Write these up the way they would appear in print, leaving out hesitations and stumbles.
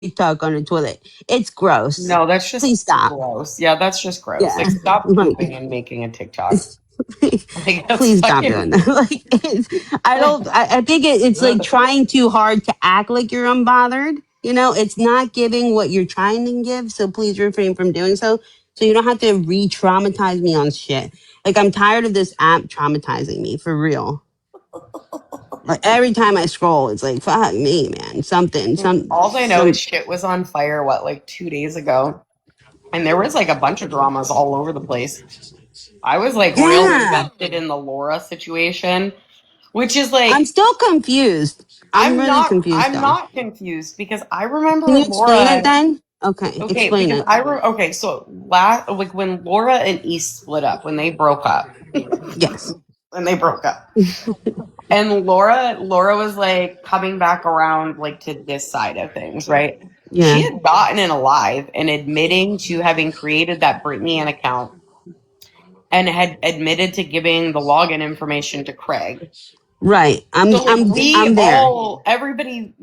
TikTok on the toilet. It's gross. No, that's just Please stop. gross. Yeah, that's just gross. Yeah, Like, stop like, pooping and making a TikTok. Like, that's please stop doing fucking. that. Like, I don't. I think it's like trying too hard to act like you're unbothered. You know, it's not giving what you're trying to give. So please refrain from doing so. So you don't have to re-traumatize me on shit. Like I'm tired of this app traumatizing me for real. Like every time I scroll, it's like fuck me, man. All I know is shit was on fire, like 2 days ago? And there was like a bunch of dramas all over the place. I was like real invested in the Laura situation, which is like I'm still confused. I'm really confused I'm though. not confused because I remember Can you explain it Laura. then? Okay, Okay, explain because it. okay, so like when Laura and East split up, when they broke up, Yes. when they broke up, and Laura was like coming back around like to this side of things, right? She Yeah. had gotten in alive and admitting to having created that Brittany Ann account and had admitted to giving the login information to Craig. Right. So like I'm there. everybody,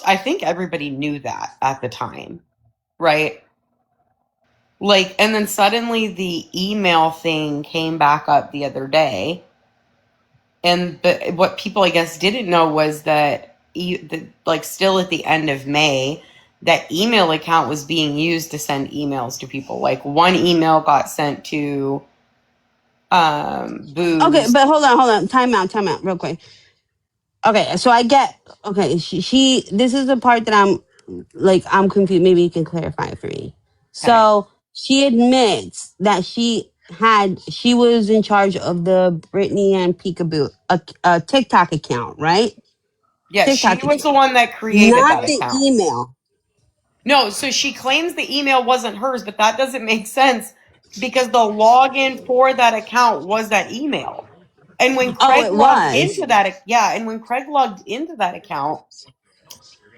I think everybody knew that at the time, right? Like, and then suddenly the email thing came back up the other day. And what people, I guess, didn't know was that, like, still at the end of May, that email account was being used to send emails to people. Like, one email got sent to Okay, Booze. but hold on. Time out, real quick. Okay, so I get. Okay, she. This is the part that I'm confused. Maybe you can clarify it for me. Okay. So she admits that she was in charge of the Brittany and Peekaboo a TikTok account, right? Yeah, she TikTok was the account, one that created not that the account. email. No, so she claims the email wasn't hers, but that doesn't make sense because the login for that account was that email. And when Oh, Craig it logged was. into that, yeah, and when Craig logged into that account,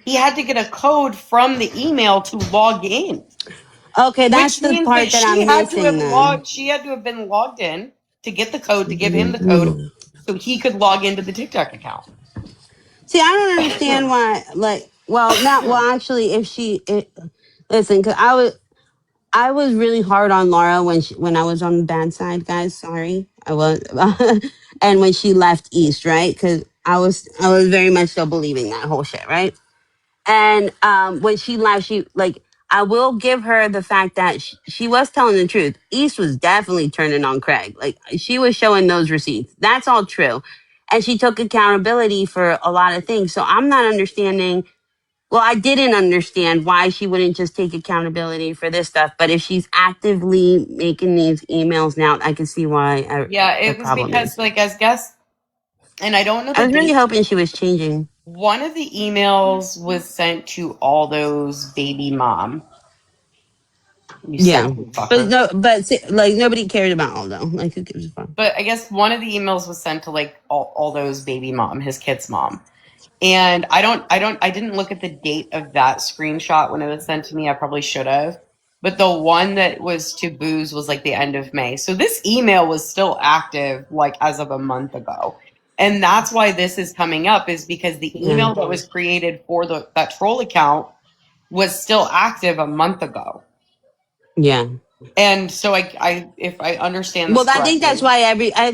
he had to get a code from the email to log in, Okay, that's which the means that part that I'm missing then. she had to have been logged in to get the code, to give him the code Mhm. so he could log into the TikTok account. See, I don't understand why. Like, well, not well. Actually, listen, because I was really hard on Laura when I was on the bad side, guys. Sorry, I was, and when she left East, right? Because I was very much still believing that whole shit, right? And when she left, she like I will give her the fact that she was telling the truth. East was definitely turning on Craig. Like she was showing those receipts. That's all true. And she took accountability for a lot of things. So I'm not understanding. Well, I didn't understand why she wouldn't just take accountability for this stuff. But if she's actively making these emails now, I can see why Yeah, the it was problem because, is. like, as guess, and I don't know I the was really date. hoping she was changing. One of the emails was sent to all those baby mom. You Yeah, sexy but fucker. no, but like nobody cared about Aldo. Like who gives a fuck? But I guess one of the emails was sent to like all those baby mom, his kid's mom. And I didn't look at the date of that screenshot when it was sent to me. I probably should have. But the one that was to Booze was like the end of May. So this email was still active like as of a month ago. And that's why this is coming up is because the Yeah, email that was created for that troll account was still active a month ago. yeah. And so I if I understand Well, this I think that's correctly, why I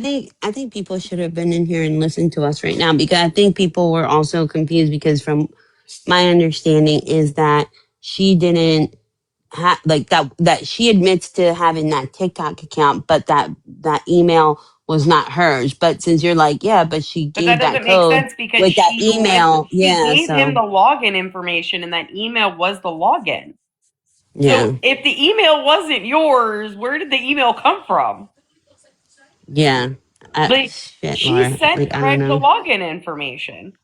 think people should have been in here and listened to us right now because I think people were also confused because from my understanding is that she didn't like that she admits to having that TikTok account, but that email was not hers. But since you're like, yeah, but she but that gave that doesn't make code sense because with that email, she yeah. gave him So the login information and that email was the login. yeah, So if the email wasn't yours, where did the email come from? yeah. Like Shit, she Laura. sent Like I don't Craig the know. login information.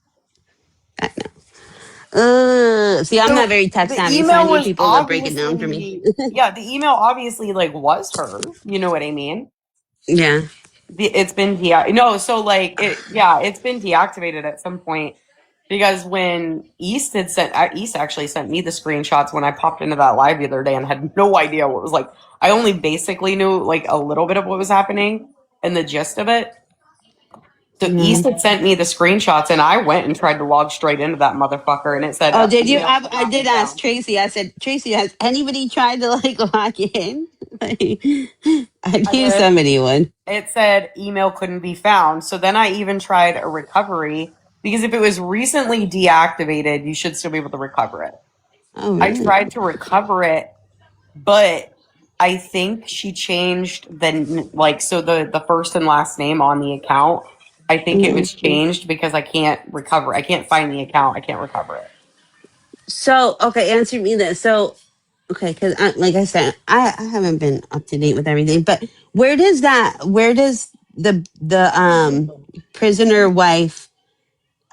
See, I'm not So very tech the savvy, so I email need was people to break it down for me. obviously, yeah, the email obviously like was hers. You know what I mean? Yeah. It's been no, so like it's been deactivated at some point because when East actually sent me the screenshots when I popped into that live the other day and had no idea what was like. I only basically knew like a little bit of what was happening and the gist of it. So East had sent me the screenshots, and I went and tried to log straight into that motherfucker, and it said, Oh, did you? email I cannot be did ask found. Tracy. I said, Tracy, has anybody tried to like log in? Like, I I knew did. somebody would. It said email couldn't be found. So then I even tried a recovery because if it was recently deactivated, you should still be able to recover it. Oh, I really? tried to recover it, but I think she changed so the first and last name on the account. I think it Hmm. was changed because I can't recover. I can't find the account. I can't recover it. So, okay, answer me this. So, okay, because like I said, I haven't been up to date with everything. But where does the prisoner wife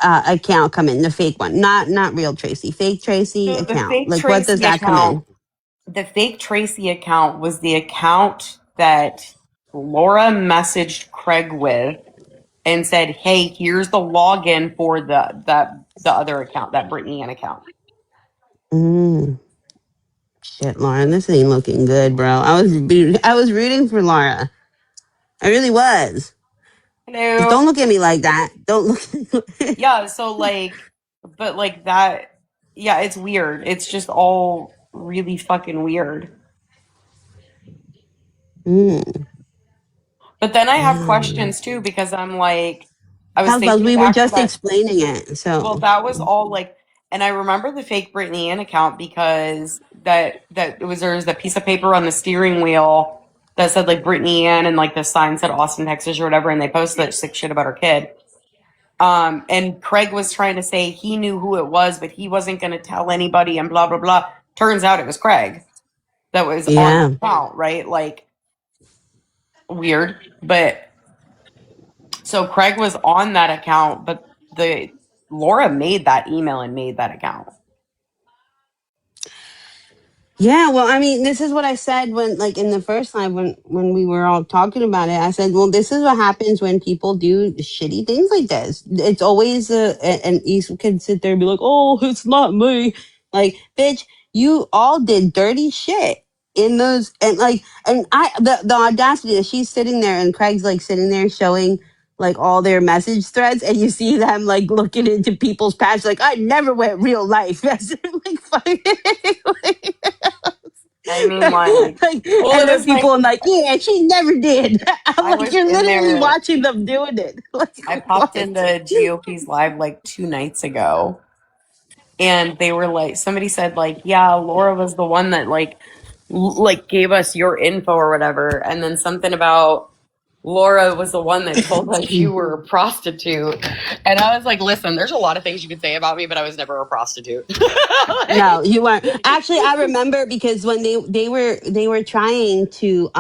account come in? The fake one, not real Tracy, fake Tracy So account. Like, what does that come in? the fake Tracy account was the account that Laura messaged Craig with and said, "Hey, here's the login for the other account, that Brittany Ann account." Mm, shit, Lauren, this ain't looking good, bro. I was rooting for Laura. I really was. Just Hello. don't look at me like that. Don't look. Yeah, so but like that, yeah, it's weird. It's just all really fucking weird. Mm, But then I have yeah. questions too because I'm like, I was Because thinking we were back to just that. explaining it. So, Well, that was all and I remember the fake Brittany Ann account because there was a piece of paper on the steering wheel that said like Brittany Ann and like the sign said Austin, Texas or whatever, and they posted that sick shit about her kid. And Craig was trying to say he knew who it was, but he wasn't going to tell anybody and blah blah blah. Turns out it was Craig that was on the yeah. account, right? Like weird, but so Craig was on that account, but the Laura made that email and made that account. Yeah, well, I mean, this is what I said when, like, in the first time when we were all talking about it. I said, well, this is what happens when people do shitty things like this. It's always and you can sit there and be like, oh, it's not me. Like, bitch, you all did dirty shit in those, and like, and the audacity that she's sitting there and Craig's like sitting there showing like all their message threads, and you see them like looking into people's past, like, I never went real life. That's like, fucking. I mean, Like, well, it and then was people are like, yeah, she never did. I'm I like, was you're in literally there. watching them doing it. Like, I popped what? into GOP's live like 2 nights ago, and they were like, somebody said like, yeah, Laura was the one that like gave us your info or whatever, and then something about Laura was the one that told us you were a prostitute. And I was like, listen, there's a lot of things you could say about me, but I was never a prostitute. No, Like, you weren't. Actually, I remember because when they were trying to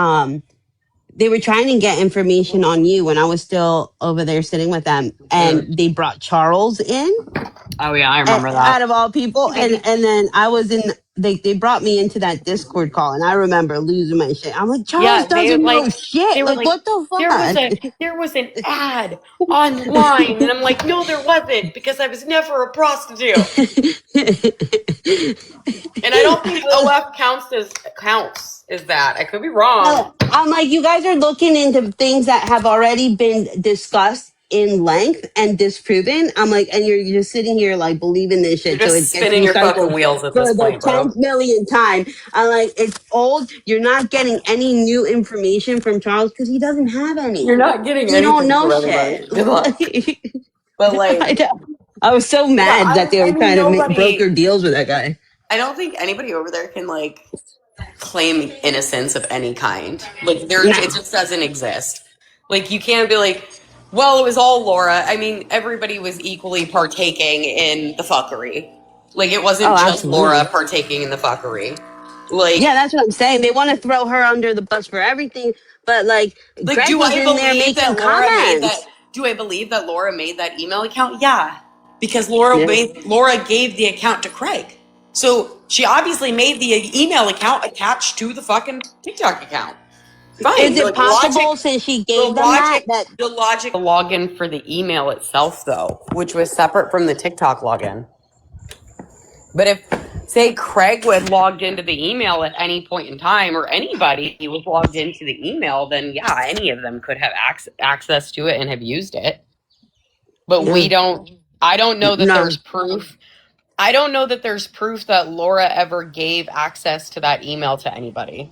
they were trying to get information on you when I was still over there sitting with them, and they brought Charles in oh yeah, I remember that. out of all people, and then I was in. They brought me into that Discord call, and I remember losing my shit. I'm like, Charles Yeah, doesn't know shit. they were Like, like, what the there there was an ad online, and I'm like, no, there wasn't because I was never a prostitute. And I don't think OF counts as that. I could be wrong. No, I'm like, you guys are looking into things that have already been discussed in length and disproven. I'm like, and you're just sitting here like believing this You're shit, so just it gets spinning your fucking recycled wheels at this for the point, bro. 10th million time. I'm like, it's old. You're not getting any new information from Charles because he doesn't have any. You're not getting He don't anything know from shit. anybody. Good luck. But I know. I was so yeah, mad that they I were mean, trying to nobody. broker deals with that guy. I don't think anybody over there can claim innocence of any kind. Like it No. just doesn't exist. Like you can't be like, well, it was all Laura. I mean, everybody was equally partaking in the fuckery. Like it Oh, wasn't just Laura absolutely. partaking in the fuckery. Yeah, Like that's what I'm saying. They want to throw her under the bus for everything, but like Greg do was I in there believe making that Laura made that? comments. Do I believe that Laura made that email account? Yeah, because Yeah. Laura gave the account to Craig, so she obviously made the email account attached to the fucking TikTok account. Is Fine, it like possible since she gave them that the logic, the login for the email itself, though, which was separate from the TikTok login. But if, say, Craig would logged into the email at any point in time, or anybody was logged into the email, then yeah, any of them could have access to it and have used it. But Yeah. I don't know that No, there's proof. I don't know that there's proof that Laura ever gave access to that email to anybody.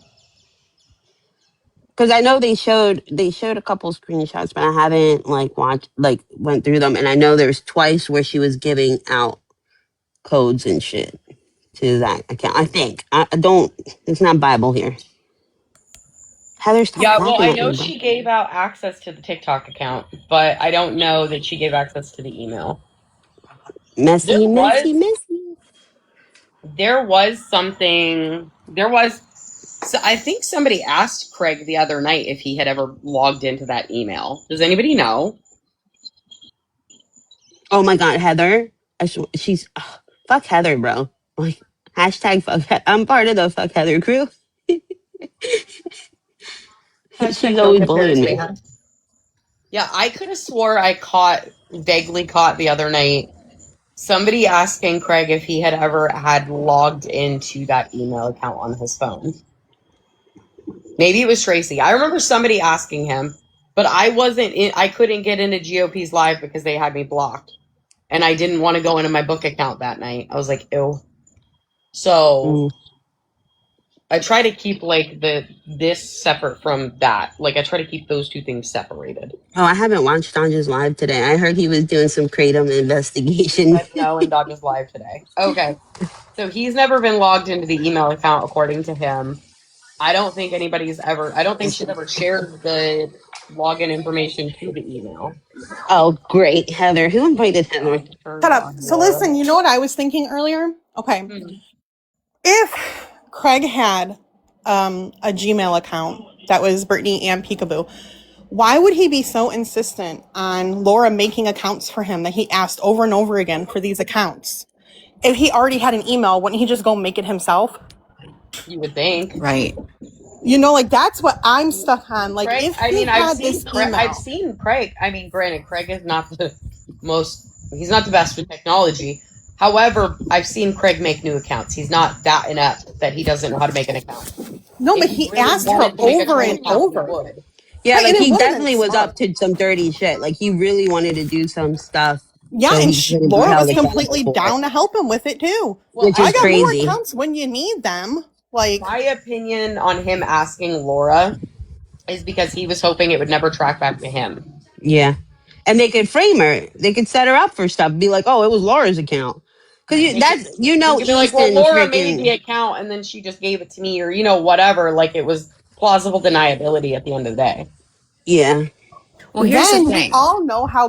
because I know they showed a couple screenshots, but I haven't like watched like went through them, and I know there's twice where she was giving out codes and shit to that account. I think I don't. It's not Bible here. Heather, stop Yeah, well, laughing I at know me, bro. she gave out access to the TikTok account, but I don't know that she gave access to the email. There Messy, messy, was messy. there was so I think somebody asked Craig the other night if he had ever logged into that email. Does anybody know? Oh my god, Heather. She's fuck Heather, bro. Like hashtag fuck. I'm part of the fuck Heather crew. She's Hashtag no always bullying comparison. me. Yeah, I could have swore I vaguely caught the other night somebody asking Craig if he had ever had logged into that email account on his phone. Maybe it was Tracy. I remember somebody asking him, but I couldn't get into GOP's live because they had me blocked. And I didn't want to go into my book account that night. I was like, ew. So Mm. I try to keep like this separate from that. Like I try to keep those two things separated. Oh, I haven't watched Donja's live today. I heard he was doing some kratom investigation. Said no and Dodge is live today. Okay. So he's never been logged into the email account according to him. I don't think she's ever shared the login information to the email. Oh, great, Heather. Who invited Heather? Shut up. So listen, you know what I was thinking earlier? Okay. If Craig had a Gmail account that was Brittany and Peekaboo, why would he be so insistent on Laura making accounts for him that he asked over and over again for these accounts? If he already had an email, wouldn't he just go make it himself? You would think. Right. You know, like that's what I'm stuck on. Like Craig, if he had this email, I've seen Craig. I mean, granted, Craig is not he's not the best with technology. However, I've seen Craig make new accounts. He's not that inept that he doesn't know how to make an account. no, but If he really asked her wanted to make a over Chrome and account, he over. would. Yeah, Right, like and it he wasn't definitely was smart. up to some dirty shit. Like he really wanted to do some stuff Yeah, so and he couldn't be Laura held was accountable completely for down it, to help him with it too. Well, which I is got more crazy. accounts when you need them. Like, my opinion on him asking Laura is because he was hoping it would never track back to him. Yeah, and they could frame her. They could set her up for stuff. Be like, oh, it was Laura's account. Because He could be like, well, Easton Laura made the freaking account and then she just gave it to me, or whatever. Like it was plausible deniability at the end of the day. yeah. Well, here's the then we thing. all know how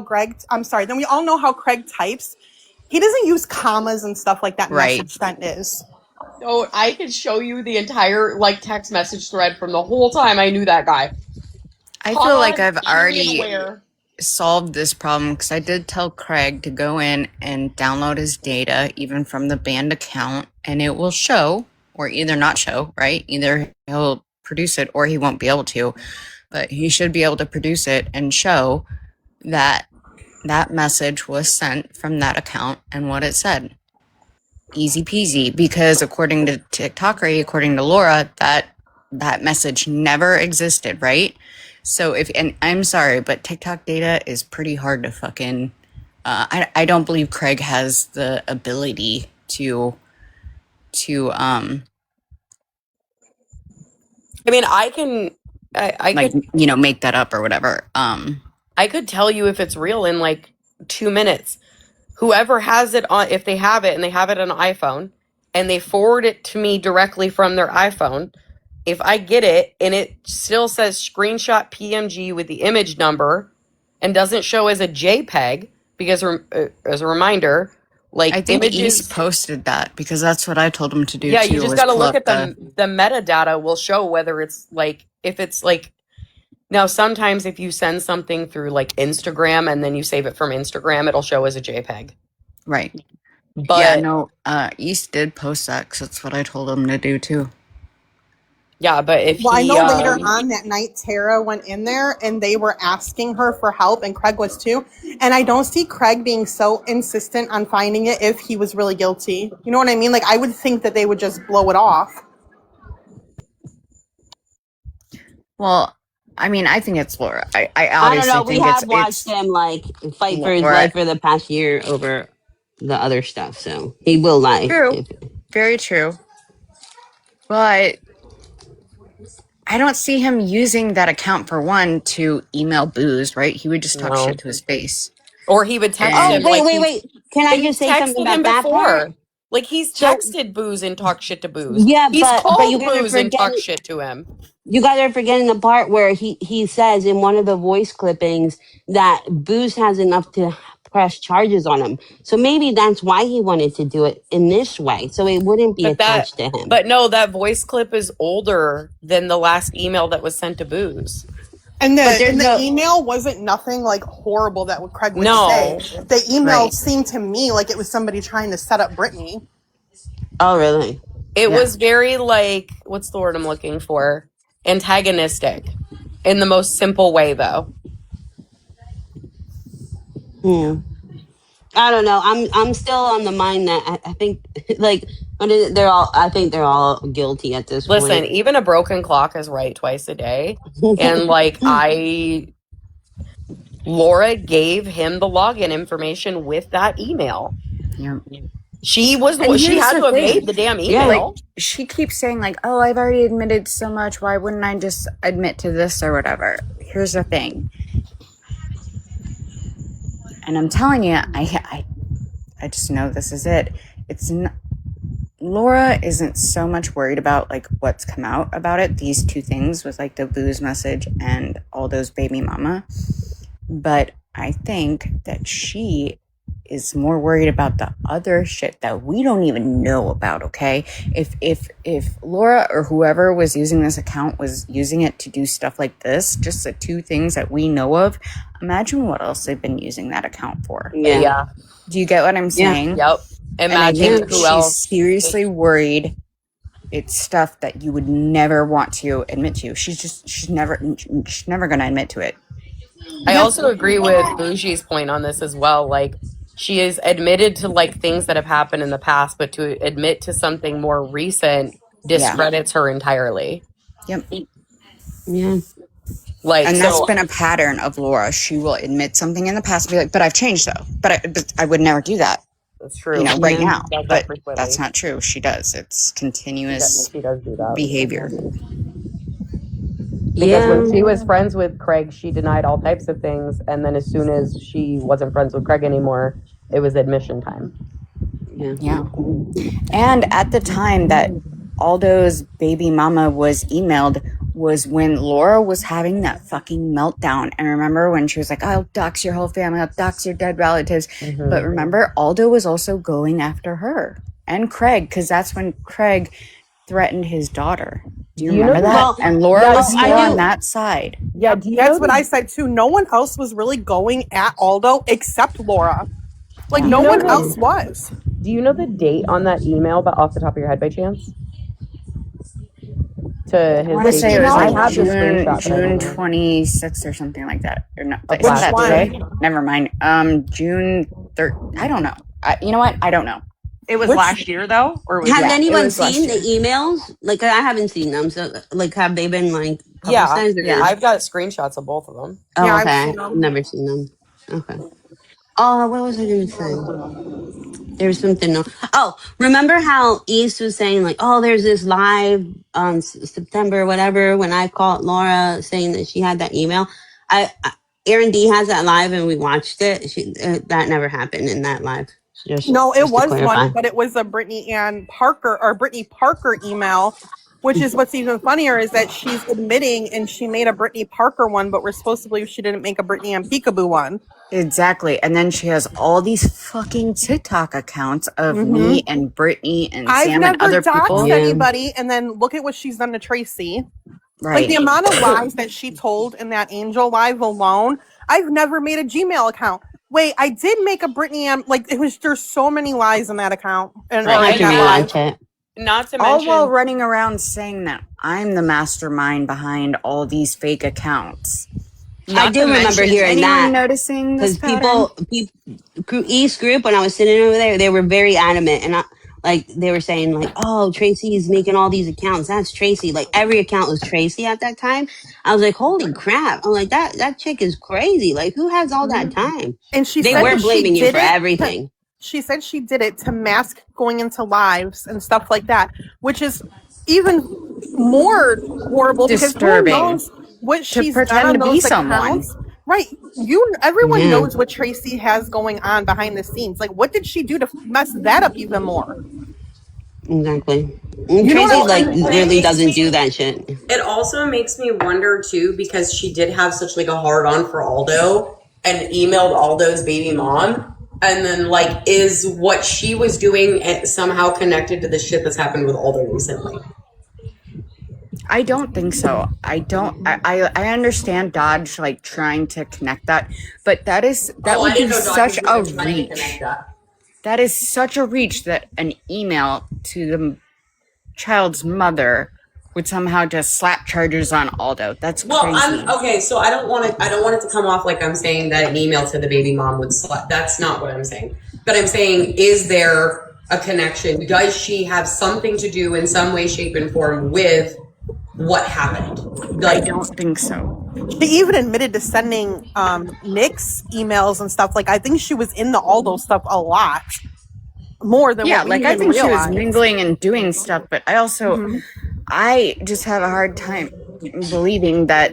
then we all know how Craig types. He doesn't use commas and stuff like that Right. message sent is. So I could show you the entire text message thread from the whole time I knew that guy. I feel like Comma, I've period, already where. solved this problem because I did tell Craig to go in and download his data, even from the banned account, and it will show, or either not show, right? Either he'll produce it or he won't be able to, but he should be able to produce it and show that that message was sent from that account and what it said. Easy peasy, because according to TikToker, according to Laura, that message never existed, right? So and I'm sorry, but TikTok data is pretty hard to fucking. I don't believe Craig has the ability to I mean, I can. I like could. make that up or whatever. I could tell you if it's real in like 2 minutes. Whoever has it on, if they have it and they have it on an iPhone, and they forward it to me directly from their iPhone, if I get it and it still says screenshot PNG with the image number and doesn't show as a JPEG, because as a reminder, like I think images East posted that because that's what I told him to do. yeah, too, you just was got to pull look up at the metadata will show whether it's like, if it's like, now sometimes if you send something through like Instagram and then you save it from Instagram, it'll show as a JPEG. right. But Yeah, no. East did post that because that's what I told him to do too. yeah, but if Well, I he know later on that night Tara went in there and they were asking her for help, and Craig was too. And I don't see Craig being so insistent on finding it if he was really guilty. You know what I mean? Like, I would think that they would just blow it off. Well, I mean, I think it's Laura. I I don't obviously know. We think have watched it's him like fight for his Laura. life for the past year over the other stuff, so he will lie. True. Very true. But I don't see him using that account for one to email Booze, right? He would just talk shit to his face. Or he would text Oh, him. wait. Can I just say something about that part? Like, he's So- texted Booze and talked shit to Booze. Yeah, he's but called you guys are Booze and talked forgetting. shit to him. You guys are forgetting the part where he says in one of the voice clippings that Booze has enough to press charges on him. So maybe that's why he wanted to do it in this way, so it wouldn't be attached to him. But no, that voice clip is older than the last email that was sent to Booze. And the email wasn't nothing like horrible that Craig would say. The email seemed to me like it was somebody trying to set up Brittany. Oh, really? It was very like, what's the word I'm looking for? Antagonistic. In the most simple way, though. I don't know. I'm still on the mind that I think like they're all guilty at this point. Listen, even a broken clock is right twice a day. And like Laura gave him the login information with that email. Yeah. She had to have made the damn email. Yeah, like, she keeps saying like, "Oh, I've already admitted so much. Why wouldn't I just admit to this or whatever?" Here's the thing, and I'm telling you, I just know this is it. It's not. Laura isn't so much worried about like what's come out about it. These two things with like the Booze message and Aldo's baby mama, but I think that she is more worried about the other shit that we don't even know about. Okay, if Laura or whoever was using this account was using it to do stuff like this, just the two things that we know of, imagine what else they've been using that account for. Yeah. Do you get what I'm saying? Yep. Imagine who else. She's seriously worried. It's stuff that you would never want to admit to. She's never going to admit to it. I also agree with Bougie's point on this as well. Like, she is admitted to like things that have happened in the past, but to admit to something more recent discredits her entirely. Yep. Yeah. Like, and that's been a pattern of Laura. She will admit something in the past and be like, "But I've changed though. But I would never do that." That's true. You know, right now. But that's not true. She does. It's continuous she does do that. behavior. Because when she was friends with Craig, she denied all types of things, and then as soon as she wasn't friends with Craig anymore, it was admission time. Yeah. And at the time that Aldo's baby mama was emailed was when Laura was having that fucking meltdown. And remember when she was like, "I'll dox your whole family, I'll dox your dead relatives." Mm-hmm. But remember, Aldo was also going after her and Craig, because that's when Craig threatened his daughter. Do you remember that? Well, and Laura was still on that side. Yeah, that's what I said too. No one else was really going at Aldo except Laura. Like, no one else was. Do you know the date on that email, but off the top of your head by chance? I want to say it was like June 26th or something like that. Or not? Is that today? Never mind. June 3rd. I don't know. You know what? I don't know. It was last year though, or was has anyone seen the emails? Like, I haven't seen them. So, like, have they been like publicized? Yeah. I've got screenshots of both of them. Oh, yeah, okay. I've never seen them. Okay. Oh, what was I going to say? There's something else. Oh, remember how East was saying like, "Oh, there's this live on September whatever," when I called Laura saying that she had that email. Erin D has that live and we watched it. That never happened in that live. No, it was one, but it was a Brittany Parker email, which is what's even funnier is that she's admitting and she made a Brittany Parker one, but we're supposed to believe she didn't make a Brittany and Peekaboo one. Exactly. And then she has all these fucking TikTok accounts of me and Brittany and Sam and other people. I've never doxed anybody, and then look at what she's done to Tracy. Right. Like, the amount of lies that she told in that Angel Live alone. I've never made a Gmail account. Wait, I did make a Brittany like there's so many lies in that account. And not to mention, all while running around saying that I'm the mastermind behind all these fake accounts. I do remember hearing that. Noticing this because people East group, when I was sitting over there, they were very adamant, and like they were saying like, oh, Tracy's making all these accounts. That's Tracy. Like every account was Tracy at that time. I was like, holy crap. I'm like, that chick is crazy. Like who has all that time? And she They said were that she blaming you did for it. everything. She said she did it to mask going into lives and stuff like that, which is even more horrible Disturbing. because who knows what she's done pretend on to be those someone. accounts. Right. Everyone Yeah. knows what Tracy has going on behind the scenes. Like, what did she do to mess that up even more? Exactly. And You know Tracy what like I'm- really doesn't do that shit. It also makes me wonder too, because she did have such like a hard on for Aldo and emailed Aldo's baby mom. And then like, is what she was doing somehow connected to the shit that's happened with Aldo recently? I don't think so. I understand Dodge like trying to connect that, but that would be such a reach. That is such a reach that an email to the child's mother would somehow just slap charges on Aldo. That's crazy. Okay. So I don't want it to come off like I'm saying that an email to the baby mom would slap. That's not what I'm saying. But I'm saying, is there a connection? Does she have something to do in some way, shape, and form with what happened? I don't think so. She even admitted to sending Nick's emails and stuff. Like, I think she was in the Aldo stuff a lot more than what we like I even think she was realized. mingling and doing stuff, but I also I just have a hard time believing that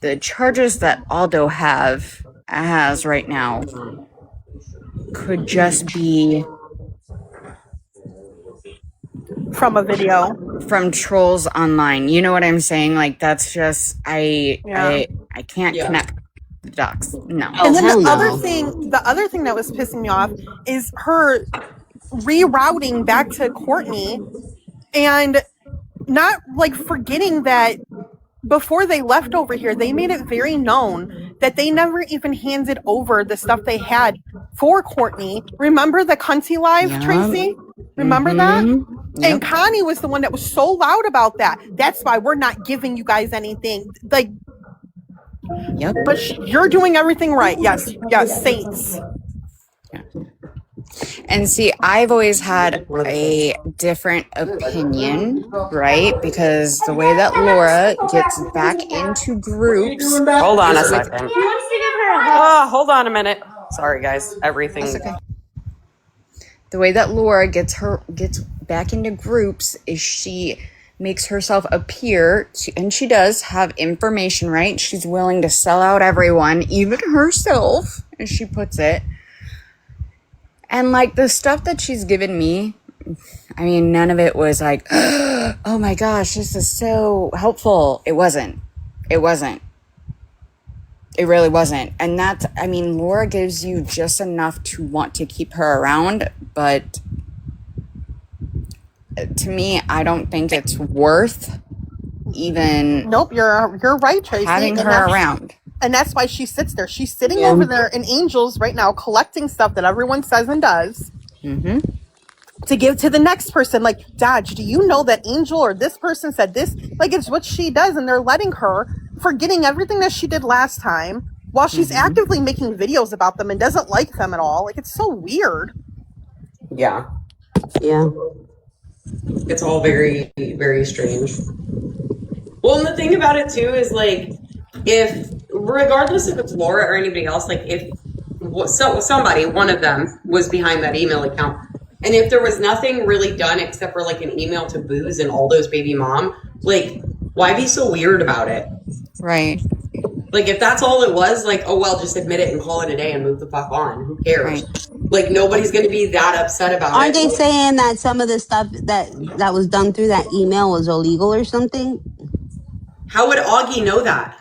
the charges that Aldo has right now could just be from a video from trolls online. You know what I'm saying? Like that's just I can't connect the dots. No. Oh, And then hell the no. other thing that was pissing me off is her rerouting back to Courtney and not like forgetting that before they left over here, they made it very known that they never even handed over the stuff they had for Courtney. Remember the Cunty Live, Yep. Tracy? Remember that? Yep. And Connie was the one that was so loud about that. That's why we're not giving you guys anything. Like, Yep. but you're doing everything right. Yes, saints. And see, I've always had a different opinion, right? Because the way that Laura gets back into groups. Hold on a second. Hold on a minute. Sorry, guys. Everything. That's okay. The way that Laura gets back into groups is she makes herself appear, and she does have information, right? She's willing to sell out everyone, even herself, as she puts it. And like the stuff that she's given me, I mean, none of it was like, oh my gosh, this is so helpful. It wasn't. It really wasn't. And that's, I mean, Laura gives you just enough to want to keep her around, but to me, I don't think it's worth even Nope, you're right, Tracy. having her around. And that's why she sits there. She's sitting over there in Angels right now, collecting stuff that everyone says and does to give to the next person. Like, Dodge, do you know that Angel or this person said this? Like, it's what she does, and they're letting her, forgetting everything that she did last time, while she's actively making videos about them and doesn't like them at all. Like, it's so weird. Yeah. Yeah. It's all very, very strange. Well, and the thing about it too is like, if regardless if it's Laura or anybody else, like if somebody, one of them was behind that email account, and if there was nothing really done except for like an email to Booze and Aldo's baby mom, like why be so weird about it? Right. Like if that's all it was, like, oh well, just admit it and call it a day and move the fuck on. Who cares? Right. Like nobody's gonna be that upset about Aren't it. they saying that some of the stuff that was done through that email was illegal or something? How would Augie know that?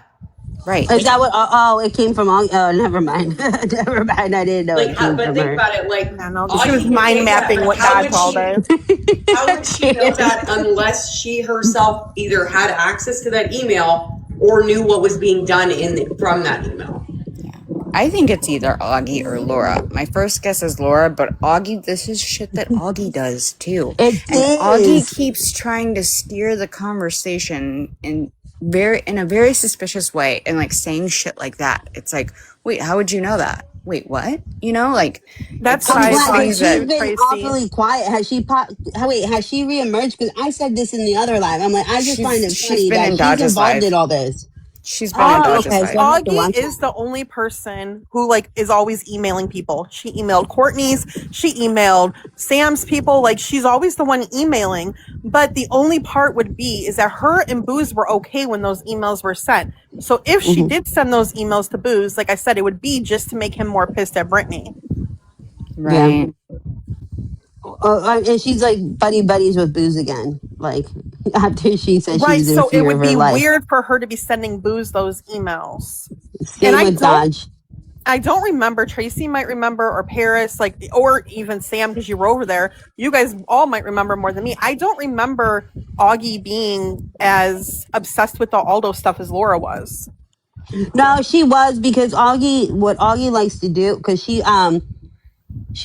Right. Is that what? Oh, it came from Augie. Oh, never mind. Never mind. I didn't know it came But from think her. about it, like I know. Augie She was would mind know mapping that. what How Dodge would all she- day. How would she know that unless she herself either had access to that email or knew what was being done from that email? I think it's either Augie or Laura. My first guess is Laura, but Augie, this is shit that Augie does too. It And Augie is. keeps trying to steer the conversation in a very suspicious way and like saying shit like that. It's like, wait, how would you know that? wait, what? You know, like That's it's what I'm I these glad thought because things she's that too, been Tracy. awfully quiet. Has she has she reemerged? Because I said this in the other live. I'm like, I just find it she's funny been that in she's Dodge's involved in live. all this. She's been in Oh, Dodge's okay. So live. I have to Augie watch is that. the only person who like is always emailing people. She emailed Courtney's, she emailed Sam's people, like she's always the one emailing. But the only part would be is that her and Booze were okay when those emails were sent. So if she Mhm. did send those emails to Booze, like I said, it would be just to make him more pissed at Brittany. Right. And she's like buddies with Booze again. Like after she said she Right, was in so it fear of would her be life. weird for her to be sending Booze those emails. And Same with Dodge. I don't remember. Tracy might remember, or Paris, like, or even Sam, because you were over there. You guys all might remember more than me. I don't remember Augie being as obsessed with the Aldo stuff as Laura was. No, she was because what Augie likes to do, because she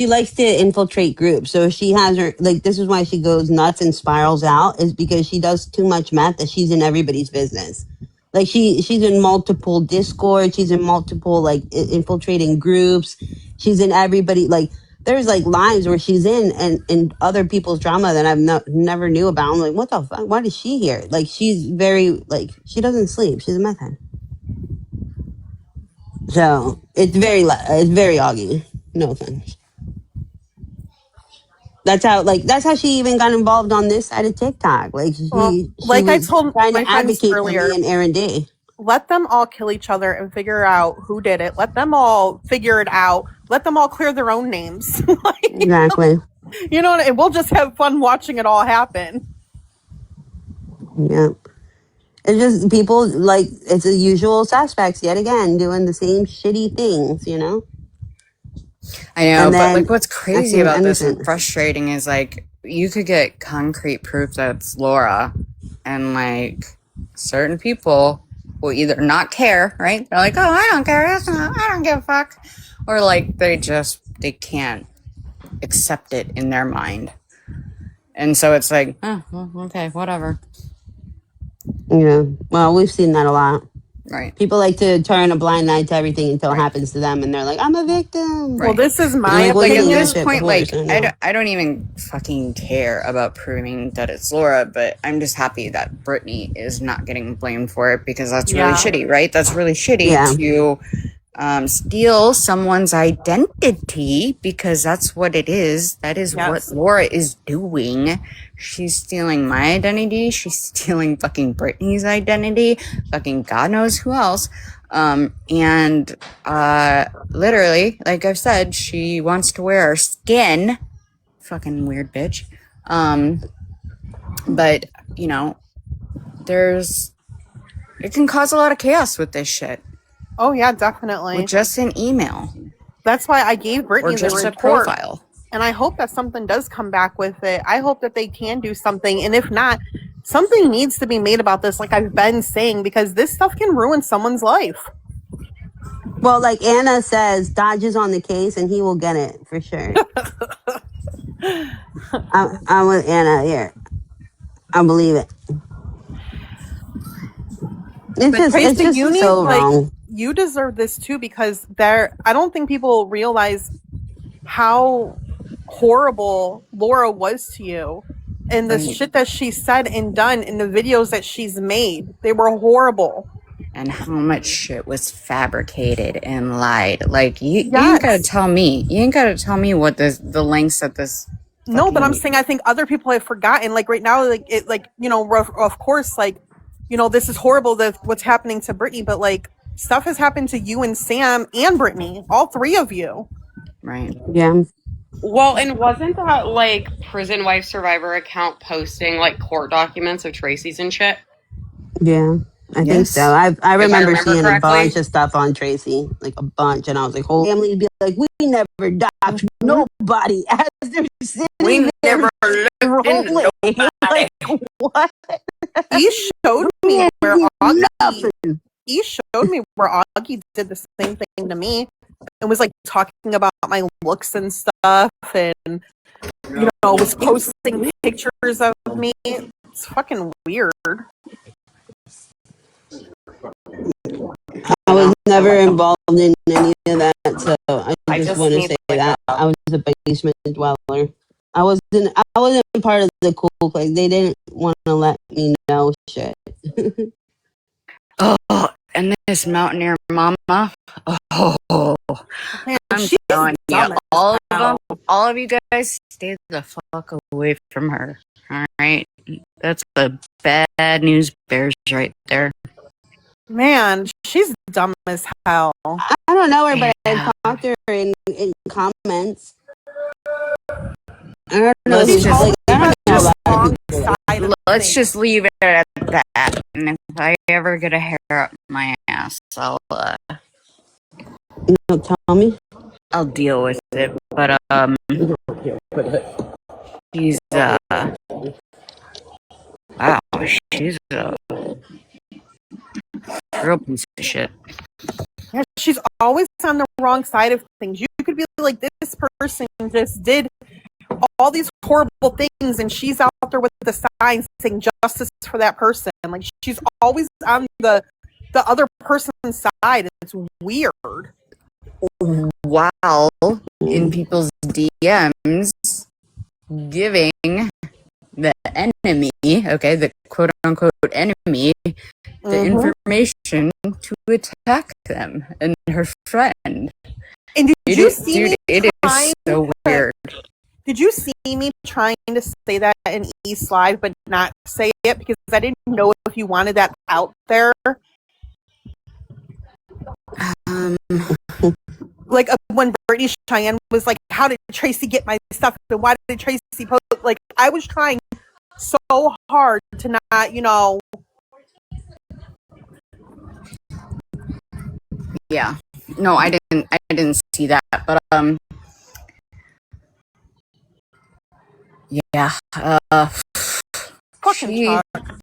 likes to infiltrate groups. So she has her, like, this is why she goes nuts and spirals out, is because she does too much meth that she's in everybody's business. Like she's in multiple Discord, she's in multiple like infiltrating groups. She's in everybody, like there's like lines where she's in other people's drama that I've never knew about. I'm like, what the fuck? Why is she here? Like she's very like she doesn't sleep. She's a meth head. So it's very Augie. No offense. That's how she even got involved on this side of TikTok. Like Well, she like I was told trying my to friends advocate for earlier, me and Aaron D. let them all kill each other and figure out who did it. Let them all figure it out. Let them all clear their own names. Exactly. You know, and we'll just have fun watching it all happen. Yeah. It's just people like it's the usual suspects yet again doing the same shitty things, you know? I know, And but then like what's crazy acting about this and innocent. frustrating is like you could get concrete proof that's Laura, and like certain people will either not care, right? They're like, oh, I don't care, I don't give a fuck, or like they can't accept it in their mind, and so it's like, oh, well, okay, whatever, Yeah. Well, we've seen that a lot. right? People like to turn a blind eye to everything until it Right. happens to them and they're like, I'm a victim. Well, Right. this is And I'm my like, well, Like you at knew opinion. this this shit point, before, like so no. I don't even fucking care about proving that it's Laura, but I'm just happy that Brittany is not getting blamed for it because that's really Yeah. shitty, right? That's really shitty Yeah. to steal someone's identity because that's what it is. That is Yes. what Laura is doing. She's stealing my identity. She's stealing fucking Brittany's identity. Fucking God knows who else. And literally, like I've said, she wants to wear our skin. Fucking weird bitch. But you know, it can cause a lot of chaos with this shit. Oh yeah, definitely. With just an email. That's why I gave Brittany Or just the a report. profile. And I hope that something does come back with it. I hope that they can do something. And if not, something needs to be made about this, like I've been saying, because this stuff can ruin someone's life. Well, like Anna says, Dodge is on the case and he will get it for sure. I'm with Anna here. I believe it. It's Tracy, just you need, so wrong. you deserve this too, because I don't think people realize how horrible Laura was to you and the shit that she said and done in the videos that she's made. They were horrible. And how much shit was fabricated and lied. Like you ain't gotta tell me. You ain't gotta tell me what the lengths of this. No, but I'm saying I think other people have forgotten. Like right now, like it, like you know, of course, like you know, this is horrible that what's happening to Brittany, but like stuff has happened to you and Sam and Brittany, all three of you. Right. Yeah. Well, and wasn't that like Prison Wife Survivor account posting like court documents of Tracy's and shit? Yeah. I think so. I remember seeing correctly. a bunch of stuff on Tracy, like a bunch, and I was like, whole family would be like, we never doxed nobody as they're sitting there rolling. Like, what? He showed me where Nothing. he showed me where Augie did the same thing to me and was like talking about my looks and stuff, and you know, was posting pictures of me. It's fucking weird. I was never like 'em. involved in any of that, so I I just just want to need say like that I was a basement dweller. I wasn't part of the cool clique. They didn't want to let me know shit. Oh, and this Mountaineer Mama. Oh, Man, I'm she's telling you, dumb as all of hell. them, all of you guys, stay the fuck away from her. All right, that's the bad news bears right there. Man, she's dumb as hell. I don't know her, but I Yeah. talked to her in comments. I don't know Let's who She's she's just always like. I on don't know the a lot of wrong people. Like, side of let's things. just leave it at that. And if I ever get a hair up my ass, tell me. I'll deal with it. But she's wow, she's a real piece of shit. Yeah, she's always on the wrong side of things. You could be like, this person just did all these horrible things, and she's out there with the sign saying justice for that person. Like, she's always on the other person's side. It's weird. While in people's DMs giving the enemy, okay, the quote unquote enemy, the information to attack them and her friend. And did you see me? It is trying so weird. Did you see me trying to say that in East Live, but not say it because I didn't know if you wanted that out there? Like when Brittany Cheyenne was like, "How did Tracy get my stuff? And why did Tracy post?" Like, I was trying so hard to not, Yeah. No, I didn't see that, but yeah. fucking Chuck.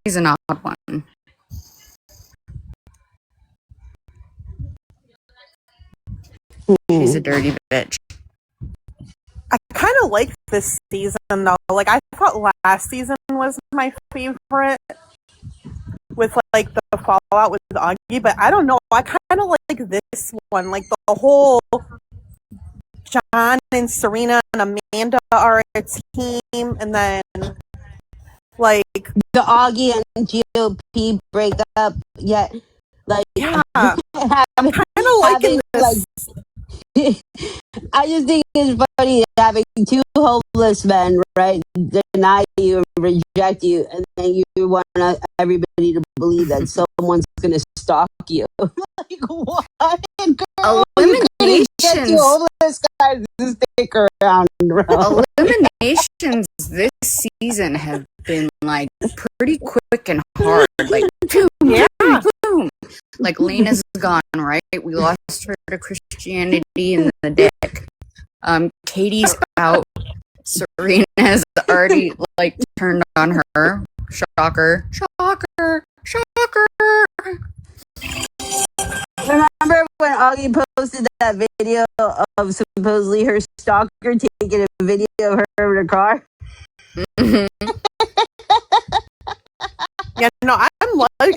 He's an odd one. She's a dirty bitch. I kind of like this season though. Like, I thought last season was my favorite with like the fallout with Augie, but I don't know. I kind of like this one. Like the whole John and Serena and Amanda are a team, and then like The Augie and GOP breakup. Yet, like, yeah, I'm having, kind of liking this. like, I just think it's funny having two hopeless men, right, deny you and reject you, and then you want everybody to believe that someone's going to stalk you. Like, what? Girl, you couldn't get two homeless guys to stick around, bro. Eliminations this season have been like pretty quick and hard. Like boom, Yeah. boom, boom. Like Lena's gone, right? We lost her to Christianity in the dick. Katie's out. Serena's already like turned on her. Shocker. Shocker. Shocker. Remember when Augie posted that video of supposedly her stalker taking a video of her in a car? Yeah, no,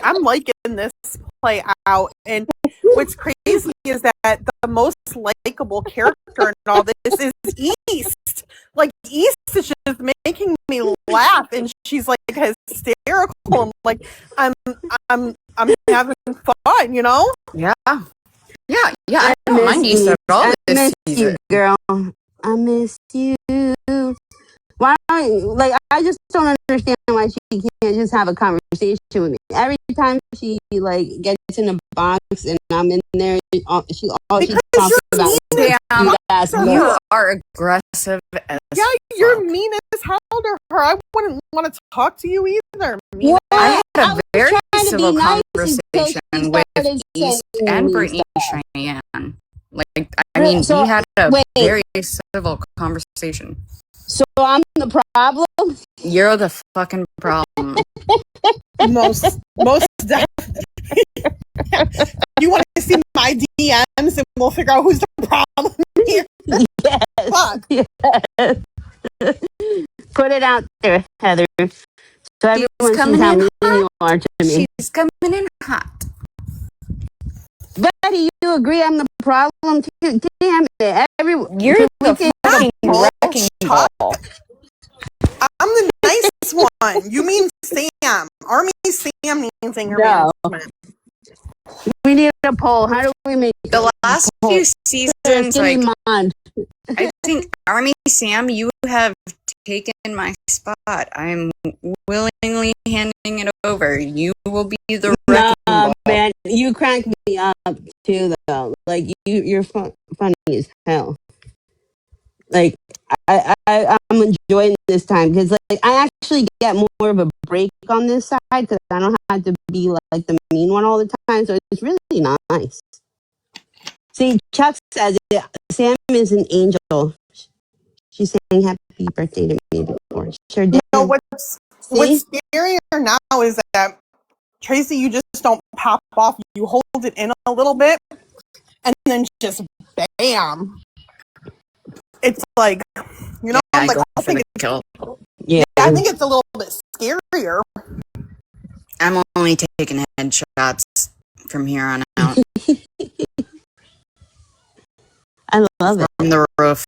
I'm liking this play out, and what's crazy is that the most likable character in all this is East. Like, East is just making me laugh, and she's like hysterical. And, like, I'm having fun, Yeah. I don't mind East at all I this miss season. you, girl. I miss you. Why don't like? I just don't understand why she can't just have a conversation with me. Every time she like gets in a box and I'm in there, she talks about. Damn, you are aggressive as Yeah, you're fuck. mean as hell to her. I wouldn't want to talk to you either. What? I had a very trying to civil be nice conversation until she with started East saying and mean Brittany stuff. Cheyenne. Like, I mean, So, we had a wait. very civil conversation. So I'm the problem. You're the fucking problem. Most definitely. You want to see my DMs and we'll figure out who's the problem here. Yes. Fuck. Yes. Put it out there, Heather. So everyone coming sees how in mean you are to me. She's coming in hot. Betty, you agree I'm the problem too? Damn it! You're we the can- fucking Bull wrecking Chuck. ball. I'm the nice one. You mean Sam. Army Sam needs anger No. management. We need a poll. How do we make The last few seasons, Give me like, mine. I think Army Sam, you have taken my spot. I'm willingly handing it over. You will be the wrecking Nah, ball. man, you crack me up too, though. Like you're funny as hell. Like I'm enjoying this time because like I actually get more of a break on this side because I don't have to be like the mean one all the time. So it's really nice. See, Chuck says it. Sam is an angel. She's saying happy birthday to me before. Sure did. No, what's scarier now is that Tracy, you just don't pop off. You hold it in a little bit, and then just bam. It's like, you know, I I'm like, go I for the think kill. Yeah. I think it's a little bit scarier. I'm only taking headshots from here on out. I love it. From the roof.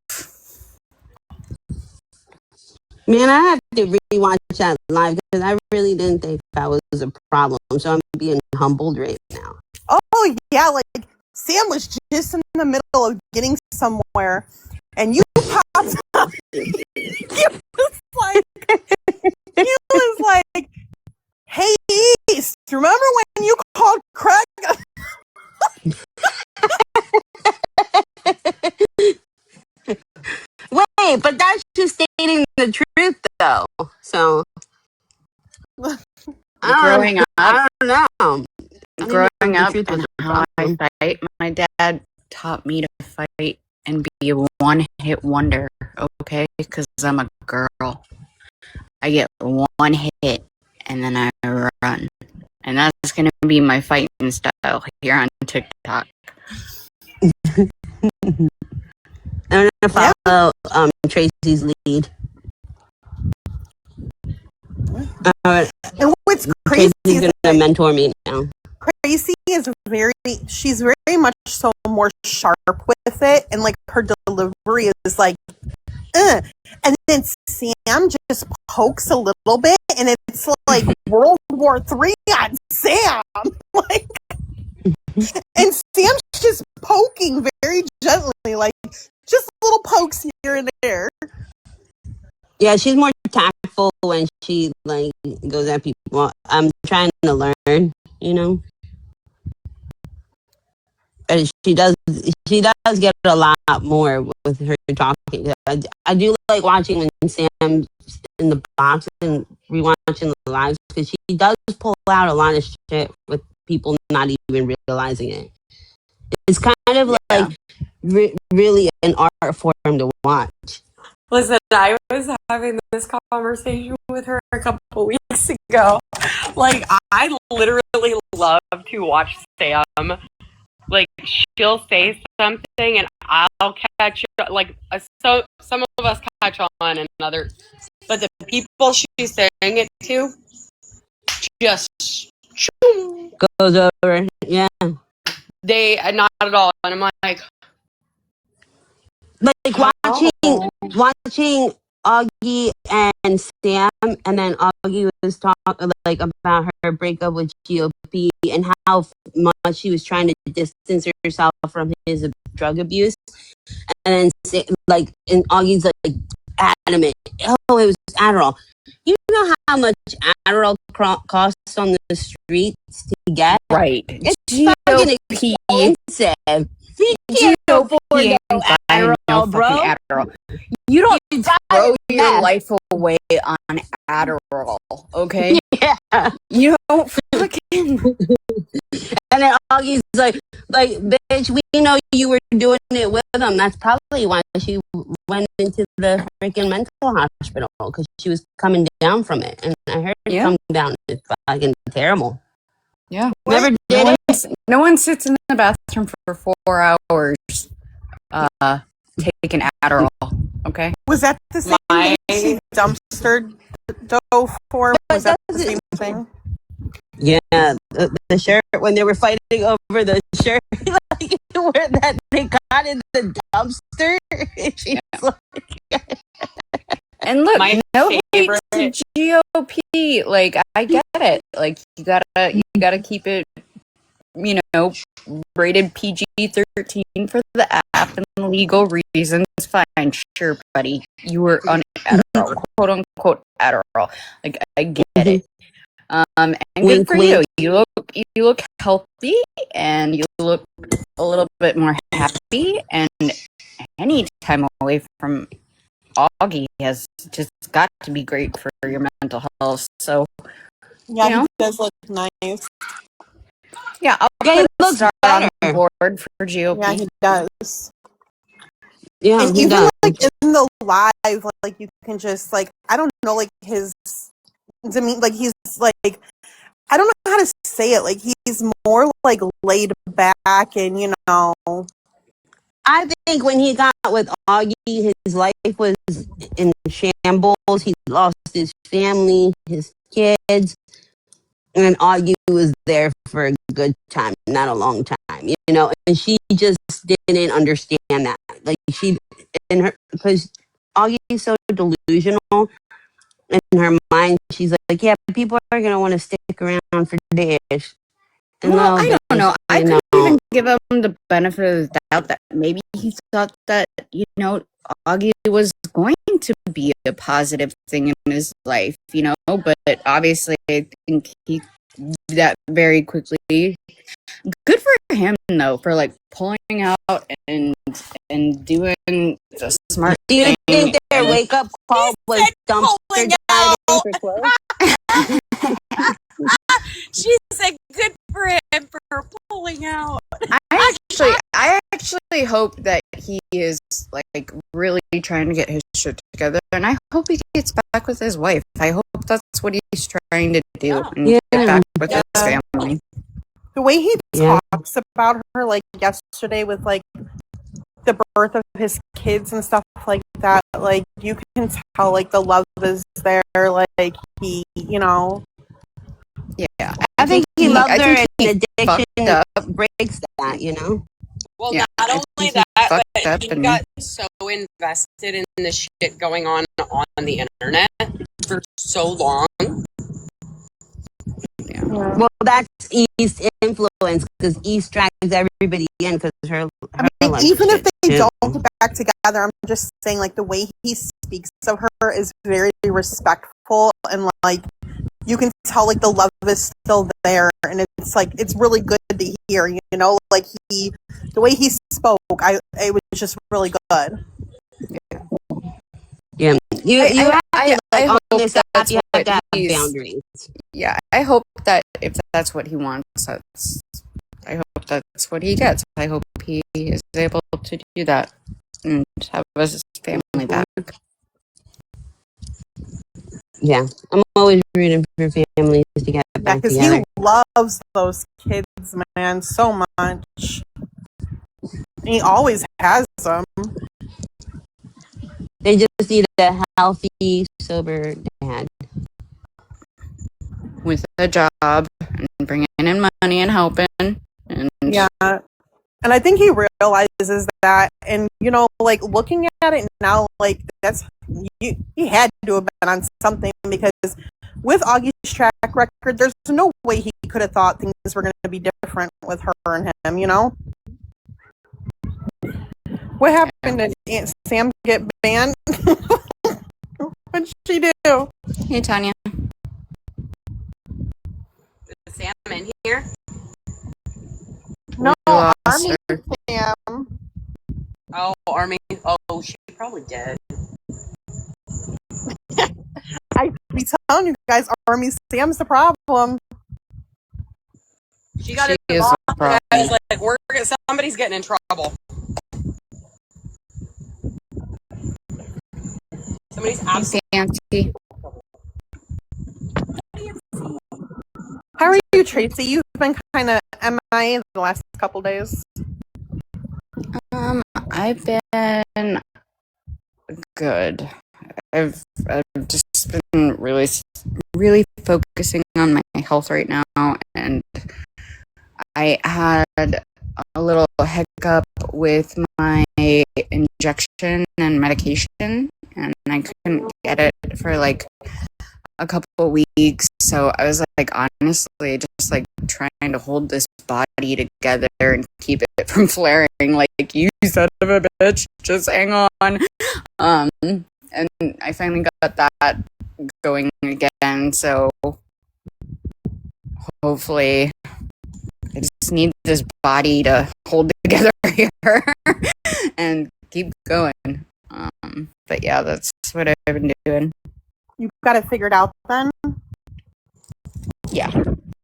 Man, I have to rewatch that live because I really didn't think that was a problem. So I'm being humbled right now. Oh yeah, like Sam was just in the middle of getting somewhere, and you popped up. He was like, "Hey, East, remember when you called Craig?" Wait, but that's just stating the truth, though. So Growing up, I don't know. growing up truth was and a how I problem. fight, my dad taught me to fight and be a one-hit wonder, okay? Because I'm a girl. I get one hit and then I run. And that's going to be my fighting style here on TikTok. I'm gonna follow Tracy's lead. And what's crazy Tracy's is gonna mentor me now. Tracy is she's very much so more sharp with it, and like her delivery is like, and then Sam just pokes a little bit, and it's like World War III on Sam, like, and Sam's just poking very gently, like just little pokes here and there. Yeah, she's more tactful when she like goes at people. I'm trying to learn, you know. And she does get a lot more with her talking. I do like watching when Sam's in the box and rewatching the lives because she does pull out a lot of shit with people not even realizing it. It's kind of like really an art form to watch. Listen, I was having this conversation with her a couple weeks ago. Like, I literally love to watch Sam. Like, she'll say something and I'll catch it. Like, so some of us catch on and others. But the people she's saying it to just Goes over, yeah. they not at all. And I'm like watching Augie and Sam, and then Augie was talking like about her breakup with GOP and how much she was trying to distance herself from his drug abuse, and then like, and Augie's like adamant. Oh, it was Adderall. You know how much Adderall costs on the streets to get? Right. It's fucking expensive. You can't afford no Adderall, bro. Adderall. You don't throw your life away on Adderall, okay? Yeah. You don't fucking... And then Augie's like, bitch, we know you were doing it with him. That's probably why she went into the freaking mental hospital, because she was coming down from it. And I heard it come down. It's fucking terrible. Yeah. Never did it. No one sits in the bathroom for 4 hours taking Adderall, okay? Was that the same thing she dumpstered dough for? Was that the same thing? Yeah, the shirt when they were fighting over the shirt, like where that they got in the dumpster. She's Yeah. like, And look, My no hate favorite. to GOP. Like, I get it. Like, you gotta keep it, rated PG-13 for the app and legal reasons. Fine, sure, buddy. You were on Adderall, quote unquote Adderall. Like, I get it. And good wink, for wink. you. You look healthy and you look a little bit more happy. And any time away from Augie has just got to be great for your mental health. So Yeah, he does look nice. yeah, I'll Yeah, he put a looks star on better. board for GOP. Yeah, he does. Yeah, And he even does. like in the live, like you can just like I don't know, like his demeanor, like he's like I don't know how to say it. Like he's more like laid back, and I think when he got with Augie, his life was in shambles. He lost his family, his kids, and Augie was there for a good time, not a long time, And she just didn't understand that. Like because Augie's so delusional in her mind. She's like, yeah, people are gonna want to stick around for Dish. And Well, no, I don't know. I you could even give him the benefit of the doubt that maybe he thought that, Augie was going to be a positive thing in his life, but obviously I think he did that very quickly. Good for him though, for like pulling out and doing the smart Do you thing. think their and- wake up call was dumpster pulling diving for clothes? She said, "Good for him for pulling out." I actually hope that he is like really trying to get his shit together, and I hope he gets back with his wife. I hope that's what he's trying to do and Yeah. get back with his Yeah. family. the way he Yeah. talks about her, like yesterday with like the birth of his kids and stuff like that, like you can tell like the love is there. Like he, Yeah, I think he loves I her, think and he fucked addiction up. breaks that. Well, Yeah, not I only think he that, but fucked up he and- got so invested in the shit going on the internet for so long. Well, that's East influence because East drags everybody in because her life even if shit, they too. don't get back together, I'm just saying like the way he speaks of her is very respectful, and like you can tell like the love is still there, and it's like it's really good to hear. Like the way he spoke, it was just really good. Yeah, you have to like on hope this app. that's You have what to have he's- boundaries. Yeah, I hope that if that's what he wants, I hope that's what he gets. I hope he is able to do that and have his family back. Yeah, I'm always rooting for families to get Yeah, back because together. he loves those kids, man, so much. And he always has them. They just need a healthy, sober dad. With a job and bringing in money and helping. And Yeah. And I think he realizes that, and like looking at it now, like he had to have been on something, because with Augie's track record, there's no way he could have thought things were going to be different with her and him. What happened? Did Aunt Sam get banned? What'd she do? hey, Tanya. Is Sam in here? No, We lost Army her. Sam. Oh, Army. Oh, she probably did. I be telling you guys, Army Sam's the problem. She got She it is off. the problem. Guys, like somebody's getting in trouble. Somebody's absolutely. Fancy. How are you, Tracy? You've been kind of MIA the last couple days. I've been good. I've just been really really focusing on my health right now, and I had a little hiccup with my injection and medication, and I couldn't get it for like a couple of weeks. So I was like, honestly, just like trying to hold this body together and keep it from flaring. Like, you son of a bitch, just hang on. And I finally got that going again. So hopefully, I just need this body to hold together here and keep going. But yeah, that's what I've been doing. You got it figured out then? Yeah.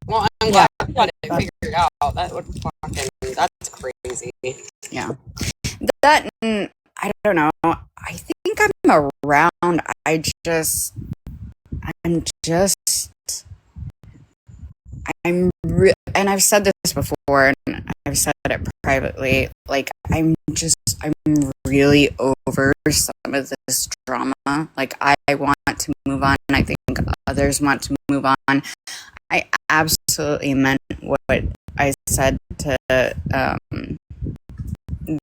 Well, I'm glad you got it figured out. That's crazy. Yeah. That, I don't know. I think I'm around. And I've said this before, and I've said it privately. Like, I'm really over some of this drama. Like, I want to move on. I think others want to move on. I absolutely meant what I said to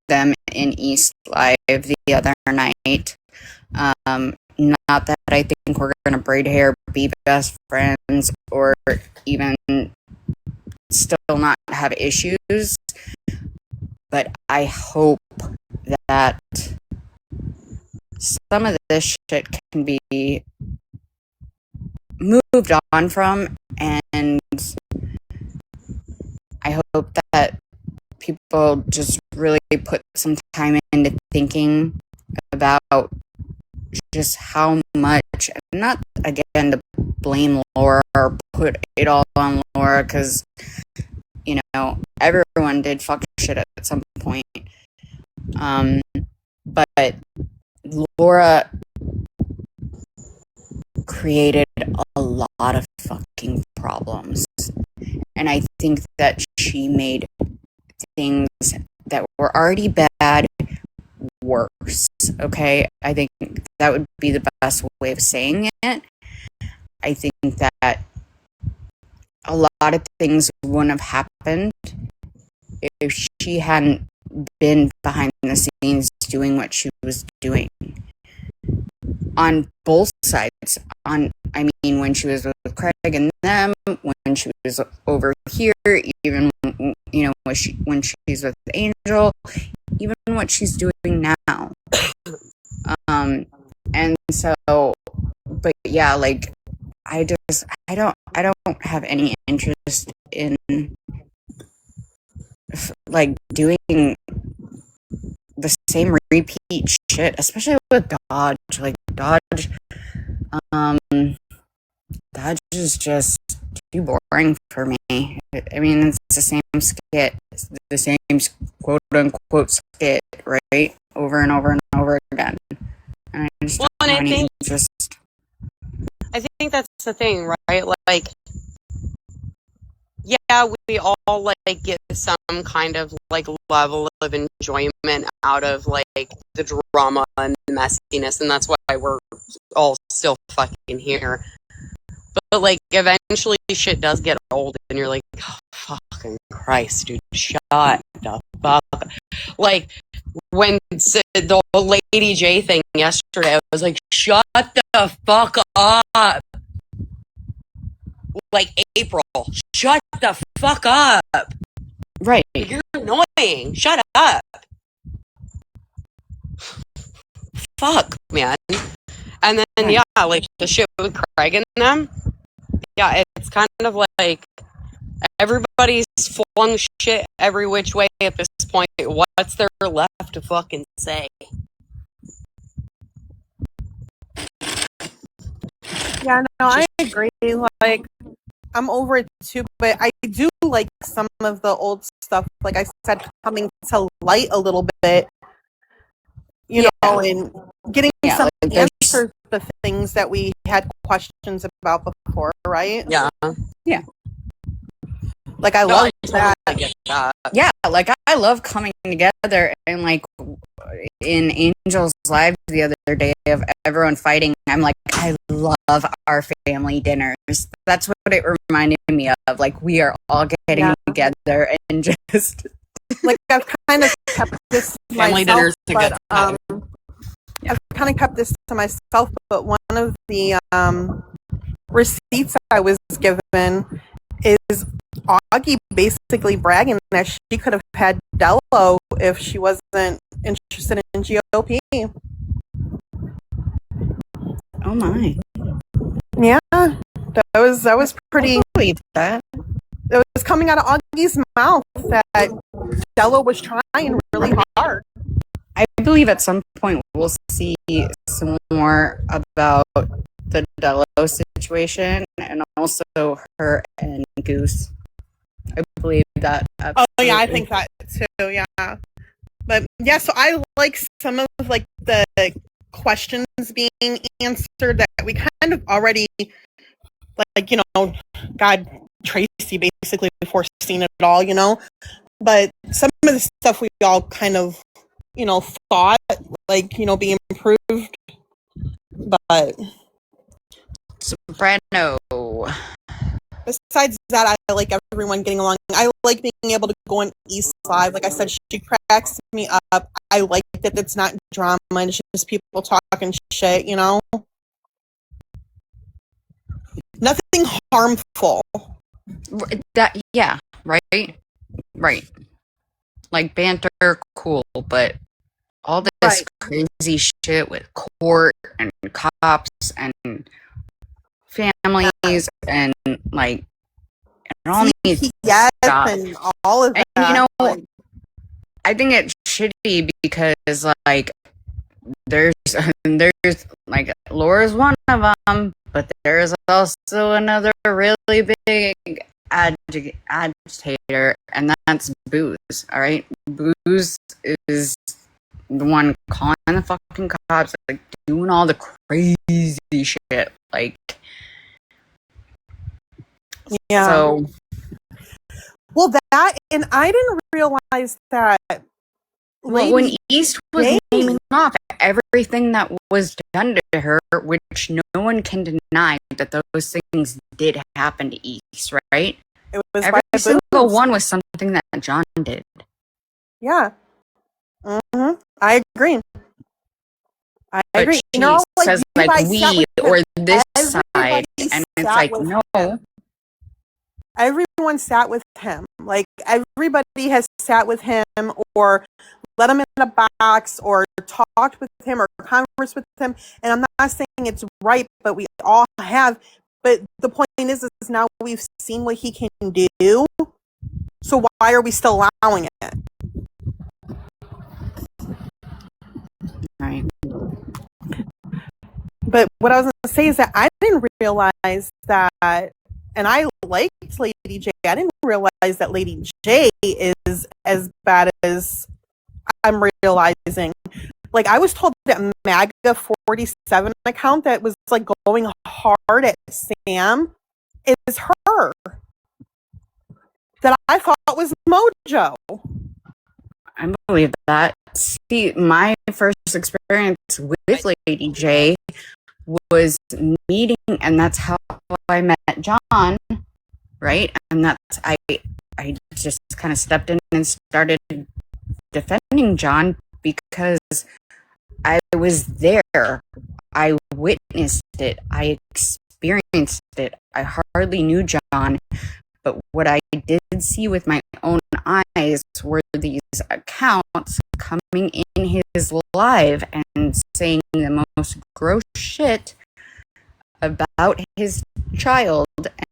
them in East Live the other night. Not that I think we're going to braid hair, be best friends, or even still not have issues. But I hope that some of this shit can be moved on from, and I hope that people just really put some time into thinking about just how much, not again to blame Laura or put it all on Laura, because, you know, everyone did fuck shit at some point. But Laura created a lot of fucking problems. And I think that she made things that were already bad worse. Okay? I think that would be the best way of saying it. I think that a lot of things wouldn't have happened if she hadn't been behind the scenes doing what she was doing. On both sides. I mean, when she was with Craig and them, when she was over here, even, you know, when she's with Angel, even what she's doing now. And so, but yeah, like, I don't have any interest in like doing the same repeat shit, especially with Dodge. Like, Dodge is just too boring for me. I mean, it's the same skit, it's the same quote unquote skit, right? Over and over and over again. And I just don't have any interest. I think that's the thing, right? Like, yeah, we all like get some kind of like level of enjoyment out of like the drama and the messiness, and that's why we're all still fucking here. But like, eventually shit does get old, and you're like, oh, fucking Christ, dude, shut the fuck up. Like, when the Lady J thing yesterday, I was like, shut the fuck up. Like, April, shut the fuck up. Right. You're annoying. Shut up. Fuck, man. And then, yeah, like, the shit with Craig and them, yeah, it's kind of like everybody's flung shit every which way at this point. What's there left to fucking say? Yeah, no, I agree. Like, I'm over it too, but I do like some of the old stuff, like I said, coming to light a little bit, you know, and getting some like answers to things that we had questions about before, right? Yeah. Yeah. Like, I love I totally get that. Yeah, like, I love coming together and like in Angel's live the other day of everyone fighting, I'm like, I love our family dinners. That's what it reminded me of. Like, we are all getting together and just like I've kind of kept this to Family myself, dinner's a good but time. I've kind of kept this to myself. But one of the receipts I was given is Augie basically bragging that she could have had Dello if she wasn't interested in GOP. oh my, Yeah, that was pretty. I believe that. It was coming out of Augie's mouth that Dello was trying really hard. I believe at some point we'll see some more about the Dello situation and also her and Goose. I believe that. Oh yeah, I absolutely. think that too. Yeah, but yeah, so I like some of like the questions being answered that we kind of already like, God, Tracy basically foreseen it all, but some of the stuff we all kind of, thought like, being improved, but Soprano. besides that, I like everyone getting along. I like being able to go on East Live. Like I said, she cracks me up. I like that it's not drama, it's just people talking shit, Nothing harmful. That right. Like banter, cool, but all this Right. crazy shit with court and cops and families and like it all needs to Yes, stop. and all of And that. like, I think it's shitty because like there's like Laura's one of them, but there's also another really big agitator, and that's Booze. All right, Booze is the one calling the fucking cops, like doing all the crazy shit, like Yeah. so. Well, that, and I didn't realize that. Well, when East was naming off everything that was done to her, which no one can deny that those things did happen to East, right? It was Every by single Booze. one was something that John did. Yeah. I agree. I But agree. she like, says you like guys sat we with or him. this Everybody side, and it's sat like with no. him. Everyone sat with him. Like everybody has sat with him or let him in a box or talked with him or conversed with him. And I'm not saying it's right, but we all have. But the point is now we've seen what he can do. So why are we still allowing it? Right. But what I was going to say is that I didn't realize that, and I liked Lady J. I didn't realize that Lady J is as bad as I'm realizing. Like I was told that MAGA 47 account that was like going hard at Sam is her. That I thought was Mojo. I believe that. See, my first experience with Lady J was meeting, and that's how I met John, right? And that's I just kind of stepped in and started defending John because I was there. I witnessed it. I experienced it. I hardly knew John, but what I did see with my own eyes were these accounts coming in his live and saying the most gross shit about his child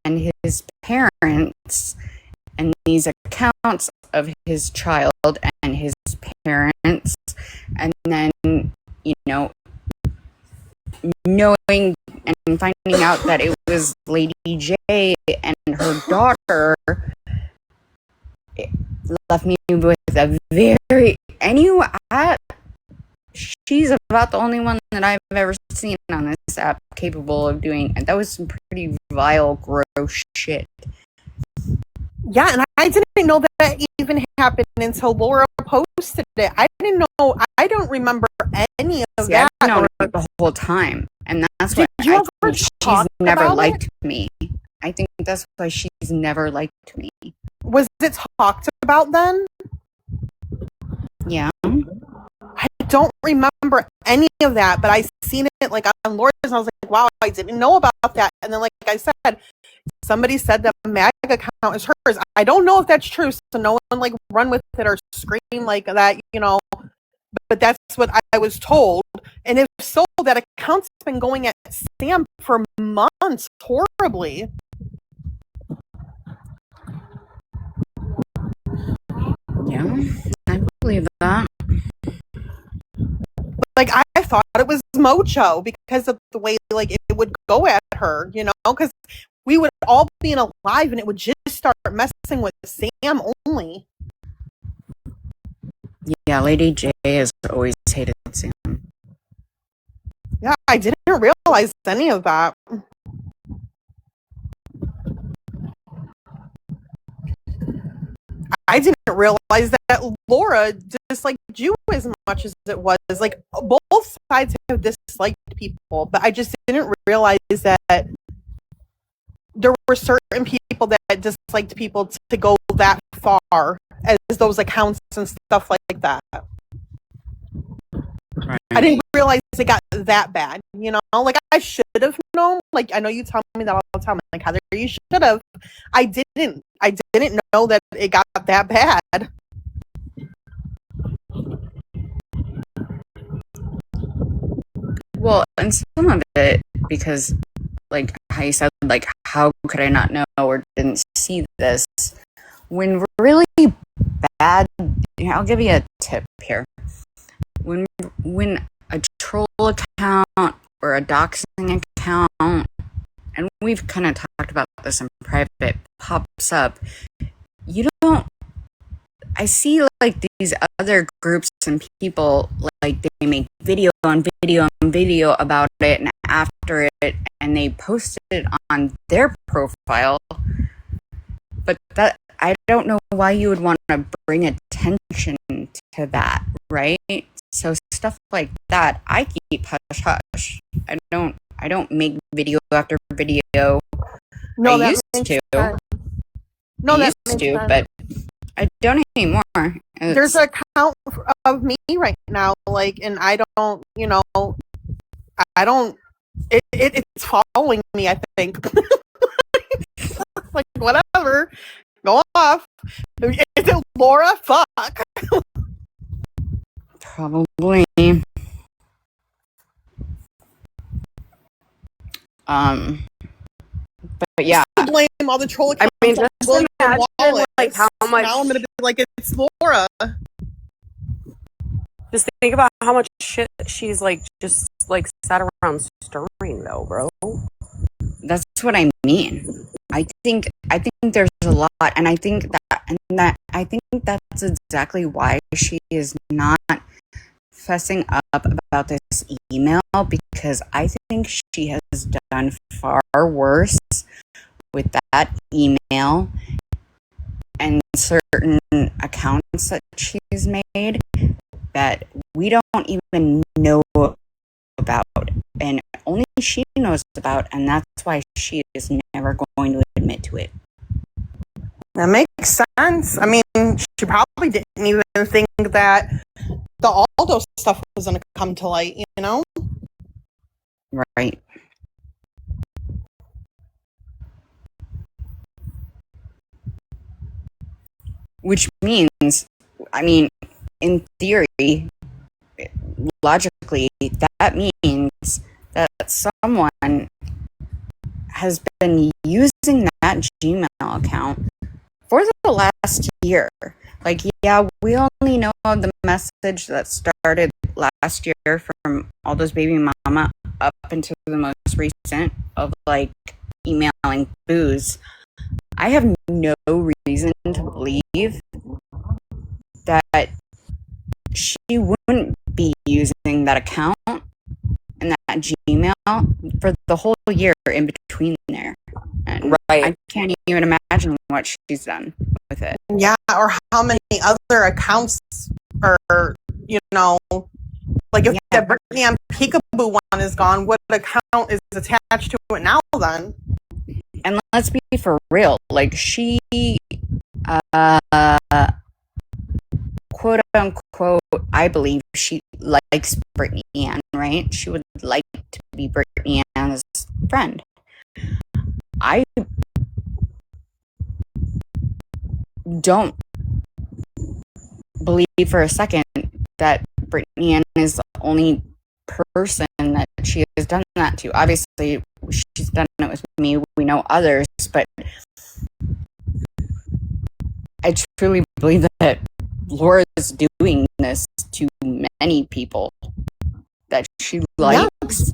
and his parents, and these accounts of his child and his parents, and then knowing and finding out that it was Lady J and her daughter, it left me with a very she's about the only one that I've ever seen on this app capable of doing, and that was some pretty vile, gross shit. Yeah, and I didn't know that even happened until Laura posted it. I didn't know. I don't remember any of See, that. I've known it the whole time, and that's why Did you I ever think she's talk never about liked it? me. I think that's why she's never liked me. Was it talked about then? Yeah. I don't remember any of that, but I seen it like on Laura's, and I was like, wow, I didn't know about that. And then, like I said, somebody said that MAG account is hers. I don't know if that's true, so no one like run with it or scream like that, you know. But that's what I was told. And if so, that account's been going at Sam for months horribly. Yeah, I believe that. Like I thought it was Mocho because of the way like it would go at her, you know, because we would all be in a live and it would just start messing with Sam only. Yeah, Lady J has always hated Sam. Yeah, I didn't realize any of that. I didn't realize that Laura disliked you as much as it was. Like, both sides have disliked people, but I just didn't realize that there were certain people that disliked people to go that far as those accounts and stuff like that. Right. I didn't realize it got that bad, you know? Like, I should have known. Like, I know you tell me that all the time. Like, Heather, you should have. I didn't know that it got that bad. Well, and some of it, because, like, how you said, like, how could I not know or didn't see this? When really bad, I'll give you a tip here. When a troll account or a doxing account, and we've kind of talked about this in private, pops up, you don't, I see like these other groups and people, like they make video on video on video about it, and after it, and they post it on their profile, but that, I don't know why you would want to bring attention to that, right? So stuff like that, I keep hush hush. I don't make video after video. No, I that used makes to. sense. No, I that used makes to, sense. but I don't anymore. There's an account of me right now, like, and I don't, you know, I don't. It's following me. I think. Like, whatever. Go off. Is it Laura? Fuck. Probably. But yeah, Blame all the troll accounts. I mean, just on William imagine Wallace. like how much. Now I'm gonna be like, it's Laura. Just think about how much shit she's like just like sat around stirring, though, bro. that's what I mean. I think there's a lot, and I think that's exactly why she is not fessing up about this email, because I think she has done far worse with that email and certain accounts that she's made that we don't even know about, and only she knows about, and that's why she is never going to admit to it. That makes sense. I mean, she probably didn't even think that the Aldo stuff was gonna come to light, you know? Right. Which means, I mean, in theory, logically, that means that someone has been using that Gmail account for the last year. Like, yeah, we only know the message that started last year from all those baby mama up until the most recent of like emailing booze. I have no reason to believe that she wouldn't be using that account and that Gmail for the whole year in between there. And Right. I can't even imagine what she's done with it. Yeah, or how many other accounts are, you know, like if the Brittany and Peekaboo one is gone, what account is attached to it now then? And let's be for real, like she quote unquote, I believe she likes Brittany Ann, right? She would like to be Brittany Ann's friend. I don't believe for a second that Brittany Ann is the only person that she has done that to. Obviously, she's done it with me. We know others, but I truly believe that Laura is doing this to many people that she likes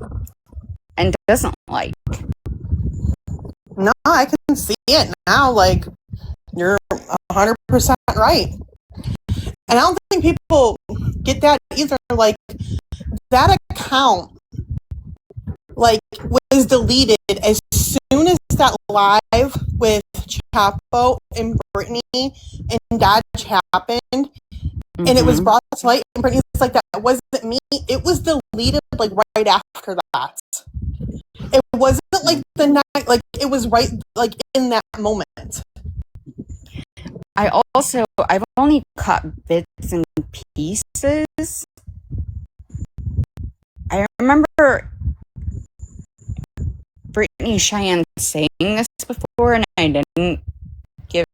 and doesn't like. No, I can see it now. Like, you're 100% right. And I don't think people get that either. Like, that account, like, was deleted as soon as that live with Chapo and Brittany and Dodge happened. And it was brought to light, and Brittany's like, that wasn't me. It was deleted, like, right after that. It wasn't, like, the night, like, it was right, like, in that moment. I've only caught bits and pieces. I remember Brittany Cheyenne saying this before, and I didn't give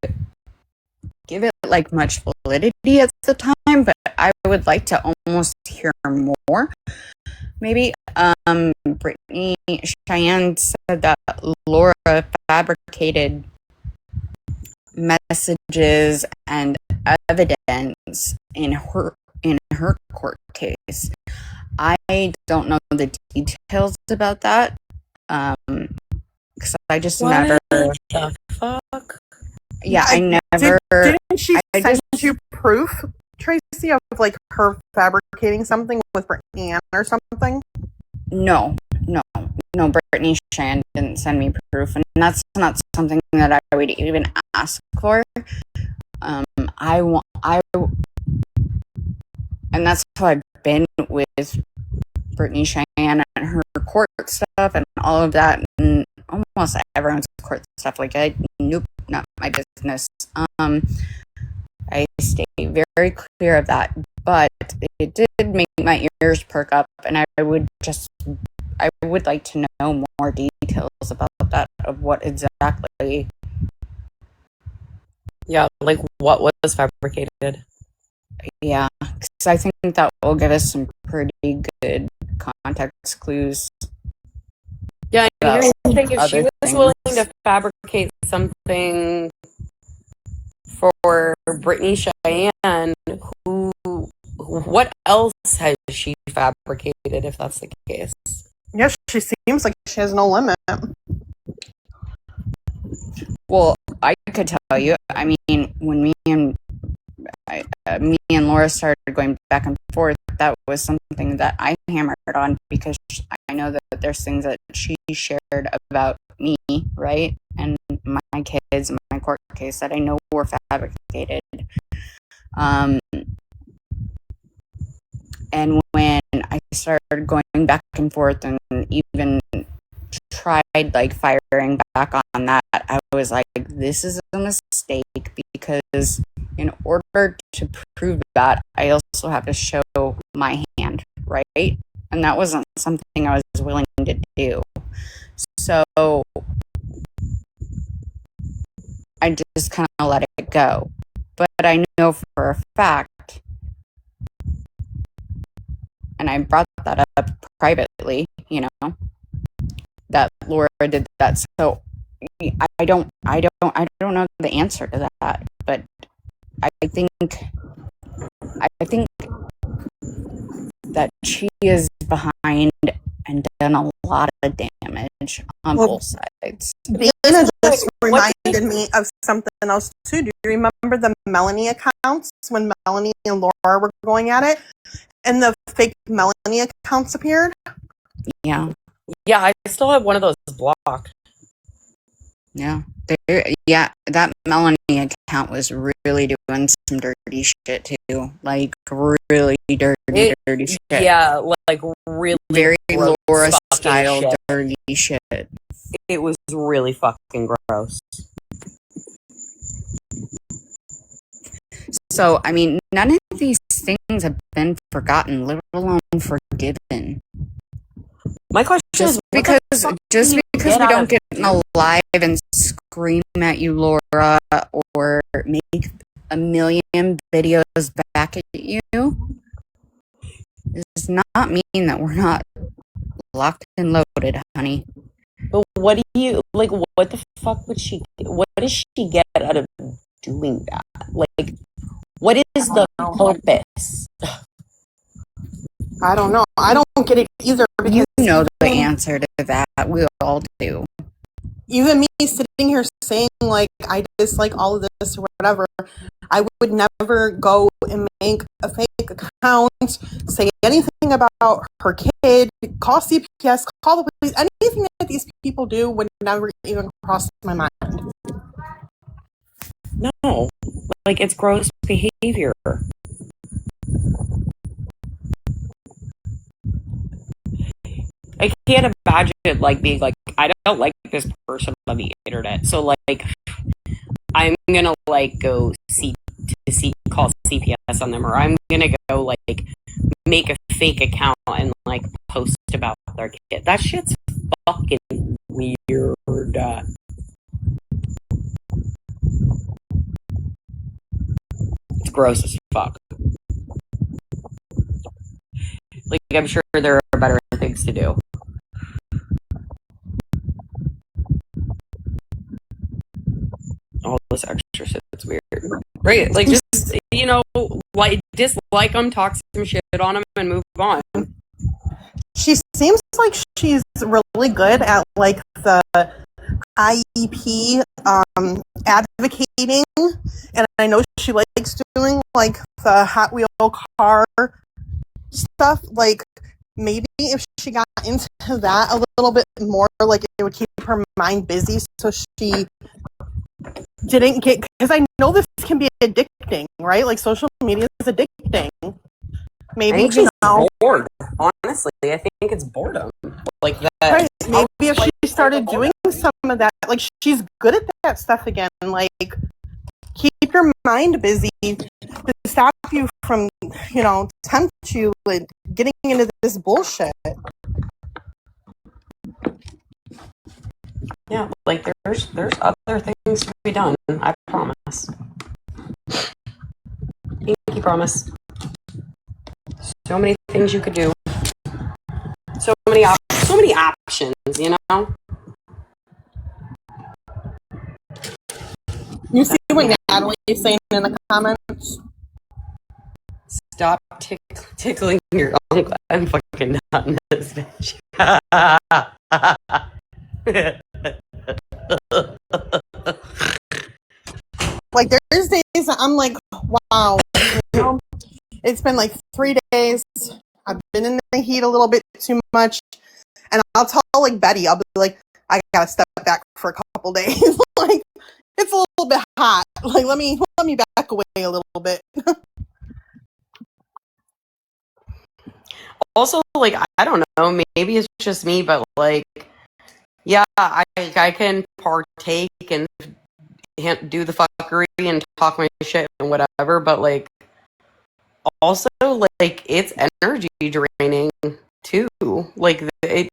it like much validity at the time, but I would like to almost hear more. Maybe Brittany Cheyenne said that Laura fabricated messages and evidence in her court case. I don't know the details about that, because I just never. What the fuck? Yeah, I never. Didn't she send just- you proof, Tracy, of like her fabricating something with Brittany Ann or something? No. Brittany Cheyenne didn't send me proof, and that's not something that I would even ask for. And that's how I've been with Brittany Cheyenne and her court stuff and all of that, and almost everyone's court stuff. Like, nope, not my business. I stay very clear of that, but it did make my ears perk up, and I would like to know more details about that, of what exactly. Yeah, like what was fabricated? Yeah, because I think that will give us some pretty good context clues. Yeah, and here's the thing: if she other was willing things. to fabricate something for Brittany Cheyenne, what else has she fabricated? If that's the case, Yes, she seems like she has no limit. Well, I could tell you. I mean, when me and Laura started going back and forth, that was something that I hammered on, because I know that there's things that she shared about me, right, and my kids, my court case, that I know were fabricated. And when I started going back and forth and even tried like firing back on that, I was like, this is a mistake, because in order to prove that, I also have to show my hand, right? And that wasn't something I was willing to do. So I just kind of let it go. But I know for a fact, and I brought that up privately, that Laura did that. So I don't know the answer to that, but I think that she is behind and done a lot of damage on both sides. Dana just reminded me of something else too. Do you remember the Melanie accounts when Melanie and Laura were going at it, and the fake Melanie accounts appeared? Yeah. yeah, I still have one of those blocked. Yeah. That Melanie account was really doing some dirty shit too. Like really dirty shit. Yeah, like really Very gross Laura fucking style shit. dirty shit. It was really fucking gross. So, I mean, none of these things have been forgotten, let alone forgiven. My question Just is, because we don't get alive and scream at you, Laura, or make a million videos back at you, does not mean that we're not locked and loaded, honey. But what do you like? What the fuck would she? What does she get out of doing that? Like, what is the purpose? I don't know. I don't get it either. You know the answer to that. We all do. Even me sitting here saying, like, I dislike all of this or whatever, I would never go and make a fake account, say anything about her kid, call CPS, call the police. Anything that these people do would never even cross my mind. No, like, it's gross behavior. I can't imagine, like, being like, I don't like this person on the internet, so, like, I'm gonna, like, go call CPS on them, or I'm gonna go, like, make a fake account and, like, post about their kid. That shit's fucking weird. It's gross as fuck. Like, I'm sure there are better things to do. All this extra shit, it's weird. Right? Like, just, you know, like, dislike them, talk some shit on them, and move on. She seems like she's really good at, like, the IEP advocating, and I know she likes doing, like, the Hot Wheel car stuff. Like, maybe if she got into that a little bit more, like, it would keep her mind busy, so she didn't get, because I know this can be addicting, right? Like, social media is addicting. Maybe, I think she's bored. Honestly, I think it's boredom. Like that. Right. Maybe if she started doing some of that, like, she's good at that stuff again. Like, keep your mind busy to stop you from, you know, tempt you with getting into this bullshit. Yeah, like, there's other things to be done. I promise. Pinky promise. So many things you could do. So many options, you know? You see what Natalie's saying in the comments? Stop tickling your uncle. I'm fucking not in this bitch. Like, there's days that I'm like, wow, you know, it's been like 3 days. I've been in the heat a little bit too much. And I'll tell, like, Betty, I'll be like, I gotta step back for a couple days. Like, it's a little bit hot. Like, let me back away a little bit. Also, like, I don't know, maybe it's just me, but, like, yeah, I can partake and do the fuckery and talk my shit and whatever, but, like, also, like, it's energy draining too. Like, it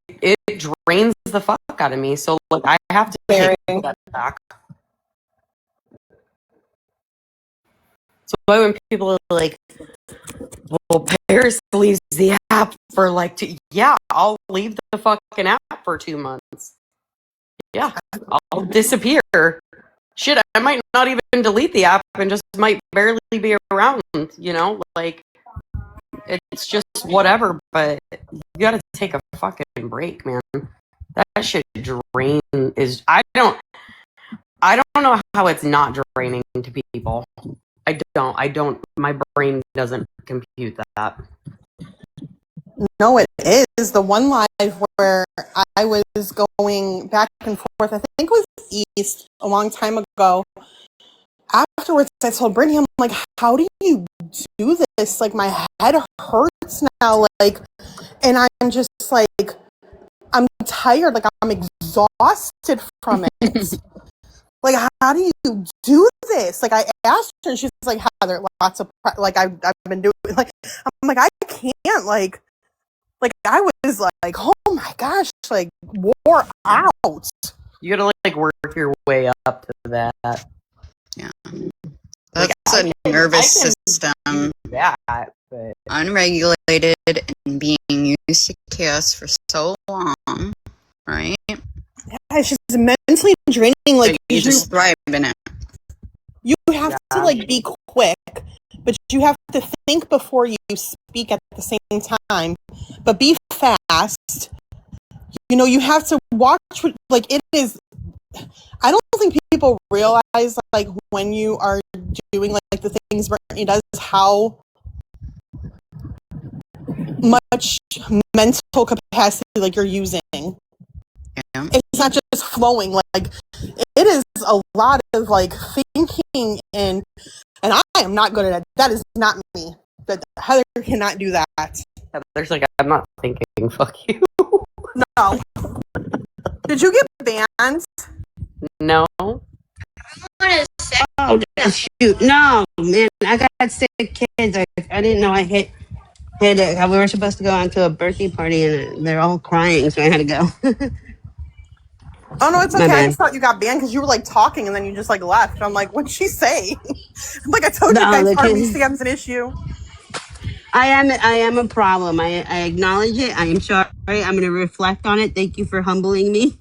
drains the fuck out of me. So, like, I have to take that back. So when people are like, well, Paris leaves the app for like I'll leave the fucking app for 2 months. Yeah, I'll disappear. Shit, I might not even delete the app and just might barely be around, you know? Like, it's just whatever, but you gotta take a fucking break, man. That shit is, I don't know how it's not draining to people. I don't, my brain doesn't compute that. No, it is. The one live where I was going back and forth, I think it was East a long time ago. Afterwards, I told Brittany, I'm like, how do you do this? Like, my head hurts now. Like, and I'm just like, I'm tired. Like, I'm exhausted from it. Like, how do you do this? Like, I asked her, and she's like, Heather, lots of, like, I've been doing, like, I'm like, I can't, like, I was like, oh my gosh, like, wore out. You gotta like work your way up to that. Yeah. That's a nervous system. That, but Unregulated and being used to chaos for so long, right? Yeah, it's just mentally draining. Like, you just thrive in it. You have to, like, be quick, but you have to think before you speak at the same time, but be fast. You know, you have to watch, like, it is, I don't think people realize, like, when you are doing, like the things Brittany does, how much mental capacity, like, you're using. Yeah. It's not just flowing, like, it is a lot of, like, thinking, and I am not good at it. That is not me. That Heather cannot do that. Heather's like, I'm not thinking, fuck you. No. Did you get banned? No. Oh, shoot. No, man, I got sick kids. I didn't know I hit it. We were supposed to go on to a birthday party, and they're all crying, so I had to go. Oh, no, it's My okay. I bad. just thought you got banned because you were, like, talking, and then you just, like, left. I'm like, what'd she say? I'm like, I told you No, guys, the Harvey kids- Sam's an issue. I am a problem. I acknowledge it. I am sorry. I'm going to reflect on it. Thank you for humbling me.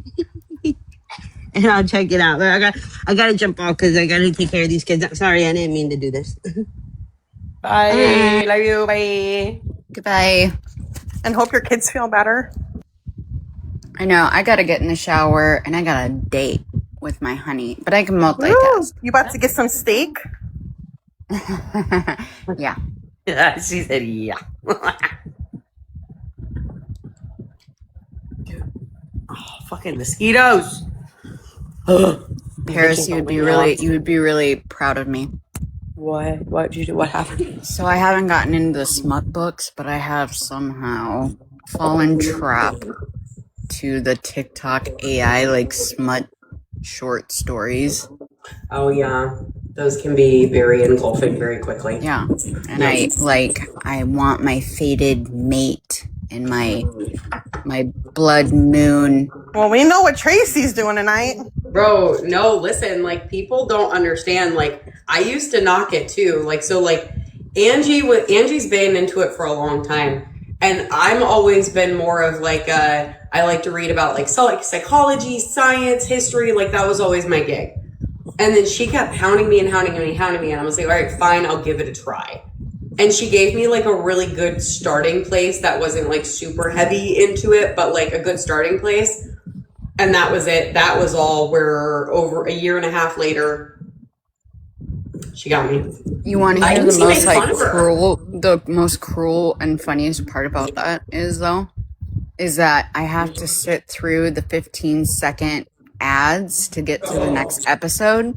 And I'll check it out. But I got to jump off because I got to take care of these kids. Sorry, I didn't mean to do this. Bye. Love you. Bye. Goodbye. And hope your kids feel better. I know, I gotta get in the shower and I got a date with my honey, but I can Woo! multitask. You about to get some steak? Yeah. Yeah, she said, yeah. Oh, fucking mosquitoes. Paris, you would be really proud of me. What? What did you do? What happened? So I haven't gotten into the smut books, but I have somehow fallen trap to the TikTok AI like smut short stories. Oh, yeah. Those can be very engulfing very quickly. Yeah. And I want my fated mate and my blood moon. Well, we know what Tracy's doing tonight. Bro, no, listen, like, people don't understand. Like, I used to knock it too. Like, so, like, Angie's been into it for a long time. And I'm always been more of like, I like to read about like psychology, science, history. Like, that was always my gig. And then she kept hounding me. And I was like, all right, fine, I'll give it a try. And she gave me like a really good starting place that wasn't like super heavy into it, but like a good starting place. And that was it. That was all. We're over a year and a half later. She got me. You want to I hear used the to most make like fun of her. the most cruel and funniest part about that is that I have to sit through the 15-second ads to get to the next episode,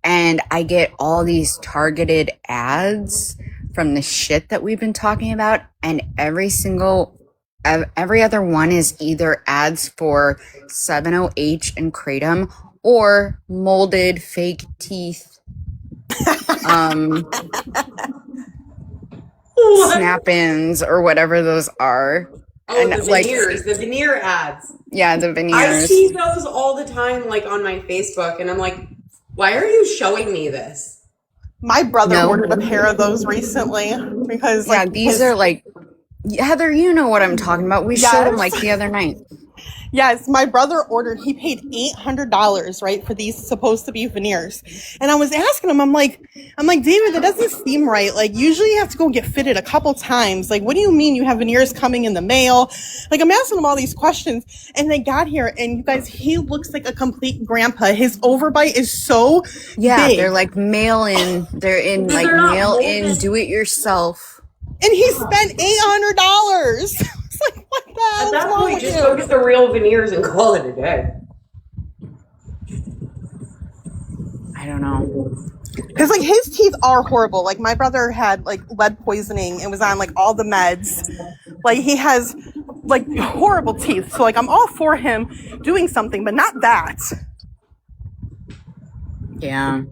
and I get all these targeted ads from the shit that we've been talking about, and every other one is either ads for 70H and Kratom or molded fake teeth. Snap-ins or whatever those are. Oh, And, the veneers, the veneer ads. Yeah, the I veneers. see those all the time, like on my Facebook, and I'm like, why are you showing me this? My brother No. ordered a pair of those recently because, Yeah, like, these are like, Heather, you know what I'm talking about. We showed them like Yes. the other night. Yes, my brother ordered, he paid $800, right, for these supposed to be veneers. And I was asking him, I'm like, David, that doesn't seem right. Like, usually you have to go get fitted a couple times. Like, what do you mean you have veneers coming in the mail? Like, I'm asking him all these questions. And they got here, and you guys, he looks like a complete grandpa. His overbite is so Yeah, big. they're like mail in. They're in like They're not mail in, molded. do it yourself. And he spent $800. It's like, what the hell At is that wrong point, with just you? go get the real veneers and call it a day. I don't know. Because like his teeth are horrible. Like my brother had like lead poisoning and was on like all the meds. Like he has like horrible teeth. So like I'm all for him doing something, but not that. Yeah.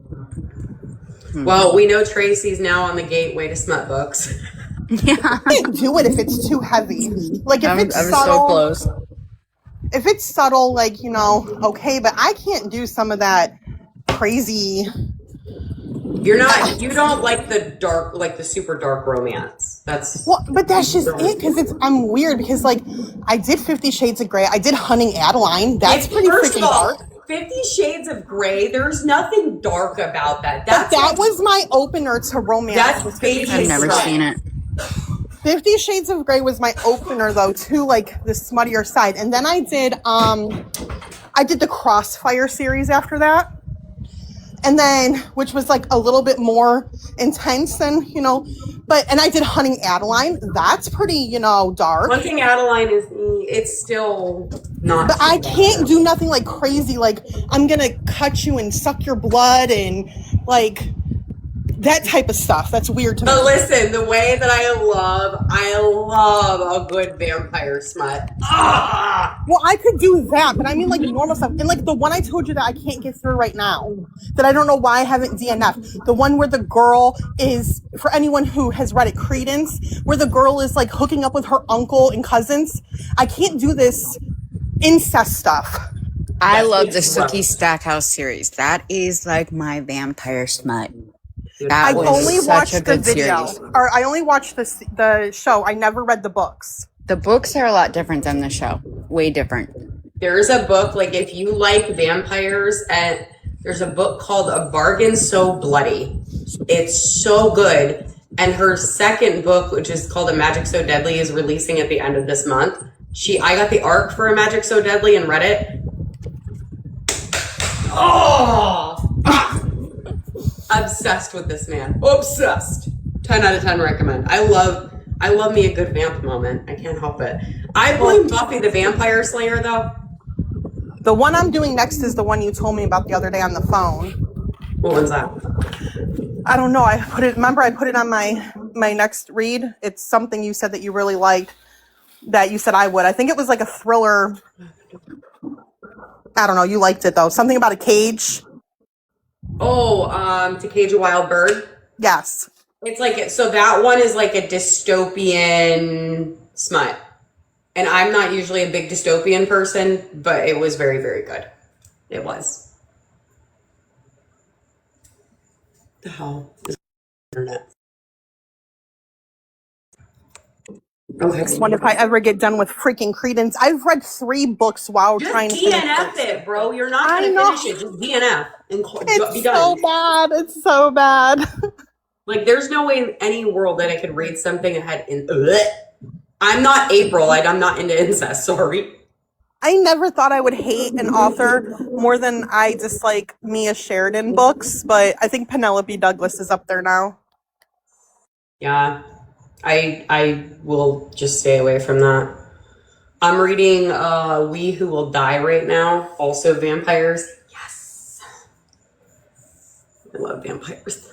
Well, we know Tracy's now on the gateway to smut books. Yeah. I can't do it if it's too heavy. Like if I'm it's so subtle, close. if it's subtle, like, you know, okay, but I can't do some of that crazy. You don't like the dark, like the super dark romance. That's Well, but that's just it, because I'm weird, because like I did 50 Shades of Grey, I did Hunting Adeline. That's pretty first freaking of all, dark. 50 Shades of Grey, there's nothing dark about that. But that was my opener to romance. That's was 50 baby Shades I've of never Grey. seen it. 50 Shades of Grey was my opener though to like the smuttier side, and then I did the Crossfire series after that, and then which was like a little bit more intense than, you know, and I did Hunting Adeline. That's pretty, you know, dark. Hunting Adeline it's still not. But I can't do nothing like crazy, like I'm gonna cut you and suck your blood and like that type of stuff. That's weird to me. But listen, the way that I love a good vampire smut. Well, I could do that, but I mean like normal stuff. And like the one I told you that I can't get through right now, that I don't know why I haven't DNF. The one where the girl is, for anyone who has read it, Credence, where the girl is like hooking up with her uncle and cousins. I can't do this incest stuff. I love the Sookie Stackhouse series. That is like my vampire smut. That I've was only such watched a the good video, series. or I only watched the show. I never read the books. The books are a lot different than the show. Way different. There's a book, like if you like vampires, and there's a book called A Bargain So Bloody. It's so good. And her second book, which is called A Magic So Deadly, is releasing at the end of this month. I got the arc for A Magic So Deadly and read it. Oh! Obsessed with this man. Obsessed. 10 out of 10 recommend. I love me a good vamp moment. I can't help it. I blame Buffy the Vampire Slayer though. The one I'm doing next is the one you told me about the other day on the phone. What one's that? I don't know. I put it on my next read. It's something you said that you really liked, that you said I would. I think it was like a thriller. I don't know. You liked it though. Something about a cage. Oh, To Cage a Wild Bird. Yes. It's like, so that one is like a dystopian smut. And I'm not usually a big dystopian person, but it was very, very good. It was. The hell is the internet? Okay. Next one, if I ever get done with freaking Credence. I've read 3 books while Just trying to finish DNF this. it, bro. You're not I going to know. finish it. Just DNF and be It's done. so bad. It's so bad. Like, there's no way in any world that I could read something ahead in. I'm not April. I'm not into incest. Sorry. I never thought I would hate an author more than I dislike Mia Sheridan books, but I think Penelope Douglas is up there now. Yeah, I will just stay away from that. I'm reading We Who Will Die right now. Also vampires. Yes. I love vampires.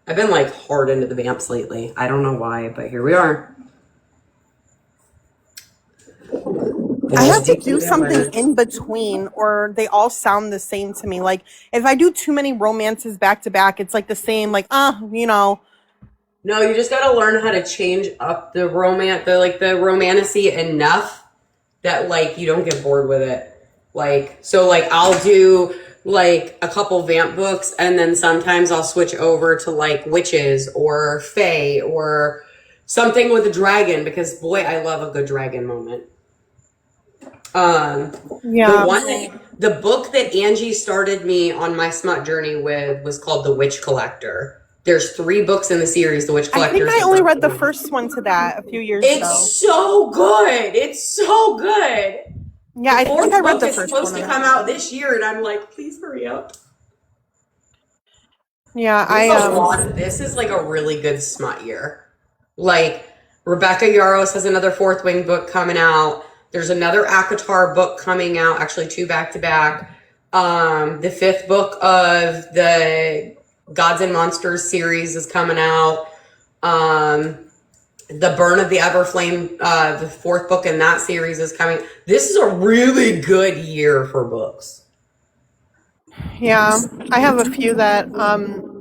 I've been like hard into the vamps lately. I don't know why, but here we are. I have to do something in between, or they all sound the same to me. Like, if I do too many romances back to back, it's like the same, like, you know. No, you just gotta learn how to change up the romanticy enough that like you don't get bored with it. Like, so like I'll do like a couple vamp books, and then sometimes I'll switch over to like witches or fae or something with a dragon, because boy, I love a good dragon moment. The book that Angie started me on my smut journey with was called The Witch Collector. There's 3 books in the series, The Witch Collector. I think I only read the first one to that a few years ago. It's so good. It's so good. Yeah, I think I read the first one. It's supposed to come out this year, and I'm like, please hurry up. Yeah, This is like a really good smut year. Like, Rebecca Yarros has another Fourth Wing book coming out. There's another ACOTAR book coming out, actually 2 back-to-back. The 5th book of the Gods and Monsters series is coming out. The Burn of the Everflame, the 4th book in that series is coming. This is a really good year for books. Yeah, I have a few that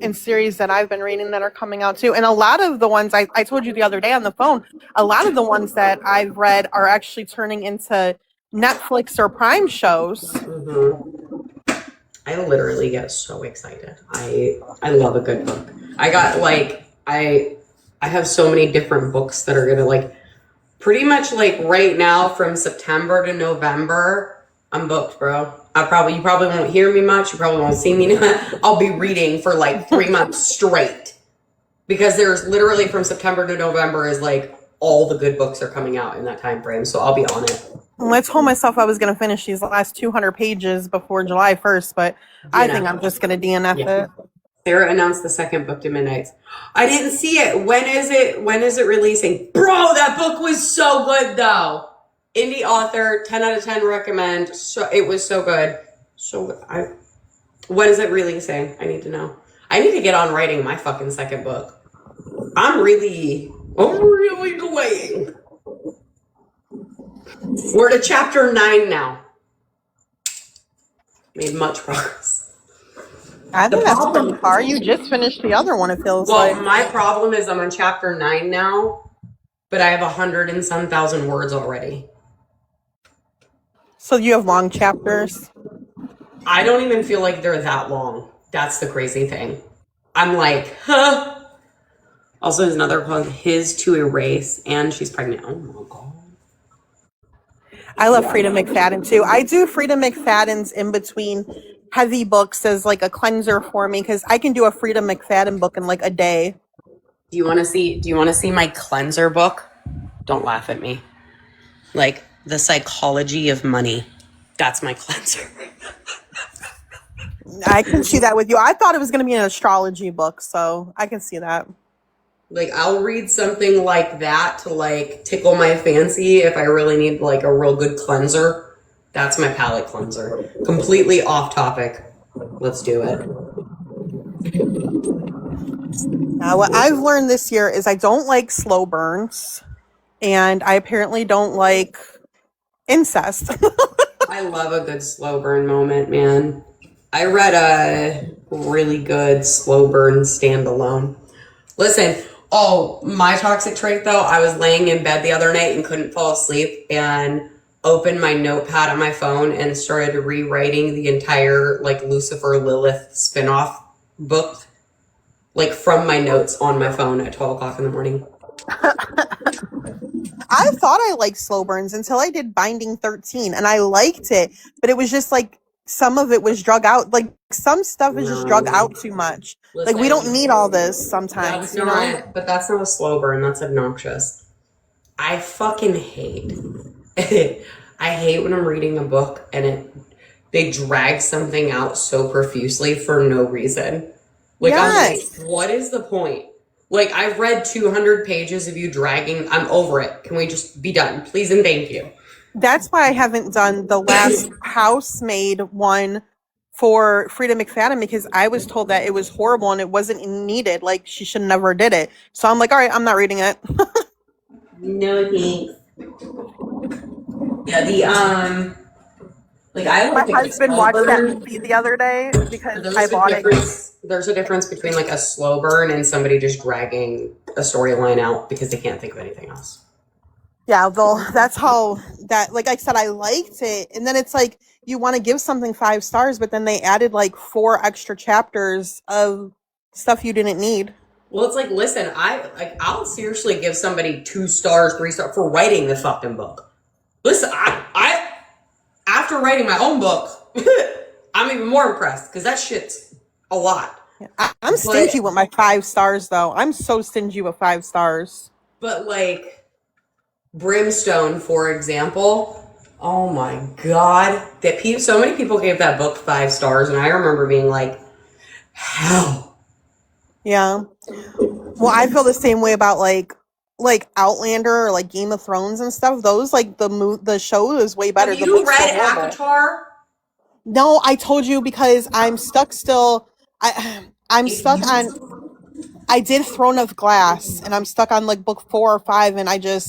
in series that I've been reading that are coming out too. And a lot of the ones I told you the other day on the phone, a lot of the ones that I've read are actually turning into Netflix or Prime shows. I literally get so excited. I love a good book. I got like I have so many different books that are gonna like pretty much like right now from September to November, I'm booked, bro. You probably won't hear me much. You probably won't see me. I'll be reading for like 3 months straight because there's literally from September to November is like all the good books are coming out in that time frame. So I'll be on it. Well, I told myself I was going to finish these last 200 pages before July 1st, but I think I'm just going to DNF it. Sarah announced the 2nd book to Midnights. I didn't see it. When is it releasing? Bro, that book was so good though. Indie author, 10 out of 10 recommend. So it was so good. When is it releasing? I need to know. I need to get on writing my fucking 2nd book. I'm really delaying. We're to chapter 9 now. Made much progress. I think that's pretty far. You just finished the other one, it feels like. Well, my problem is I'm on chapter 9 now, but I have 100 and some thousand words already. So you have long chapters? I don't even feel like they're that long. That's the crazy thing. I'm like, huh. Also, there's another called His to Erase, and she's pregnant. Oh my God. I love Frida McFadden too. I do Frida McFadden's in between heavy books as like a cleanser for me because I can do a Frida McFadden book in like a day. Do you want to see my cleanser book? Don't laugh at me. Like The Psychology of Money. That's my cleanser. I can see that with you. I thought it was going to be an astrology book, so I can see that. Like, I'll read something like that to, like, tickle my fancy if I really need, like, a real good cleanser. That's my palate cleanser. Completely off topic. Let's do it. Now, what I've learned this year is I don't like slow burns, and I apparently don't like incest. I love a good slow burn moment, man. I read a really good slow burn standalone. Listen, my toxic trait though, I was laying in bed the other night and couldn't fall asleep and opened my notepad on my phone and started rewriting the entire like Lucifer Lilith spinoff book, like from my notes on my phone at 12 o'clock in the morning. I thought I liked slow burns until I did Binding 13 and I liked it, but it was just like some of it was drug out. Like some stuff is just drug out too much. Listen, like we don't need all this sometimes, you know? But that's not a slow burn. That's obnoxious. I fucking hate. I hate when I'm reading a book and they drag something out so profusely for no reason. Like, yes. I'm like, what is the point? Like, I've read 200 pages of you dragging. I'm over it. Can we just be done? Please and thank you. That's why I haven't done the last Housemaid one for Frida McFadden because I was told that it was horrible and it wasn't needed. Like, she should never did it. So I'm like, all right, I'm not reading it. No thanks. Yeah, like I My husband watched that movie the other day because I bought it. There's a difference between like a slow burn and somebody just dragging a storyline out because they can't think of anything else. Yeah, well, that's how that, like I said, I liked it. And then it's like, you want to give something 5 stars, but then they added like 4 extra chapters of stuff you didn't need. Well, it's like, listen, I'll seriously give somebody 2 stars, 3 stars for writing the fucking book. Listen, I after writing my own book, I'm even more impressed because that shit's a lot. I'm stingy with my 5 stars, though. I'm so stingy with 5 stars. But like Brimstone, for example, oh my God, so many people gave that book 5 stars, and I remember being like, hell. Yeah. Well, I feel the same way about like like Outlander or like Game of Thrones and stuff, those like the show is way better. Have The you book's so read horrible. Avatar? No, I told you because I'm stuck still. I'm If stuck you- on. I did Throne of Glass, and I'm stuck on like book 4 or 5, and I can't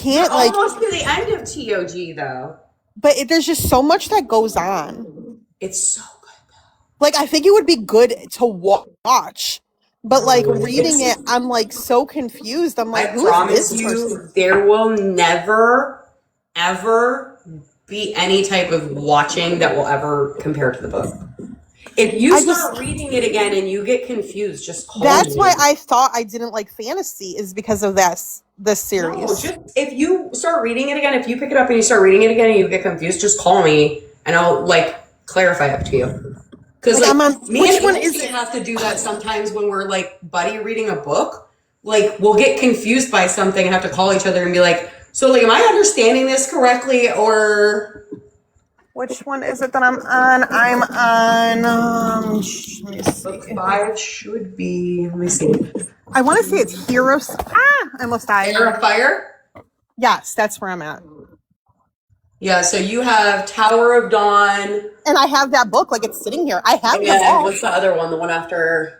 You're like. almost to the end of TOG though. But there's just so much that goes on. It's so good. Like I think it would be good to watch, but like No, reading it's- it, I'm like so confused. I'm like, I who is promise this you, person? there will never, ever be any type of watching that will ever compare to the book. If you I start reading it again and you get confused, just call That's me. why I thought I didn't like fantasy is because of this series. No, just if you start reading it again, if you pick it up and you start reading it again and you get confused, just call me and I'll like clarify it to you. Because Like, like, I'm on- me which and one Nancy is it? have to do that sometimes when we're like buddy reading a book. Like we'll get confused by something and have to call each other and be like, so like, am I understanding this correctly or? Which one is it that I'm on? I'm on. Let me Book see. 5 should be. Let me see. I want to say it's Heroes. I almost died. Heir of Fire. Yes, that's where I'm at. Yeah. So you have Tower of Dawn. And I have that book, like it's sitting here. I have And them then all. what's the other one? The one after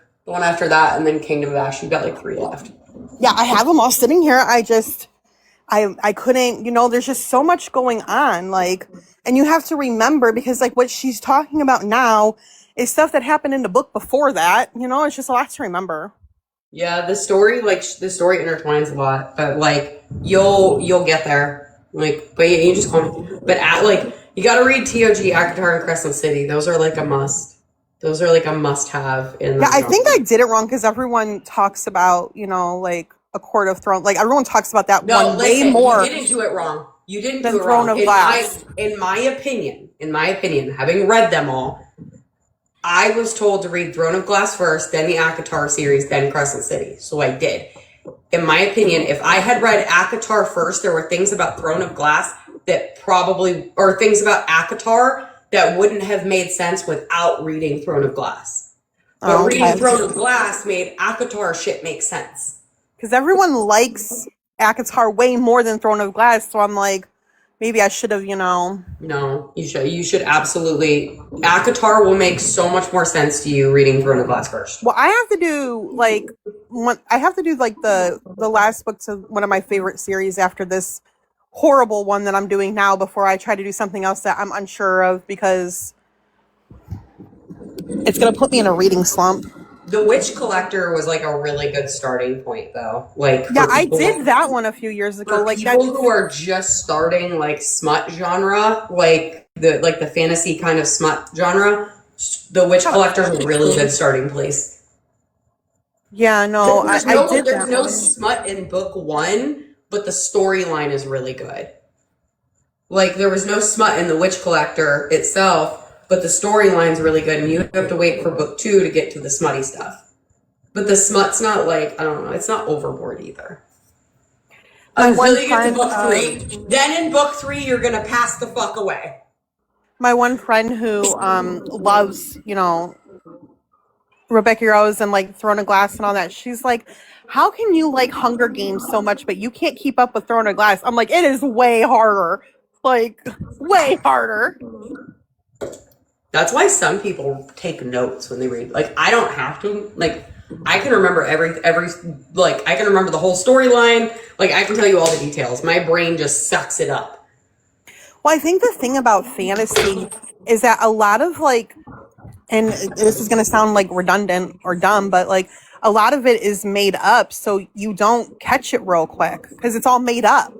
that, and then Kingdom of Ash. You've got like 3 left. Yeah, I have them all sitting here. I couldn't, there's just so much going on, like, and you have to remember because like what she's talking about now is stuff that happened in the book before that, it's just a lot to remember. Yeah, the story intertwines a lot, but like you'll get there. Like, but you just call me. But you got to read TOG, ACOTAR, and Crescent City. Those are like a must. Those are like a must-have in. Yeah, I think I did it wrong because everyone talks about, like A Court of Thrones. Like everyone talks about that one way more. You didn't do it wrong. You didn't than do it Throne wrong. of Glass. In my opinion, having read them all, I was told to read Throne of Glass first, then the ACOTAR series, then Crescent City. So I did. In my opinion, if I had read ACOTAR first, there were things about Throne of Glass or things about ACOTAR that wouldn't have made sense without reading Throne of Glass. But reading Throne of Glass made ACOTAR shit make sense. Because everyone likes ACOTAR way more than Throne of Glass, so I'm like, maybe I should have, No, you should absolutely. ACOTAR will make so much more sense to you reading Throne of Glass first. Well, I have to do the last book to one of my favorite series after this horrible one that I'm doing now before I try to do something else that I'm unsure of because it's going to put me in a reading slump. The Witch Collector was like a really good starting point, though. Like, yeah, I did that one a few years ago. For like people who are just starting like smut genre, like the fantasy kind of smut genre, the Witch Collector is a really good starting place. Yeah, no, I did There's that no one. smut in book 1, but the storyline is really good. Like there was no smut in the Witch Collector itself, but the storyline's really good, and you have to wait for book 2 to get to the smutty stuff. But the smut's not like, I don't know, it's not overboard either. Until you get to book 3. Then in book 3, you're gonna pass the fuck away. My one friend who loves, Rebecca Rose and like Throne of Glass and all that, she's like, how can you like Hunger Games so much, but you can't keep up with Throne of Glass? I'm like, it is way harder. Like, way harder. That's why some people take notes when they read. Like, I don't have to. Like, I can remember every like, I can remember the whole storyline. Like, I can tell you all the details. My brain just sucks it up. Well, I think the thing about fantasy is that a lot of like, and this is going to sound like redundant or dumb, but like a lot of it is made up. So you don't catch it real quick because it's all made up.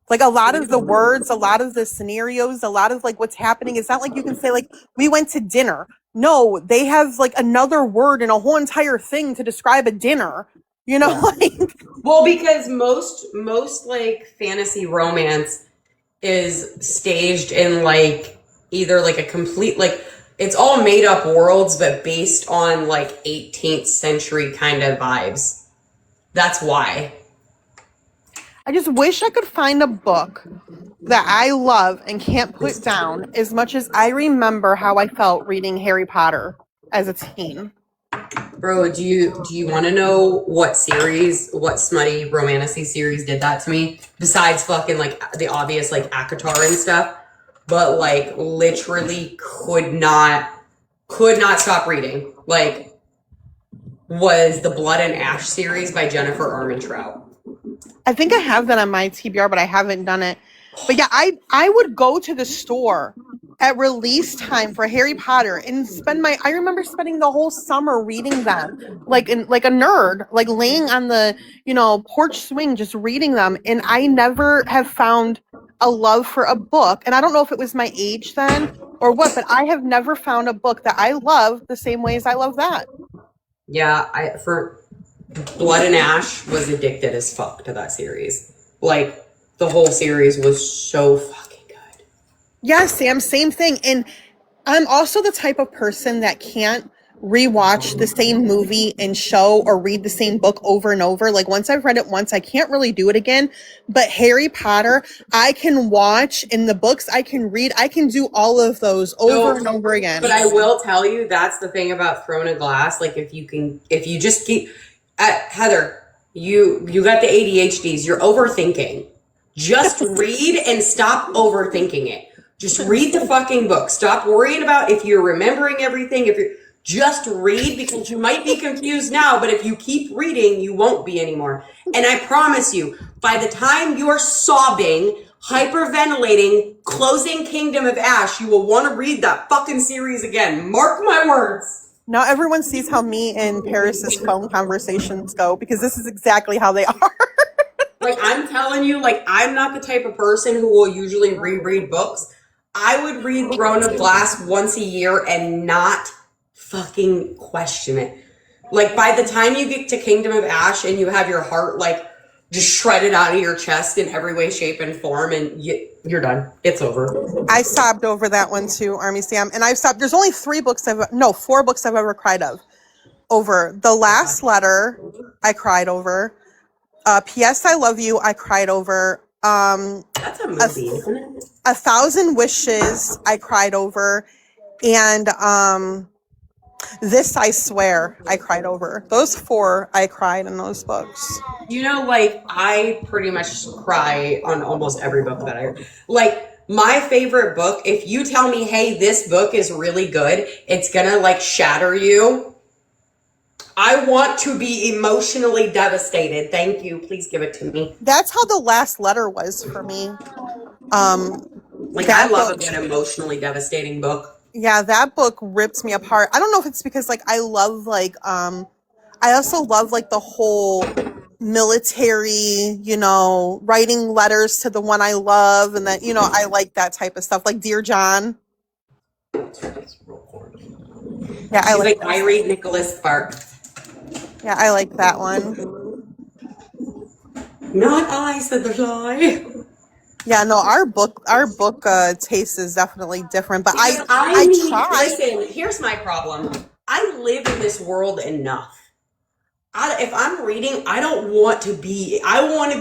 Like a lot of the words, a lot of the scenarios, a lot of like what's happening. It's not like you can say like, we went to dinner. No, they have like another word and a whole entire thing to describe a dinner, like. Well, because most like fantasy romance is staged in like either like a complete, like it's all made up worlds, but based on like 18th century kind of vibes. That's why. I just wish I could find a book that I love and can't put down as much as I remember how I felt reading Harry Potter as a teen. Bro, do you want to know what smutty romantasy series did that to me? Besides fucking like the obvious like ACOTAR and stuff, but like literally could not stop reading. Like, was the Blood and Ash series by Jennifer Armentrout. I think I have that on my TBR, but I haven't done it. But yeah, I would go to the store at release time for Harry Potter and I remember spending the whole summer reading them like a nerd, like laying on the, porch swing, just reading them. And I never have found a love for a book. And I don't know if it was my age then or what, but I have never found a book that I love the same way as I love that. Yeah, for Blood and Ash was addicted as fuck to that series. Like, the whole series was so fucking good. Yeah, Sam, same thing. And I'm also the type of person that can't rewatch the same movie and show or read the same book over and over. Like, once I've read it once, I can't really do it again. But Harry Potter, I can watch, in the books I can read. I can do all of those over and over again. But I will tell you, that's the thing about Throne of Glass. Like, if you just keep... Heather, you got the ADHDs. You're overthinking. Just read and stop overthinking it. Just read the fucking book. Stop worrying about if you're remembering everything. Just read, because you might be confused now, but if you keep reading, you won't be anymore. And I promise you, by the time you're sobbing, hyperventilating, closing Kingdom of Ash, you will want to read that fucking series again. Mark my words. Now everyone sees how me and Paris's phone conversations go, because this is exactly how they are. Like, I'm telling you, like, I'm not the type of person who will usually reread books. I would read Throne of Glass once a year and not fucking question it. Like, by the time you get to Kingdom of Ash and you have your heart, like, just shredded out of your chest in every way, shape, and form, and you're done. It's over. I sobbed over that one too, Army Sam. And I've sobbed. There's only 4 books I've ever cried over. The Last Letter, I cried over. P.S. I Love You, I cried over. That's a movie, isn't it? 1,000 Wishes, I cried over. And This I Swear, I cried over. Those 4, I cried in those books. Like, I pretty much cry on almost every book that I read. Like, my favorite book, if you tell me, hey, this book is really good, it's gonna, like, shatter you, I want to be emotionally devastated. Thank you. Please give it to me. That's how The Last Letter was for me. Like, I love a good emotionally devastating book. Yeah, that book rips me apart. I don't know if it's because, like, I love, like, I also love, like, the whole military, writing letters to the one I love, and that, I like that type of stuff. Like Dear John. Yeah, I read Nicholas Sparks. Yeah, I like that one. Not I, said the fly. Yeah, no, our book taste is definitely different, but I try. Listen, here's my problem. I live in this world enough. If I'm reading, I want to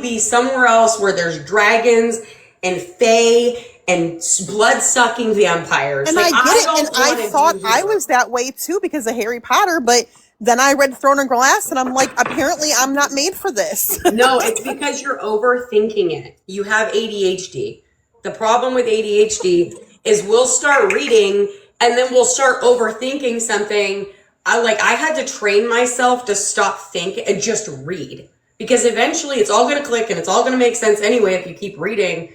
be somewhere else where there's dragons and fae and blood-sucking vampires. And like, I get it, and I thought I was that way too because of Harry Potter, but then I read Throne of Glass, and I'm like, apparently I'm not made for this. No, it's because you're overthinking it. You have ADHD. The problem with ADHD is we'll start reading, and then we'll start overthinking something. I had to train myself to stop thinking and just read. Because eventually it's all going to click, and it's all going to make sense anyway if you keep reading.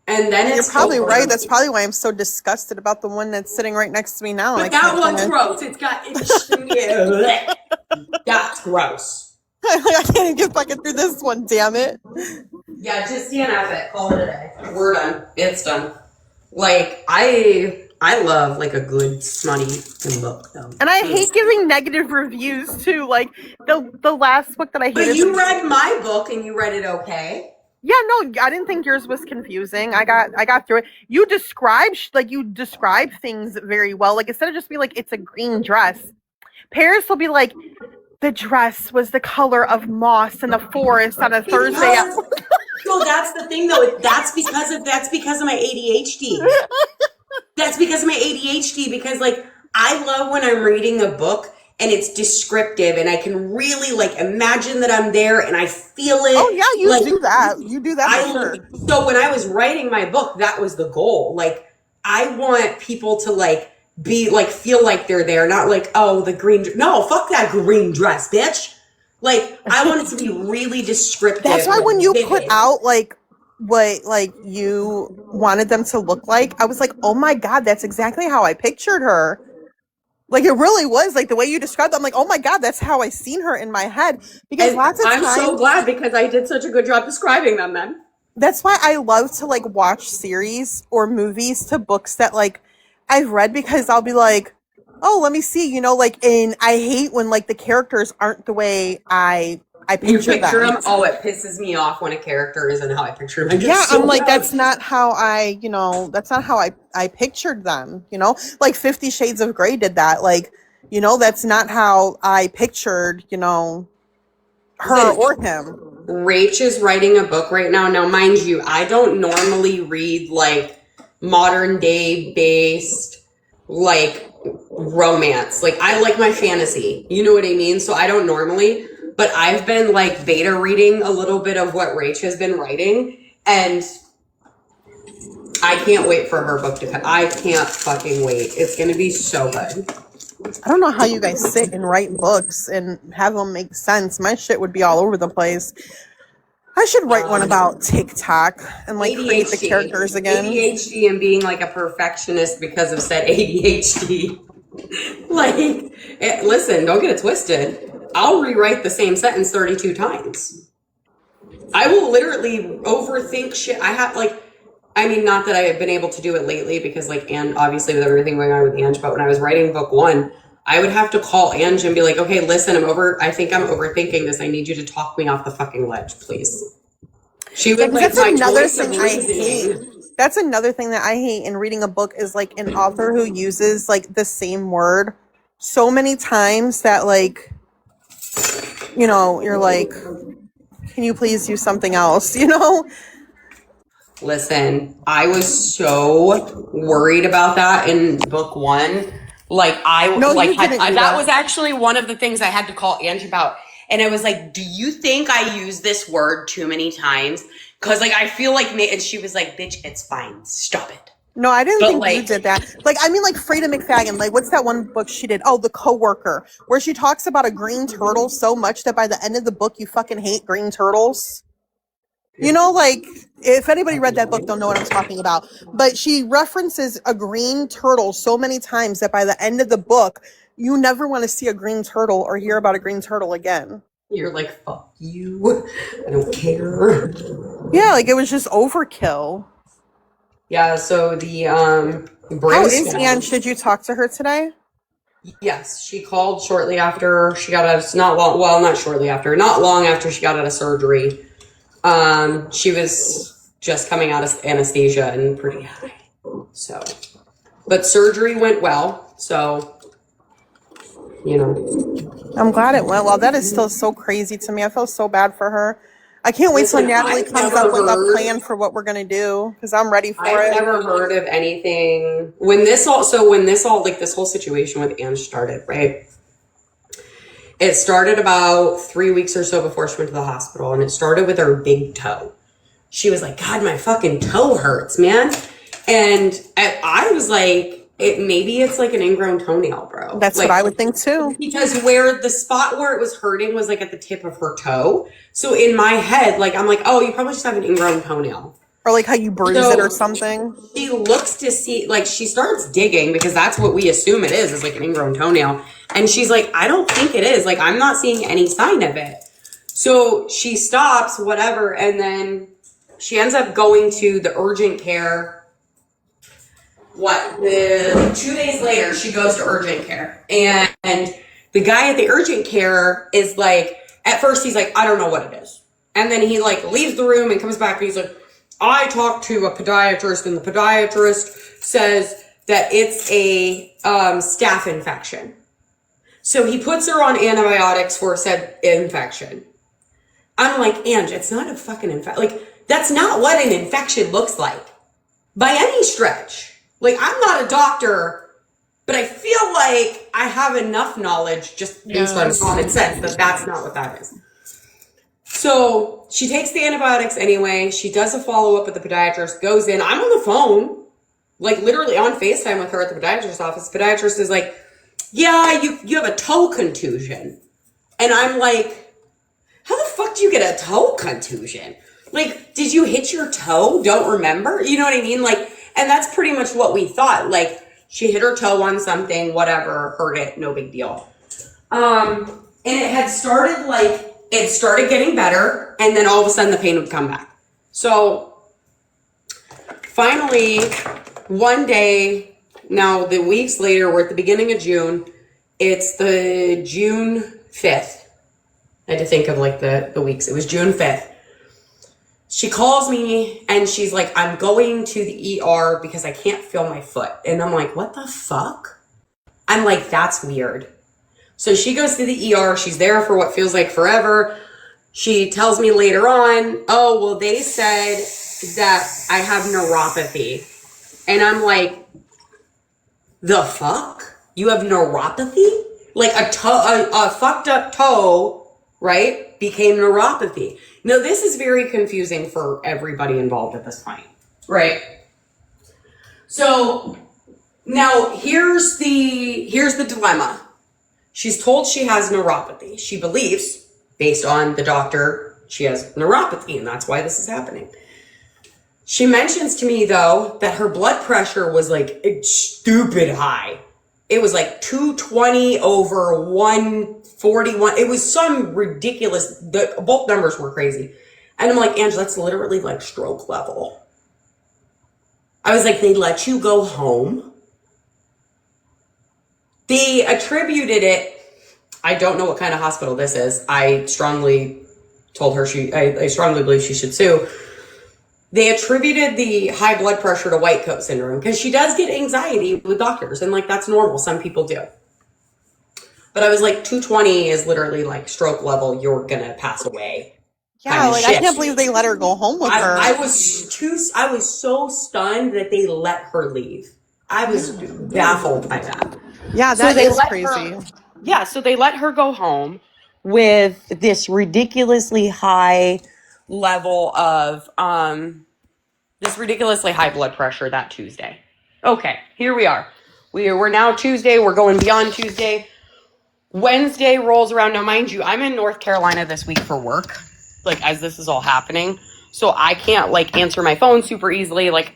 And then You're probably right. That's probably why I'm so disgusted about the one that's sitting right next to me now. But that one's gross. It's got... That's gross. I can't even get fucking through this one, damn it. Yeah, just DNF it. Call it a day. We're done. It's done. Like, I love, like, a good, smutty book, though. And I hate giving negative reviews, too. Like, the last book that I hated... But you read my book, and you read it okay. Yeah, no, I didn't think yours was confusing. I got through it. You describe things very well. Like, instead of just be like, it's a green dress, Paris will be like, the dress was the color of moss in the forest on a Thursday. So that's the thing, though. That's because of my ADHD. That's because of my ADHD. Because, like, I love when I'm reading a book and it's descriptive and I can really like imagine that I'm there and I feel it. Oh yeah, you like, do that. You do that for sure. So when I was writing my book, that was the goal. Like, I want people to like be like, feel like they're there, not like, oh, the green, no, fuck that green dress, bitch. Like, I want it to be really descriptive. That's why when you vivid. put out like what like you wanted them to look like, I was like, oh my God, that's exactly how I pictured her. Like, it really was like the way you described it. I'm like, oh my God, that's how I seen her in my head. Because And lots of I'm times, so glad because I did such a good job describing them then. that's why I love to like watch series or movies to books that like I've read, because I'll be like, oh, let me see, you know, like, and I hate when like the characters aren't the way I You picture picture them. them? Oh, it pisses me off when a character isn't how I picture them. Yeah, I'm like, that's not how I, you know, that's not how I pictured them, you know? Like 50 Shades of Grey did that. Like, you know, that's not how I pictured, you know, her or him. Rach is writing a book right now. Now, mind you, I don't normally read like modern day based like romance. Like, I like my fantasy. You know what I mean? So I don't normally, but I've been like beta reading a little bit of what Rach has been writing, and I can't wait for her book to come. I can't fucking wait. It's going to be so good. I don't know how you guys sit and write books and have them make sense. My shit would be all over the place. I should write one about TikTok and like create the characters again. ADHD and being like a perfectionist because of said ADHD. Like, listen, don't get it twisted. I'll rewrite the same sentence 32 times. I will literally overthink shit. I have like, I mean, not that I have been able to do it lately because like, and obviously with everything going on with Ange, but when I was writing book one, I would have to call Ange and be like, okay, listen, I think I'm overthinking this. I need you to talk me off the fucking ledge, please. She would like, that's my another choice of thing I hate. reasoning. That's another thing that I hate in reading a book is like an author who uses like the same word so many times that like, you know, you're like, can you please do something else? You know? Listen, I was so worried about that in book one. Like, No, like you didn't do that that. was actually one of the things I had to call Ange about. And I was like, do you think I use this word too many times? Because like, I feel like me, and she was like, bitch, it's fine. Stop it. No, I didn't But, think like- you did that. Like, I mean, like Freda McFadden. Like, what's that one book she did? Oh, The Coworker, where she talks about a green turtle so much that by the end of the book, you fucking hate green turtles. You know, like, if anybody read that book, they'll know what I'm talking about. But she references a green turtle so many times that by the end of the book, you never want to see a green turtle or hear about a green turtle again. You're like, fuck you. I don't care. Yeah, like, it was just overkill. Yeah, so the How is brimstone. Ange? Did you talk to her today? Yes, she called shortly after she got out of, not long after she got out of surgery. She was just coming out of anesthesia and pretty high. So, but surgery went well. So, you know. I'm glad it went well. That is still so crazy to me. I feel so bad for her. I can't wait till Listen, Natalie I've comes never up with a heard- plan for what we're gonna do, because I'm ready for I've it. never heard of anything when this all like this whole situation with Ange started, right? It started about 3 weeks or so before she went to the hospital, and it started with her big toe. She was like, God, my fucking toe hurts, man. And I was like, maybe it's like an ingrown toenail, bro. That's like, what I would think too. because where the spot where it was hurting was like at the tip of her toe. So in my head, like, I'm like, oh, you probably just have an ingrown toenail. Or like how you bruise it or something. She looks to see, like, she starts digging because that's what we assume it is like an ingrown toenail. And she's like, I don't think it is. Like, I'm not seeing any sign of it. So she stops, whatever, and then she ends up going to the urgent care. 2 days later, she goes to urgent care. And the guy at the urgent care is like, at first he's like, I don't know what it is. And then he like leaves the room and comes back and he's like, I talked to a podiatrist and the podiatrist says that it's a staph infection. So he puts her on antibiotics for said infection. I'm like, Ange, it's not a fucking infection. Like, that's not what an infection looks like by any stretch. Like, I'm not a doctor But I feel like I have enough knowledge just based on common sense that that's not what that is. So she takes the antibiotics anyway. She does a follow-up with the podiatrist, goes in. I'm on the phone, like literally on FaceTime with her at the podiatrist's office. The podiatrist is like, yeah, you have a toe contusion. And I'm like, how the fuck do you get a toe contusion? Like, did you hit your toe? Don't remember? You know what I mean? Like, and that's pretty much what we thought. Like, she hit her toe on something, whatever, hurt it, no big deal. And it had started it started getting better, and then all of a sudden the pain would come back. So finally, one day, now the weeks later, we're at the beginning of June. It's the June 5th. I had to think of like the weeks. It was June 5th. She calls me and she's like, I'm going to the ER because I can't feel my foot. And I'm like, what the fuck? I'm like, that's weird. So she goes to the ER. She's there for what feels like forever. She tells me later on, oh, well, they said that I have neuropathy. And I'm like, the fuck? You have neuropathy? Like a fucked up toe, right, became neuropathy. Now, this is very confusing for everybody involved at this point, right? So now here's the dilemma. She's told she has neuropathy. She believes, based on the doctor, she has neuropathy, and that's why this is happening. She mentions to me, though, that her blood pressure was like stupid high. It was like 220 over 141. It was some ridiculous, both numbers were crazy. And I'm like, Angela, that's literally like stroke level. I was like, they let you go home? They attributed it, I don't know what kind of hospital this is. I strongly told her I strongly believe she should sue. They attributed the high blood pressure to white coat syndrome because she does get anxiety with doctors, and like that's normal. Some people do. But I was like, 220 is literally like stroke level. You're gonna pass away. Yeah, like shit. I can't believe they let her go home with her. I was so stunned that they let her leave. I was baffled by that. Yeah, that is crazy. So they let her go home with this ridiculously high level of this ridiculously high blood pressure that Tuesday. Okay, here we are. We're now Tuesday. We're going beyond Tuesday. Wednesday rolls around. Now, mind you, I'm in North Carolina this week for work, like as this is all happening. So I can't like answer my phone super easily. Like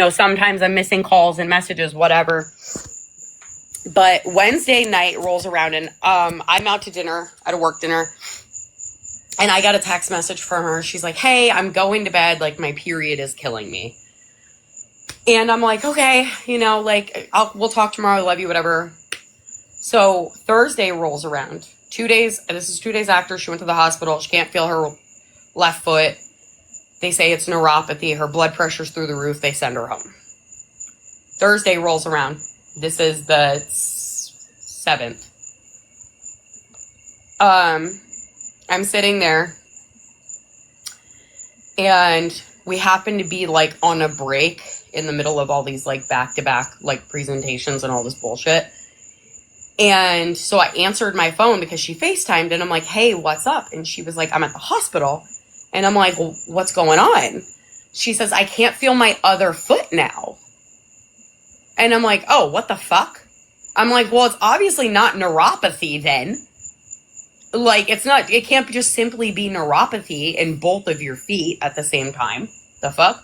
sometimes I'm missing calls and messages, whatever. But Wednesday night rolls around and I'm out to dinner, at a work dinner. And I got a text message from her. She's like, hey, I'm going to bed. Like, my period is killing me. And I'm like, okay, we'll talk tomorrow. I love you, whatever. So Thursday rolls around. 2 days. This is 2 days after she went to the hospital. She can't feel her left foot. They say it's neuropathy. Her blood pressure's through the roof. They send her home. Thursday rolls around. This is the 7th. I'm sitting there and we happen to be like on a break in the middle of all these like back-to-back like presentations and all this bullshit. And so I answered my phone because she FaceTimed and I'm like, hey, what's up? And she was like, I'm at the hospital. And I'm like, well, what's going on? She says, I can't feel my other foot now. And I'm like, oh, what the fuck? I'm like, well, it's obviously not neuropathy then. Like, it can't just simply be neuropathy in both of your feet at the same time. The fuck?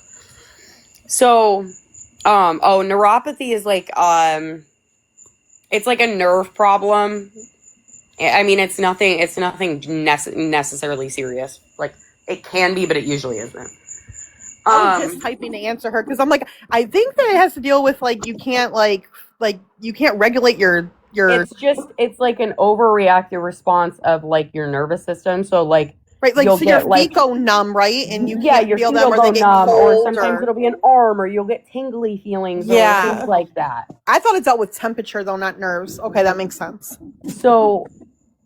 So, neuropathy is like, it's like a nerve problem. I mean, it's nothing necessarily serious. Like, it can be, but it usually isn't. I'm just typing to answer her because I'm like, I think that it has to deal with like you can't you can't regulate your. It's like an overreactive response of like your nervous system. So like right, like so your feet go numb, right? And you can't your feel feet them will or go they get numb, cold, or sometimes it'll be an arm, or you'll get tingly feelings, or things like that. I thought it dealt with temperature though, not nerves. Okay, that makes sense. So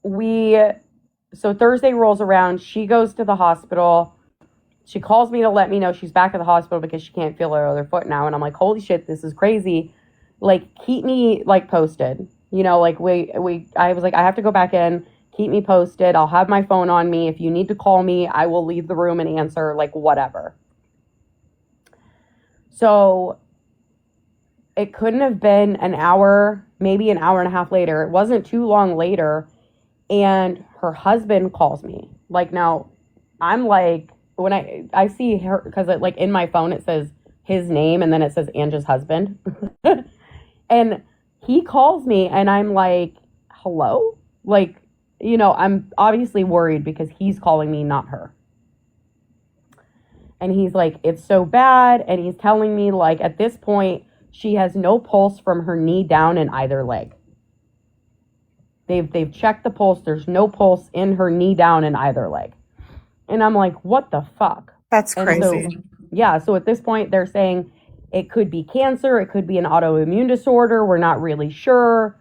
Thursday rolls around. She goes to the hospital. She calls me to let me know she's back at the hospital because she can't feel her other foot now. And I'm like, holy shit, this is crazy. like, keep me like posted. You know, like I was like, I have to go back in. Keep me posted. I'll have my phone on me. If you need to call me, I will leave the room and answer, like, whatever. So it couldn't have been an hour, maybe an hour and a half later. It wasn't too long later. And her husband calls me. Like, now I'm like, when I see her, because like in my phone it says his name and then it says Angie's husband. And he calls me and I'm like, hello? Like, you know, I'm obviously worried because he's calling me, not her. And he's like, it's so bad. And he's telling me, like, at this point, she has no pulse from her knee down in either leg. They've checked the pulse. There's no pulse in her knee down in either leg. And I'm like, what the fuck? That's crazy. So at this point, they're saying it could be cancer. It could be an autoimmune disorder. We're not really sure.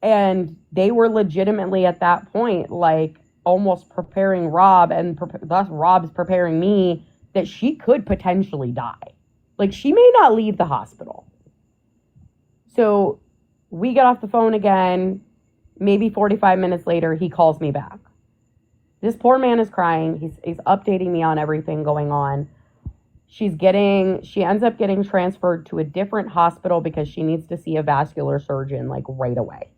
And they were legitimately at that point, like, almost preparing Rob, and thus Rob's preparing me that she could potentially die. Like, she may not leave the hospital. So we get off the phone again. Maybe 45 minutes later, he calls me back. This poor man is crying. He's updating me on everything going on. She ends up getting transferred to a different hospital because she needs to see a vascular surgeon, like, right away.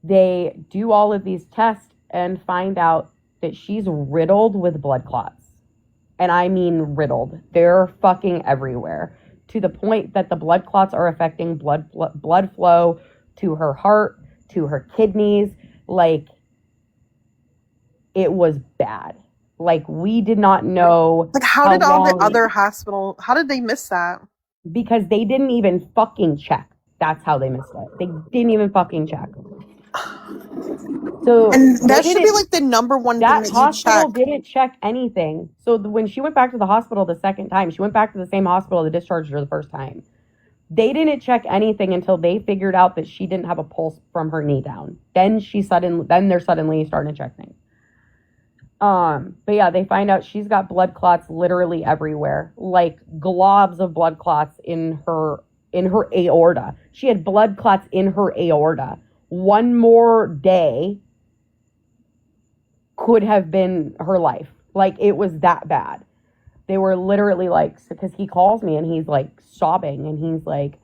They do all of these tests and find out that she's riddled with blood clots. And I mean riddled. They're fucking everywhere. To the point that the blood clots are affecting blood flow to her heart, to her kidneys. Like, it was bad. Like, we did not know. Like, how did all the other hospital, how did they miss that? Because they didn't even fucking check. That's how they missed it. They didn't even fucking check. So, and that should be like the number one thing that you check. That hospital didn't check anything. So when she went back to the hospital the second time, she went back to the same hospital that discharged her the first time. They didn't check anything until they figured out that she didn't have a pulse from her knee down. Then they're suddenly starting to check things. But yeah, they find out she's got blood clots literally everywhere, like globs of blood clots in her aorta. She had blood clots in her aorta. One more day could have been her life. Like, it was that bad. They were literally like, because he calls me and he's like sobbing and he's like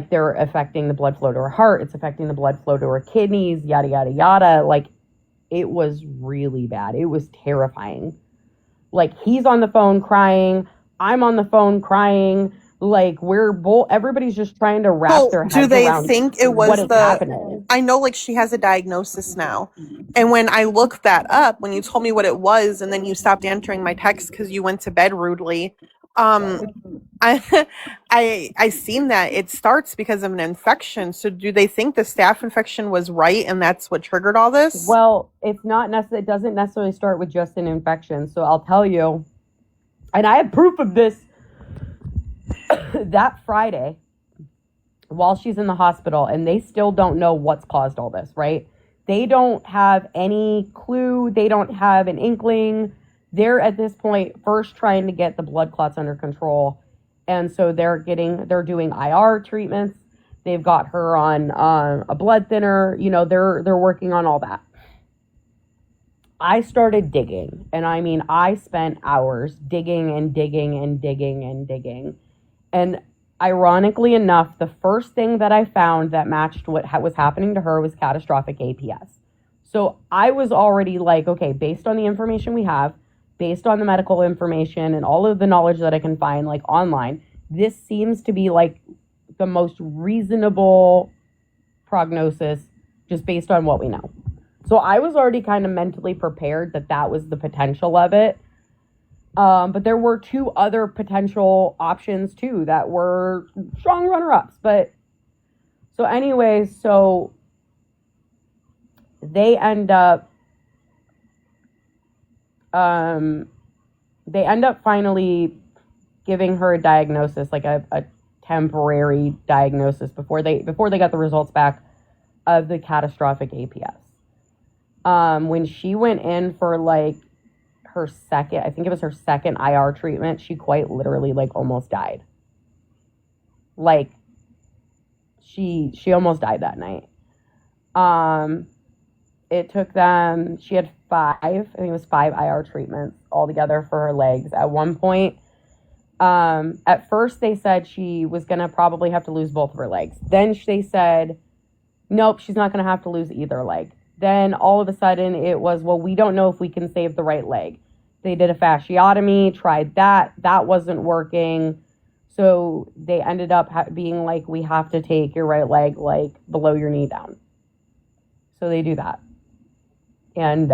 they're affecting the blood flow to her heart. It's affecting the blood flow to her kidneys, yada, yada, yada. Like, it was really bad. It was terrifying. Like, he's on the phone crying. I'm on the phone crying. Like, everybody's just trying to wrap their heads around. Do they think it was happening. I know, like, she has a diagnosis now. And when I looked that up, when you told me what it was, and then you stopped answering my text because you went to bed rudely, I seen that it starts because of an infection. So do they think the staph infection was right and that's what triggered all this? Well, it's not necessarily, it doesn't necessarily start with just an infection. So I'll tell you, and I have proof of this. That Friday, while she's in the hospital, and they still don't know what's caused all this, right? They don't have any clue. They don't have an inkling. They're at this point first trying to get the blood clots under control. And so they're doing IR treatments. They've got her on a blood thinner. You know, they're working on all that. I started digging, and I mean, I spent hours digging and digging and digging and digging. And ironically enough, the first thing that I found that matched what was happening to her was catastrophic APS. So I was already like, okay, based on the information we have, based on the medical information and all of the knowledge that I can find, like, online, this seems to be like the most reasonable prognosis just based on what we know. So I was already kind of mentally prepared that was the potential of it. But there were two other potential options too that were strong runner-ups. But so anyways, so they end up finally giving her a diagnosis, like a temporary diagnosis before they got the results back of the catastrophic APS. When she went in for like her second IR treatment, she quite literally like almost died. Like, she almost died that night. It took them, she had 5, I think it was 5 IR treatments altogether for her legs. At one point, at first they said she was going to probably have to lose both of her legs. Then they said, nope, she's not going to have to lose either leg. Then all of a sudden it was, well, we don't know if we can save the right leg. They did a fasciotomy, tried that. That wasn't working. So they ended up being like, we have to take your right leg, like, below your knee down. So they do that. And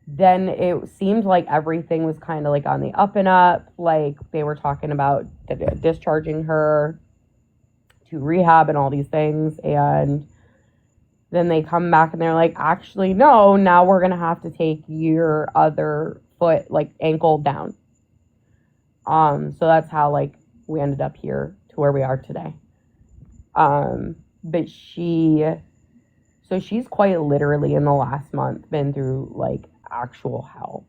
then it seemed like everything was kind of like on the up and up. Like, they were talking about discharging her to rehab and all these things. And then they come back and they're like, actually, no, now we're going to have to take your other foot, like, ankle down. So that's how, like, we ended up here to where we are today. But she's quite literally in the last month been through, like, actual hell.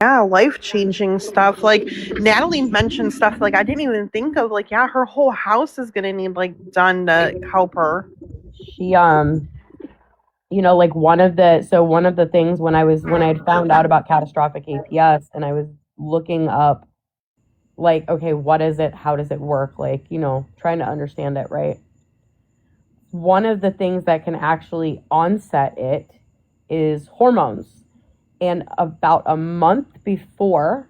Yeah, life-changing stuff. Like, Natalie mentioned stuff like I didn't even think of. Like, yeah, her whole house is gonna need, like, done to help her. She you know, like, one of the things when I had found out about catastrophic APS and I was looking up, like, okay, what is it, how does it work, like, you know, trying to understand it, right? One of the things that can actually onset it is hormones. And about a month before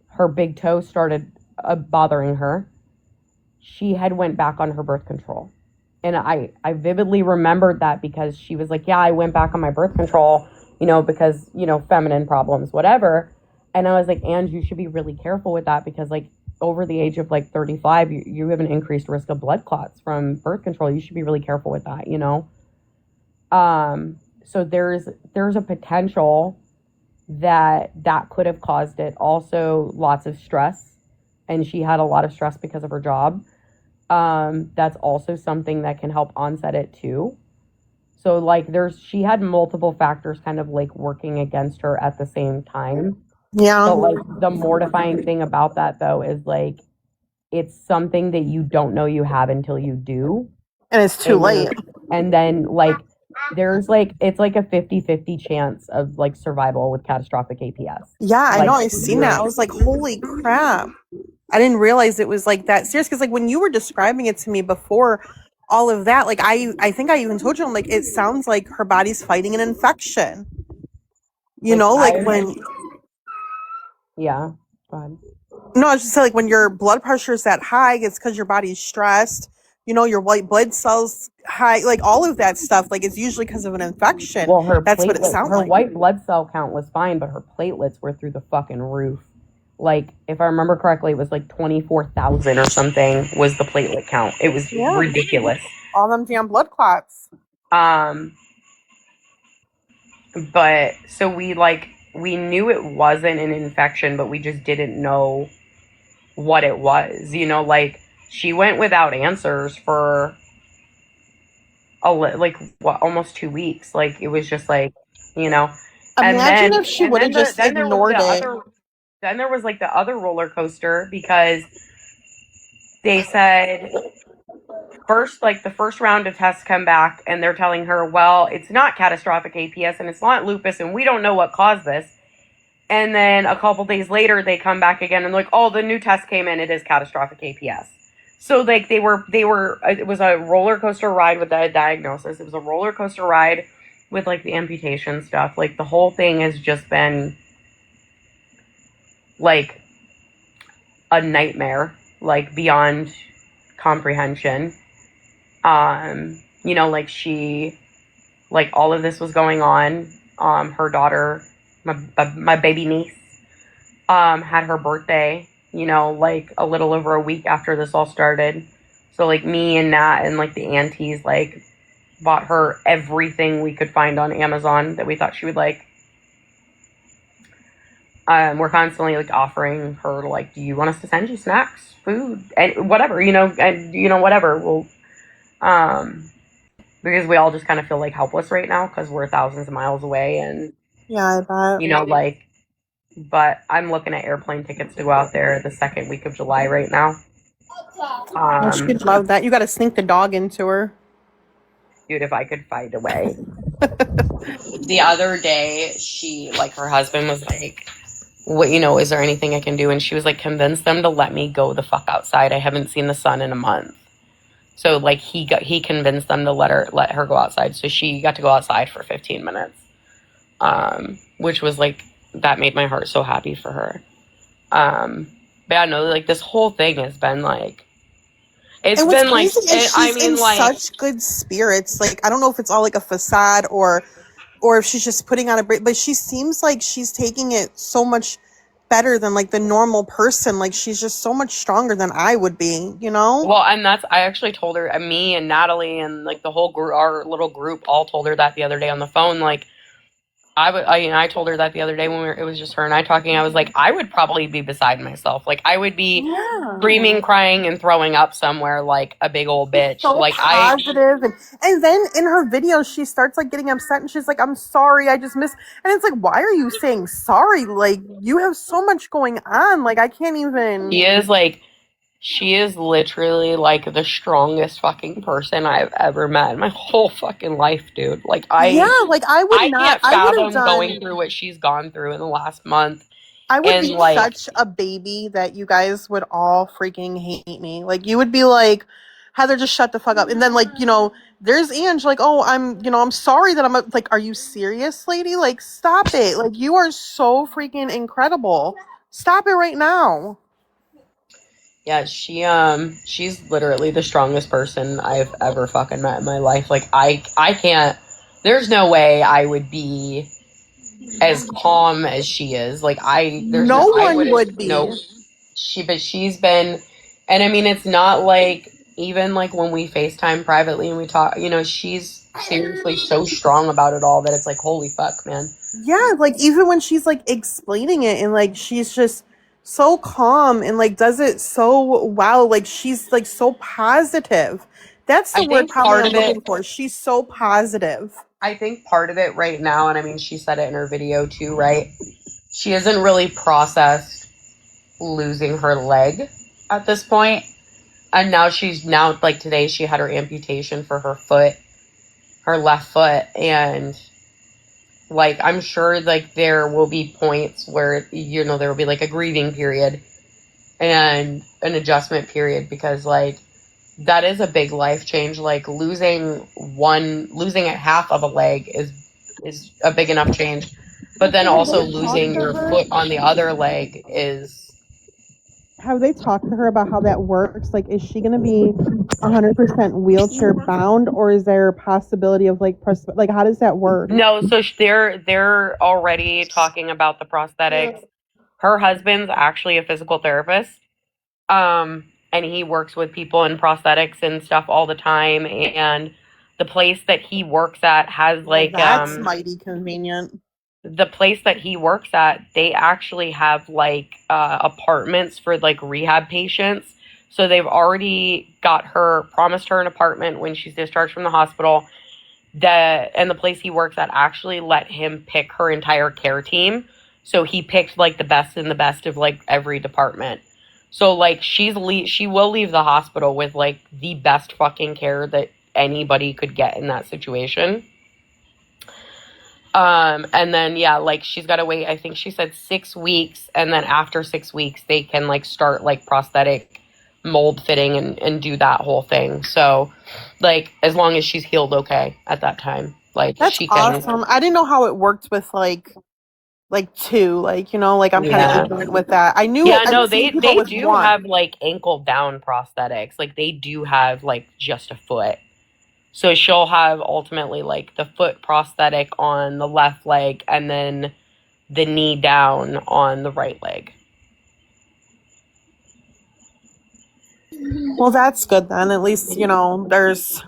her big toe started bothering her, she had went back on her birth control. And I vividly remembered that because she was like, yeah, I went back on my birth control, you know, because, you know, feminine problems, whatever. And I was like, and you should be really careful with that because, like, over the age of, like, 35, you have an increased risk of blood clots from birth control. You should be really careful with that, you know? So there's a potential that could have caused it. Also, lots of stress. And she had a lot of stress because of her job. That's also something that can help onset it too. So, like, she had multiple factors kind of, like, working against her at the same time. Yeah. But, like, the mortifying thing about that, though, is, like, it's something that you don't know you have until you do. And it's too late. And then, like, there's, like, it's like a 50-50 chance of, like, survival with catastrophic APS. Yeah, I Like, know. I seen that. I was like, holy crap. I didn't realize it was, like, that serious. Because, like, when you were describing it to me before all of that, like, I think I even told you, I'm like, it sounds like her body's fighting an infection. You Like, know, like, when... Yeah, go ahead. No, I was just saying, like, when your blood pressure is that high, it's because your body's stressed. You know, your white blood cells high, like, all of that stuff. Like, it's usually because of an infection. Well, that's what it sounds her like. white blood cell count was fine, but her platelets were through the fucking roof. Like, if I remember correctly, it was like 24,000 or something was the platelet count. It was ridiculous. All them damn blood clots. But so we knew it wasn't an infection, but we just didn't know what it was. You know, like, she went without answers for almost 2 weeks. Like, it was just like, you know. Imagine if she would have just ignored it. Then there was, like, the other roller coaster because they said the first round of tests come back and they're telling her, well, it's not catastrophic APS and it's not lupus and we don't know what caused this. And then a couple days later, they come back again and like, oh, the new test came in. It is catastrophic APS. So, like, it was a roller coaster ride with that diagnosis. It was a roller coaster ride with, like, the amputation stuff. Like, the whole thing has just been, like, a nightmare, like, beyond comprehension. You know, like, all of this was going on. Her daughter, my baby niece, had her birthday, you know, like, a little over a week after this all started. So, like, me and Nat and, like, the aunties, like, bought her everything we could find on Amazon that we thought she would like. We're constantly, like, offering her, like, do you want us to send you snacks, food, and whatever, you know, whatever. We'll, because we all just kind of feel, like, helpless right now because we're thousands of miles away and, yeah, I bet. you know, like, but I'm looking at airplane tickets to go out there the second week of July right now. Oh, she'd love that. You got to sneak the dog into her. Dude, if I could find a way. The other day, her husband was like, what, is there anything I can do? And she was like, convince them to let me go the fuck outside. I haven't seen the sun in a month. So like he convinced them to let her go outside. So she got to go outside for 15 minutes. Which was like, that made my heart so happy for her. But yeah, no, like this whole thing has been like, it's been like, she's in such good spirits. Like, I don't know if it's all like a facade or if she's just putting on a break, but she seems like she's taking it so much better than like the normal person. Like, she's just so much stronger than I would be, Well, and I actually told her, me and Natalie and like the whole group, our little group, all told her that the other day on the phone. Like, I told her that the other day when it was just her and I talking. I was like, I would probably be beside myself. Like, I would be screaming, crying, and throwing up somewhere like a big old bitch. So like positive, and then in her videos she starts like getting upset and she's like, I'm sorry, I just missed. And it's like, why are you saying sorry? Like, you have so much going on. Like, I can't even. She is literally like the strongest fucking person I've ever met in my whole fucking life, dude. Like, I can't fathom going through what she's gone through in the last month. I would be such a baby that you guys would all freaking hate me. Like, you would be like, Heather, just shut the fuck up. And then, like, there's Ange, like, oh, I'm sorry that like, are you serious, lady? Like, stop it. Like, you are so freaking incredible. Stop it right now. Yeah, she's literally the strongest person I've ever fucking met in my life. Like, I can't, there's no way I would be as calm as she is. Like, no one would be. No, she's been, and I mean, it's not like, even like when we FaceTime privately and we talk, she's seriously so strong about it all that it's like, holy fuck, man. Yeah, like, even when she's like explaining it and like she's just so calm and like does it so well. Like, she's like so positive. That's the word probably I'm looking for. She's so positive. I think part of it right now, and I mean, she said it in her video too, right? She hasn't really processed losing her leg at this point. And now like today she had her amputation for her foot, her left foot. And like, I'm sure like there will be points where, there will be like a grieving period and an adjustment period, because like, that is a big life change. Like, losing at half of a leg is a big enough change. But then also losing your foot on the other leg is. Have they talked to her about how that works? Like, is she going to be 100% wheelchair bound, or is there a possibility of like how does that work? No, so they're already talking about the prosthetics. Her husband's actually a physical therapist. And he works with people in prosthetics and stuff all the time. And the place that he works at has like, that's mighty convenient. The place that he works at, they actually have like apartments for like rehab patients. So they've already promised her an apartment when she's discharged from the hospital. And the place he works at actually let him pick her entire care team. So he picked like the best and the best of like every department. So like, she will leave the hospital with like the best fucking care that anybody could get in that situation. And then, yeah, like, she's got to wait, I think she said 6 weeks. And then after 6 weeks, they can like start like prosthetic mold fitting and do that whole thing. So like, as long as she's healed okay at that time, like, that's awesome. I didn't know how it worked with like two, like, like, I'm kind of ignorant with that. I knew. Yeah, no, they do have like ankle down prosthetics. Like, they do have like just a foot. So she'll have ultimately like the foot prosthetic on the left leg and then the knee down on the right leg. Well, that's good then. At least, there's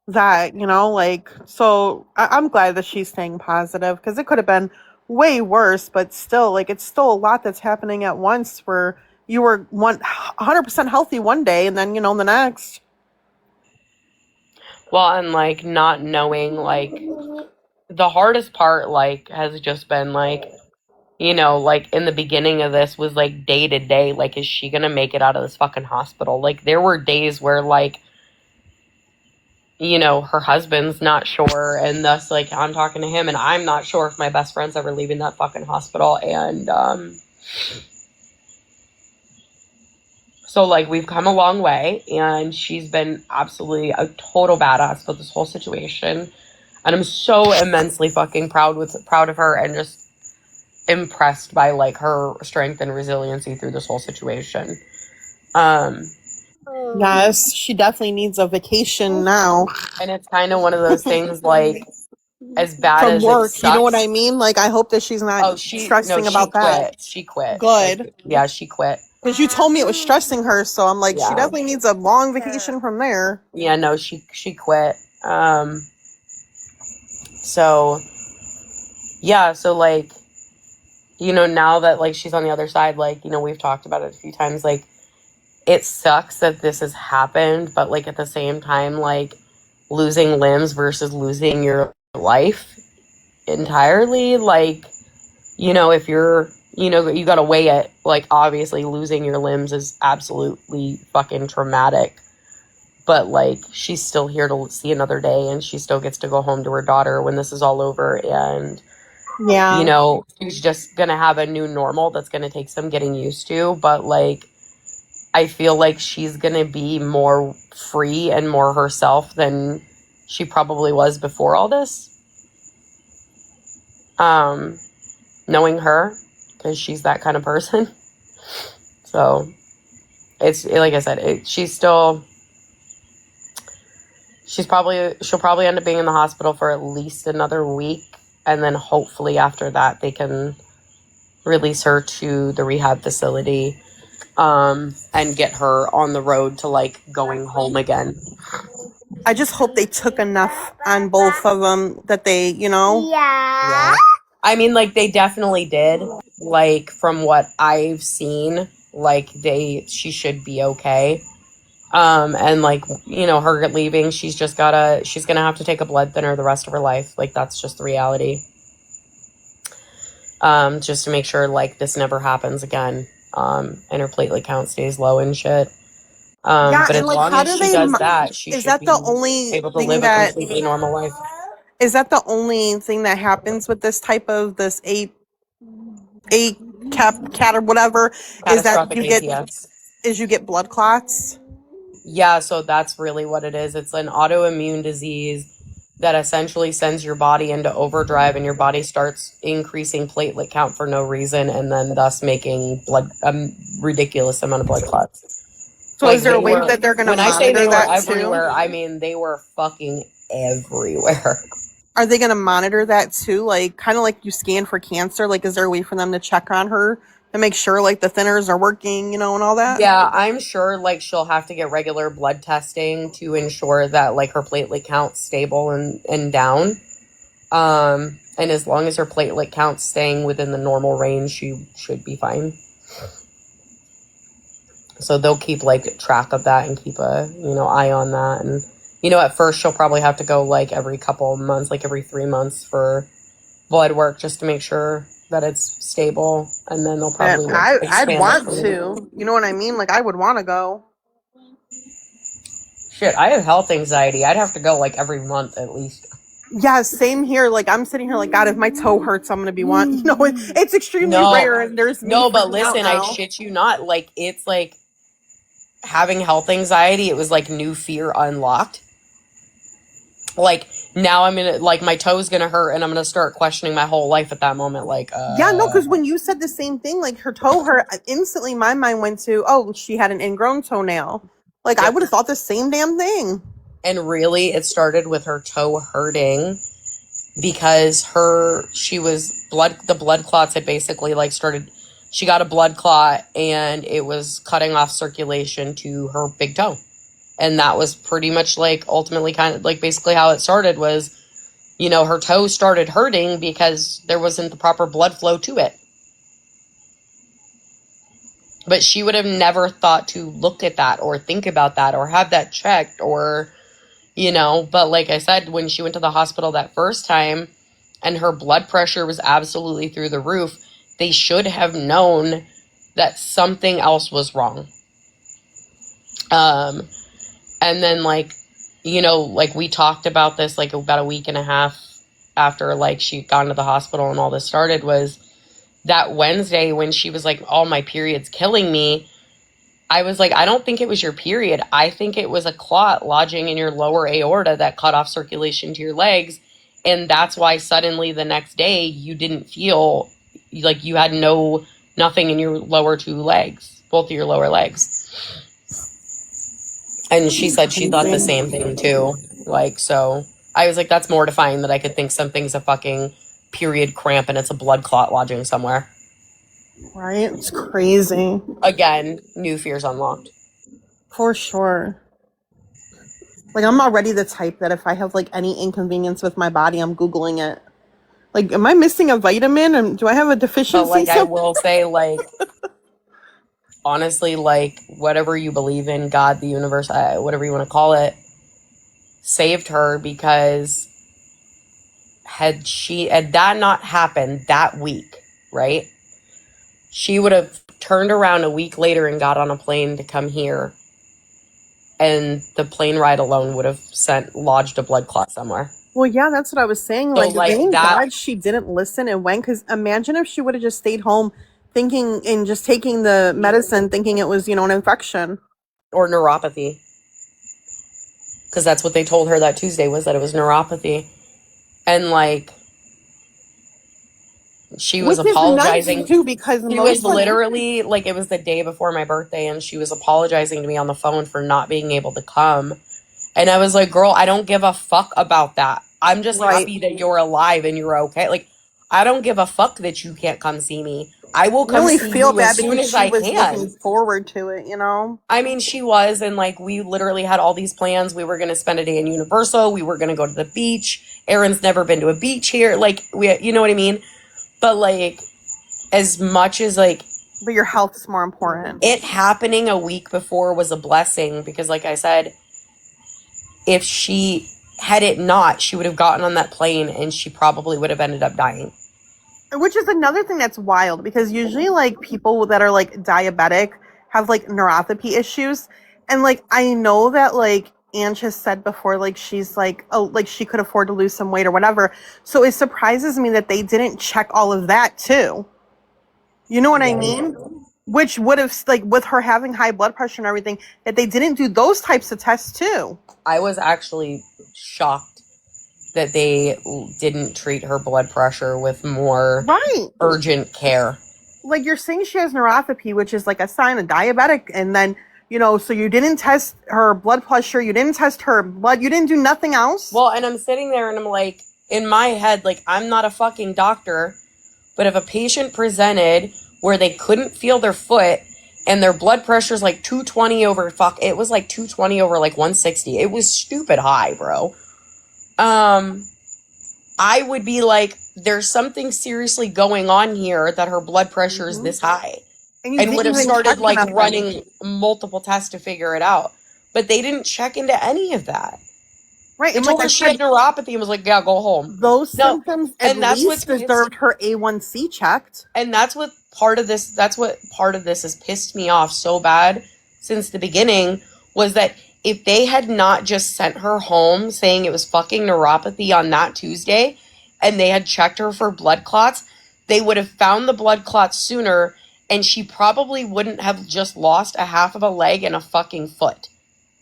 that, like, so I'm glad that she's staying positive, because it could have been way worse, but still, like, it's still a lot that's happening at once, where you were 100% healthy one day and then, the next. Well, and like, not knowing, like, the hardest part like has just been like, you know, like in the beginning of this was like day to day, like, is she gonna make it out of this fucking hospital? Like, there were days where, like, you know, her husband's not sure, and thus, like, I'm talking to him, and I'm not sure if my best friend's ever leaving that fucking hospital. And so, like, we've come a long way, and she's been absolutely a total badass with this whole situation, and I'm so immensely fucking proud of her, and just impressed by, like, her strength and resiliency through this whole situation. Yes, she definitely needs a vacation now And it's kind of one of those things, like, as bad from as work. it sucks. You know what I mean? Like, I hope that she's not stressing about that. She quit. Good. Like, yeah, she quit. Because you told me it was stressing her, so I'm like, Yeah. she definitely needs a long vacation from there. Yeah, no, she quit. So, yeah, so, like, you know, now that, like, she's on the other side, like, you know, we've talked about it a few times, like, it sucks that this has happened, but, like, at the same time, like, losing limbs versus losing your life entirely, like, you know, if you're, you know, you gotta weigh it. Like, obviously losing your limbs is absolutely fucking traumatic, but, like, she's still here to see another day, and she still gets to go home to her daughter when this is all over. And Yeah. you know, she's just gonna have a new normal that's gonna take some getting used to, but, like, I feel like she's gonna be more free and more herself than she probably was before all this. Knowing her, because she's that kind of person. So it's, like I said, she'll probably end up being in the hospital for at least another week, and then hopefully after that they can release her to the rehab facility, and get her on the road to, like, going home again. I just hope they took enough on both of them that they, you know. Yeah. I mean, like, they definitely did. Like, from what I've seen, like, she should be okay. And, like, you know, her leaving, she's gonna have to take a blood thinner the rest of her life. Like, that's just the reality. Just to make sure, like, this never happens again. And her platelet count stays low and shit. Yeah, but and, as like, long how as do she they does that, she is should that be the only able to thing live a that completely normal life. is that the only thing that happens with this type of this a cat or whatever is that Catastrophic APS. you get blood clots? Yeah, so that's really what it is. It's an autoimmune disease that essentially sends your body into overdrive, and your body starts increasing platelet count for no reason, and then thus making ridiculous amount of blood clots. So Like, is there a way that they're going to when I say they monitor were that everywhere, too? I mean they were fucking everywhere. Are they going to monitor that too? Like, kind of like you scan for cancer? Like, is there a way for them to check on her to make sure, like, the thinners are working, you know, and all that? Yeah, I'm sure, like, she'll have to get regular blood testing to ensure that, like, her platelet count's stable and down. And as long as her platelet count's staying within the normal range, she should be fine. So they'll keep, like, track of that and keep a, you know, eye on that. And, you know, at first she'll probably have to go, like, every couple of months, like every 3 months for blood work, just to make sure that it's stable. And then they'll probably, And like, I'd expand want it. to. You know what I mean? Like, I would want to go. Shit, I have health anxiety. I'd have to go, like, every month at least. Yeah, same here. Like, I'm sitting here like, God, if my toe hurts, I'm going to be one. You know, it's extremely rare. And there's me No, but freaking out listen, now. I shit you not. Like, it's like having health anxiety. It was like new fear unlocked. Like, now I'm gonna, like, my toe's gonna hurt, and I'm gonna start questioning my whole life at that moment. Like, Yeah, no, because when you said the same thing, like, her toe hurt, instantly my mind went to, oh, she had an ingrown toenail. Like, I Yep. would have thought the same damn thing. And really, it started with her toe hurting because the blood clots had basically, like, started. She got a blood clot, and it was cutting off circulation to her big toe. And that was pretty much, like, ultimately kind of, like, basically how it started was, you know, her toe started hurting because there wasn't the proper blood flow to it. But she would have never thought to look at that or think about that or have that checked or, you know. But like I said, when she went to the hospital that first time and her blood pressure was absolutely through the roof, they should have known that something else was wrong. And then, like, you know, like, we talked about this, like, about a week and a half after, like, she'd gone to the hospital and all this started, was that Wednesday when she was like, "All my period's killing me," I was like, I don't think it was your period. I think it was a clot lodging in your lower aorta that cut off circulation to your legs. And that's why suddenly the next day you didn't feel like you had nothing in your lower two legs, both of your lower legs. And she said she thought the same thing too. Like, so I was like, that's mortifying that I could think something's a fucking period cramp and it's a blood clot lodging somewhere. Right? It's crazy. Again, new fears unlocked. For sure. Like, I'm already the type that if I have, like, any inconvenience with my body, I'm Googling it. Like, am I missing a vitamin? And do I have a deficiency? But, like, I will say, like, honestly, like, whatever you believe in, God, the universe, whatever you want to call it, saved her, because had that not happened that week, right, she would have turned around a week later and got on a plane to come here, and the plane ride alone would have lodged a blood clot somewhere. Well, yeah, that's what I was saying. So, Like, like, thank that- God she didn't listen and went, because imagine if she would have just stayed home thinking and just taking the medicine thinking it was, you know, an infection. Or neuropathy. Because that's what they told her that Tuesday, was that it was neuropathy. And, like, she was Which apologizing. is nice, too, because She was literally, like, it was the day before my birthday, and she was apologizing to me on the phone for not being able to come. And I was like, girl, I don't give a fuck about that. I'm just happy that you're alive and you're okay. Like, I don't give a fuck that you can't come see me. I will come really see feel you bad as soon because as she I was can. looking forward to it, you know? I mean, she was, and, like, we literally had all these plans. We were going to spend a day in Universal. We were going to go to the beach. Erin's never been to a beach here. Like, you know what I mean? But, like, as much as, like, But your health is more important. it happening a week before was a blessing, because, like I said, if she had it not, she would have gotten on that plane and she probably would have ended up dying. Which is another thing that's wild, because usually, like, people that are, like, diabetic have, like, neuropathy issues. And, like, I know that, like, Ange has said before, like, she's, like, oh, like, she could afford to lose some weight or whatever. So it surprises me that they didn't check all of that, too. You know what I mean? Which would have, like, with her having high blood pressure and everything, that they didn't do those types of tests, too. I was actually shocked that they didn't treat her blood pressure with more urgent care. Like, you're saying she has neuropathy, which is like a sign of diabetic, and then, you know, so you didn't test her blood pressure, you didn't test her blood, you didn't do nothing else? Well, and I'm sitting there and I'm like, in my head, like, I'm not a fucking doctor, but if a patient presented where they couldn't feel their foot and their blood pressure's like 220 over it was like 220 over like 160. It was stupid high, bro. I would be like, there's something seriously going on here that her blood pressure is this high. And would have started, like, running multiple tests to figure it out. But they didn't check into any of that. Right. They told her she had neuropathy and was like, yeah, go home. Those symptoms at that's least deserved her A1C checked. And that's what part of this has pissed me off so bad since the beginning, was that if they had not just sent her home saying it was fucking neuropathy on that Tuesday, and they had checked her for blood clots, they would have found the blood clots sooner, and she probably wouldn't have just lost a half of a leg and a fucking foot.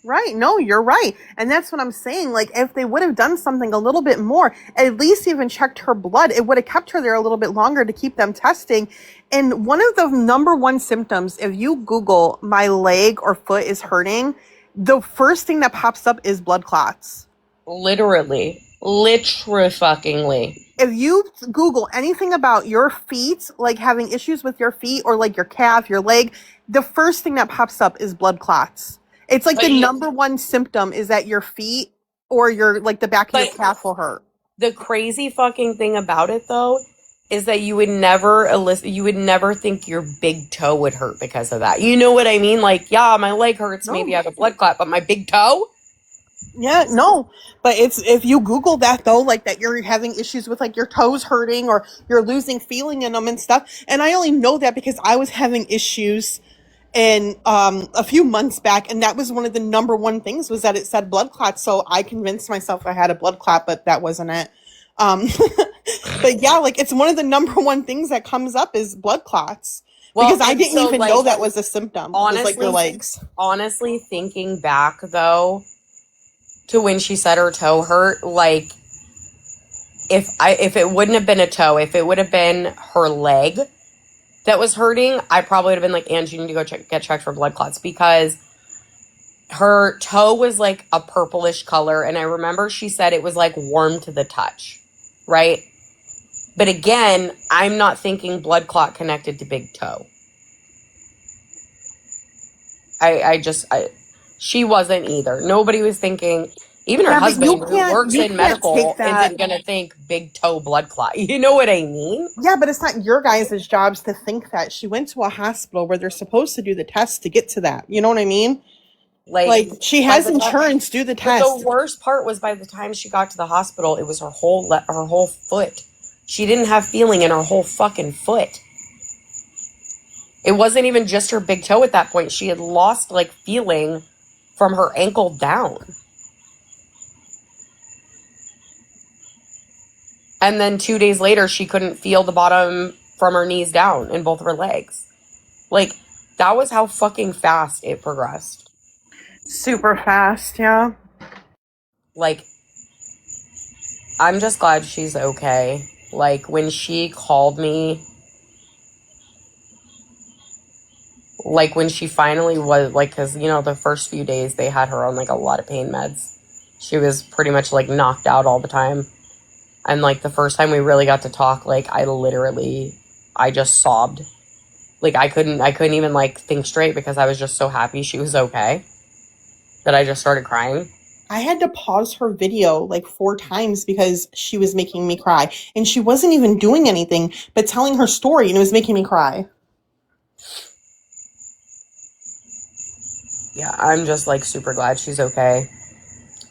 Right. No, you're right. And that's what I'm saying. Like, if they would have done something a little bit more, at least even checked her blood, it would have kept her there a little bit longer to keep them testing. And one of the number one symptoms, if you Google my leg or foot is hurting, the first thing that pops up is blood clots. Literally fuckingly. If you Google anything about your feet, like having issues with your feet or like your calf, your leg, the first thing that pops up is blood clots. It's like the number one symptom is that your feet or your, like, the back of your calf will hurt. The crazy fucking thing about it, though, is that you would never think your big toe would hurt because of that. You know what I mean? Like, yeah, my leg hurts. No. Maybe I have a blood clot, but my big toe? Yeah, no, but it's if you Google that though, like that you're having issues with like your toes hurting or you're losing feeling in them and stuff. And I only know that because I was having issues in a few months back, and that was one of the number one things was that it said blood clot. So I convinced myself I had a blood clot, but that wasn't it. Um, but yeah, like it's one of the number one things that comes up is blood clots. Well, Because I and didn't so, even like, know that was a symptom. It was like honestly, your legs. honestly, thinking back though to when she said her toe hurt, like if it wouldn't have been a toe, if it would have been her leg that was hurting, I probably would have been like, Angie, you need to go get checked for blood clots, because her toe was like a purplish color, and I remember she said it was like warm to the touch, right? But again, I'm not thinking blood clot connected to big toe. She wasn't either. Nobody was thinking, even her Yeah, but husband who works you in can't medical take that. isn't going to think big toe blood clot. You know what I mean? Yeah, but it's not your guys' jobs to think that. She went to a hospital where they're supposed to do the test to get to that. You know what I mean? Like she by has the time- insurance, do the But test. the worst part was by the time she got to the hospital, it was her whole foot. She didn't have feeling in her whole fucking foot. It wasn't even just her big toe at that point. She had lost like feeling from her ankle down. And then 2 days later, she couldn't feel the bottom from her knees down in both of her legs. Like, that was how fucking fast it progressed. Super fast, yeah. Like, I'm just glad she's okay. Like, when she called me, like, when she finally was, like, because, you know, the first few days they had her on, like, a lot of pain meds. She was pretty much, like, knocked out all the time. And, like, the first time we really got to talk, like, I just sobbed. Like, I couldn't even, like, think straight because I was just so happy she was okay that I just started crying. I had to pause her video like 4 times because she was making me cry. And she wasn't even doing anything but telling her story, and it was making me cry. Yeah, I'm just, like, super glad she's okay.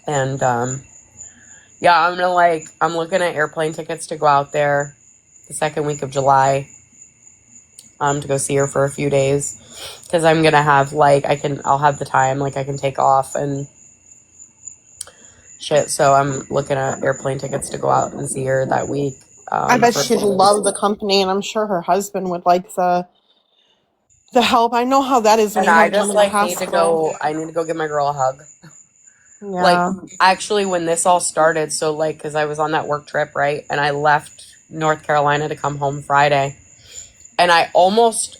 And, yeah, I'm looking at airplane tickets to go out there the second week of July, to go see her for a few days. Because I'm gonna have, like, I'll have the time, like, I can take off and shit. So I'm looking at airplane tickets to go out and see her that week. I bet for she'd 4 days. love the company, and I'm sure her husband would like the help. I know how that is when And you I have them just, in the like, hospital. I need to go give my girl a hug. Yeah. Like, actually, when this all started, so, like, because I was on that work trip, right? And I left North Carolina to come home Friday. And I almost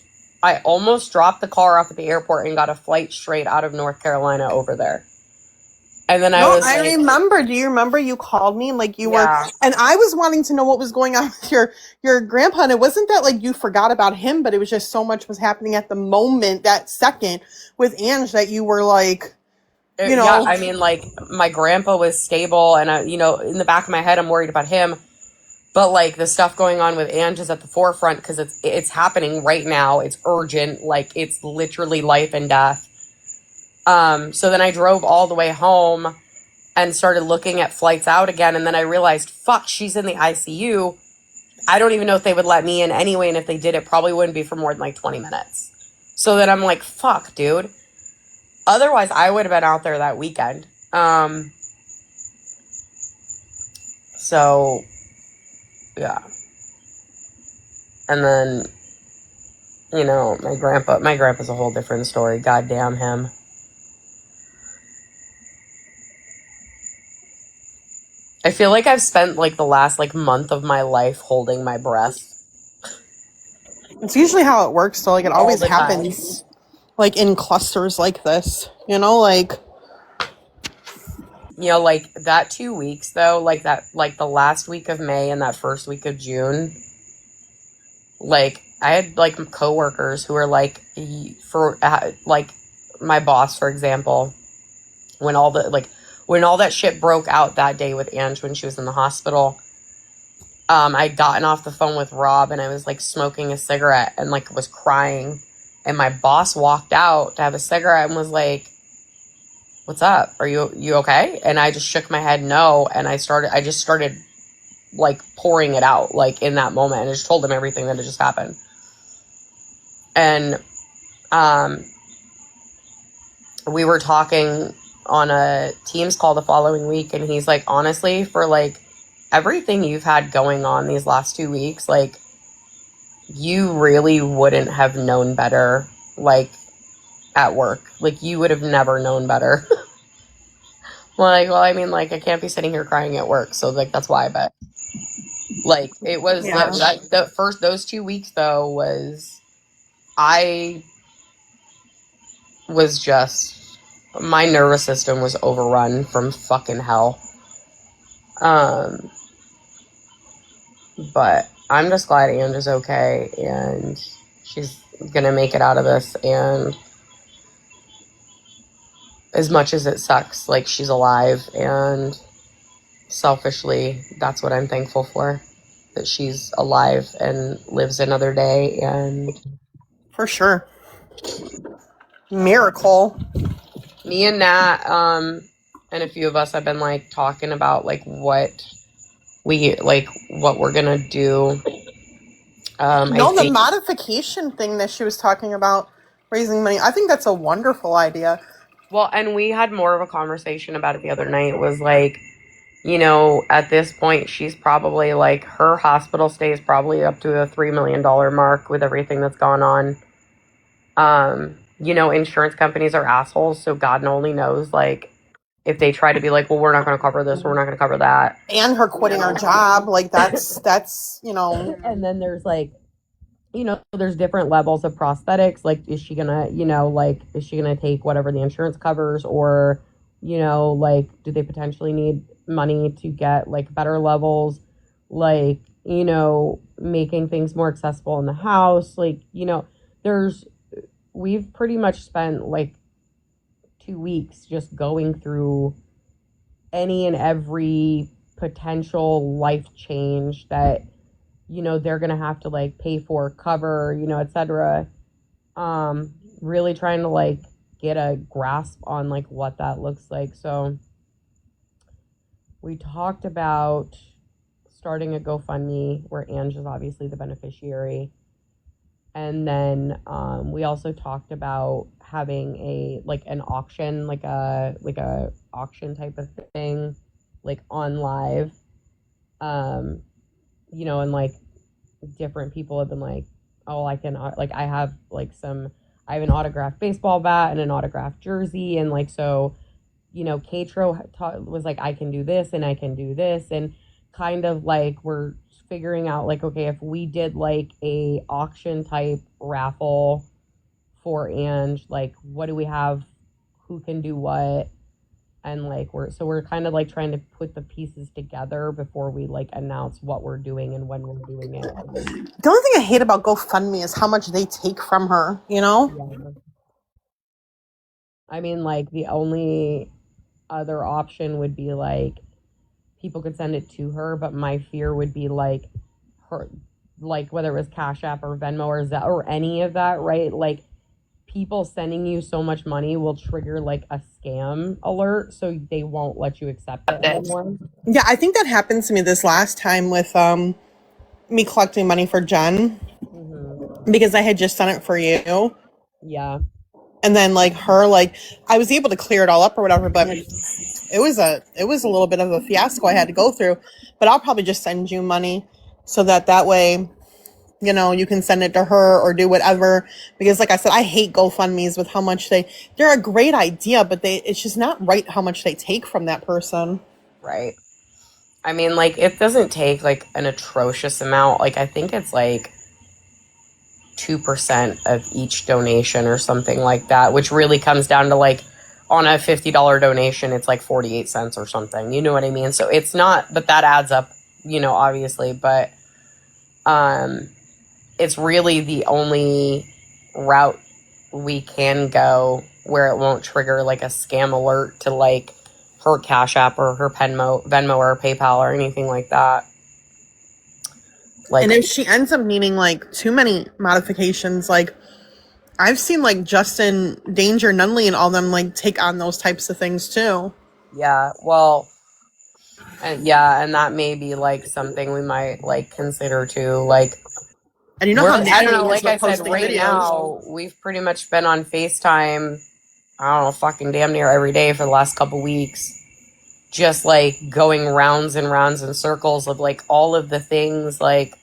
dropped the car off at the airport and got a flight straight out of North Carolina over there. And then I remember. Do you remember you called me and like you were, and I was wanting to know what was going on with your grandpa, and it wasn't that like you forgot about him, but it was just so much was happening at the moment, that second with Ange, that you were like, you know. Yeah, I mean, like, my grandpa was stable, and you know, in the back of my head, I'm worried about him. But, like, the stuff going on with Ange is at the forefront because it's happening right now. It's urgent. Like, it's literally life and death. So then I drove all the way home and started looking at flights out again. And then I realized, fuck, she's in the ICU. I don't even know if they would let me in anyway. And if they did, it probably wouldn't be for more than, like, 20 minutes. So then I'm like, fuck, dude. Otherwise, I would have been out there that weekend. So... yeah. And then, you know, my grandpa's a whole different story. Goddamn him. I feel like I've spent, like, the last, like, month of my life holding my breath. It's usually how it works, so like it always the time. happens like in clusters like this, you know, like. You know, like, that 2 weeks, though, like, the last week of May and that first week of June, like, I had, like, coworkers who were, like, like, my boss, for example, when all that shit broke out that day with Ange when she was in the hospital, I'd gotten off the phone with Rob, and I was, like, smoking a cigarette and, like, was crying, and my boss walked out to have a cigarette and was like, what's up? Are you okay? And I just shook my head no, and I just started like pouring it out like in that moment, and I just told him everything that had just happened. And we were talking on a Teams call the following week, and he's like, honestly, for like everything you've had going on these last 2 weeks, like you really wouldn't have known better, like at work. Like you would have never known better. Like, well, I mean, like I can't be sitting here crying at work, so like that's why. But like it was Yeah. the first those 2 weeks though was I was just my nervous system was overrun from fucking hell. But I'm just glad Ange is okay and she's gonna make it out of this. And as much as it sucks, like she's alive, and selfishly, that's what I'm thankful for, that she's alive and lives another day. And For sure. Miracle. me and Nat, and a few of us have been like talking about like what we're gonna do. The modification thing that she was talking about, raising money, I think that's a wonderful idea. Well, and we had more of a conversation about it the other night. It was like, you know, at this point, she's probably like, her hospital stay is probably up to a $3 million mark with everything that's gone on. You know, insurance companies are assholes, so God only knows, like, if they try to be like, well, we're not going to cover this, we're not going to cover that. And her quitting her job, like that's, you know. And then there's like, you know, there's different levels of prosthetics. Like, is she gonna, you know, like, is she gonna take whatever the insurance covers, or, you know, like, do they potentially need money to get like better levels, like, you know, making things more accessible in the house, like, you know, we've pretty much spent like 2 weeks just going through any and every potential life change that, you know, they're gonna have to like pay for, cover, you know, etc. Really trying to like get a grasp on like what that looks like. So we talked about starting a GoFundMe where Ange is obviously the beneficiary. And then we also talked about having an auction, like a auction type of thing, like on live. You know, and like different people have been like, oh, I can, like, I have an autographed baseball bat and an autographed jersey. And like, so, you know, Katro was like, I can do this and I can do this. And kind of like, we're figuring out like, okay, if we did like a auction type raffle for Ange, like, what do we have? Who can do what? And like we're kind of like trying to put the pieces together before we like announce what we're doing and when we're doing it. The only thing I hate about GoFundMe is how much they take from her, you know? Yeah. I mean, like, the only other option would be like people could send it to her, but my fear would be like her, like whether it was Cash App or Venmo or Zelle or any of that, right? Like, people sending you so much money will trigger like a scam alert, so they won't let you accept it anymore. Yeah, I think that happened to me this last time with me collecting money for Jen, because I had just done it for you. Yeah. And then like her, like I was able to clear it all up or whatever, but it was a little bit of a fiasco I had to go through. But I'll probably just send you money so that way, you know, you can send it to her or do whatever. Because like I said, I hate GoFundMes with how much they're a great idea, but it's just not right how much they take from that person. Right. I mean, like, it doesn't take like an atrocious amount. Like, I think it's like 2% of each donation or something like that, which really comes down to like on a $50 donation, it's like 48 cents or something. You know what I mean? So it's not, but that adds up, you know, obviously, but it's really the only route we can go where it won't trigger like a scam alert to like her Cash App or her Venmo or PayPal or anything like that. Like, and if she ends up needing like too many modifications, like I've seen like Justin Danger, Nunley, and all them like take on those types of things too. Yeah, well, and that may be like something we might like consider too. Like, And you know how I don't Natalie know. is Like I with said, posting right videos. now we've pretty much been on FaceTime. I don't know, fucking damn near every day for the last couple weeks. Just like going rounds and rounds in circles of like all of the things like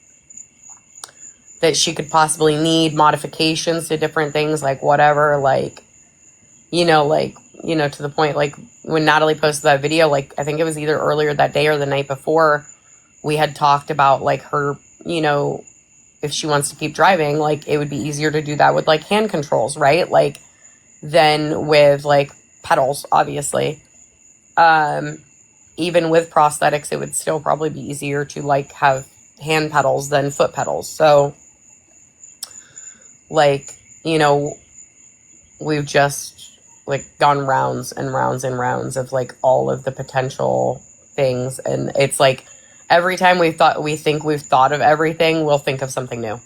that she could possibly need, modifications to different things, like whatever, like, to the point, like when Natalie posted that video, like I think it was either earlier that day or the night before, we had talked about like her, if she wants to keep driving, like it would be easier to do that with like hand controls, right? Like than with like pedals, obviously. Even with prosthetics, it would still probably be easier to like have hand pedals than foot pedals. So like, we've just like gone rounds and rounds and rounds of like all of the potential things, and it's like every time we think we've thought of everything, we'll think of something new.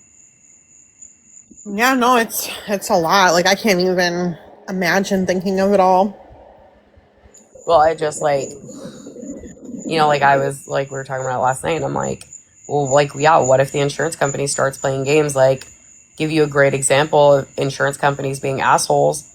Yeah, no, it's a lot. Like I can't even imagine thinking of it all. Well, I just like, like I was like, we were talking about it last night, and I'm like, well, like, yeah, what if the insurance company starts playing games? Like, give you a great example of insurance companies being assholes.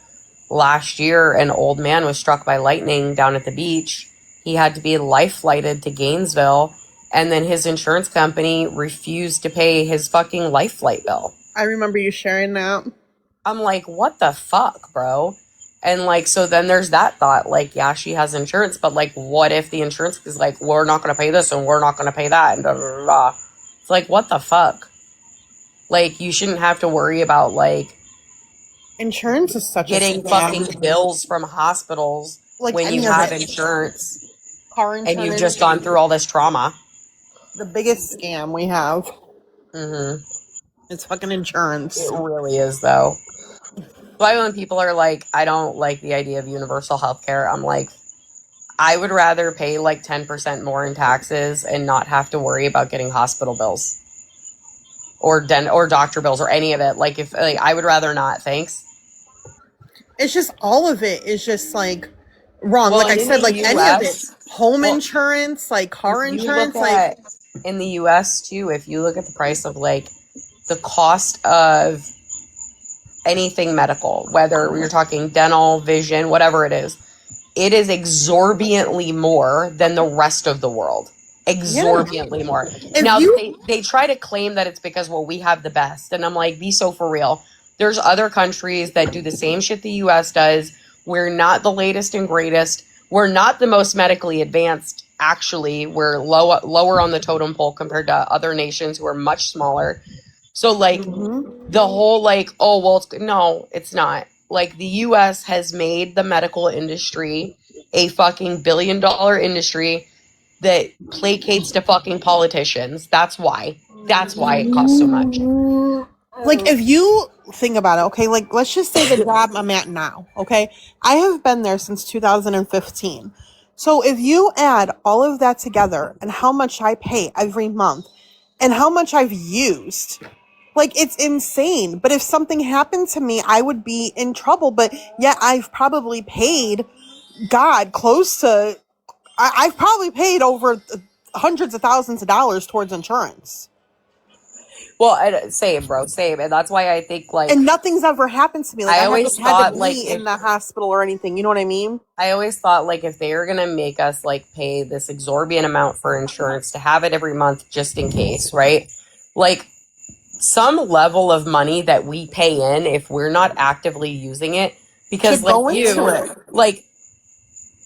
Last year, an old man was struck by lightning down at the beach. He had to be life flighted to Gainesville, and then his insurance company refused to pay his fucking life flight bill. I remember you sharing that. I'm like, what the fuck, bro? And like, so then there's that thought, like, yeah, she has insurance, but like, what if the insurance is like, we're not going to pay this and we're not going to pay that, and da, da, da, da. It's like, what the fuck? Like, you shouldn't have to worry about like Insurance is such getting a scam. fucking bills from hospitals Like when any you of have it. insurance Car insurance. and you've just gone through all this trauma. The biggest scam we have. Mm-hmm. It's fucking insurance. It really is, though. Why when people are like, I don't like the idea of universal health care, I'm like, I would rather pay like 10% more in taxes and not have to worry about getting hospital bills or doctor bills or any of it. Like, if like, I would rather not. Thanks. It's just all of it is just like wrong. Well, like I in said, the like any of it. US Home insurance, like car if you insurance, look like at, in the US too, if you look at the price of like the cost of anything medical, whether you're talking dental, vision, whatever it is exorbitantly more than the rest of the world. Exorbitantly more. Now, they try to claim that it's because, well, we have the best. And I'm like, be so for real. There's other countries that do the same shit the US does. We're not the latest and greatest. We're not the most medically advanced, actually. We're lower on the totem pole compared to other nations who are much smaller. So, like, the whole, like, oh, well, no, it's not. Like, the U.S. has made the medical industry a fucking billion-dollar industry that placates to fucking politicians. That's why. That's why it costs so much. Like, if you think about it, okay, like, let's just say the job I'm at now, okay? I have been there since 2015. So if you add all of that together and how much I pay every month and how much I've used, like, it's insane. But if something happened to me, I would be in trouble. But yet I've probably paid, God, close to, I've probably paid over hundreds of thousands of dollars towards insurance. Well, same, bro, same. And that's why I think, like... And nothing's ever happened to me. Like, I always haven't had thought, to like, be in the hospital or anything. You know what I mean? I always thought, like, if they were going to make us, like, pay this exorbitant amount for insurance to have it every month just in case, right? Like, some level of money that we pay in, if we're not actively using it, because, like,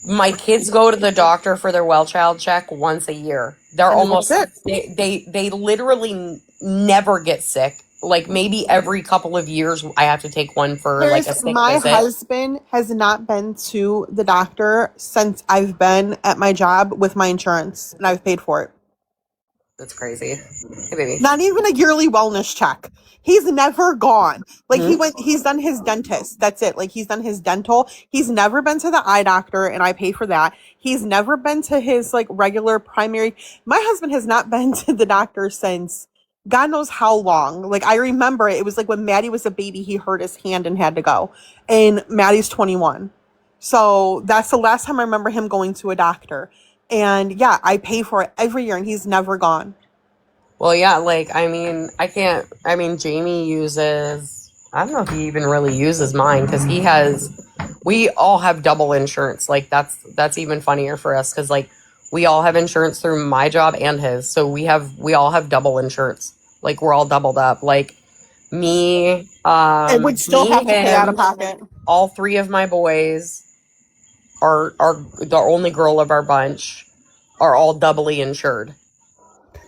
my kids go to the doctor for their well child check once a year. They're almost sick. They literally never get sick. Like, maybe every couple of years I have to take one for like a sick My visit. husband has not been to the doctor since I've been at my job with my insurance, and I've paid for it. That's crazy. Hey, baby. Not even a yearly wellness check. He's never gone. Like, he's done his dentist. That's it. Like, he's done his dental. He's never been to the eye doctor, and I pay for that. He's never been to his, like, regular primary. My husband has not been to the doctor since God knows how long. Like, I remember it was like when Maddie was a baby, he hurt his hand and had to go. And Maddie's 21. So that's the last time I remember him going to a doctor. And yeah, I pay for it every year and he's never gone. Well, yeah, like, I mean, Jamie uses, I don't know if he even really uses mine because we all have double insurance. Like, that's even funnier for us because, like, we all have insurance through my job and his. So we all have double insurance. Like, we're all doubled up. Like, me, It would still me, have to pay out of him, pocket. all three of my boys are the only girl of our bunch are all doubly insured.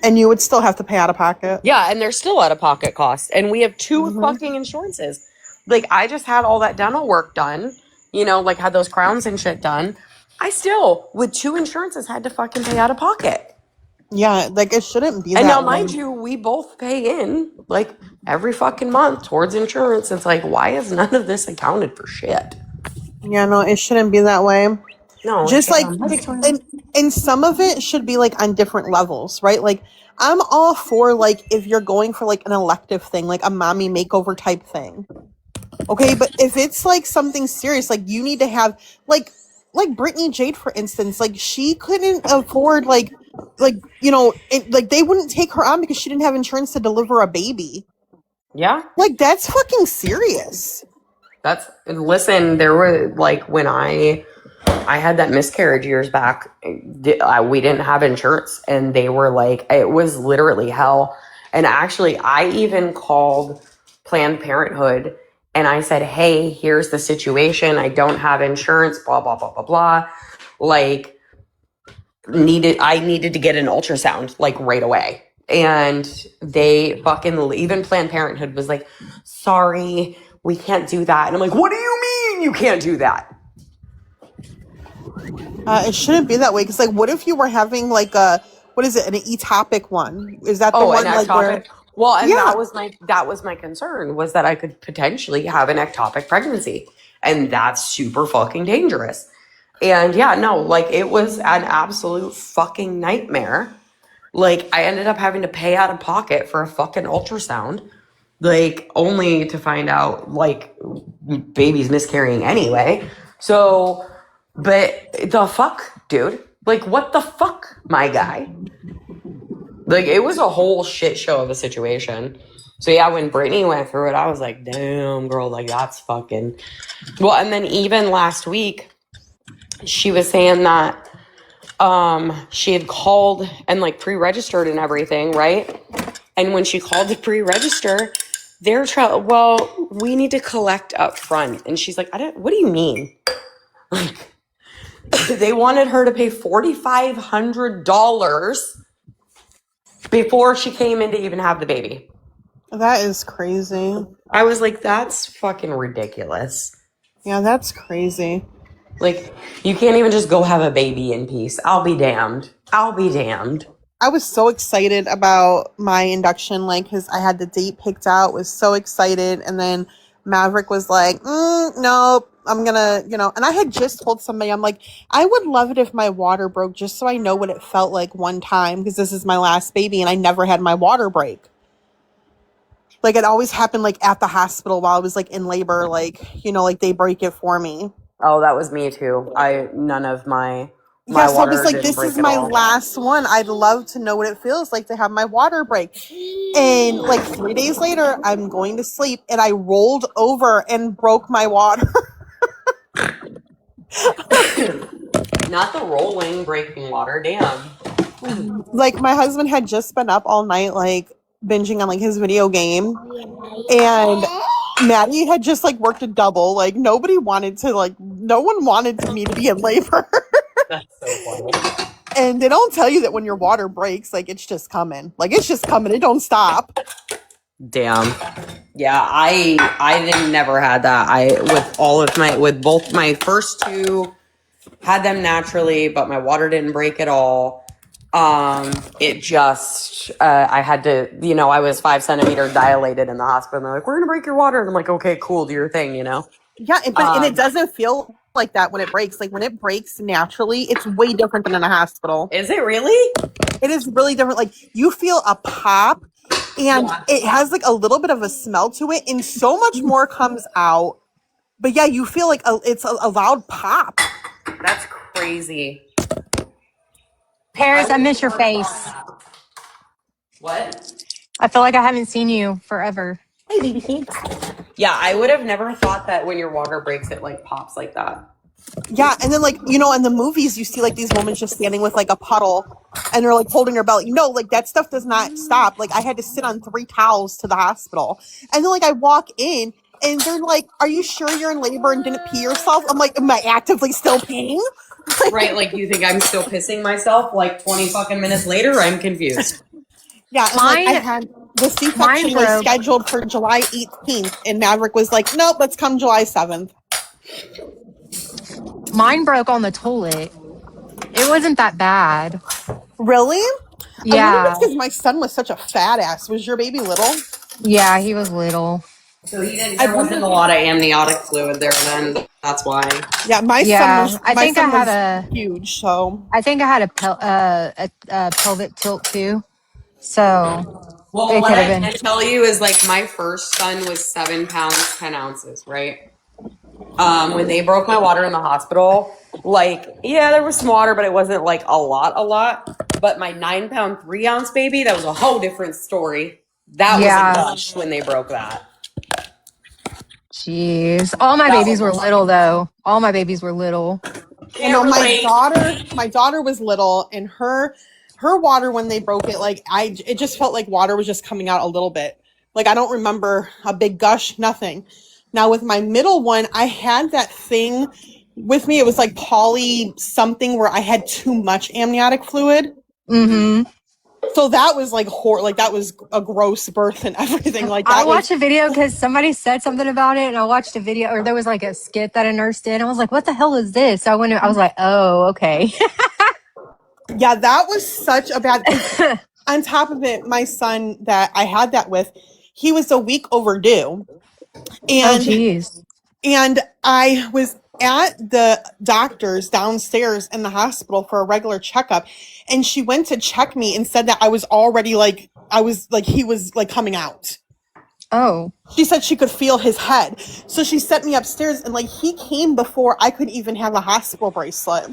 And you would still have to pay out of pocket. Yeah, and they're still out of pocket costs. And we have two fucking insurances. Like, I just had all that dental work done, you know, like had those crowns and shit done. I still, with two insurances, had to fucking pay out of pocket. Yeah, like it shouldn't be And that now, way. mind you, we both pay in like every fucking month towards insurance. It's like, why is none of this accounted for shit? Yeah, no, it shouldn't be that way. No, Just like, Victoria. and some of it should be like on different levels, right? Like, I'm all for like if you're going for like an elective thing, like a mommy makeover type thing. Okay, but if it's like something serious, like you need to have like Brittany Jade, for instance, like she couldn't afford like you know, like they wouldn't take her on because she didn't have insurance to deliver a baby. Yeah. Like that's fucking serious. Listen, there were like when I had that miscarriage years back, we didn't have insurance and they were like, it was literally hell. And actually, I even called Planned Parenthood and I said, hey, here's the situation. I don't have insurance, blah, blah, blah, blah, blah. Like, I needed to get an ultrasound like right away. And they fucking, even Planned Parenthood was like, sorry, we can't do that. And I'm like, what do you mean you can't do that? It shouldn't be that way because like what if you were having like a what is it, an ectopic one? Is that the one an like ectopic? where Well, and Yeah. that was my concern, was that I could potentially have an ectopic pregnancy. And that's super fucking dangerous. And yeah, no, like it was an absolute fucking nightmare. Like I ended up having to pay out of pocket for a fucking ultrasound. Like only to find out like baby's miscarrying anyway. So, but the fuck, dude? Like what the fuck, my guy? Like it was a whole shit show of a situation. So yeah, when Brittany went through it, I was like, damn girl, like that's fucking well. And then even last week, she was saying that she had called and like pre-registered and everything, right? And when she called to pre-register, they're well, we need to collect up front. And she's like, what do you mean? Like, they wanted her to pay $4,500 before she came in to even have the baby. That is crazy. I was like, that's fucking ridiculous. Yeah, that's crazy. Like, you can't even just go have a baby in peace. I'll be damned. I was so excited about my induction, like, because I had the date picked out, was so excited. And then Maverick was like, nope, I'm gonna, you know, and I had just told somebody, I'm like, I would love it if my water broke just so I know what it felt like one time, because this is my last baby and I never had my water break. Like, it always happened, like, at the hospital while I was, like, in labor, like, you know, like, they break it for me. Oh, that was me, too. None of my yeah, so I water was like, didn't this break is at my all. last one. I'd love to know what it feels like to have my water break. And, like, 3 days later, I'm going to sleep, and I rolled over and broke my water. Not the rolling, breaking water, damn. Like, my husband had just been up all night, like, binging on, like, his video game. And Maddie had just, like, worked a double. Like, no one wanted me to be in labor. That's so funny. And they don't tell you that when your water breaks, like, it's just coming. Like, it's just coming. It don't stop. Damn. Yeah, I never had that. With both my first two, had them naturally, but my water didn't break at all. It just, I had to, you know, I was 5 centimeters dilated in the hospital. And they're like, we're going to break your water. And I'm like, okay, cool, do your thing, you know? Yeah, and it doesn't feel like that when it breaks. Like, when it breaks naturally, it's way different than in a hospital. Is it really? It is really different. Like, you feel a pop, and it has like a little bit of a smell to it, and so much more comes out. But yeah, you feel like it's a loud pop. That's crazy. Paris, I miss your face. What? I feel like I haven't seen you forever. Hey, baby, thanks. Yeah, I would have never thought that when your water breaks, it like pops like that. Yeah, and then like, you know, in the movies you see like these women just standing with like a puddle and they're like holding her belly. You know, like that stuff does not stop. Like I had to sit on 3 towels to the hospital. And then like I walk in and they're like, "Are you sure you're in labor and didn't pee yourself?" I'm like, "Am I actively still peeing?" Right, like you think I'm still pissing myself like 20 fucking minutes later? I'm confused. Yeah, and like I Mine- had the C-section mine was broke. scheduled for July 18th and Maverick was like, "Nope, let's come July 7th." Mine broke on the toilet. It wasn't that bad. Really? I wonder if Yeah. it's because my son was such a fat ass. Was your baby little? Yeah, he was little. So there wasn't a lot of amniotic fluid there then. That's why. Yeah, my Yeah, son was. I My think son I had was a- huge. So I think I had a pelvic tilt too. So Well, it what could I have been. can tell you is like my first son was 7 pounds, 10 ounces, right? When they broke my water in the hospital, like, yeah, there was some water, but it wasn't like a lot. But my 9-pound, 3-ounce baby, that was a whole different story. That Yeah. was a gush when they broke that. Jeez. All my That babies was- were little though. All my babies were little. you know, my daughter was little, and her water when they broke it, like it just felt like water was just coming out a little bit. Like I don't remember a big gush, nothing. Now with my middle one, I had that thing with me. It was like poly something where I had too much amniotic fluid. Mm-hmm. So that was like like that was a gross birth and everything. Like that I watched a video because somebody said something about it, and I watched a video, or there was like a skit that a nurse did. And I was like, "What the hell is this?" So I was like, "Oh, okay." Yeah, that was such a bad. On top of it, my son that I had that with, he was a week overdue, Oh, and jeez. and I was at the doctor's downstairs in the hospital for a regular checkup, and she went to check me and said that I was already like he was like coming out. Oh, She said she could feel his head, so she sent me upstairs, and like he came before I could even have a hospital bracelet.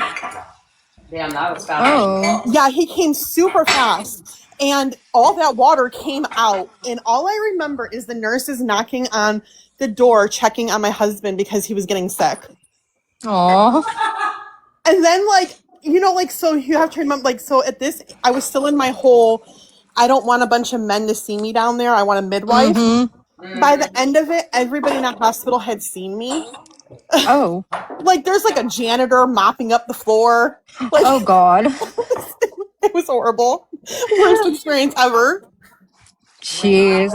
Damn, that was fast. oh. Yeah, he came super fast. And all that water came out. And all I remember is the nurses knocking on the door, checking on my husband because he was getting sick. Aw. And then, like, you know, like, so you have to remember, like, so at this, I was still in my whole, I don't want a bunch of men to see me down there. I want a midwife. Mm-hmm. By the end of it, everybody in that hospital had seen me. Oh. Like, there's like a janitor mopping up the floor. Like, Oh, God. it was horrible. Worst experience ever. Jeez.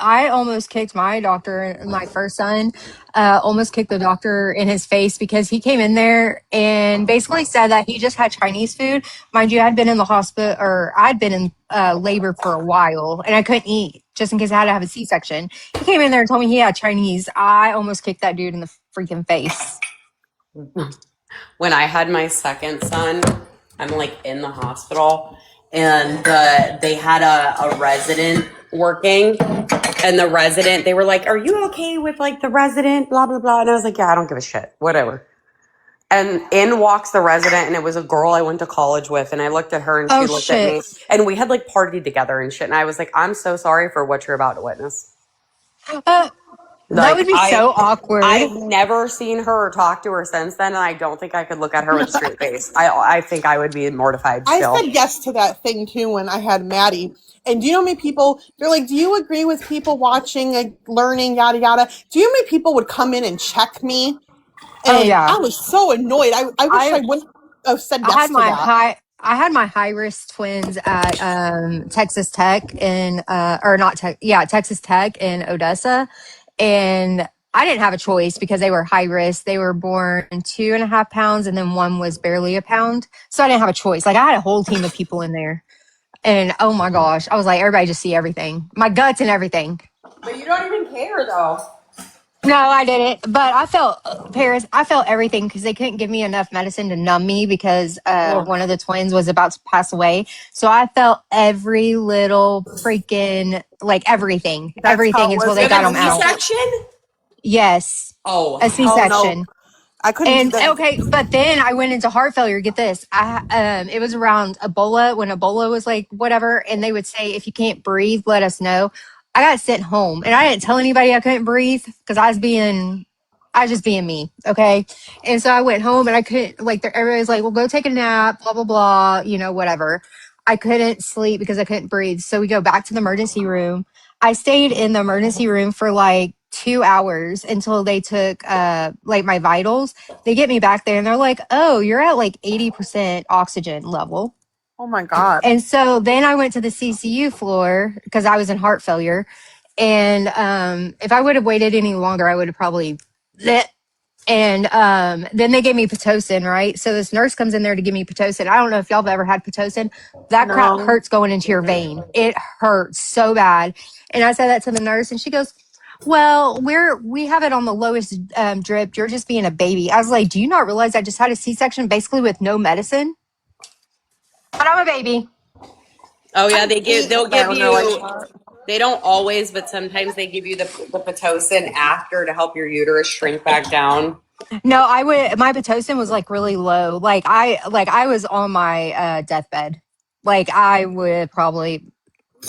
I almost kicked my doctor, my first son, almost kicked the doctor in his face because he came in there and basically said that he just had Chinese food. Mind you, I'd been in the hospital, or I'd been in labor for a while, and I couldn't eat just in case I had to have a C-section. He came in there and told me he had Chinese. I almost kicked that dude in the freaking face. When I had my second son, I'm like in the hospital, and they had a resident working, and the resident, they were like, "Are you okay with like the resident, blah blah blah?" And I was like, "Yeah, I don't give a shit, whatever." And in walks the resident, and it was a girl I went to college with, and I looked at her, and she Oh, looked at me, shit. and we had like partied together and shit, and I was like, "I'm so sorry for what you're about to witness." That Like, would be so awkward. I've never seen her or talked to her since then, and I don't think I could look at her with a straight face. I think I would be mortified still. I said yes to that thing too when I had Maddie. And do you know how many people, they're like, "Do you agree with people watching, like, learning, yada, yada?" Do you know how many people would come in and check me? And Oh, yeah. I was so annoyed. I wish I wouldn't have said yes I had to my that. I had my high risk twins at Texas Tech in or not Tech, yeah, Texas Tech in Odessa, and I didn't have a choice because they were high risk. They were born 2.5 pounds, and then one was barely a pound, so I didn't have a choice. Like I had a whole team of people in there, and oh my gosh, I was like, everybody just see everything, my guts and everything. But you don't even care though. No, I didn't. But I felt Paris. I felt everything because they couldn't give me enough medicine to numb me because Ugh. one of the twins was about to pass away. So I felt every little freaking like That's how everything it until was You they with have got a them me. out. C-section? Yes, Oh, a Oh hell. no, C-section. I couldn't do And that. okay, but then I went into heart failure. Get this, it was around Ebola when Ebola was like whatever, and they would say if you can't breathe, let us know. I got sent home, and I didn't tell anybody I couldn't breathe because I was just being me, okay. And so I went home, and I couldn't like. Everybody's like, "Well, go take a nap," blah blah blah, whatever. I couldn't sleep because I couldn't breathe. So we go back to the emergency room. I stayed in the emergency room for like 2 hours until they took like my vitals. They get me back there and they're like, "Oh, you're at like 80% oxygen level." Oh my god. And so then I went to the CCU floor because I was in heart failure. And if I would have waited any longer, I would have probably bleh. And then they gave me Pitocin, right? So this nurse comes in there to give me Pitocin. I don't know if y'all have ever had Pitocin. That crap No. hurts going into your vein. It hurts so bad. And I said that to the nurse, and she goes, "Well, we have it on the lowest drip. You're just being a baby." I was like, "Do you not realize I just had a C-section basically with no medicine? But I'm a baby." Oh yeah, I hate they'll that give when they're like you. that. They don't always, but sometimes they give you the Pitocin after to help your uterus shrink back down. No, my Pitocin was like really low. I was on my deathbed. Like I would probably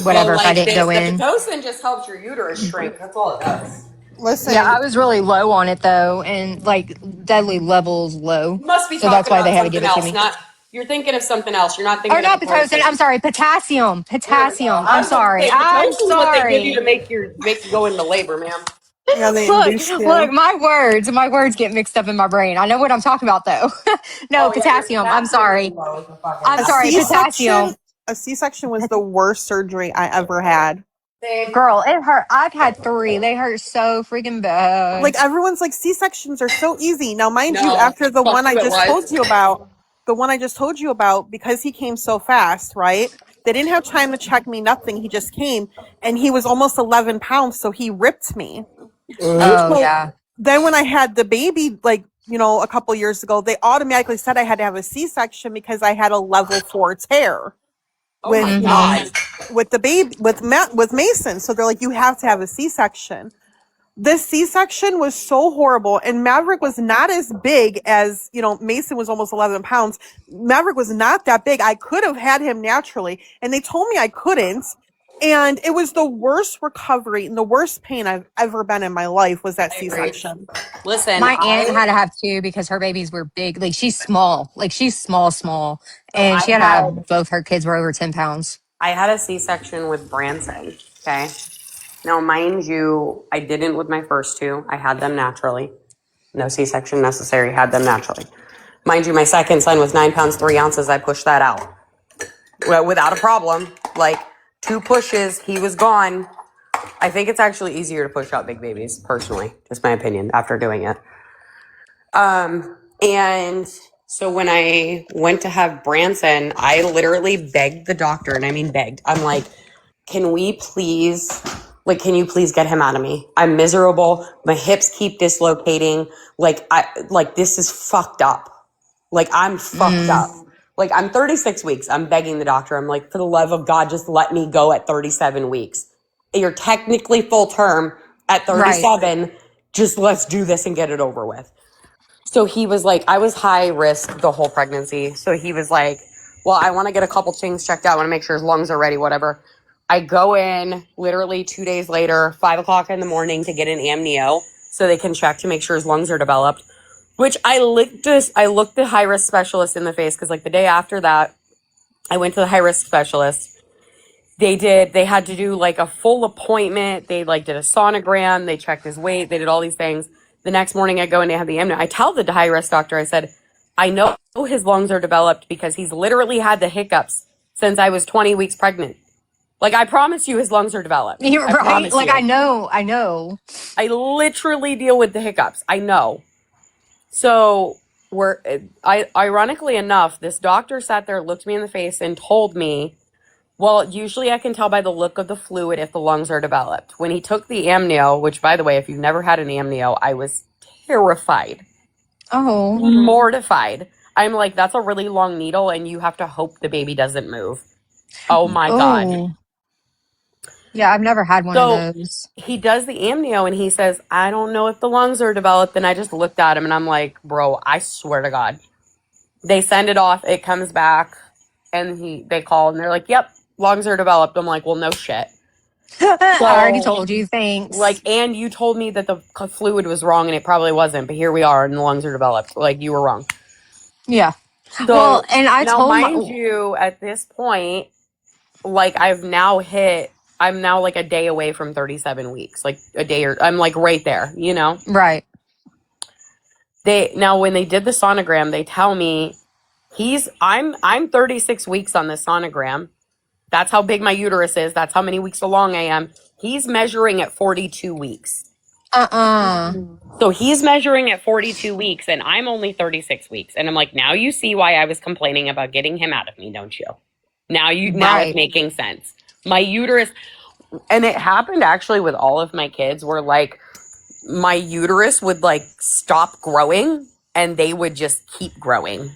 Well, whatever if I like didn't this, go the in. Pitocin just helps your uterus shrink. That's all it does. Yeah, Listen, I was really low on it though, and like deadly levels low. You must be So that's talking why they about had to give something it to else. me. Not you're thinking of something else. You're not Or thinking of not Pitocin. I'm Pitocin. sorry, potassium. There we go. Potassium. I I'm was about to sorry. say I'm Pitocin's what they give you to sorry. make you go into labor, ma'am. yeah, they Look, induced look, you. my words get mixed up in my brain. I know what I'm talking about though. No, Oh yeah, your potassium. I'm potassium is sorry. low as a fucking I'm A sorry, apple. C-section, potassium. a C-section was the worst surgery I ever had. Same. Girl, it hurt. I've had three. They hurt so freaking bad. Like everyone's like C-sections are so easy. Now, mind you, No, after the fuck one I you. It just told was. you about, because he came so fast, right? They didn't have time to check me, nothing. He just came and he was almost 11 pounds, so he ripped me. Oh So yeah. then when I had the baby, like, a couple years ago, they automatically said I had to have a C-section because I had a level 4 tear Oh with, my Mm-hmm. god. with the baby, with Mason. So they're like, you have to have a C-section. This C-section was so horrible, and Maverick was not as big as, Mason was almost 11 pounds. Maverick was not that big. I could have had him naturally, and they told me I couldn't. And it was the worst recovery and the worst pain I've ever been in my life was that I agree. C-section. Listen, My aunt had to have two because her babies were big. Like she's small. Like she's small, small. so And she had to have both her kids were over 10 pounds. I had a C-section with Branson. Okay. Now, mind you, I didn't with my first two. I had them naturally. No C-section necessary. Had them naturally. Mind you, my second son was 9 pounds 3 ounces. I pushed that out without a problem. Like 2 pushes, he was gone. I think it's actually easier to push out big babies, personally. Just my opinion after doing it. And so when I went to have Branson, I literally begged the doctor, and I mean begged. I'm like, can you please get him out of me? I'm miserable. My hips keep dislocating. Like this is fucked up. Like I'm fucked Mm, up. Like I'm 36 weeks. I'm begging the doctor. I'm like, for the love of God, just let me go at 37 weeks. You're technically full term at right. 37. Just let's do this and get it over with. So he was like, I was high risk the whole pregnancy. So he was like, well, I want to get a couple things checked out. I want to make sure his lungs are ready, whatever. I go in literally 2 days later, 5 o'clock in the morning to get an amnio so they can check to make sure his lungs are developed, which I looked the high risk specialist in the face. Cause like the day after that, I went to the high risk specialist. They had to do like a full appointment. They like did a sonogram. They checked his weight. They did all these things. The next morning I go and they have the amnio. I tell the high risk doctor, I said, I know his lungs are developed because he's literally had the hiccups since I was 20 weeks pregnant. Like I promise you his lungs are developed. You're I right. promise Like you. I know. I literally deal with the hiccups. I know. So ironically enough, this doctor sat there, looked me in the face and told me Well, usually I can tell by the look of the fluid if the lungs are developed. When he took the amnio, which by the way, if you've never had an amnio, I was terrified, Oh, mortified. I'm like, that's a really long needle and you have to hope the baby doesn't move. Oh my God. oh, yeah. I've never had one So of those. he does the amnio and he says, I don't know if the lungs are developed. And I just looked at him and I'm like, bro, I swear to God. They send it off, it comes back, and they call and they're like, yep, lungs are developed. I'm like, well, no shit. I already So, told you. Thanks. like, and you told me that the fluid was wrong and it probably wasn't, but here we are and the lungs are developed. Like, you were wrong. Yeah. So, Well, and I now, told mind you, at this point, like, I'm now like a day away from 37 weeks. Like, I'm like right there, you know? right. Now, when they did the sonogram, they tell me I'm 36 weeks on the sonogram. That's how big my uterus is. That's how many weeks along I am. He's measuring at 42 weeks. So he's measuring at 42 weeks and I'm only 36 weeks. And I'm like, now you see why I was complaining about getting him out of me, don't you? Now it's Right. making sense. My uterus, and it happened actually with all of my kids where like my uterus would like stop growing and they would just keep growing.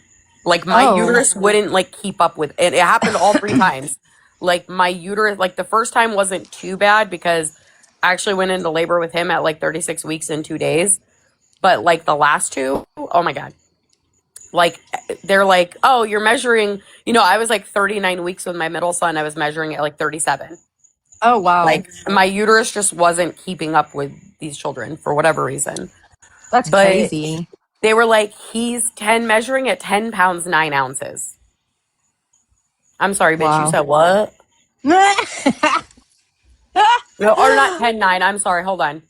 Like my Oh. uterus wouldn't like keep up with it. It happened all 3 times. Like my uterus, like the first time wasn't too bad because I actually went into labor with him at like 36 weeks and 2 days. But like the last 2, oh my God. Like they're like, oh, you're measuring, I was like 39 weeks with my middle son. I was measuring at like 37. Oh, wow. Like my uterus just wasn't keeping up with these children for whatever reason. That's But crazy. they were like, he's measuring at 10 pounds, 9 ounces. I'm sorry, bitch. Wow. You said what? No, or not 10, 9. I'm sorry. Hold on.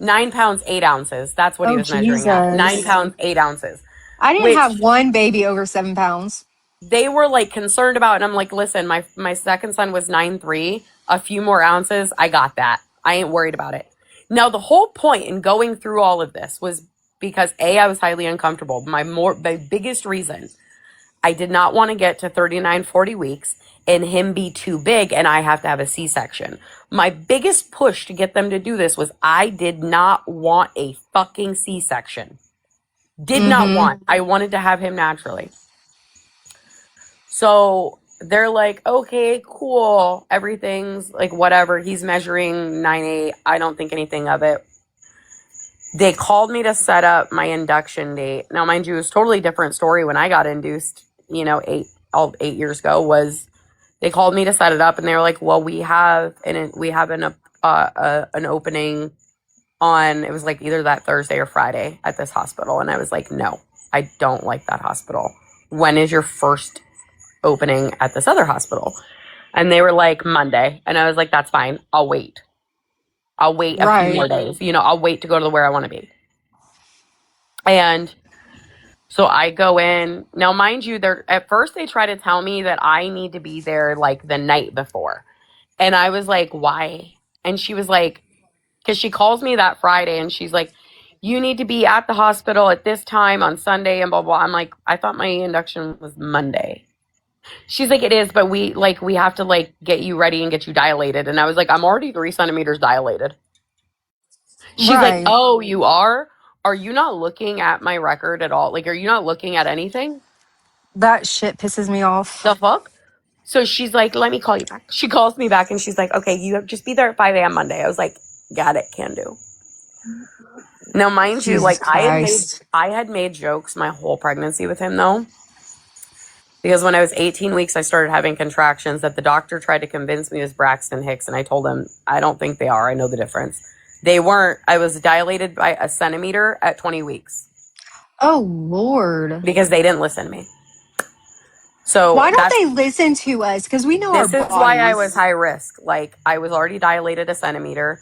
9 pounds, 8 ounces. That's what he Oh, was measuring at. Jesus. 9 pounds, 8 ounces. I didn't Which- have one baby over 7 pounds. They were like concerned about, and I'm like, listen, my second son was 9'3". A few more ounces, I got that. I ain't worried about it. Now, the whole point in going through all of this was because I was highly uncomfortable. My biggest reason, I did not want to get to 39, 40 weeks and him be too big and I have to have a C-section. My biggest push to get them to do this was I did not want a fucking C-section. Did not want. I wanted to have him naturally. So they're like, okay, cool. Everything's like whatever. He's measuring 9'8". I don't think anything of it. They called me to set up my induction date. Now, mind you, it was a totally different story when I got induced, 8 years ago. They called me to set it up and they were like, well, we have an opening on, it was like either that Thursday or Friday at this hospital. And I was like, no, I don't like that hospital. When is your first opening at this other hospital? And they were like, Monday. And I was like, that's fine. I'll wait a few more days. I'll wait to go to where I want to be. And so I go in. Now, mind you, at first they try to tell me that I need to be there like the night before. And I was like, why? And she was like, because she calls me that Friday and she's like, you need to be at the hospital at this time on Sunday and blah, blah. I'm like, I thought my induction was Monday. She's like, it is, but we have to get you ready and get you dilated. And I was like, I'm already 3 centimeters dilated. She's like, oh, you are? Are you not looking at my record at all? Like, are you not looking at anything? That shit pisses me off. The fuck? So she's like, let me call you back. She calls me back and she's like, okay, you have just be there at 5 a.m. Monday. I was like, got it, can do. Now, mind you, Jesus I had made jokes my whole pregnancy with him, though. Because when I was 18 weeks, I started having contractions that the doctor tried to convince me was Braxton Hicks. And I told him, I don't think they are. I know the difference. They weren't. I was dilated by a centimeter at 20 weeks. Oh, Lord. Because they didn't listen to me. So why don't they listen to us? Because we know our This bodies. is why I was high risk. Like, I was already dilated a centimeter.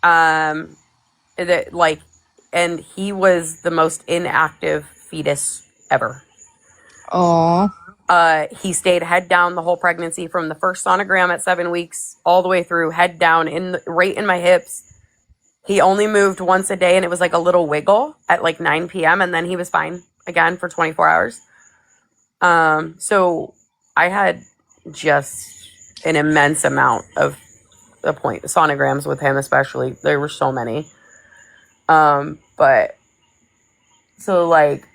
And he was the most inactive fetus ever. Oh. He stayed head down the whole pregnancy from the first sonogram at 7 weeks all the way through, head down right in my hips. He only moved once a day and it was like a little wiggle at like 9 p.m. and then he was fine again for 24 hours. So I had just an immense amount of sonograms with him, especially. There were so many. But so like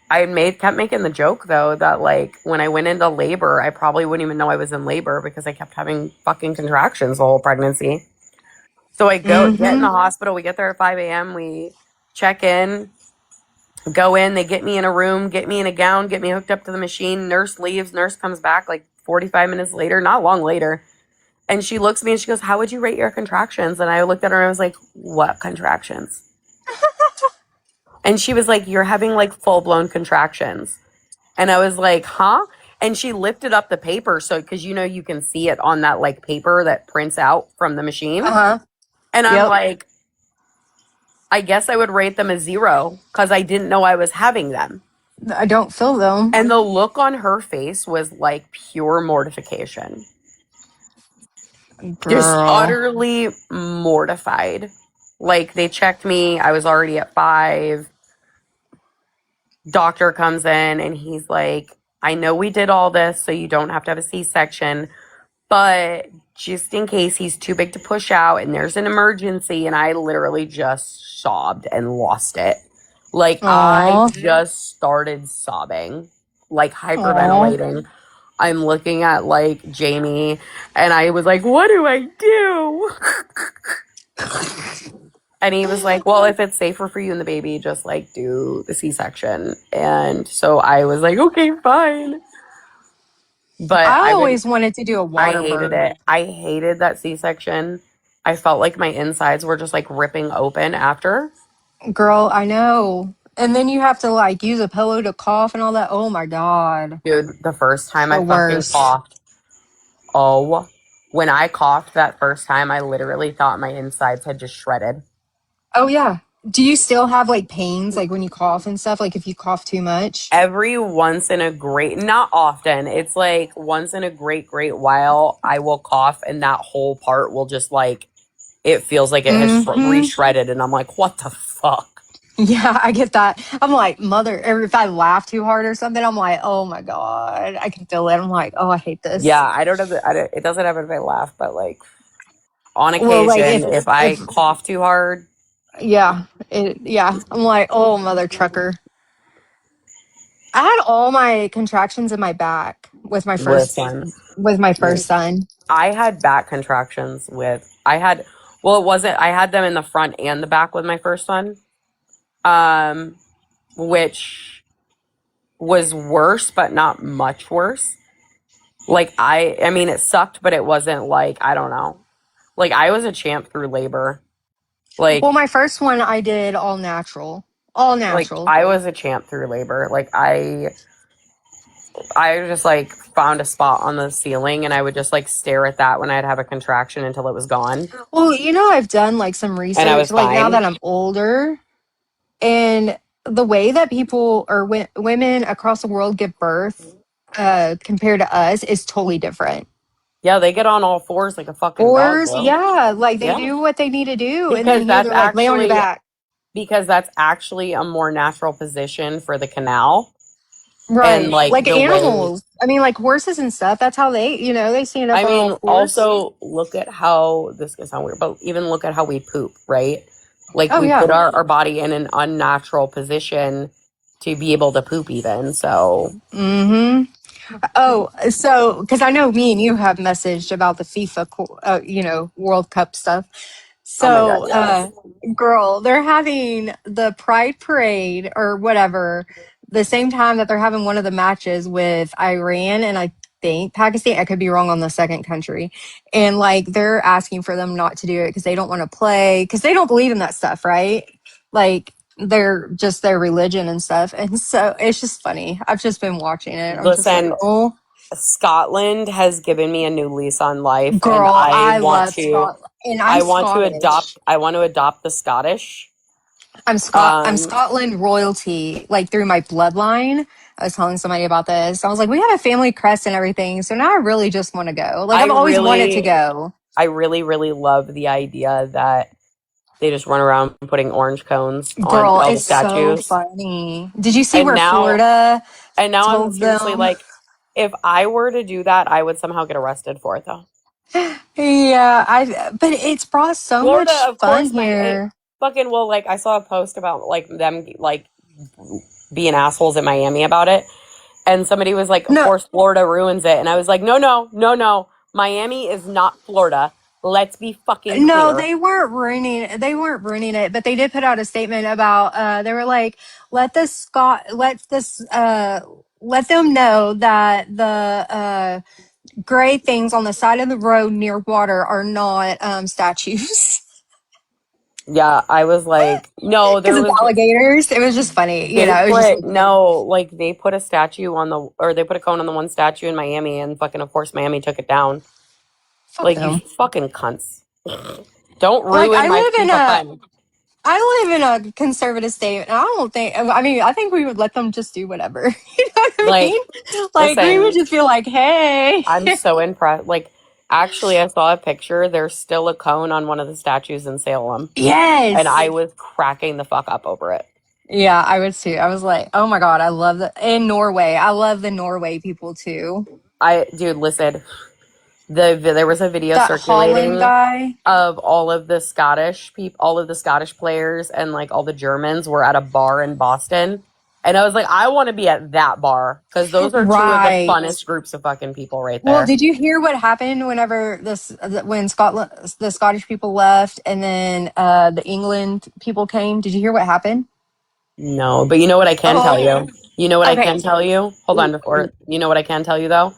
I kept making the joke though that like when I went into labor, I probably wouldn't even know I was in labor because I kept having fucking contractions the whole pregnancy. So I get in the hospital, we get there at 5 a.m., we check in, go in, they get me in a room, get me in a gown, get me hooked up to the machine, nurse leaves, nurse comes back like 45 minutes later, not long later. And she looks at me and she goes, "How would you rate your contractions?" And I looked at her and I was like, "What contractions?" And she was like, "You're having like full-blown contractions." And I was like, "Huh?" And she lifted up the paper. So, because you can see it on that like paper that prints out from the machine. And I'm like, I guess I would rate them a 0 because I didn't know I was having them. I don't feel them. And the look on her face was like pure mortification. Girl. Just utterly mortified. Like they checked me. I was already at 5. Doctor comes in and he's like, "I know we did all this so you don't have to have a C-section, but just in case he's too big to push out and there's an emergency." And I literally just sobbed and lost it. Like I just started sobbing, like hyperventilating. I'm looking at like Jamie and I was like, "What do I do?" And he was like, "Well, if it's safer for you and the baby, just like do the C-section." And so I was like, "Okay, fine." But I always wanted to do a water I hated it. I hated that C-section. I felt like my insides were just like ripping open after. Girl, I know. And then you have to like use a pillow to cough and all that. Oh my God. Dude, the first time The I fucking worst. coughed. When I coughed that first time, I literally thought my insides had just shredded. Oh yeah. Do you still have like pains like when you cough and stuff? Like if you cough too much? Every once in a not often. It's like once in a great while I will cough and that whole part will just like, it feels like it has re-shredded and I'm like, what the fuck? Yeah, I get that. I'm like, or if I laugh too hard or something, I'm like, oh my God, I can feel it. I'm like, oh, I hate this. Yeah, it doesn't happen if I laugh, but like on occasion, if I cough too hard. Yeah, I'm like, oh, mother trucker. I had all my contractions in my back with my first son. I had back contractions I had them in the front and the back with my first son. Which was worse, but not much worse. Like I mean, it sucked, but it wasn't like, I don't know. Like I was a champ through labor. Like, well, my first one I did all natural. Like I was a champ through labor. Like I just like found a spot on the ceiling and I would just like stare at that when I'd have a contraction until it was gone. Well, I've done like some research, and I was like fine. Now that I'm older, and the way that people or women across the world give birth compared to us is totally different. Yeah, they get on all fours like a fucking dog. Yeah, like they do what they need to do, because and then that's like lay on your back. Because that's actually a more natural position for the canal. Right. And like animals. I mean, like horses and stuff. That's how they, they stand up. I mean, also look at how, this can sound weird, but even look at how we poop, right? Like we put our body in an unnatural position to be able to poop even. So. Oh, so because I know me and you have messaged about the FIFA, World Cup stuff. So, girl, they're having the Pride Parade or whatever the same time that they're having one of the matches with Iran and I think Pakistan. I could be wrong on the second country. And like they're asking for them not to do it because they don't want to play because they don't believe in that stuff, right? Like they're just their religion and stuff. And so it's just funny. I've just been watching it. Listen, Scotland has given me a new lease on life. Girl, and I love Scotland. And I want to adopt the Scottish. I'm Scotland royalty, like through my bloodline. I was telling somebody about this. I was like, we have a family crest and everything. So now I really just want to go. Like I've always wanted to go. I really, really love the idea that they just run around putting orange cones on all the statues. So funny. Did you see where Florida? And now I'm seriously like, if I were to do that, I would somehow get arrested for it, though. Yeah, but it's brought so Florida, much of fun course, here. fucking well. Like I saw a post about like them like being assholes in Miami about it, and somebody was like, "Of No, course, Florida ruins it," and I was like, "No, no, no, no. Miami is not Florida. Let's be fucking no, clear." they weren't ruining it, but they did put out a statement about they were like, let them know that the gray things on the side of the road near water are not statues. Yeah, I was like, no, Because there it's was alligators. It was just funny, they it was just put like, no, like they put a statue on the or they put a cone on the one statue in Miami, and fucking of course Miami took it down. fuck Like you them. fucking cunts. Don't Like ruin my FIFA fun. I live in a conservative state, and I don't think. I mean, I think we would let them just do whatever. You know what I Like, mean? Like we would listen, just be like, "Hey, I'm so impressed. Like, actually, I saw a picture. There's still a cone on one of the statues in Salem, and yes, I was cracking the fuck up over it. yeah." I would too. I was like, "Oh my god, I love the in Norway. I love the Norway people too." Dude, listen. There was a video That Holland circulating guy. of all of the Scottish people, all of the Scottish players, and like all the Germans were at a bar in Boston. And I was like, I want to be at that bar because those are two of the Right. funnest groups of fucking people right Well, there. did you hear what happened whenever when Scotland the Scottish people left and then the England people came? Did you hear what happened? No, but you know what I can tell you? You know what I Okay. can tell you? Hold on before. You know what I can tell you though?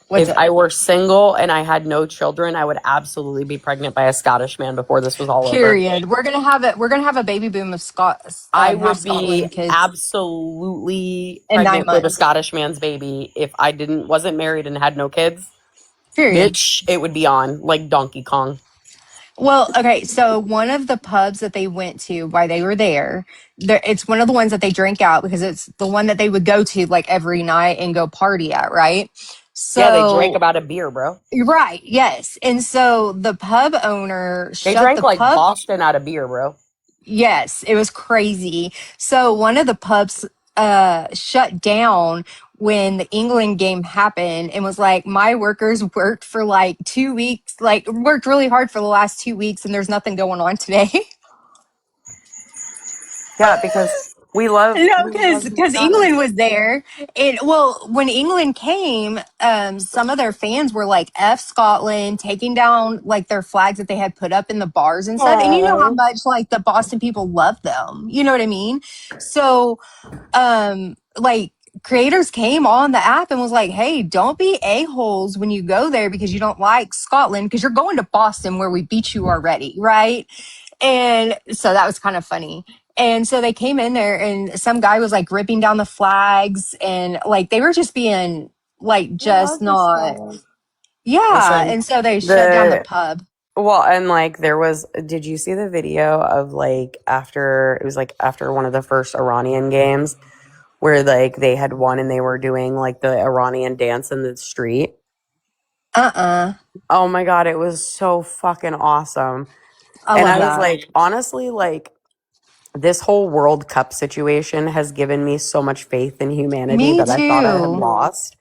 What's If up? I were single and I had no children, I would absolutely be pregnant by a Scottish man before this was all over. Period. We're gonna have it. We're gonna have a baby boom of I half would be Scotland kids absolutely in 9 pregnant with a months. Scottish man's baby if I wasn't married and had no kids. Period. Bitch, it would be on like Donkey Kong. Well, okay. So one of the pubs that they went to while they were there, it's one of the ones that they drink out because it's the one that they would go to like every night and go party at, right? Yeah, they drank So about a beer, bro. right, yes. And so the pub owner They shut drank the like pub. Boston out of beer, bro. Yes, it was crazy. So one of the pubs shut down when the England game happened and was like, my workers worked for like 2 weeks, like worked really hard for the last 2 weeks, and there's nothing going on today. Yeah, because we love No, we love the because Scottish. England was there. Well, when England came, some of their fans were like F Scotland, taking down like their flags that they had put up in the bars and stuff. And you know how Aww. much like the Boston people love them. You know what I mean? So like creators came on the app and was like, hey, don't be a-holes when you go there because you don't like Scotland because you're going to Boston where we beat you already, right? And so that was kind of funny. And so they came in there and some guy was like ripping down the flags and like they were just being like We just love the not. Scottish. Yeah. Listen, And so they shut down the pub. well, and like there was, did you see the video of like after, it was like after one of the first Iranian games where like they had won and they were doing like the Iranian dance in the street? Oh my God, it was so fucking awesome. I And love I was that. like, honestly, like this whole World Cup situation has given me so much faith in humanity Me that I thought I had too. lost.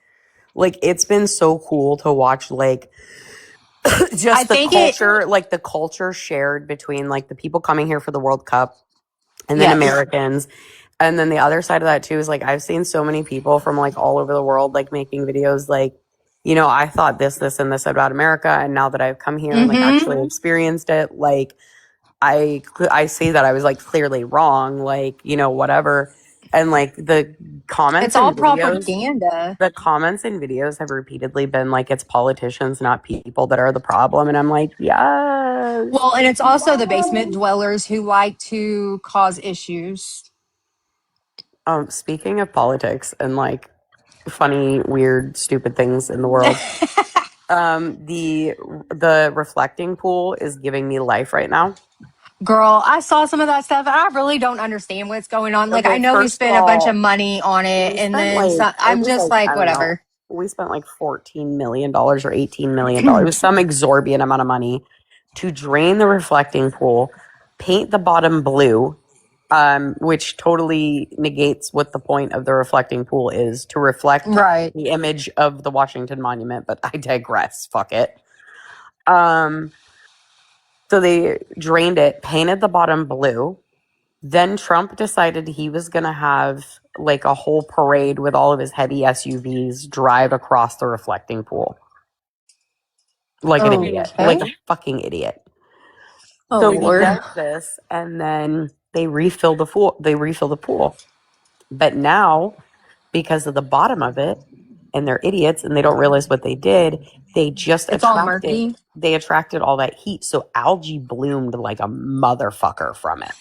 Like it's been so cool to watch like I just the think it, culture, like the culture shared between like the people coming here for the World Cup and then yes. Americans. And then the other side of that too is like I've seen so many people from like all over the world like making videos like, you know, I thought this and this about America, and now that I've come here and like actually experienced it, like I see that I was like clearly wrong, like, you know, whatever. And like the comments It's all and videos, propaganda. the comments and videos have repeatedly been like it's politicians, not people that are the problem. And I'm like, yes. Well, and it's also the basement dwellers who like to cause issues. Speaking of politics and like funny, weird, stupid things in the world, the reflecting pool is giving me life right now. Girl, I saw some of that stuff and I really don't understand what's going on. Like, I Okay, know we first of spent a bunch of all, money on it we and spent then like it I'm was just like I like, don't know. whatever. We spent like $14 million or $18 million. It was some exorbitant amount of money to drain the reflecting pool, paint the bottom blue, which totally negates what the point of the reflecting pool is, to reflect Right. the image of the Washington Monument, but I digress. Fuck it. So they drained it, painted the bottom blue. Then Trump decided he was going to have like a whole parade with all of his heavy SUVs drive across the reflecting pool. Like an idiot. Okay. Like a fucking idiot. Oh, So he Lord. does this, and then they refill the pool. But now, because of the bottom of it, and they're idiots and they don't realize what they did, they just It's all murky. they attracted all that heat. So algae bloomed like a motherfucker from it.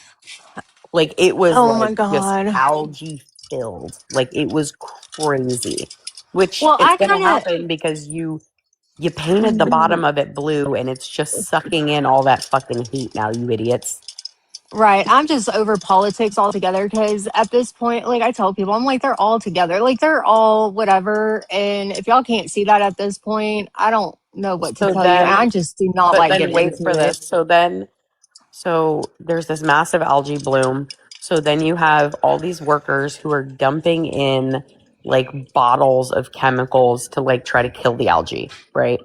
Like it was Oh, like my God. just algae filled. Like it was crazy. Which Well, it's I gonna kind of, happen because you painted the bottom of it blue and it's just sucking in all that fucking heat now, you idiots. right. I'm just over politics altogether because at this point, like I tell people, I'm like, they're all together. Like they're all whatever. And if y'all can't see that at this point, I don't know what to So tell you. then I just do not but like then getting wait into for it. this. So there's this massive algae bloom. So then you have all these workers who are dumping in like bottles of chemicals to like try to kill the algae, right?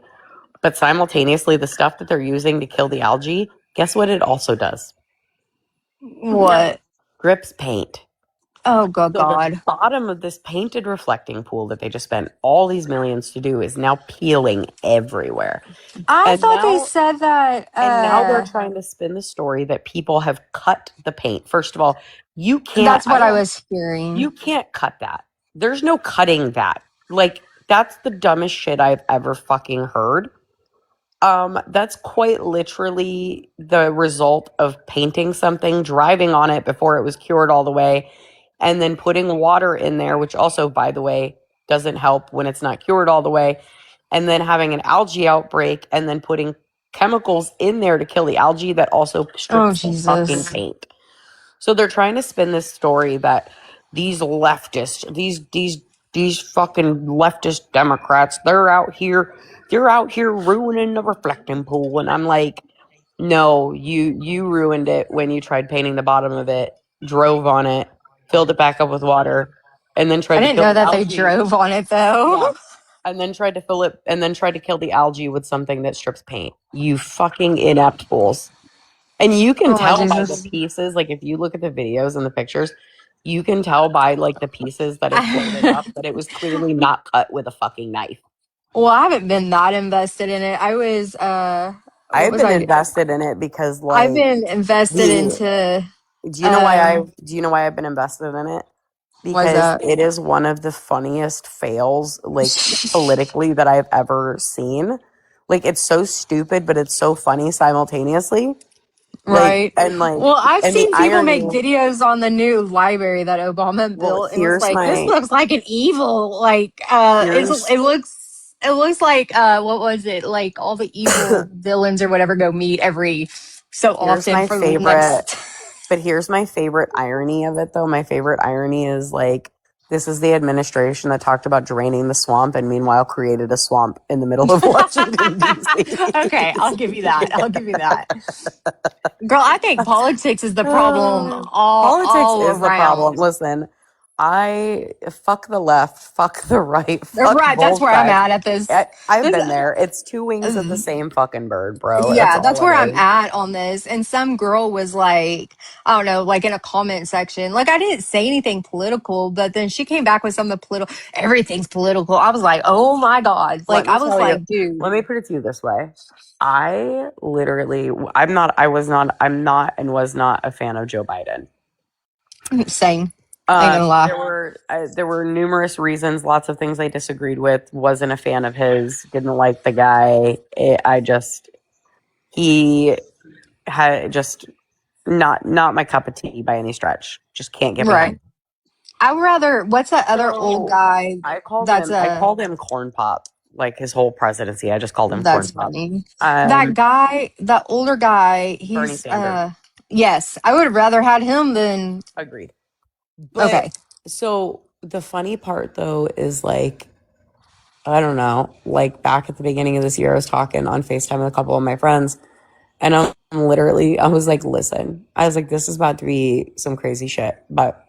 But simultaneously, the stuff that they're using to kill the algae, guess what it also does? What? Grips paint. Oh, good So the God. bottom of this painted reflecting pool that they just spent all these millions to do is now peeling everywhere. I And thought they now said that. And now they're trying to spin the story that people have cut the paint. First of all, you can't That's what I was hearing. you can't cut that. There's no cutting that. Like that's the dumbest shit I've ever fucking heard. That's quite literally the result of painting something, driving on it before it was cured all the way, and then putting water in there, which also, by the way, doesn't help when it's not cured all the way, and then having an algae outbreak, and then putting chemicals in there to kill the algae that also Oh, strips the fucking Jesus. paint. So they're trying to spin this story that these leftists, these fucking leftist Democrats, they're out here ruining the reflecting pool. And I'm like, no, you ruined it when you tried painting the bottom of it, drove on it, filled it back up with water, and then I tried to didn't kill know the that they algae. drove on it, though. Yeah. And then tried to fill it, and then tried to kill the algae with something that strips paint. You fucking inept fools. And you can Oh, my tell by the Jesus. pieces, like if you look at the videos and the pictures, you can tell by like the pieces that it floated up that it was clearly not cut with a fucking knife. Well, I haven't been that invested in it. I was, what I've was been I? invested in it because I've like been invested the into, do you know why I've been invested in it? what's Because that? it is one of the funniest fails like politically that I've ever seen. Like it's so stupid, but it's so funny simultaneously. Right. Well, I've And the seen people make irony. videos on the new library that Obama Well, built and was here's like, this my looks like an evil, like, here's it looks like, what was it? Like all the evil villains or whatever go meet every so here's often my for the favorite. next. But here's my favorite irony of it, though. My favorite irony is like this is the administration that talked about draining the swamp and meanwhile created a swamp in the middle of Washington, D.C. Okay, I'll give you that. I'll give you that. Girl, I think politics is the problem Politics all is the problem. around. Listen, I fuck the left, fuck the right, fuck Right, that's both where I'm sides. at this. I've this been there. It's two wings of the same fucking bird, bro. That's Yeah, that's all where it I'm is. at on this. And some girl was like, I don't know, like in a comment section, like I didn't say anything political, but then she came back with some of the political, everything's political. I was like, oh my God. Let Like, me I was tell you. like, dude, Let me put it to you this way. I literally, I'm not and was not a fan of Joe Biden. same. Ain't gonna lie. There were numerous reasons, lots of things I disagreed with. Wasn't a fan of his. Didn't like the guy. He had just not my cup of tea by any stretch. Just can't get behind. Right. I would rather, what's that other old So guy I called that's him Corn Pop. Like his whole presidency, I just called him Corn that's Pop. funny. That guy, that older guy, Bernie he's, Sanders. yes, I would have rather had him than, Agreed. But okay. so the funny part though is like, I don't know, like back at the beginning of this year, I was talking on FaceTime with a couple of my friends, and I'm literally, I was like, listen, I was like, this is about to be some crazy shit. But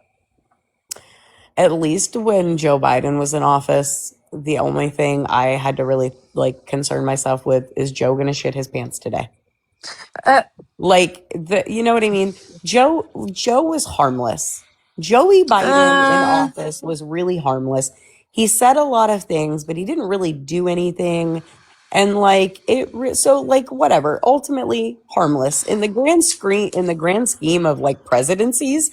at least when Joe Biden was in office, the only thing I had to really like concern myself with is Joe gonna shit his pants today. Uh, You know what I mean? Joe was harmless. Joey Biden in office was really harmless. He said a lot of things, but he didn't really do anything. And like so like whatever. Ultimately harmless in the grand scheme of like presidencies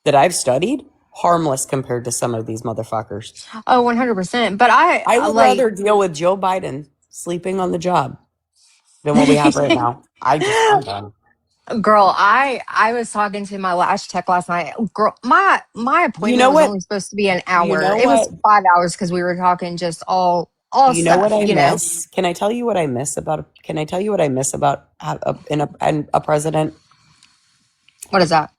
that I've studied. Harmless compared to some of these motherfuckers. oh, 100%. But I would like, rather deal with Joe Biden sleeping on the job than what we have right now. I'm done. girl, I was talking to my lash tech last night. Girl, my You appointment know was what? only supposed to be an You hour. know It was what? 5 hours because we were talking just all You know what stuff, I you know. miss? Can I tell you what I miss about? Can I tell you what I miss about a president? What is that?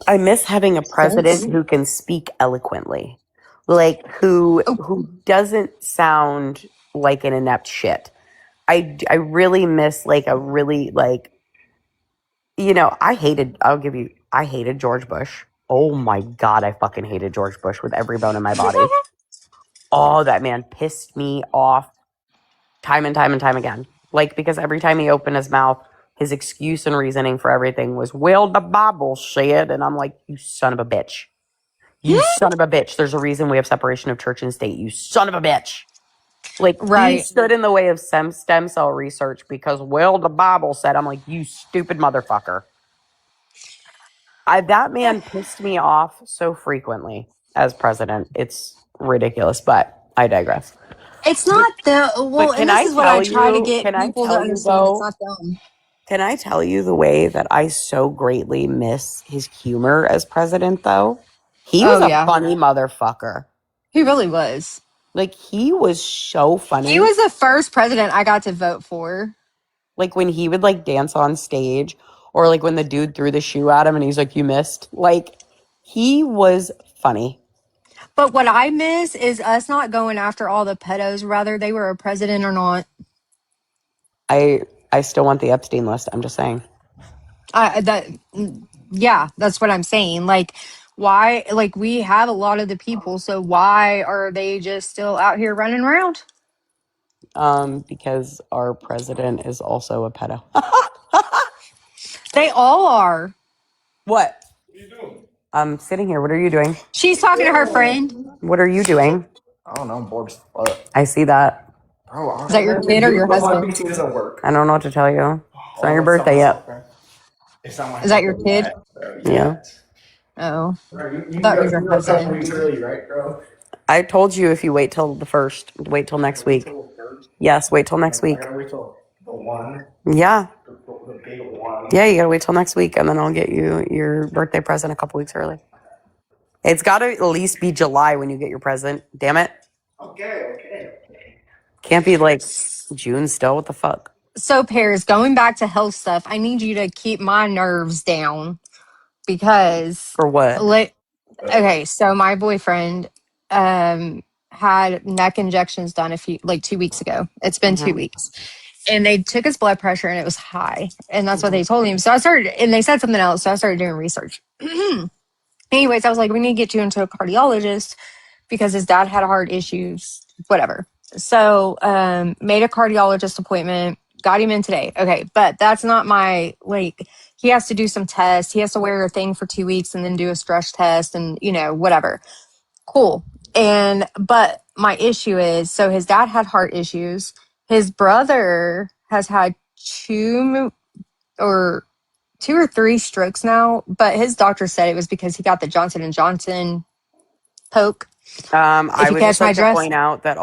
I miss having a Sense? president who can speak eloquently, like who doesn't sound like an inept shit. I really miss like a really like, you know, I hated George Bush. Oh my God, I fucking hated George Bush with every bone in my body. Oh, that man pissed me off time and time and time again. Like, because every time he opened his mouth, his excuse and reasoning for everything was, well, the Bible said. And I'm like, you son of a bitch. You son of a bitch. There's a reason we have separation of church and state. You son of a bitch. Like, he Right. stood in the way of stem cell research because, well, the Bible said. I'm like, you stupid motherfucker. That man pissed me off so frequently as president. It's ridiculous, but I digress. It's not the well, But and this is what I try to get people to understand. It's not them. Can I tell you the way that I so greatly miss his humor as president, though? He was Oh a yeah, funny motherfucker. he really was. Like, he was so funny. He was the first president I got to vote for. Like, when he would, like, dance on stage, or, like, when the dude threw the shoe at him and he's like, you missed. Like, he was funny. But what I miss is us not going after all the pedos, whether they were a president or not. I still want the Epstein list. I'm just saying. Yeah, that's what I'm saying. Like, why? Like, we have a lot of the people, so why are they just still out here running around? Because our president is also a pedo. They all are. What? I'm sitting here. What are you doing? She's talking to her friend. What are you doing? I don't know. I'm bored as fuck. I see that. Bro, Is that your kid or your my husband? PC doesn't work. I don't know what to tell you. It's not your birthday yet. It's not my Is that your kid? Yeah. Oh, Bro, I thought it was your you got a couple husband. weeks early, right, bro? I told you if you wait till the 1st, wait till next week. Yes, wait till next week. I gotta wait till the one, Yeah. the big one. Yeah, you gotta wait till next week, and then I'll get you your birthday present a couple weeks early. It's gotta at least be July when you get your present. Damn it. Okay. Can't be like June still. What the fuck? So, Paris, going back to health stuff, I need you to keep my nerves down because, For what? okay, so my boyfriend had neck injections done 2 weeks ago. It's been 2 weeks. And they took his blood pressure and it was high. And that's what they told him. So I started, and they said something else. So I started doing research. Anyways, I was like, we need to get you into a cardiologist because his dad had heart issues, whatever. So made a cardiologist appointment, got him in today. Okay, but that's not my, like, he has to do some tests. He has to wear a thing for 2 weeks and then do a stress test and, whatever. Cool. But my issue is, so his dad had heart issues. His brother has had two or three strokes now, but his doctor said it was because he got the Johnson and Johnson poke. I you would catch just my like to drift. point out that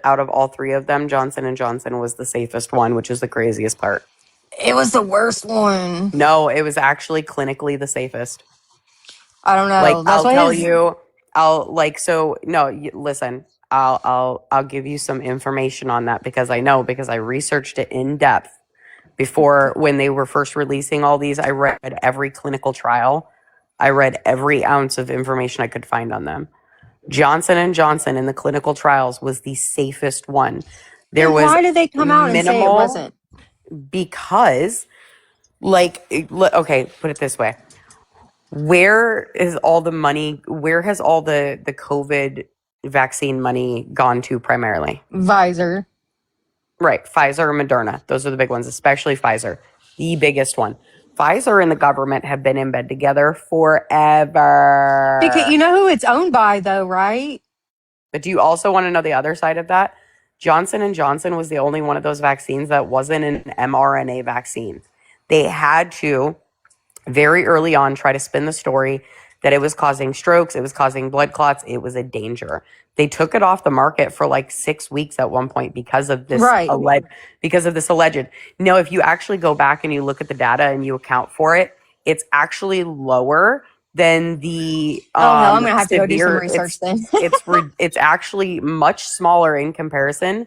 out of all three of them, Johnson and Johnson was the safest one, which is the craziest part. It was the worst one. No, it was actually clinically the safest. I don't know. Like, That's I'll what tell his, you, listen, I'll give you some information on that because I researched it in depth before when they were first releasing all these. I read every clinical trial. I read every ounce of information I could find on them. Johnson and Johnson in the clinical trials was the safest one. There was why did they come out and say it minimal wasn't? because Like, okay, put it this way. Where is all the money? Where has all the COVID vaccine money gone to primarily? Visor. Right. Pfizer or Moderna. Those are the big ones, especially Pfizer, the biggest one. Pfizer and the government have been in bed together forever. Because you know who it's owned by, though, right? But do you also want to know the other side of that? Johnson & Johnson was the only one of those vaccines that wasn't an mRNA vaccine. They had to, very early on, try to spin the story that it was causing strokes, it was causing blood clots, it was a danger. They took it off the market for like 6 weeks at one point because of this Right. alleged. Now, if you actually go back and you look at the data and you account for it, it's actually lower than the Oh, hell, I'm going to have to go do some severe. research then. It's actually much smaller in comparison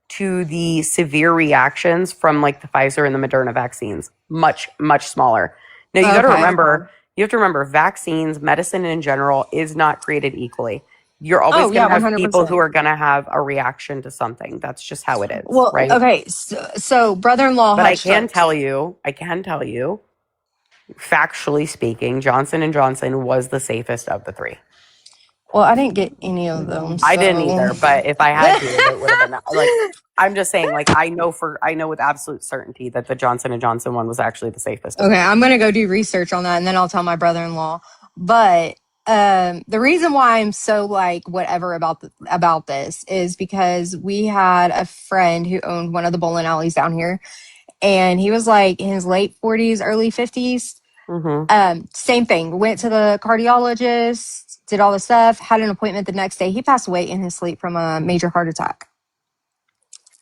to the severe reactions from like the Pfizer and the Moderna vaccines. Much, much smaller. Now you got to Okay. remember, vaccines, medicine in general is not created equally. You're always Oh, going yeah, to have people 100%. who are going to have a reaction to something. That's just how it is, Well, right? okay. So brother-in-law But had I can strokes. tell you, factually speaking, Johnson & Johnson was the safest of the three. Well, I didn't get any of them. I didn't so- either, but if I had to, it would have been like, I'm just saying, like, I know with absolute certainty that the Johnson & Johnson one was actually the safest. Okay, I'm gonna go do research on that, and then I'll tell my brother-in-law. But the reason why I'm so like whatever about this is because we had a friend who owned one of the bowling alleys down here, and he was like in his late 40s, early 50s. Mm-hmm. Same thing. Went to the cardiologist, did all the stuff, had an appointment the next day. He passed away in his sleep from a major heart attack.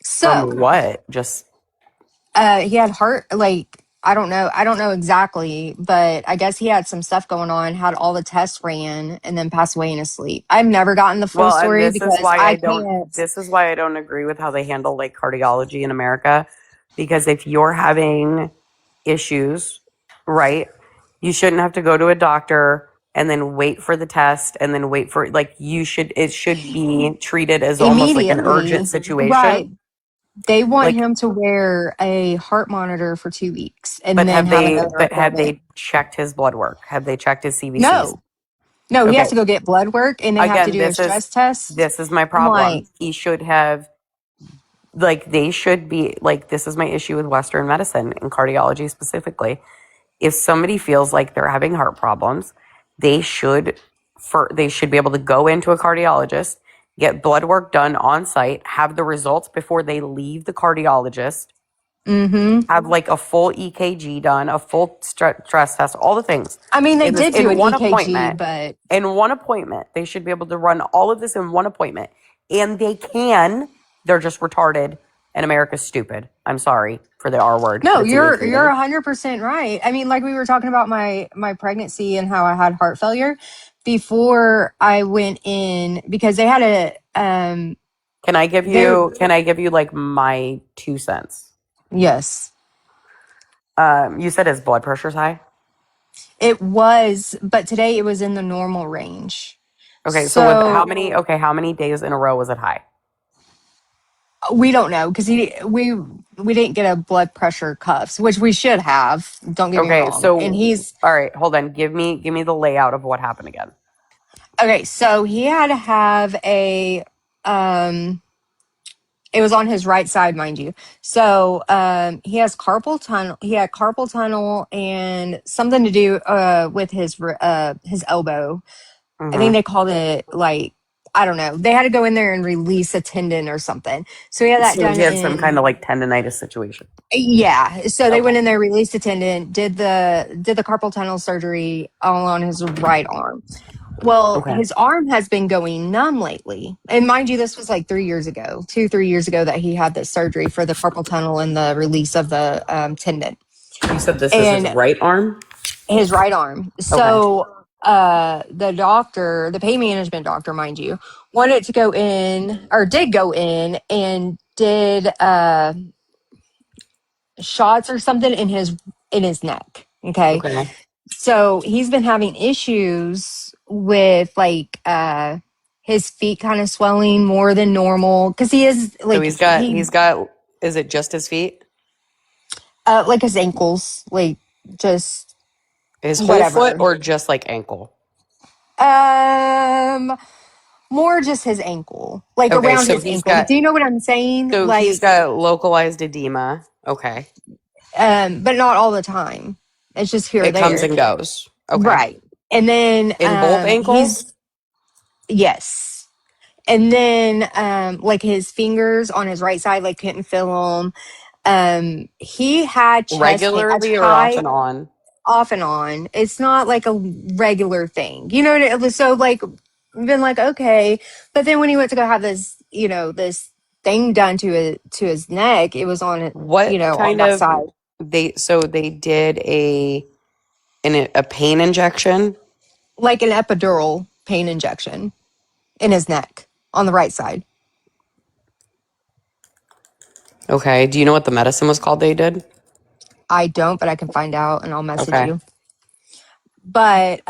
So From what? Just he had heart, like, I don't know exactly, but I guess he had some stuff going on, had all the tests ran, and then passed away in his sleep. I've never gotten the full well, and story this because is why I I don't. can't. This is why I don't agree with how they handle like cardiology in America, because if you're having issues, right, you shouldn't have to go to a doctor and then wait for the test and then wait for it should be treated as almost like an Immediately. urgent situation. Right. They want Like, him to wear a heart monitor for 2 weeks and but then have have they? another But have appointment. they checked his blood work? Have they checked his CBCs? No, he has Okay. to go get blood work and they have to Again, do a this is stress test. this is my I'm problem. like, He should have, like, they should be like. This is my issue with Western medicine and cardiology specifically. If somebody feels like they're having heart problems, they should be able to go into a cardiologist, get blood work done on site, have the results before they leave the cardiologist, have like a full EKG done, a full stress test, all the things. I mean, they did do an one EKG, appointment. but In one appointment, they should be able to run all of this in one appointment. And they can. They're just retarded. And America's stupid. I'm sorry for the R word. no, It's you're irritating. 100% right. I mean, like we were talking about my pregnancy and how I had heart failure before I went in because they had a Can I give you like my 2 cents? yes. You said his blood pressure's high? It was, but today it was in the normal range. Okay, so with how many days in a row was it high? We don't know because we didn't get a blood pressure cuffs, which we should have. Don't get me Okay, wrong. so And he's all right, hold on. Give me the layout of what happened again. okay. So he had to have it was on his right side, mind you. So he has carpal tunnel. He had carpal tunnel and something to do with his elbow. I think they called it like I don't know. They had to go in there and release a tendon or something. So he had that So done. he had some kind of like tendonitis situation. Yeah. So they Okay. went in there, released a tendon, did the carpal tunnel surgery all on his right arm. Well, Okay. his arm has been going numb lately. And mind you, this was like 3 years ago, 3 years ago that he had this surgery for the carpal tunnel and the release of the tendon. You said this And- is his right arm? His right arm. So the doctor, the pain management doctor, mind you, wanted to go in or did go in and did shots or something in his neck. Okay. So he's been having issues with like his feet kind of swelling more than normal because he is like So he's got is it just his feet? like his ankles, like just His whole foot whatever. or just like ankle? More just his ankle, like Okay, around so his ankle. Do you know what I'm saying? he's Like, got localized edema. Okay. but not all the time. It's just here or It comes there. and goes. Okay. Right. And then In both ankles? yes. And then like his fingers on his right side, like couldn't feel them. He had chest pain, a Regularly or off high and on? off and on. It's not like a regular thing. You know what it was, so like been like, okay. But then when he went to go have this, this thing done to his neck, it was on What on kind that of side. they did a pain injection? Like an epidural pain injection in his neck on the right side. Okay. Do you know what the medicine was called they did? I don't, but I can find out and I'll message Okay. you. But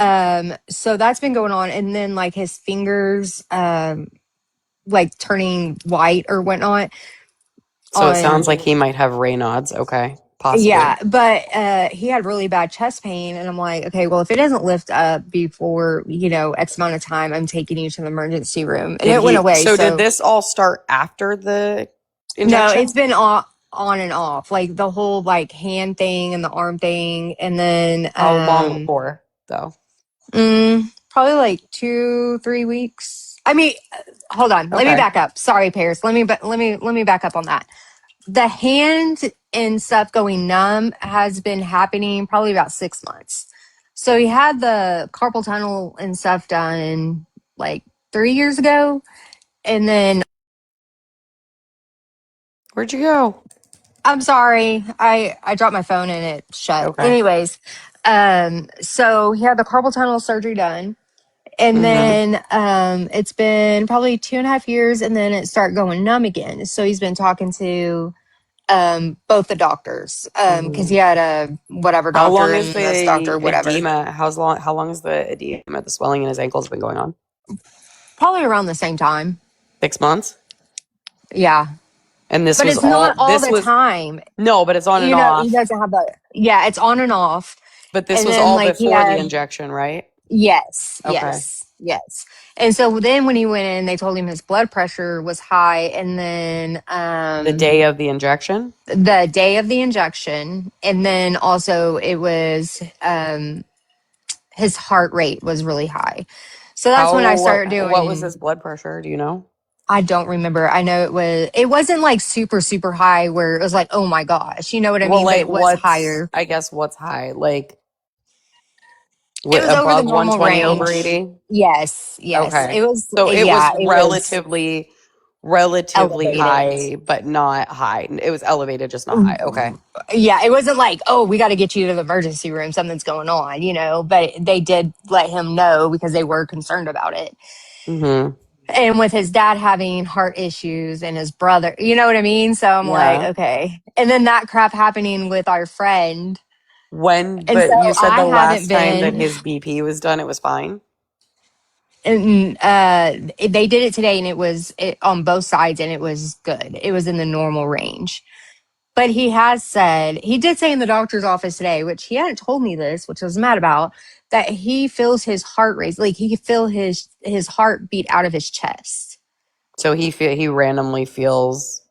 so that's been going on, and then like his fingers like turning white or whatnot So it sounds on. like he might have Raynaud's. Okay. Possibly. Yeah, but he had really bad chest pain, and I'm like, okay, well, if it doesn't lift up before X amount of time, I'm taking you to the emergency room, and it went away. So did So this all start after the no, injection? it's been on and off, like the whole like hand thing and the arm thing, and then How long before though? probably like 2-3 weeks. I mean, hold on, let me Okay. back up. Sorry, Paris. Let me back up on that. The hand and stuff going numb has been happening probably about 6 months. So he had the carpal tunnel and stuff done like 3 years ago, and then Where'd you go? I'm sorry, I dropped my phone and it shut. Okay. Anyways, so he had the carpal tunnel surgery done. And Mm-hmm. then it's been probably 2.5 years, and then it started going numb again. So he's been talking to both the doctors because he had a whatever How long doctor is and this the doctor, whatever. edema? How long is the edema, the swelling in his ankles been going on? Probably around the same time. 6 months? Yeah. And But it's not all the time. no, but it's on and He off. doesn't have yeah, it's on and off. But this And was then all like he before the had, injection, right? yes, Okay. yes, yes. And so then when he went in, they told him his blood pressure was high. And then The day of the injection? the day of the injection, and then also it was his heart rate was really high. So that's when I started What was his doing. blood pressure? Do you know? I don't remember. I know it wasn't like super super high where it was like, oh my gosh, you know what I Well, mean, but like it was what's higher. I guess what's high? Like It was over the above normal 120 over range. 80? Yes, yes, Okay. it was. So it was Yeah, it was relatively elevated. high, but not high. It was elevated, just not high. Okay. Yeah, it wasn't like, oh, we got to get you to the emergency room, something's going on, but they did let him know because they were concerned about it. Mm-hmm. And with his dad having heart issues and his brother, you know what I mean? So I'm like, Yeah. okay. And then that crap happening with our friend. And so But you said I the haven't last time that been, his BP was done, it was fine. and they did it today, and it was on both sides, and it was good. It was in the normal range. But he did say in the doctor's office today, which he hadn't told me this, which I was mad about, that he feels his heart race, like he could feel his heart beat out of his chest. So he randomly feels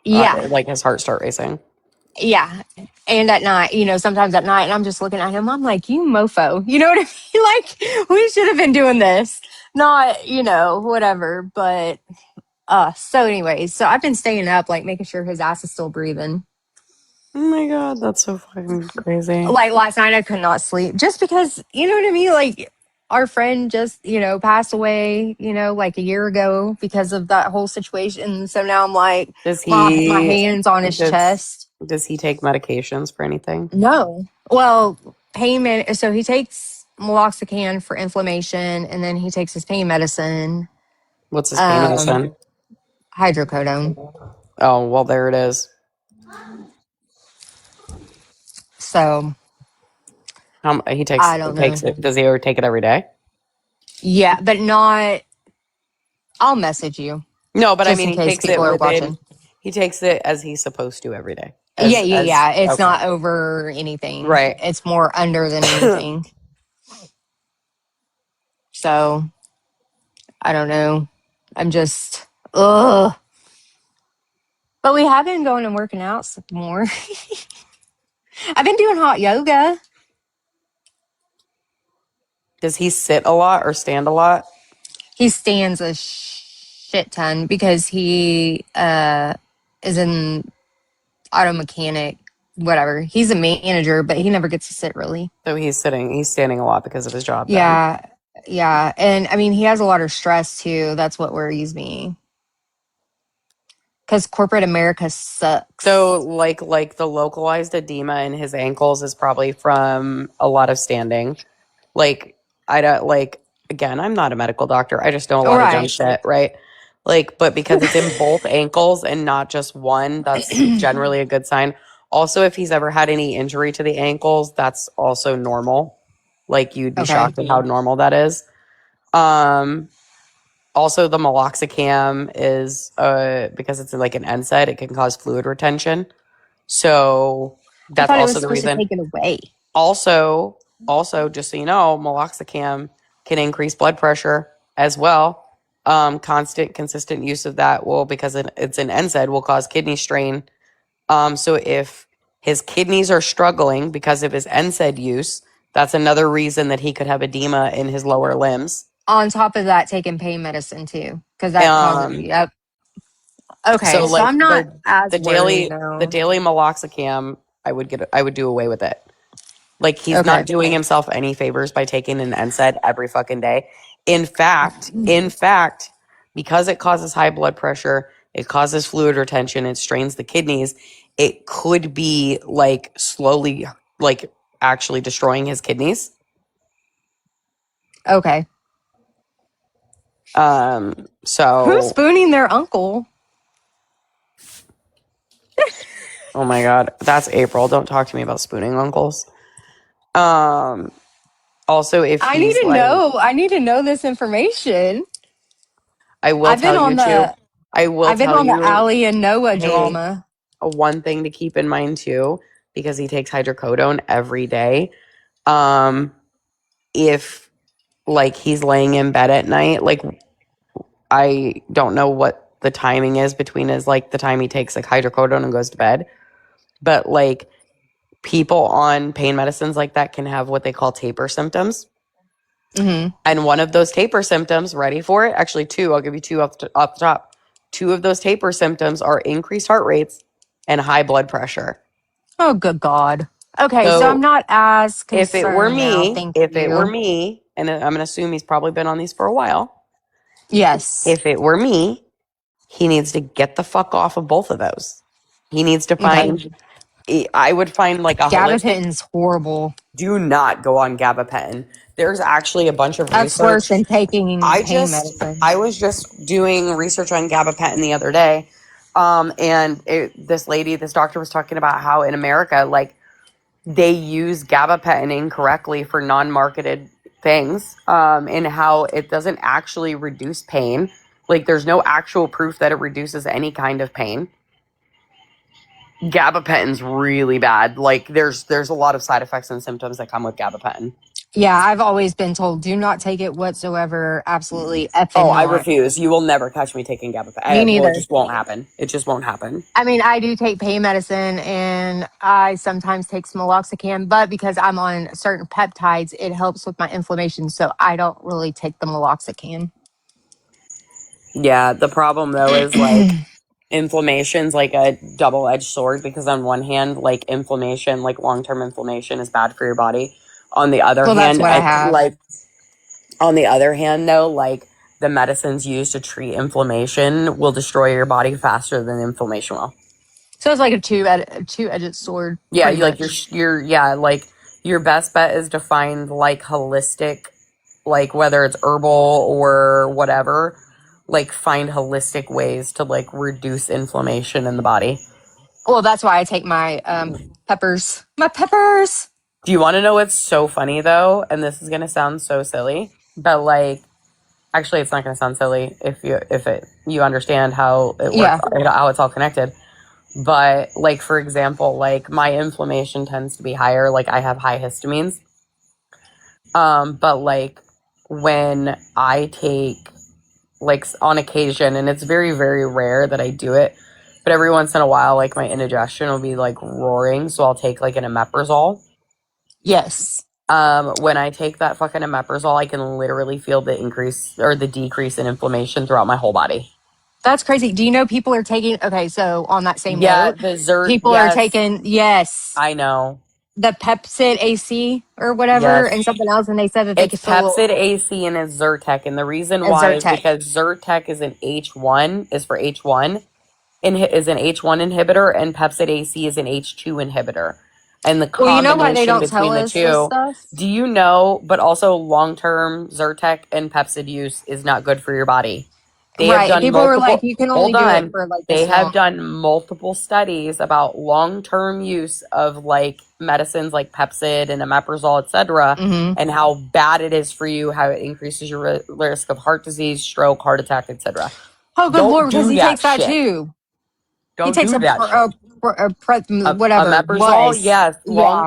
Yeah. like his heart start racing. Yeah. And at night, sometimes at night, and I'm just looking at him, I'm like, you mofo. You know what I mean? Like, we should have been doing this. Not, whatever. But so anyways, so I've been staying up, like making sure his ass is still breathing. Oh my god, that's so fucking crazy. Like last night I could not sleep just because, you know what I mean? Like our friend just, passed away, like a year ago because of that whole situation. So now I'm like, Does my he hands on his chest. does he take medications for anything? No. Well, so he takes meloxicam for inflammation, and then he takes his pain medicine, What's his pain medicine? hydrocodone. Oh, well, there it is. So He I don't know. takes it. Does he ever take it every day? Yeah, but not. I'll message you No, but I just mean, in case people are watching. he takes it as he's supposed to every day. Yeah. It's okay. not over anything. Right. It's more under than anything. So I don't know. I'm just ugh. But we have been going and working out some more. I've been doing hot yoga. Does he sit a lot or stand a lot? He stands a shit ton because he is an auto mechanic, whatever. He's a manager, but he never gets to sit really. So he's standing a lot because of his job. then. Yeah. And I mean, he has a lot of stress too. That's what worries me. Because corporate America sucks. So like the localized edema in his ankles is probably from a lot of standing. Like I don't like again, I'm not a medical doctor. I just know a lot of dumb Right. shit, right? Like, but because it's in both ankles and not just one, that's generally a good sign. Also, if he's ever had any injury to the ankles, that's also normal. Like you'd be Okay. shocked at how normal that is. Also, the meloxicam is because it's like an NSAID, it can cause fluid retention. So I that's thought it was also the supposed to reason. take it away. Also, just so you know, meloxicam can increase blood pressure as well. Consistent use of that will, because it's an NSAID, will cause kidney strain. So if his kidneys are struggling because of his NSAID use, that's another reason that he could have edema in his lower limbs. On top of that, taking pain medicine too, because that causes. Yep. Okay, So so like I'm not as the worried daily now. meloxicam, I would do away with it. Like he's Okay. not doing himself any favors by taking an NSAID every fucking day. In fact, because it causes high blood pressure, it causes fluid retention, it strains the kidneys, it could be like slowly like actually destroying his kidneys. Okay. Who's So spooning their uncle? oh my god, that's April. Don't talk to me about spooning uncles. Also, if I need he's to like, know. I need to know this information. I will I've been tell you on too. the I will I've been tell on the you, Ali and Noah hey, drama. one thing to keep in mind too, because he takes hydrocodone every day. If like he's laying in bed at night, like I don't know what the timing is between his like the time he takes like hydrocodone and goes to bed, but like people on pain medicines like that can have what they call taper symptoms. Mm-hmm. And one of those taper symptoms, ready for it? Actually, two. I'll give you two off the top. Two of those taper symptoms are increased heart rates and high blood pressure. Oh, good God. Okay, so I'm So not as if it were concerned now. Thank you. me, and I'm going to assume he's probably been on these for a while. Yes. If it were me, he needs to get the fuck off of both of those. He needs to Okay. find, I would find like a holistic. Gabapentin's horrible. Do not go on gabapentin. There's actually a bunch of That's worse research. than taking pain medicine. I was just doing research on gabapentin the other day, and this doctor was talking about how in America, like they use gabapentin incorrectly for non-marketed things, and how it doesn't actually reduce pain. Like there's no actual proof that it reduces any kind of pain. Gabapentin's really bad. Like there's a lot of side effects and symptoms that come with gabapentin. Yeah, I've always been told do not take it whatsoever. Absolutely effing Oh, I not. refuse. You will never catch me taking gabapentin. Me Well, neither. it just won't happen. It just won't happen. I mean, I do take pain medicine and I sometimes take some meloxicam, but because I'm on certain peptides, it helps with my inflammation. So I don't really take the meloxicam. Yeah, the problem though is like inflammation's like a double-edged sword, because on one hand, like inflammation, like long-term inflammation is bad for your body. On the other Well, that's hand, what I have. like on the other hand though, like the medicines used to treat inflammation will destroy your body faster than inflammation will. So it's like a two-edged sword. Yeah, pretty you like much. like your best bet is to find like holistic, like whether it's herbal or whatever, like find holistic ways to like reduce inflammation in the body. Well, that's why I take my peppers. My peppers. Do you want to know what's so funny though? And this is gonna sound so silly, but like, actually, it's not gonna sound silly if you understand how it works, Yeah. how it's all connected. But like, for example, like my inflammation tends to be higher. Like I have high histamines. But like when I take, like on occasion, and it's very, very rare that I do it, but every once in a while, like my indigestion will be like roaring. So I'll take like an omeprazole. Yes. When I take that fucking omeprazole, I can literally feel the increase or the decrease in inflammation throughout my whole body. That's crazy. Do you know people are taking, okay, so on that same Yeah, note, the Zert. people are taking, yes, I know. the Pepsid AC or whatever Yes. and something else, and they said that they It's could feel Pepsid AC and it's Zyrtec, and the reason a why is Zyrtec. because Zyrtec is an H1 is for H1 is an H1 inhibitor, and Pepsid AC is an H2 inhibitor, and the Well, you know why they combination don't tell between the us this two. stuff? Do you know? But also, long term Zyrtec and Pepsid use is not good for your body. They have Right. done People were multiple. like, you can only Hold do it on. for like They this have long. done multiple studies about long-term use of like medicines like Pepsid and omeprazole, etc., Mm-hmm. and how bad it is for you, how it increases your risk of heart disease, stroke, heart attack, etc. Oh, good Don't Lord, because do he that takes that shit. too. He Don't takes do that shit. whatever Omeprazole, was. yes, Yeah.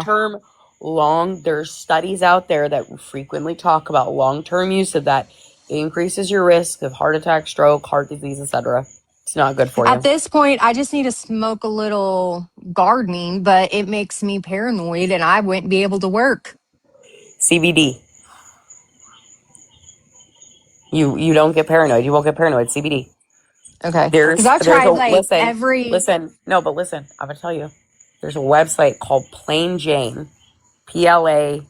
there's studies out there that frequently talk about long-term use of that. It increases your risk of heart attack, stroke, heart disease, etc. It's not good for you. At this point, I just need to smoke a little gardening, but it makes me paranoid and I wouldn't be able to work. CBD. You don't get paranoid. You won't get paranoid. CBD. Okay. Because There's I've a tried like listen. No, but listen. I'm gonna tell you. There's a website called Plain Jane, PLAINJANE.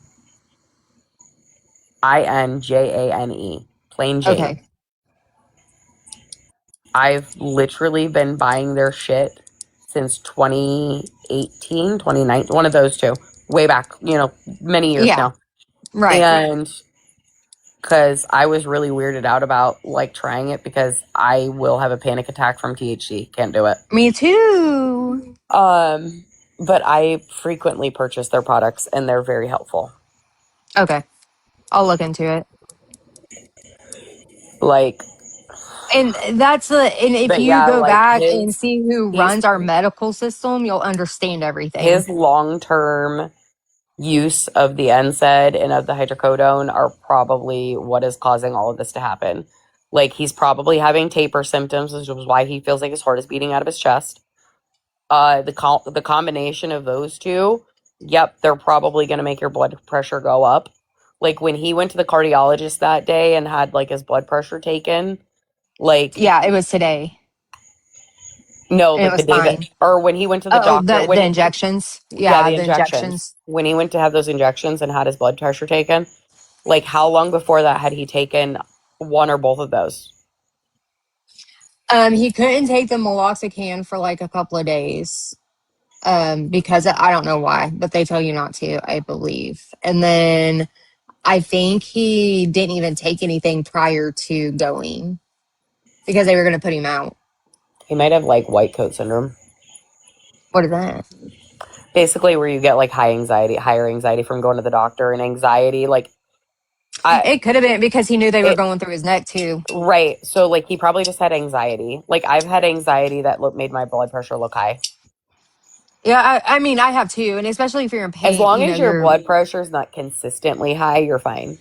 Plain Jane. Okay. I've literally been buying their shit since 2018, 2019, one of those two. Way back, many years Yeah. now. Right. And because I was really weirded out about like trying it because I will have a panic attack from THC. Can't do it. Me too. But I frequently purchase their products and they're very helpful. Okay. I'll look into it. Like, And and if but you yeah, go like back and see who he's runs our medical system, you'll understand everything. his long-term use of the NSAID and of the hydrocodone are probably what is causing all of this to happen. Like, he's probably having taper symptoms, which is why he feels like his heart is beating out of his chest. The combination of those two, yep, they're probably going to make your blood pressure go up. Like, when he went to the cardiologist that day and had like his blood pressure taken, like, Yeah, it was today. no, And it like the was day fine. that, or when he went to the Oh, doctor, the injections. yeah, Yeah, the the injections. injections. When he went to have those injections and had his blood pressure taken, like how long before that had he taken one or both of those? He couldn't take the meloxicam for like a couple of days. Because I don't know why, but they tell you not to, I believe. And then I think he didn't even take anything prior to going because they were going to put him out. He might have like white coat syndrome. What is that? Basically where you get like higher anxiety from going to the doctor, and anxiety like It could have been because he knew they were it, going through his neck too. right. So like he probably just had anxiety. Like I've had anxiety that made my blood pressure look high. Yeah, I mean, I have too. And especially if you're in As pain, long as your blood pressure is not consistently high, you're fine.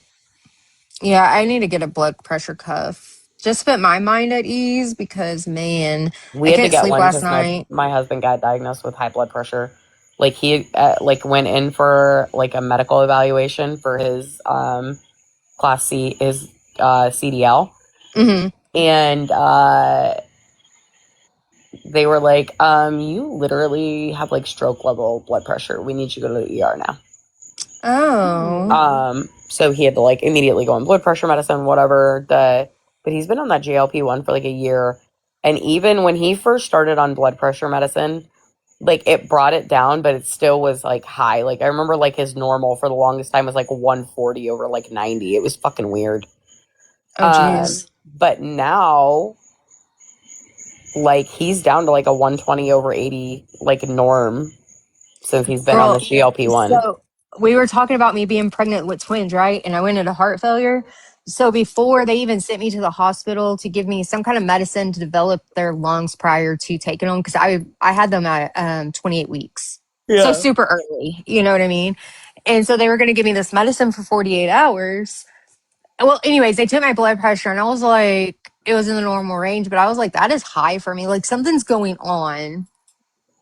Yeah, I need to get a blood pressure cuff. Just put my mind at ease because, man, We I had to couldn't get sleep one last because night. my husband got diagnosed with high blood pressure. Like he like went in for like a medical evaluation for his class C, his CDL, Hmm. and they were like, you literally have like stroke level blood pressure. We need you to go to the ER now. Oh. So he had to like immediately go on blood pressure medicine, whatever. But he's been on that GLP-1 for like a year. And even when he first started on blood pressure medicine, like it brought it down, but it still was like high. Like I remember like his normal for the longest time was like 140 over like 90. It was fucking weird. Oh, jeez. But now, like he's down to like a 120 over 80 like norm since he's been on the Girl, GLP-1. so we were talking about me being pregnant with twins, right? And I went into heart failure. So before they even sent me to the hospital to give me some kind of medicine to develop their lungs prior to taking them, because I had them at 28 weeks. So super early, you know what I mean? And so they were going to give me this medicine for 48 hours. Well, anyways, they took my blood pressure and I was like, it was in the normal range, but I was like, that is high for me. Like something's going on.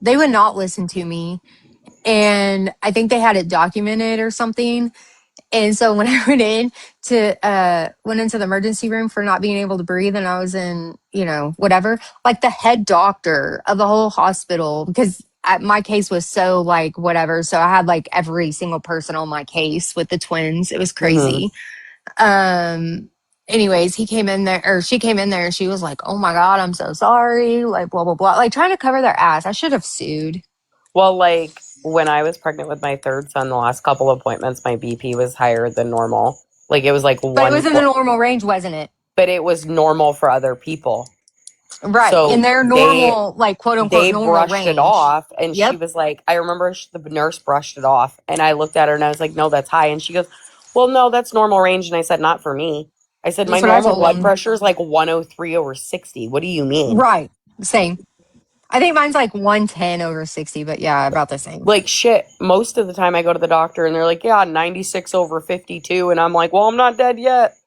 They would not listen to me. And I think they had it documented or something. And so when I went into the emergency room for not being able to breathe, and I was in, whatever, like the head doctor of the whole hospital, because my case was so like whatever. So I had like every single person on my case with the twins. It was crazy. Anyways, he came in there, or she came in there, and she was like, "Oh my God, I'm so sorry," like blah blah blah, like trying to cover their ass. I should have sued. Well, like when I was pregnant with my third son, the last couple appointments, my BP was higher than normal. Like it was like But it was in the normal range, wasn't it? but it was normal for other people. Right. So in their normal, like quote unquote, they normal brushed range. it off, and Yep. she was like, I remember the nurse brushed it off, and I looked at her and I was like, no, that's high. And she goes, well, no, that's normal range. And I said, not for me. I said, That's my what I normal told blood them. pressure is like 103/60. What do you mean? Right. Same. I think mine's like 110/60, but yeah, about the same. Like shit, most of the time I go to the doctor and they're like, yeah, 96/52. And I'm like, well, I'm not dead yet.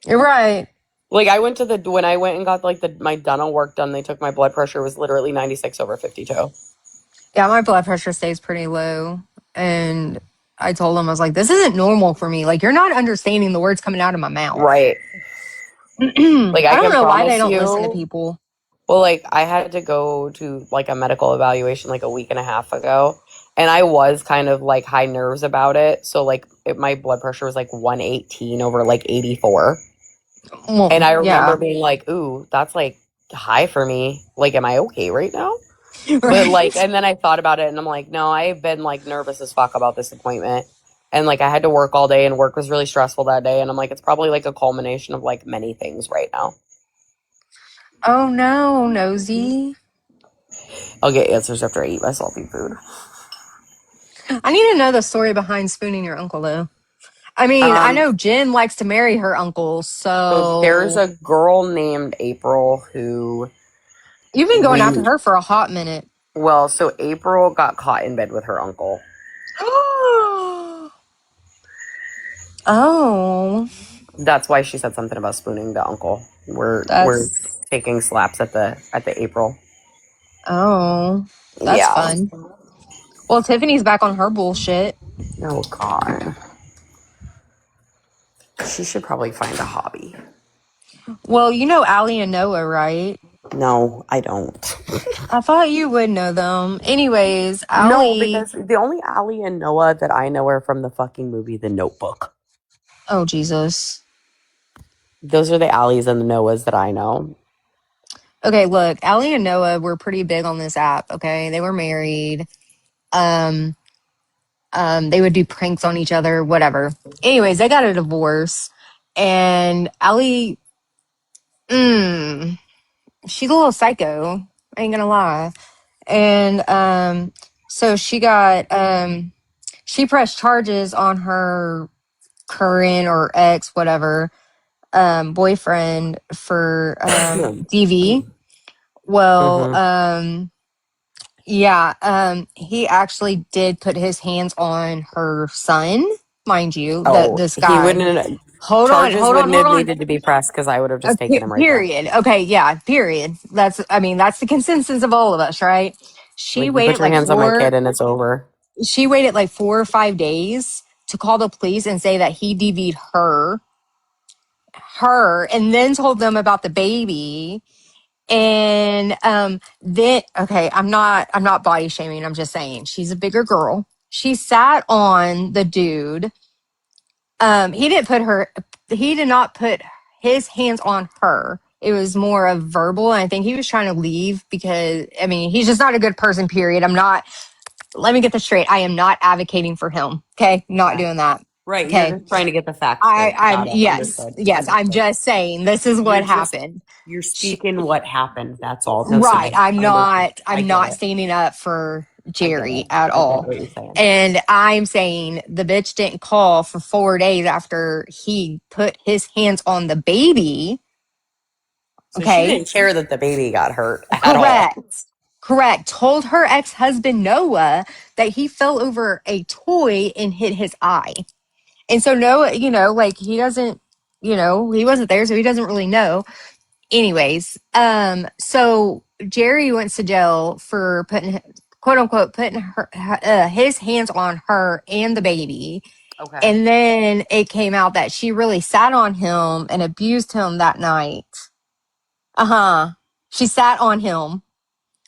You're right. Like I went to when I went and got like my dental work done, they took my blood pressure, it was literally 96/52. Yeah, my blood pressure stays pretty low. And I told them, I was like, this isn't normal for me. Like, you're not understanding the words coming out of my mouth. Right. Like I don't can know why they promise don't you, listen to people. Well, like I had to go to like a medical evaluation like a week and a half ago, and I was kind of like high nerves about it. So like my blood pressure was like 118/84. Well, And I remember yeah. being like, ooh, that's like high for me. Like, am I okay right now? Right. But like, and then I thought about it and I'm like, no, I've been like nervous as fuck about this appointment. And like, I had to work all day and work was really stressful that day. And I'm like, it's probably like a culmination of like many things right now. Oh no, nosy. I'll get answers after I eat my salty food. I need to know the story behind spooning your uncle, though. I mean, I know Jen likes to marry her uncle, so there's a girl named April who you've been going after her for a hot minute. Well, so April got caught in bed with her uncle. Oh. That's why she said something about spooning the uncle. We're taking slaps at the April. Oh. That's fun. Well, Tiffany's back on her bullshit. Oh God. She should probably find a hobby. Well, you know Allie and Noah, right? No, I don't. I thought you would know them. Anyways, Allie... No, because the only Allie and Noah that I know are from the fucking movie The Notebook. Oh, Jesus. Those are the Allies and the Noahs that I know. Okay, look, Allie and Noah were pretty big on this app, okay? They were married. They would do pranks on each other, whatever. Anyways, they got a divorce. And Allie... she's a little psycho. I ain't gonna lie. And so she got she pressed charges on her current or ex whatever boyfriend for DV. Well, he actually did put his hands on her son, mind you. This guy. He wouldn't. Charges wouldn't have needed to be pressed because I would have just taken him right period. there. Okay, yeah, period. That's the consensus of all of us, right? She waited put your hands on my kid and it's over. She waited like 4 or 5 days to call the police and say that he DV'd her, and then told them about the baby. And then I'm not body shaming. I'm just saying she's a bigger girl. She sat on the dude. He did not put his hands on her. It was more of verbal. And I think he was trying to leave because, he's just not a good person, period. Let me get this straight. I am not advocating for him. Okay. Not doing that. Right. Okay. You're just trying to get the facts. Yes. Understood. I'm just saying this is what happened. You're speaking what happened. That's all. Right. I'm not standing up for I get Jerry it. at I get all. what you're saying. And I'm saying the bitch didn't call for 4 days after he put his hands on the baby. So she Okay. didn't care that the baby got hurt at all. Correct. Correct. Told her ex husband Noah that he fell over a toy and hit his eye. And so Noah, like he doesn't, he wasn't there, so he doesn't really know. Anyways, so Jerry went to jail for putting, quote unquote, putting his hands on her and the baby. Okay. And then it came out that she really sat on him and abused him that night. She sat on him.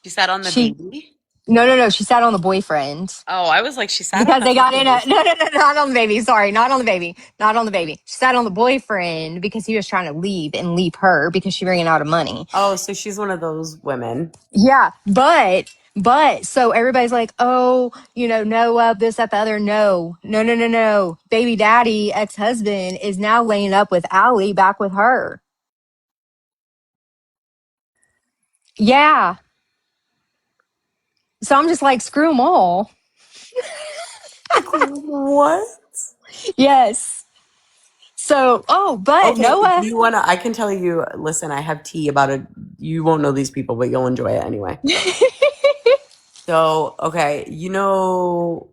She sat on the She baby? no. She sat on the boyfriend Oh, I was like, she sat on because the they got in a baby. no, not on the baby. Sorry, not on the baby. Not on the baby. She sat on the boyfriend because he was trying to leave her because she ran out of money. Oh, so she's one of those women. Yeah, but so everybody's like, oh, Noah, this, that, the other. No. Baby daddy, ex-husband, is now laying up with Allie back with her. Yeah. So I'm just like, screw them all. What? Yes. So, but Okay, Noah. do you want to? I can tell you, listen, I have tea about it. You won't know these people, but you'll enjoy it anyway. So, okay, the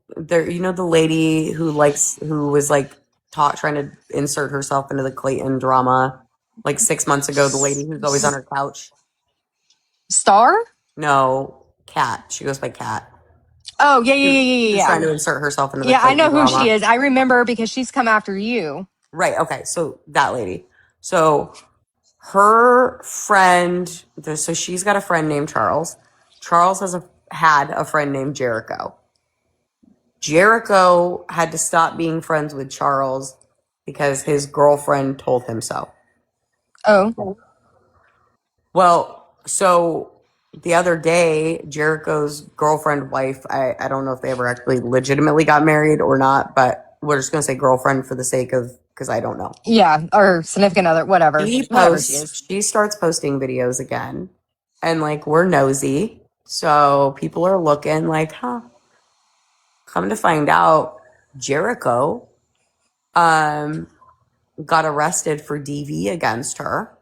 lady who was like trying to insert herself into the Clayton drama like 6 months ago, the lady who's always on her couch. Star? No, Kat. She goes by Kat. Oh, yeah. She's trying to insert herself into the Yeah, I Clayton know who drama. she is. I remember because she's come after you. Right, okay, so that lady. So her friend, so she's got a friend named Charles. Charles had a friend named Jericho. Jericho had to stop being friends with Charles because his girlfriend told him so. Oh. Well, so the other day, Jericho's girlfriend, wife, I don't know if they ever actually legitimately got married or not, but we're just going to say girlfriend for the sake of, because I don't know. Yeah, or significant other, whatever. Whatever she is. She starts posting videos again. And like, we're nosy. So people are looking like, huh. Come to find out, Jericho got arrested for DV against her.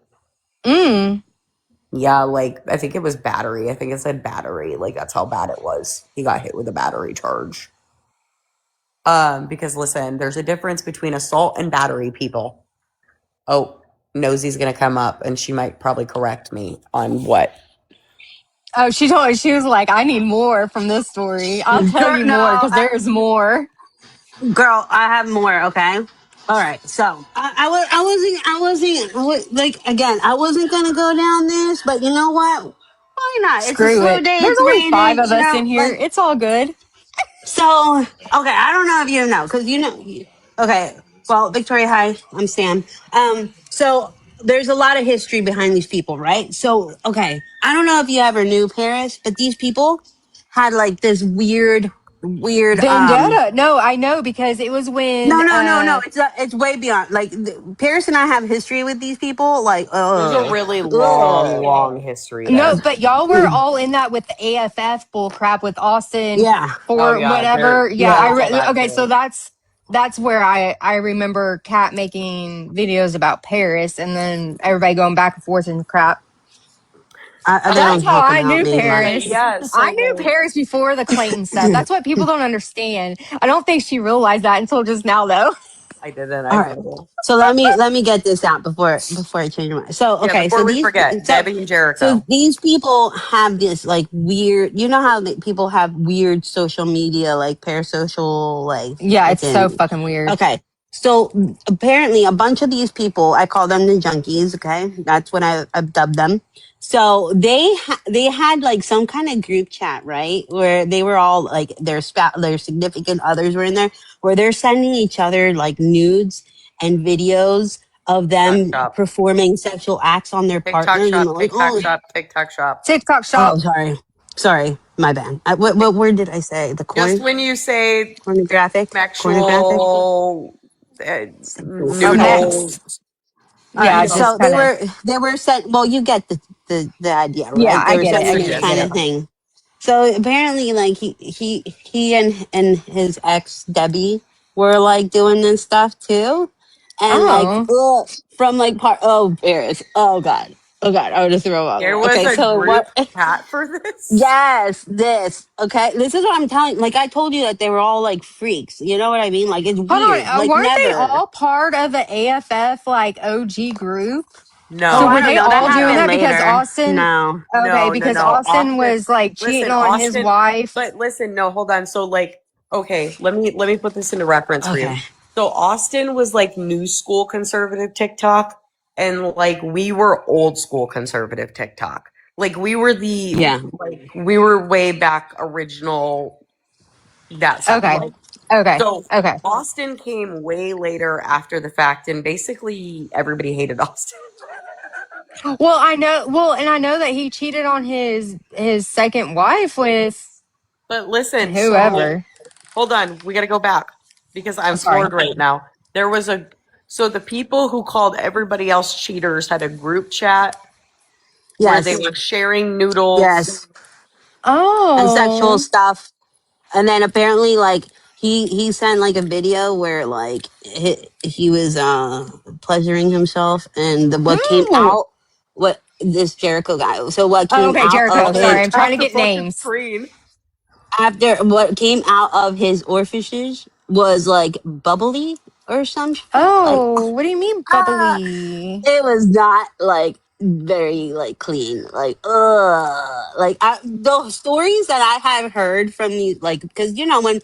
Yeah, like, I think it was battery. I think it said battery. Like, that's how bad it was. He got hit with a battery charge. Because listen, there's a difference between assault and battery, people. Oh, Nosy's gonna come up and she might probably correct me on what. Oh, she was like, I need more from this story. I'll tell you more because there's more. Girl, I have more. Okay. All right. So like, again, I wasn't gonna go down this, but you know what? Why not? It's a Screw snow it. day. There's It's only 5 raining. of us in here. Like, It's all good. so, okay. I don't know if you know, because okay. Well, Victoria, hi. I'm Sam. So there's a lot of history behind these people, right? So, okay. I don't know if you ever knew Paris, but these people had like this weird. Vendetta. No, I know because it was when No. It's way beyond. Like, Paris and I have history with these people. Like, There's a really long history there. no, but y'all were all in that with the AFF bull crap with Austin Yeah. for whatever. Yeah, okay, too. so that's where I remember Kat making videos about Paris and then everybody going back and forth and crap. They That's don't how talk I about knew me much. Paris. Yeah, so I knew Paris before the Clayton stuff. That's what people don't understand. I don't think she realized that until just now, though. I didn't. All right. So let me get this out before I change my mind. So okay. Before we forget, Debbie and Jericho. So these people have this like weird. You know how people have weird social media, like parasocial, like Yeah, it's so fucking weird. Okay. So apparently, a bunch of these people, I call them the junkies. Okay, that's what I've dubbed them. So they had like some kind of group chat, right, where they were all like their significant others were in there, where they're sending each other like nudes and videos of them performing sexual acts on their partners. TikTok shop. Oh, sorry, my bad. What word did I say? The corn? Just when you say pornographic, sexual noodles. Yeah, so they were sent. Well, you get the idea, right? Yeah, They I were get sending it. this kind of thing. So apparently, like he and his ex Debbie were like doing this stuff too, and like Oh. from like Paris, oh god, I would have throw up. There was Okay, a so group what? chat for this. Yes, this. Okay, this is what I'm telling. Like I told you that they were all like freaks. You know what I mean? Like it's Hold on. weird. Like Weren't they never. all part of the AFF like OG group? Oh, So No, I were don't they know. That all doing happened that because later. Austin? No. Okay, no, no, because no. Austin was like cheating Listen, on his Austin. wife. But listen, no, hold on. So like, okay, let me put this into reference for you. Okay. So Austin was like new school conservative TikTok, and like we were old school conservative TikTok. Like we were Yeah. we were way back original that stuff. Okay. Like Okay. so Okay. Austin came way later after the fact, and basically everybody hated Austin. Well, I know. Well, and I know that he cheated on his second wife with But listen, so whoever. hold on, we got to go back because I'm Sorry. floored right now. There was so the people who called everybody else cheaters had a group chat where they Yes. were sharing noodles. Yes. And sexual Oh. stuff. And then apparently, like he sent like a video where like he was pleasuring himself, and what came Who? out, what this Jericho guy. So what Oh, came okay, out Oh, Jericho. of Sorry, his I'm it's trying to on the get fucking names. screen. after what came out of his orifices was like bubbly or some shit. Like Oh, what do you mean ah, bubbly? it was not like very like clean, like like the stories that I have heard from these, like, because you know when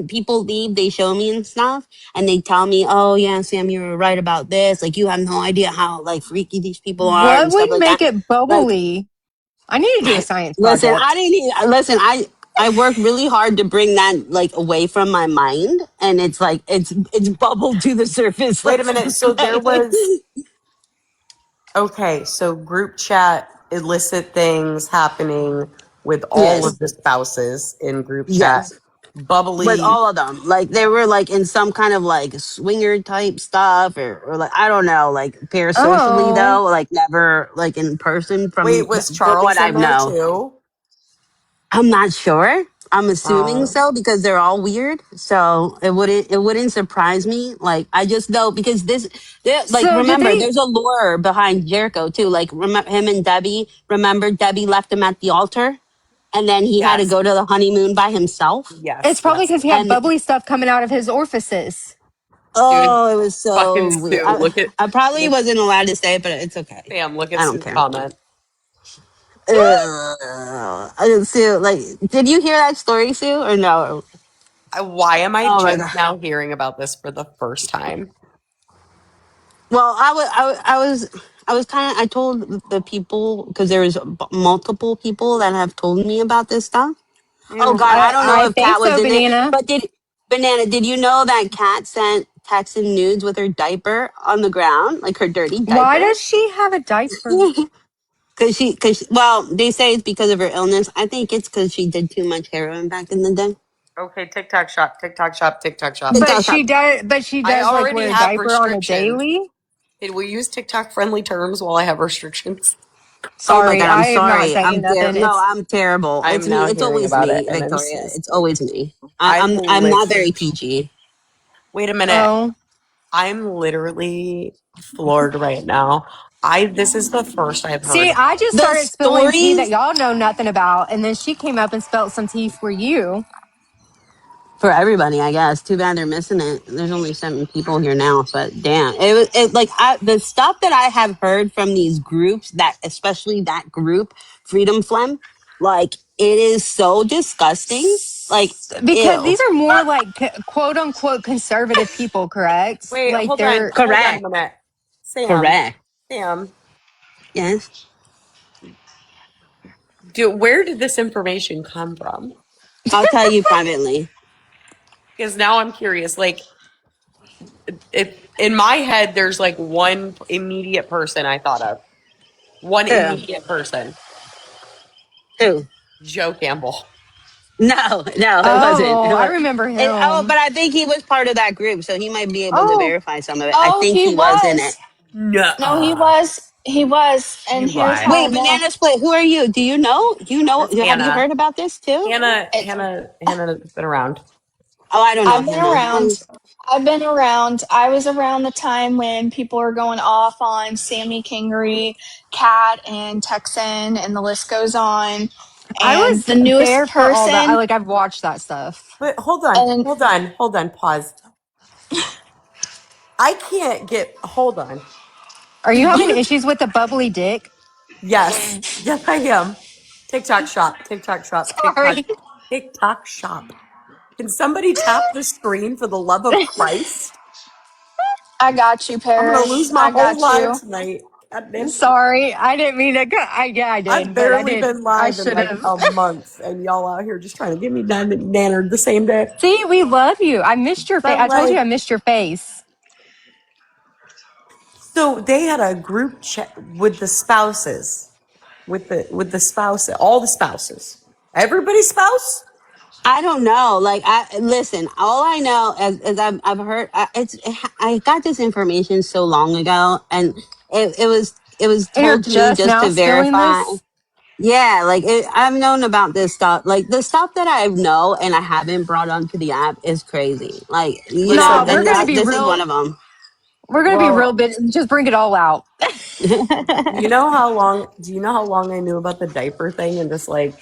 people leave they show me and stuff, and they tell me, oh yeah, Sam, you were right about this, like you have no idea how like freaky these people are What and stuff would like that. make it Like bubbly? I need to do a science listen, I project. didn't listen, I worked really hard to bring that like away from my mind, and it's like it's bubbled to the surface. Wait a Let's minute. just So there say. was okay. So group chat illicit things happening with all Yes. of the spouses in group chat. Yes. With Bubbly. all of them, like they were like in some kind of like swinger type stuff, or like I don't know, like parasocially Oh. though, like never like in person Wait, was from what Charles I in there know. too? I'm not sure. I'm assuming Oh. so because they're all weird. So it wouldn't surprise me. Like I just know because like So did remember they? there's a lore behind Jericho too. Like remember him and Debbie. Remember Debbie left him at the altar, and then he had to Yes. go to the honeymoon by himself. It's Yes. probably Yes. because he had And bubbly stuff coming out of his orifices. Dude, oh, it was fucking so weird. Sue. I probably Look, wasn't allowed to say it, but it's okay. Sam, look at I don't Sue's care. comment. Sue, like, did you hear that story, Sue, or no? Why am I Oh my just god. now hearing about this for the first time? Well, I was kind of. I told the people because there was multiple people that have told me about this stuff. Oh God, I don't know I if think Kat was so, in it, Banana. but Banana? Did you know that Kat sent texts and nudes with her diaper on the ground, like her dirty Why diaper? does she have a diaper? Well, they say it's because of her illness. I think it's because she did too much heroin back in the day. Okay, TikTok shop, TikTok shop, TikTok shop. TikTok shop. But she I does like already wear a have diaper on a restrictions. daily. Did we use TikTok friendly terms while I have restrictions? Oh my Sorry, God, I'm I am not sorry. saying nothing. No, It's I'm terrible. It's I'm me. now It's hearing always about it, me, and I'm Victoria. so It's always me. I'm I'm not lit. very PG. Wait a minute. oh. I'm literally floored right now. This is the first I've See, heard. I just The started spilling tea that stories y'all know nothing about, and then she came up and spilled some tea for you. for everybody, I guess. Too bad they're missing it. There's only 7 people here now, but damn, like the stuff that I have heard from these groups, that especially that group, Freedom Phlegm, like it is so disgusting. Like Because ew. these are more like quote unquote conservative people, correct? Wait, Like hold on. they're Hold on a Correct. minute. Sam, Correct. Sam, Yes. where did this information come from? I'll tell you privately. Because now I'm curious. Like, if in my head, there's like one immediate person I thought of. One Who? immediate person. Who? Joe Campbell. No, no, it wasn't. oh, I remember But him. I think he was part of that group, so he might be able to Oh, verify some of it. I Oh, think he he was in it. was. No, he Nuh-uh. was. He was, and You here's lie. how I Wait, know. Banana Split, who are you? Do you know? That's Have you Hannah. heard about this too? It, Hannah's been around. Oh, I don't know I've been Hannah. around. I've been around. I was around the time when people were going off on Sammy Kingery, Cat, and Texan, and the list goes on. I And was the there newest for all that. person, I've watched that stuff. But and hold on, pause. I can't get, hold on. Are you Did having you? issues with the bubbly dick? Yes. Yes, I am. TikTok shop, TikTok shop, Sorry. TikTok shop. Can somebody tap the screen for the love of Christ? I got you, I'm gonna Paris. lose my I whole got live you. tonight. God damn it. Sorry. I didn't mean to. Yeah, I I've did, but I barely did. been I live in should like have. a month, and y'all out here just trying to get me nannered the same day. See, we love you. I missed your face. I'm I told you like, I missed your face. so they had a group chat with the spouses, with the spouse, all the spouses, everybody's spouse. I don't know. Like, I listen. All I know is I've heard. I got this information so long ago, and it was And you're told to me just just now to spilling verify. this? Yeah, like I've known about this stuff. Like the stuff that I know and I haven't brought onto the app is crazy. Like No, Listen, we're and going to that, be this is one real. of them. We're going to be real well, bit. Just bring it all out. you know how long? Do you know how long I knew about the diaper thing and just like,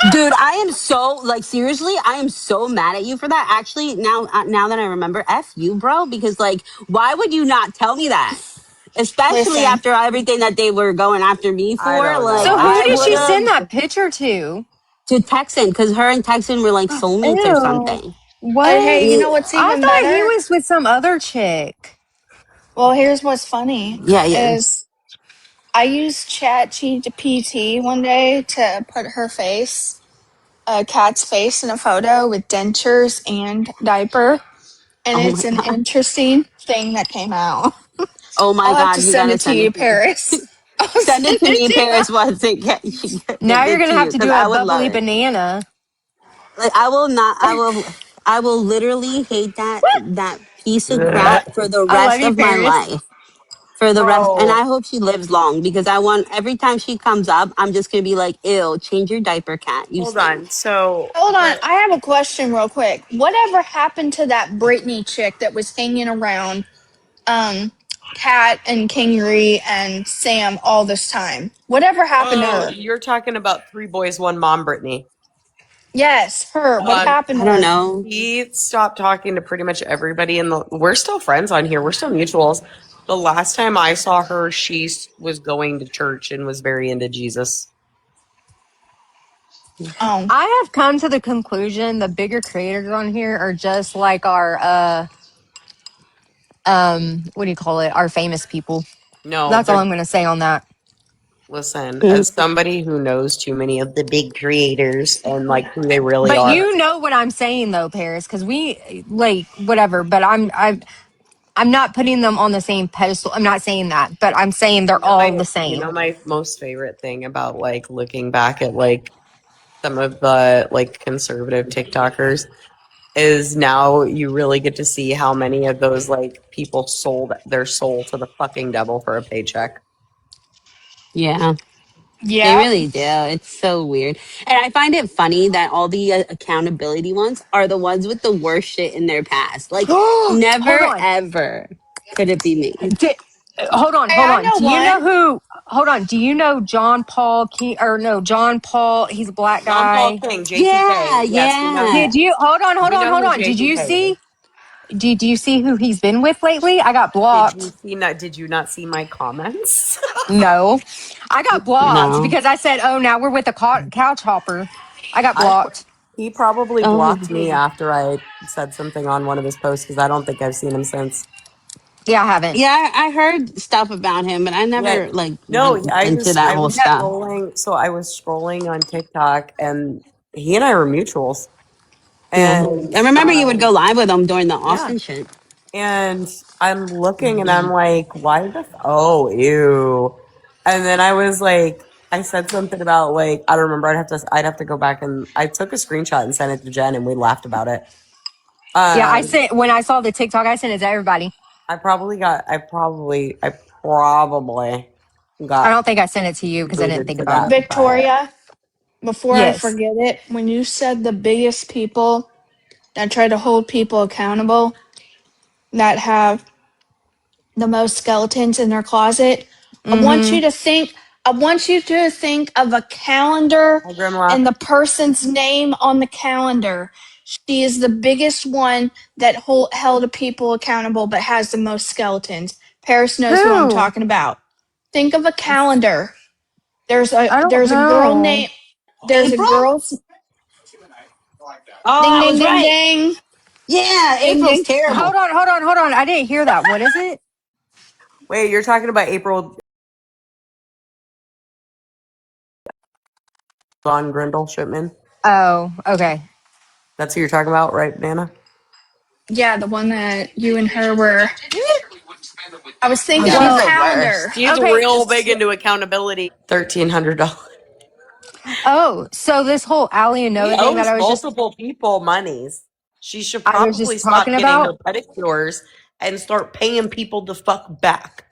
Dude, I am so like seriously, I am so mad at you for that. Actually, now that I remember, f you, bro, because like, why would you not tell me that? Especially Listen, after everything that they were going after me I for. don't Like, know. So who I did would she I send have that picture to? to Texan because her and Texan were like soulmates or ew. something. And hey, you know Ye- what's I even thought he better? was with some other chick. Well, here's what's funny Yeah, yeah. is I used ChatGPT one day to put her face, a cat's face, in a photo with dentures and diaper, and Oh it's my an god. interesting thing that came out. Oh my I'll have to god. You send gotta it to send you, it to me. Paris. I'll Send send it to it me, to you. Paris. Once it get Now you're it going to to have you to because do I a would love bubbly it. banana. Like I will not. I will literally hate that piece of crap for the I love rest you, of my Paris. life. For the rest, and I bro. hope she lives long because I want every time she comes up, I'm just gonna be like, "Ew, change your diaper, cat. You Hold stink." on. So, Hold on, but I have a question real quick. Whatever happened to that Britney chick that was hanging around Kat and Kingery and Sam all this time? Whatever happened to oh, her? you're talking about three boys, one mom, Brittany. Yes, her. What Um, happened I to don't her? know. he stopped talking to pretty much everybody in the. We're still friends on here. We're still mutuals. The last time I saw her, was going to church and was very into Jesus. Oh, I have come to the conclusion the bigger creators on here are just like our what do you call it? Our famous people. No, That's all they're I'm gonna say on that. listen. Mm. As somebody who knows too many of the big creators and like who they really But are. you know what I'm saying though, Paris, because we like whatever, but I'm not putting them on the same pedestal. I'm not saying that, but I'm saying they're all the You same. know my most favorite thing about like looking back at like some of the like conservative TikTokers is now you really get to see how many of those like people sold their soul to the fucking devil for a paycheck. Yeah, they yep. really do. It's so weird, and I find it funny that all the accountability ones are the ones with the worst shit in their past. Like, Hold never on. ever could it be me. Di- hold on, Hey, hold I on. know Do you one. know who? Hold on. Do you know John Paul King or no John Paul? He's a black John Paul guy. King, Yeah, JPK. Yes, we know yeah. Did you hold on, hold we on, know hold who on? Did you JPK is. see? Did you see who he's been with lately? I got blocked. Did you not see my comments? No, I got blocked No. because I said, "Oh, now we're with a couch hopper." I got I blocked. He probably blocked Oh. me after I said something on one of his posts because I don't think I've seen him since. Yeah, I haven't. Yeah, I heard stuff about him, but I Yeah, never like no, went into that I whole was stuff. scrolling. So I was scrolling on TikTok, and he and I were mutuals. Yeah. And I remember you would go live with him during the yeah, Austin shit. and I'm looking, and I'm like, why the? Oh, ew. And then I was like, I said something about like I don't remember. I'd have to go back and I took a screenshot and sent it to Jen, and we laughed about it. Yeah, I Um, sent when I saw the TikTok. I sent it to everybody. I probably got. I probably I got don't think I sent it to you because I didn't booted think for about that. it. But Victoria, before I Yes. forget it, when you said the biggest people that try to hold people accountable that have the most skeletons in their closet, I want Mm-hmm. you to think I want you to think of a calendar hi, Grimlock. and the person's name on the calendar. She is the biggest one that held people accountable but has the most skeletons. Paris knows who I'm Who? talking about. Think of a calendar. I don't There's a girl know. named there's a April? girl's Oh, ding I ding was ding right. ding Yeah, ding April's ding. terrible. Hold on. I didn't hear that. What is it? Wait, you're talking about April Von Grindel Shipman? Oh, okay. That's who you're talking about, right, Nana? Yeah, the one that you and her were. I was Oh, thinking of a She's God. the worst. calendar. She's Okay. real big into accountability. $1,300. Oh, so this whole Ali and She Noah thing that owes I was just multiple people monies. She should probably talking stop getting her about. pedicures and start paying people the fuck back.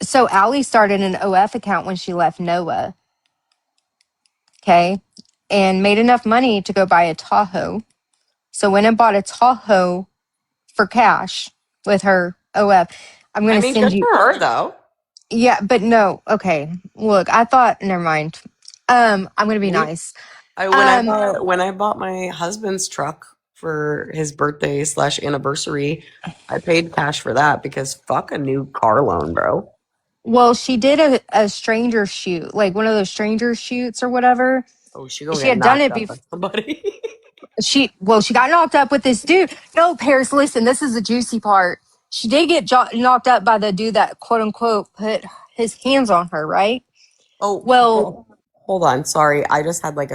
So Ali started an OF account when she left Noah, okay, and made enough money to go buy a Tahoe. So went and bought a Tahoe for cash with her OF. I'm I gonna mean, send good you. for her though. Yeah, but no. Okay, look, I thought. Never mind. I'm gonna be We, nice. when Um, I bought my husband's truck for his birthday / anniversary, I paid cash for that because fuck a new car loan, bro. well, she did a stranger shoot, like one of those stranger shoots or whatever. Oh, she gonna She get had done knocked it up before. by somebody. She got knocked up with this dude. No, Paris, listen, this is the juicy part. She did get knocked up by the dude that quote unquote put his hands on her, right? Oh, Well, hold on. Sorry, I just had like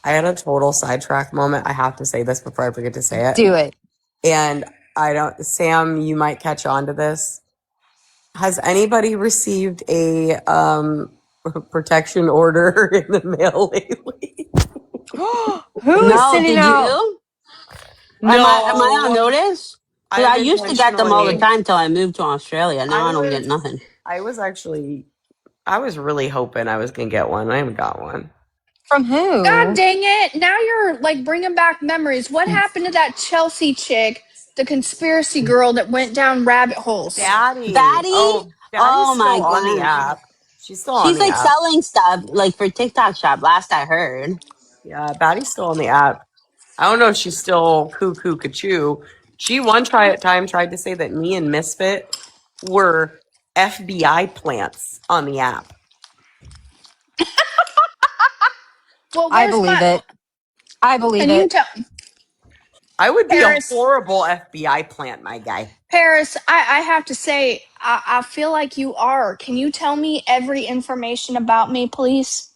I had a total sidetrack moment. I have to say this before I forget to say it. do it. And Sam, you might catch on to this. Has anybody received a protection order in the mail lately? Who is No, sending did out? you? Am I on No, notice? Because I've I used to get them all the intentionally. time till I moved to Australia. I Now I don't get was nothing. I was actually I was really hoping I was gonna get one. I haven't got one. From God who? dang it! Now you're like bringing back memories. What happened to that Chelsea chick, the conspiracy girl that went down rabbit holes? Batty. Batty? Oh, Batty's Oh my still on the gosh. app. She's still on She's the like app. selling stuff like for TikTok shop, last I heard. Yeah, Batty's still on the app. I don't know if she's still cuckoo cachoo. She time tried to say that me and Misfit were FBI plants on the app. Well, I where's believe my? it. I believe Can you it. tell I would be a Paris? horrible FBI plant, my guy. Paris, I have to say, I feel like you are. Can you tell me every information about me, please?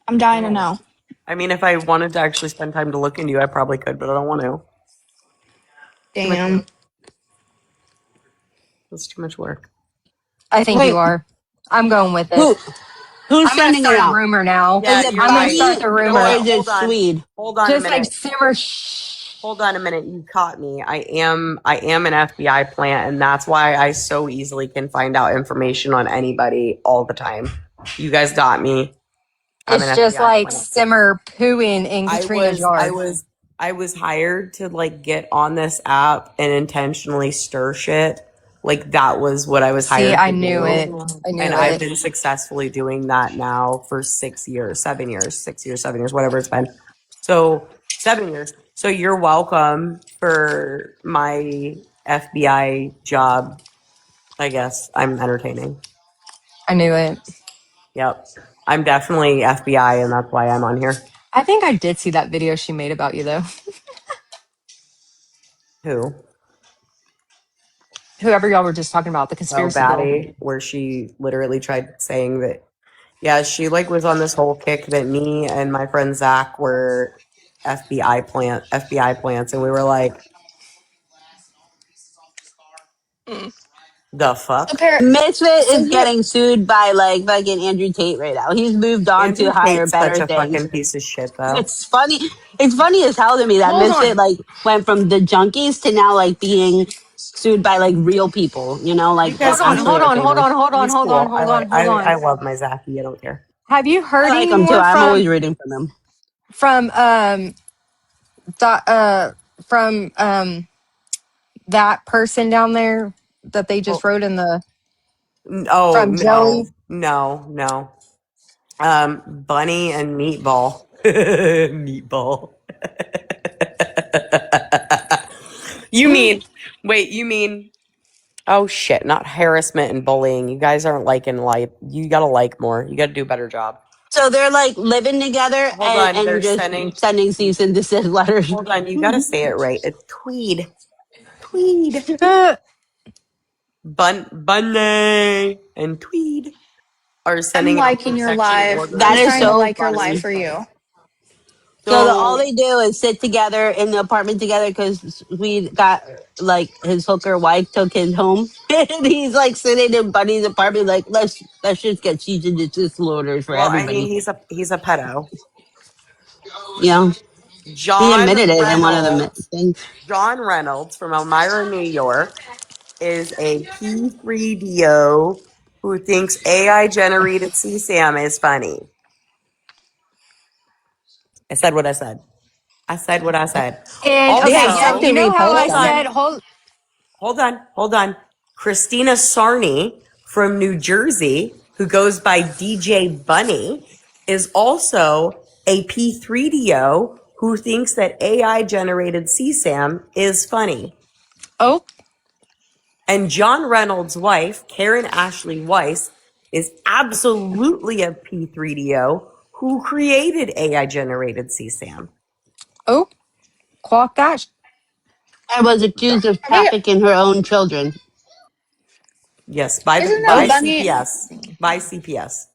I'm dying to Oh. know. I mean, if I wanted to actually spend time to look into you, I probably could, but I don't want to. Too much Damn. work. It's too much work. I think you Wait, are. I'm going with it. who who's I'm gonna sending it start a out? rumor now. Is Yeah, it you're I'm gonna right. start Bunny the You know or rumor. what? is it Swede? Hold on a Just like minute. simmer. Hold on a minute. You caught me. I am an FBI plant, and that's why I so easily can find out information on anybody all the time. You guys got me. I'm an It's just FBI like plant. simmer pooing in I Katrina's was I yard. was I was hired to like get on this app and intentionally stir shit. Like that was what I was See, hired I to knew do. it. I knew And I've it. been successfully doing that now for 6 years, 7 years, 6 years, 7 years, whatever it's been. So 7 years. So you're welcome for my FBI job. I guess I'm entertaining. I knew it. Yep. I'm definitely FBI and that's why I'm on here. I think I did see that video she made about you though. Who? Whoever y'all were just talking about, the Oh, conspiracy girl. Batty, where she literally tried saying that, yeah, she like was on this whole kick that me and my friend Zach were FBI plants, and we were like, the So, fuck? Misfit so is here, getting sued by like fucking Andrew Tate right now. He's moved on Andrew to higher, Tate's such better a things. fucking piece of shit, though. It's funny. It's funny as hell to me that hold Misfit on. like went from the junkies to now like being sued by like real people, you know, You like guys, Hold on, he, actually hold are on, hold famous. on, hold on, he's hold cool. on, hold on, hold I on. love my Zachy. I don't care. Have you I heard like any him too. more I'm always rooting for him. from from that person down there that they just Oh, wrote in the oh from Joey? no. Bunny and Meatball. Meatball. You mean, wait, you mean, oh shit, not harassment and bullying. You guys aren't liking life. You gotta like more. You gotta do a better job. So they're like living together Hold on, they're and just sending, sending cease and desist letters. hold on, you gotta say it right. It's Tweed. Tweed. Bunny and Tweed are I'm sending out liking your protection live. That I'm orders is trying to against so like your live funny. for you. So all So, they do is sit together in the apartment together because we got like his hooker wife took his home, and he's like sitting in Buddy's apartment, like let's just get cease and desist orders for well, I mean, everybody. he's a pedo. You know, he John admitted it in one of the Reynolds. things. John Reynolds from Elmira, New York, is a P3DO who thinks AI generated CSAM is funny. I said what I said. I said what I said. And They okay, have so to Also, you know how repost I hold them. said on, hold hold on. Christina Sarney from New Jersey, who goes by DJ Bunny, is also a P3DO who thinks that AI generated CSAM is funny. oh And John Reynolds' wife, Karen Ashley Weiss, is absolutely a P3DO who created AI generated CSAM. oh clock that. And was accused of Are they? trafficking her own children. Yes, Isn't that by Oh, Bunny? CPS. By CPS.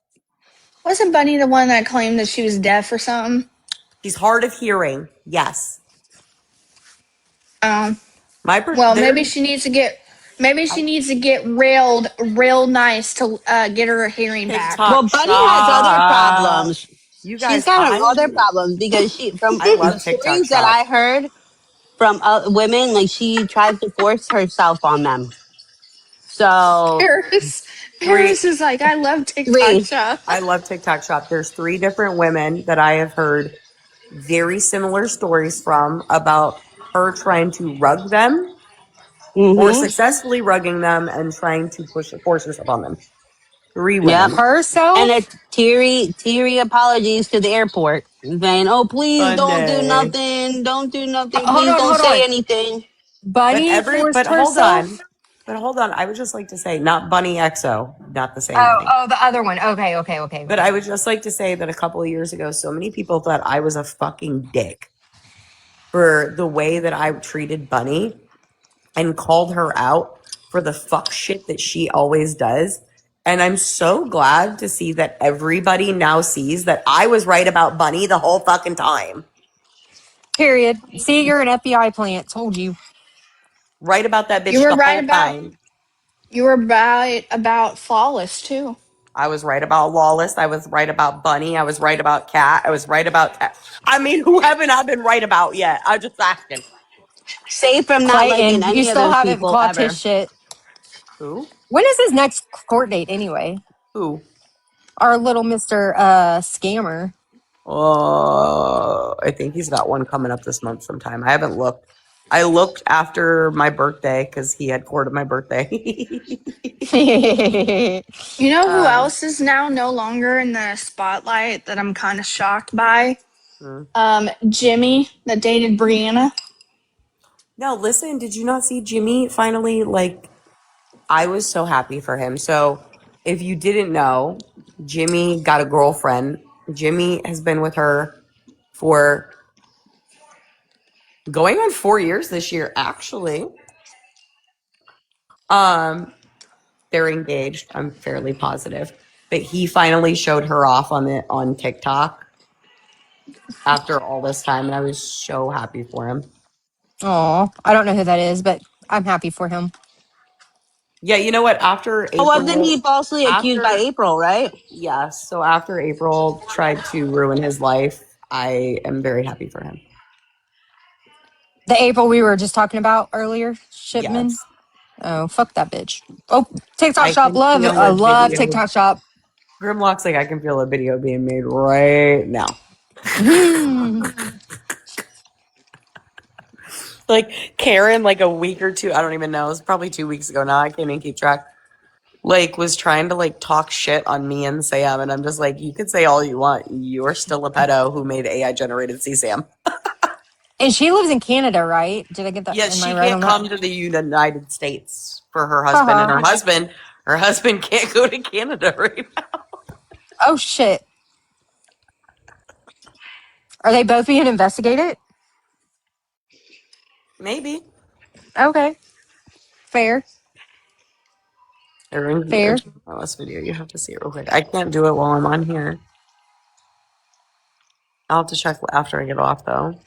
Wasn't Bunny the one that claimed that she was deaf or something? She's hard of hearing. Yes. Um. My Well, there. maybe she needs to get. Maybe she I, needs to get railed real nice to get her hearing back. TikTok well, Bunny has other shop. problems. You She's guys, got other problems because from I the love TikTok stories that shop. I heard from women, like she tries to force herself on them. So Three. Paris is like, I love TikTok three. shop. I love TikTok shop. There's three different women that I have heard very similar stories from about her trying to rug them or Mm-hmm. successfully rugging them and trying to force herself on them. Three Yep. women. And Herself? it's teary apologies to the airport, saying, "Oh, please don't do Funny. nothing. Don't do nothing. Hold Please on, don't hold say on. anything." Bunny But forced hold on. herself? But hold on. I would just like to say, not Bunny XO, not the same Oh, bunny. oh, the other one. Okay, okay, okay, But I okay. would just like to say that a couple of years ago, so many people thought I was a fucking dick for the way that I treated Bunny and called her out for the fuck shit that she always does. And I'm so glad to see that everybody now sees that I was right about Bunny the whole fucking time. Period. See, you're an FBI plant. Told you. Right about that You bitch were the right whole about time. flawless too. I was right about Lawless. I was right about Bunny. I was right about Cat. I was right about I mean, who haven't I been right about yet? I'm just asking. Safe from not liking Clayton, you any of still those haven't people clocked his ever. shit. Who? When is his next court date anyway? Who? Our little Mr. Scammer. I think he's got one coming up this month sometime. I haven't looked. I looked after my birthday because he had court of my birthday. You know who um, else is now no longer in the spotlight that I'm kind of shocked by? hmm. Jimmy that dated Brianna. No, listen, did you not see Jimmy finally? Like, I was so happy for him. So, if you didn't know, Jimmy got a girlfriend. Jimmy has been with her for going on 4 years this year, actually. Um, they're engaged. I'm fairly positive. But he finally showed her off on TikTok after all this time, and I was so happy for him. Oh, I don't know who that is, but I'm happy for him. Yeah, you know what? After Oh, wasn't he April, falsely accused by after April, right? yes, so after April tried to ruin his life, I am very happy for him. The April we were just talking about earlier, Shipman. Yes, Oh, fuck that bitch. Oh, TikTok I shop. can Love. feel I a love video. TikTok shop. Grimlock's like, I can feel a video being made right now. Like Karen, like a week or two, I don't even know. It was probably 2 weeks ago now. I can't even keep track. Like, was trying to like talk shit on me and Sam, and I'm just like, you can say all you want. You're still a pedo who made AI generated CSAM. And she lives in Canada, right? Did I get that? Yes, Am I she right can't on that? come to the United States for her husband, and Haha. her husband can't go to Canada right now. Oh shit. Are they both being investigated? Maybe. Okay. Fair. Erin, Fair. this video, you have to see it real quick. I can't do it while I'm on here. I'll have to check after I get off, though.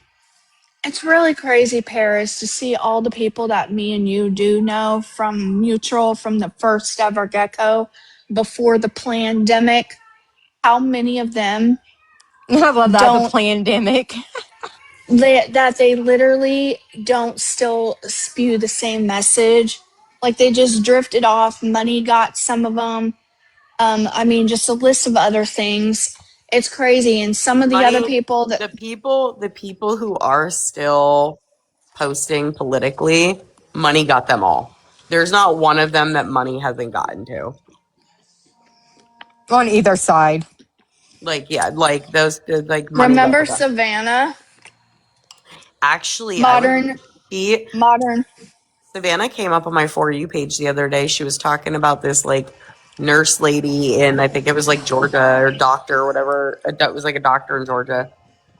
It's really crazy, Paris, to see all the people that me and you do know from Mutual from the first ever gecko before the pandemic. How many of them I love that. The don't pandemic. they literally don't still spew the same message? Like they just drifted off. Money got some of them. I mean, just a list of other things. It's crazy. And some of the other Money, people that the people who are still posting politically, money got them all. There's not one of them that money hasn't gotten to. On either side. Like, yeah, like those, like money got remember them. Savannah, Actually, modern, he modern. Savannah came up on my For You page the other day. She was talking about this like nurse lady in, I think it was like Georgia, or doctor or whatever. It was like a doctor in Georgia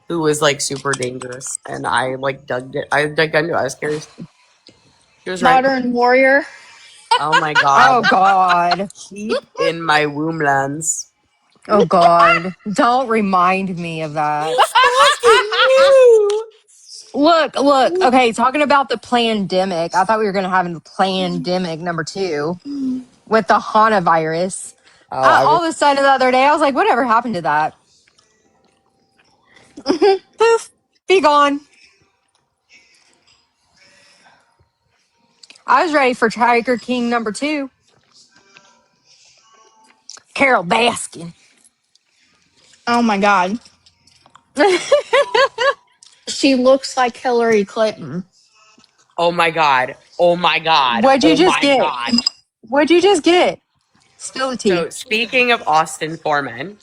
who was like super dangerous. And I like dug into it. I was curious. She was right. Modern warrior. Oh my Oh God. God. Deep in my womb lands. Oh God. Don't remind me of that. Look. Okay, talking about the pandemic. I thought we were gonna have a pandemic number 2 with the Hana virus. Oh, I was All of a sudden the other day, I was like, whatever happened to that? Poof, be gone. I was ready for Tiger King number 2. Carol Baskin. Oh my God. She looks like Hillary Clinton. Oh my God. Oh my God. What'd you Oh just my get? God. What'd you just get? Spill the tea. So speaking of Austin Foreman,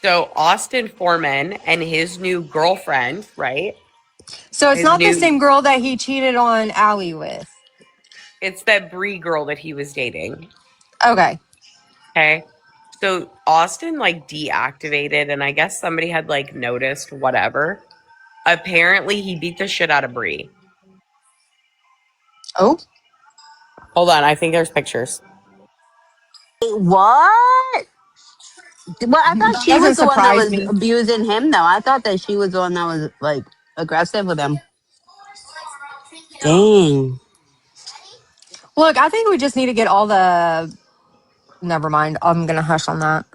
so Austin Foreman and his new girlfriend, right? So it's His not the new same girl that he cheated on Allie with. It's that Bree girl that he was dating. Okay. Okay. So Austin like deactivated, and I guess somebody had like noticed, whatever. Apparently he beat the shit out of Bree. Oh. Hold on, I think there's pictures. What? Well, I thought she was Doesn't the one that surprise was me. abusing him, though. I thought that she was the one that was like aggressive with him. Dang. Look, I think we just need to get all the. Never mind. I'm gonna hush on that.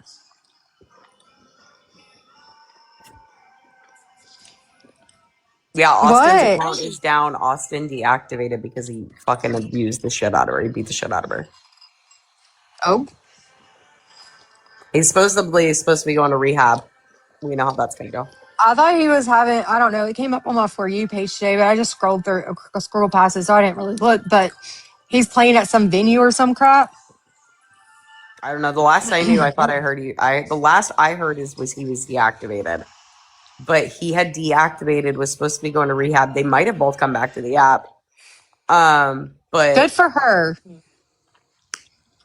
Yeah, Austin's What? account is down. Austin deactivated because he fucking abused the shit out of her. He beat the shit out of her. Oh. He's supposedly supposed to be going to rehab. We know how that's gonna go. I thought he was having. I don't know. It came up on my For You page today, but I just scrolled past it, so I didn't really look. But he's playing at some venue or some crap. I don't know. The last I knew, I thought I heard the last I heard was he was deactivated. But he had deactivated, was supposed to be going to rehab. They might have both come back to the app. But Good for her.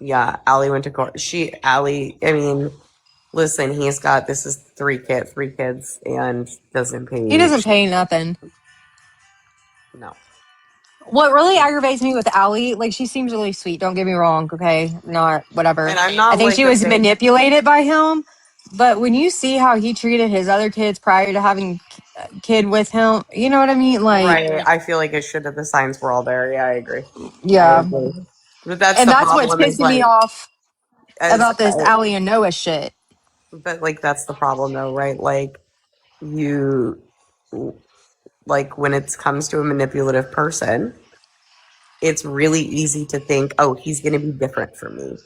yeah, Allie went to court. I mean, listen, he's got, this is three kids, and doesn't pay. He doesn't pay nothing. No. What really aggravates me with Allie, like she seems really sweet. Don't get me wrong, okay? Not whatever. And I'm not I think like she a was big, manipulated by him. But when you see how he treated his other kids prior to having a kid with him, you know what I mean? Like, right. I feel like it should have, the signs were all there. Yeah, I agree. yeah. I agree. But that's And the that's what's problem is pissing me like, off as about this Allie and Noah shit. but like that's the problem though, right? Like you, like when it comes to a manipulative person, it's really easy to think, oh, he's going to be different from me.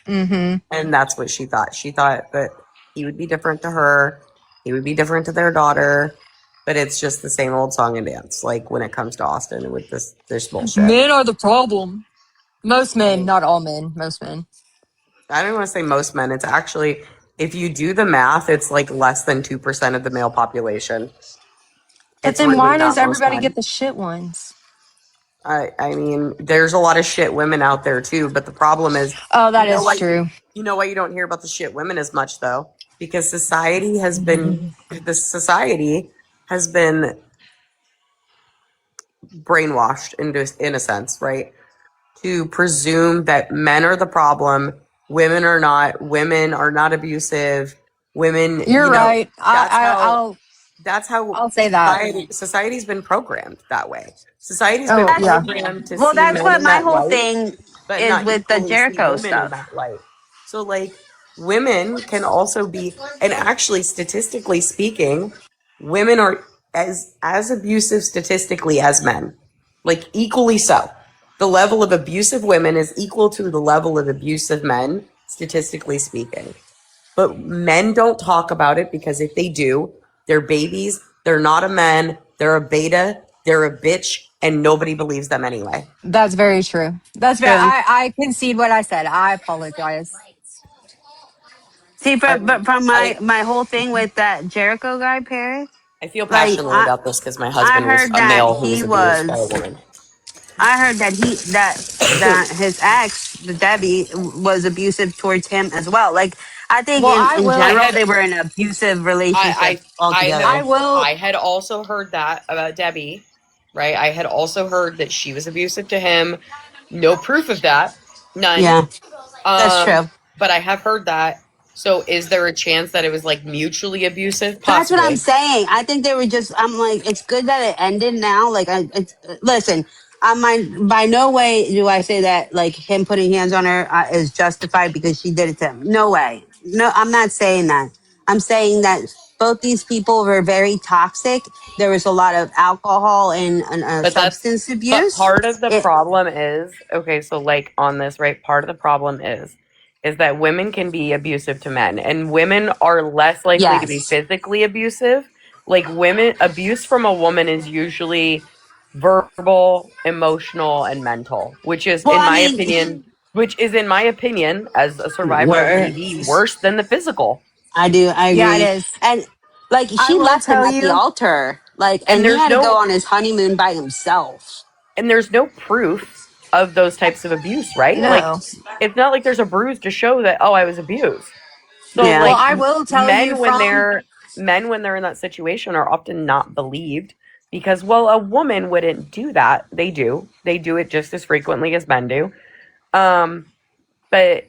Mm-hmm. And that's what she thought. She thought that he would be different to her, he would be different to their daughter, but it's just the same old song and dance, like when it comes to Austin with this bullshit. Men are the problem. Most men, not all men. Most men. I don't want to say most men. It's actually, if you do the math, it's like less than 2% of the male population. But It's then really why not does most everybody men. get the shit ones? I mean, there's a lot of shit women out there too, but the problem is, Oh, that you know is why, true. you know why you don't hear about the shit women as much though? Because society has been brainwashed in a sense, right? To presume that men are the problem, women are not abusive, women, You're right. that's how I'll say that. society's been programmed that way. Society's been Oh yeah. programmed to Well, see that's men what in my that whole light, thing but is not with the equally see Jericho women in stuff. that light. So like women can also be, and actually statistically speaking, women are as abusive statistically as men. Like equally so. The level of abusive women is equal to the level of abusive men, statistically speaking. But men don't talk about it because if they do, they're babies, they're not a man, they're a beta, they're a bitch, and nobody believes them anyway. That's very true. That's very. True. I concede what I said. I apologize. See, I but mean, from my whole thing with that Jericho guy, Paris, I feel like passionately about this because my I husband was heard a that male who he was abused by a was. woman. I heard that that his ex, the Debbie, was abusive towards him as well. Like I think Well, I in I will. general had they were in an abusive I relationship I I altogether. will. I had also heard that about Debbie, right? I had also heard that she was abusive to him. No proof of that, none. Yeah, that's true. But I have heard that. So is there a chance that it was like mutually abusive? That's what I'm Possibly. saying. I think they were just. I'm like, it's good that it ended now. Like, listen. By no way do I say that like him putting hands on her is justified because she did it to him. No way. No, I'm not saying that. I'm saying that both these people were very toxic. There was a lot of alcohol and But that's substance but abuse. part of the It, problem is, okay, so like on this, right? Part of the problem is that women can be abusive to men and women are less likely to be yes. physically abusive. Like women abuse from a woman is usually verbal, emotional, and mental, Well, I mean, which is in my opinion, as a survivor of where DV, worse than the physical. I Yeah, it agree. is. And like I she will left him tell at the you. altar. Like, And and he there's had to go no on his honeymoon by himself. proof of those types of abuse, right? Like No. it's not like there's a bruise to show that, oh, I was abused. So Yeah. Well, like I will tell you from. men when they're in that situation are often not believed because well a woman wouldn't do that. They do it just as frequently as men do. Um but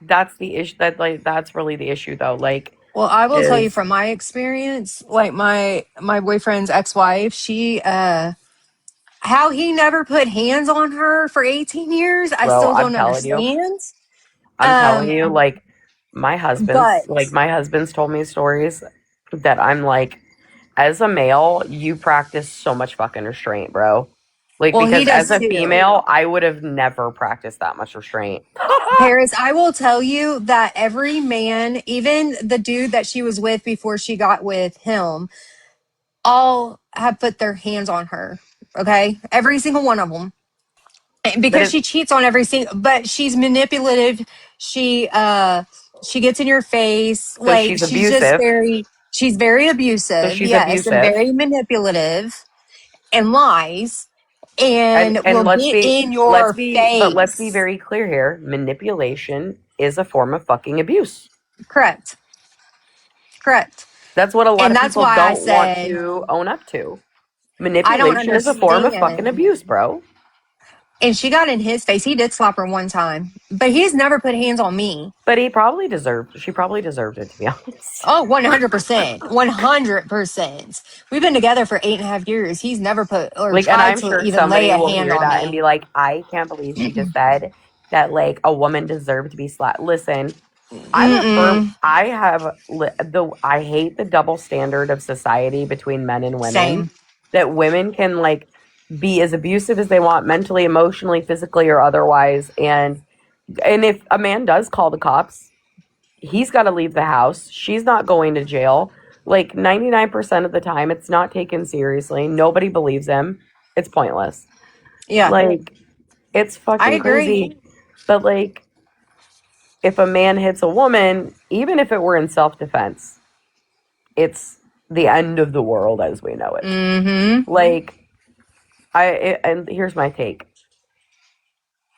that's the issue, that's really the issue though, like Well, I will tell you is from my experience. Like my boyfriend's ex-wife, she how he never put hands on her for 18 years. I bro, still don't understand. I'm telling you, Um, like but my husband's told me stories that I'm like, as a male, you practice so much fucking restraint, bro. Like, well, he because as does a too. female, I would have never practiced that much restraint. Paris, I will tell you that every man, even the dude that she was with before she got with him, all have put their hands on her. Okay, every single one of them. But Because it, she cheats on every single, but she's manipulative. She gets in your face. so Like she's abusive. she's very So abusive, she's yes, and abusive. very manipulative and lies and And will get in your let's be face. very clear here. Manipulation is a form of fucking abuse. Correct. Correct. That's what a lot And of that's people why I don't want said to own up to. I don't Manipulation is a form of fucking understand. abuse, bro. And she got in his face. He did slap her one time, but he's never put hands on me. But she probably deserved it, to be honest. Oh, 100%. 100%. We've been together for 8.5 years. He's never put or Like, and tried I'm to sure even lay somebody a will hand hear on that and me. be like, I can't believe she just said that, like, a woman deserved to be slapped. Listen, Mm-mm. I hate the double standard of society between men and women. Same. That women can, like, be as abusive as they want, mentally, emotionally, physically, or otherwise. And if a man does call the cops, he's got to leave the house. She's not going to jail. Like 99% of the time, it's not taken seriously. Nobody believes him. It's pointless. Yeah, Like, it's I fucking agree. crazy. But like, if a man hits a woman, even if it were in self-defense, it's the end of the world as we know it. Mm-hmm. Like, and here's my take.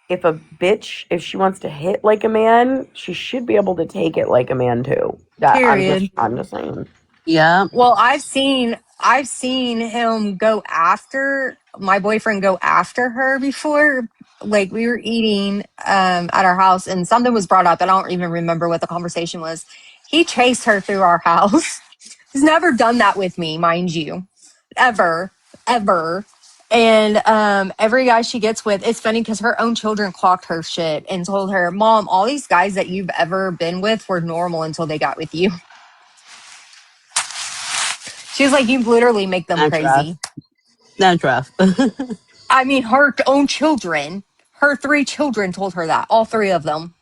If a bitch, if she wants to hit like a man, she should be able to take it like a man too. Period. I'm just saying. Yeah. Well, I've seen him go after my boyfriend go after her before. Like we were eating at our house and something was brought up. I don't even remember what the conversation was. He chased her through our house. He's never done that with me, mind you. Ever. And every guy she gets with, it's funny because her own children clocked her shit and told her, Mom, all these guys that you've ever been with were normal until they got with you. She was like, you literally make them That's rough. crazy. That's rough. I mean, her own children, her 3 children told her that, all 3 of them.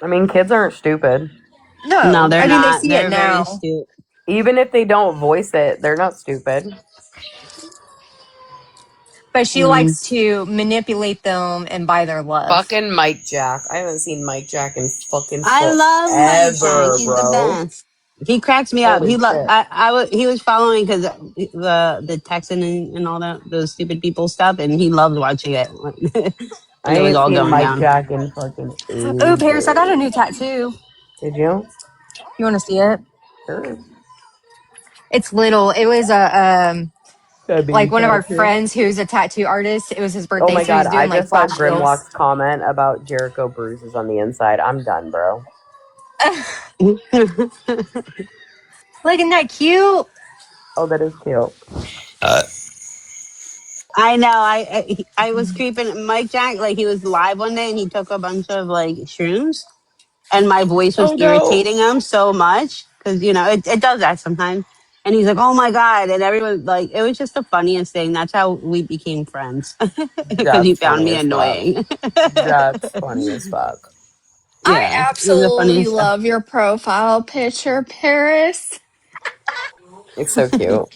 I mean, kids aren't stupid. No, they're I mean, they not. see it They're very now. astute. Even if they don't voice it, they're not stupid. But she likes to manipulate them and buy their love. Fucking Mike Jack. I haven't seen Mike Jack in fucking I love Mike Jack. forever, He's bro. the best. He cracks me up. Holy shit. He was following because the Texan and all that those stupid people stuff, and he loved watching it. I It was ain't all seen going Mike down. Jack in fucking Ooh, Paris, I got a ages. new tattoo. Did you? You want to see it? Sure. It's little. It was a That'd like be one of our tattoo. friends who's a tattoo artist. It was his Oh birthday, my so he's god, doing I like just saw flash deals. Grimlock's comment about Jericho bruises on the inside. I'm done, bro. Like, isn't that cute? Oh, that is cute. I know. I was creeping Mike Jack like he was live one day and he took a bunch of like shrooms and my voice was Oh no. irritating him so much because it does that sometimes. And he's like, "Oh my god!" And everyone like it was just the funniest thing. That's how we became friends because he That's found funny me as fuck. annoying. That's funny as fuck. I Yeah, it was the absolutely funniest stuff. love your profile picture, Paris. It's so cute.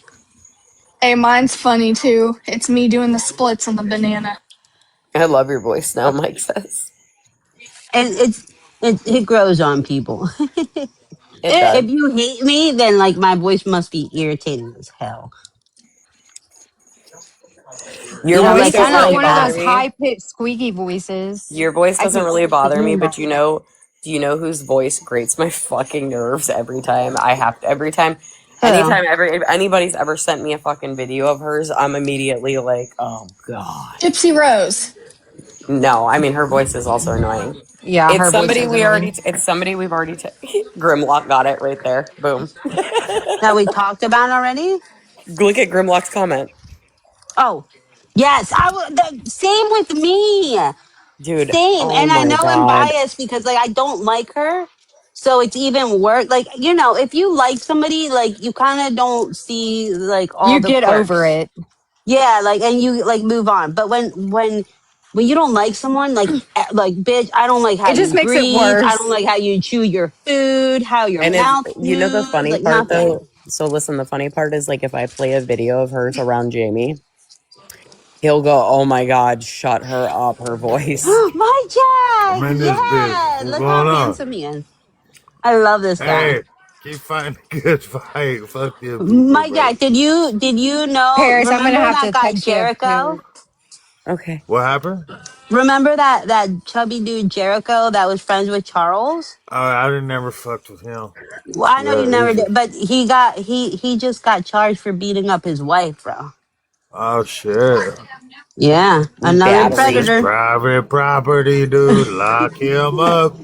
Hey, mine's funny too. It's me doing the splits on the banana. I love your voice now, Mike says. And it grows on people. It If does. you hate me, then like my voice must be irritating as hell. Your No, voice Like it's kind doesn't of not really one of bother those me. high pitched squeaky voices. Your voice I doesn't can. really bother me, but do you know whose voice grates my fucking nerves every time? Anytime anybody's ever sent me a fucking video of hers, I'm immediately like, oh god. Gypsy Rose. No, I mean her voice is also annoying. Yeah, her voice is annoying. It's somebody we've already Grimlock got it right there. Boom. that we talked about already. Look at Grimlock's comment. Oh, yes, I would. Same with me. Dude, Same, oh and I my know I'm god. biased because like I don't like her, so it's even worse. Like if you like somebody, like you kind of don't see like all You the get over quirks. it. Yeah, like and you like move on. But when you don't like someone, like bitch, I don't like how It just you makes it breathe. I don't worse. like how you chew your food, how your And if mouth you know the moves, funny like part nothing. though, so listen, the funny part is like if I play a video of hers around Jamie, he'll go, "Oh my god, shut her up, her voice." My Jack, I'm in this bitch. yeah, What's look how going on? handsome he is. I love this guy. Hey, keep fighting a good fight. Fuck them people, My bro. Jack, did you know? Paris, I'm gonna Remember have that to guy text you a Jericho? pic. Okay. What happened? Remember that chubby dude Jericho that was friends with Charles? I didn't never fucked with him. Well, I know you Yeah, never easy. did, but he just got charged for beating up his wife, bro. Oh shit. Yeah, another This is Battery. predator. private property, dude. Lock him up.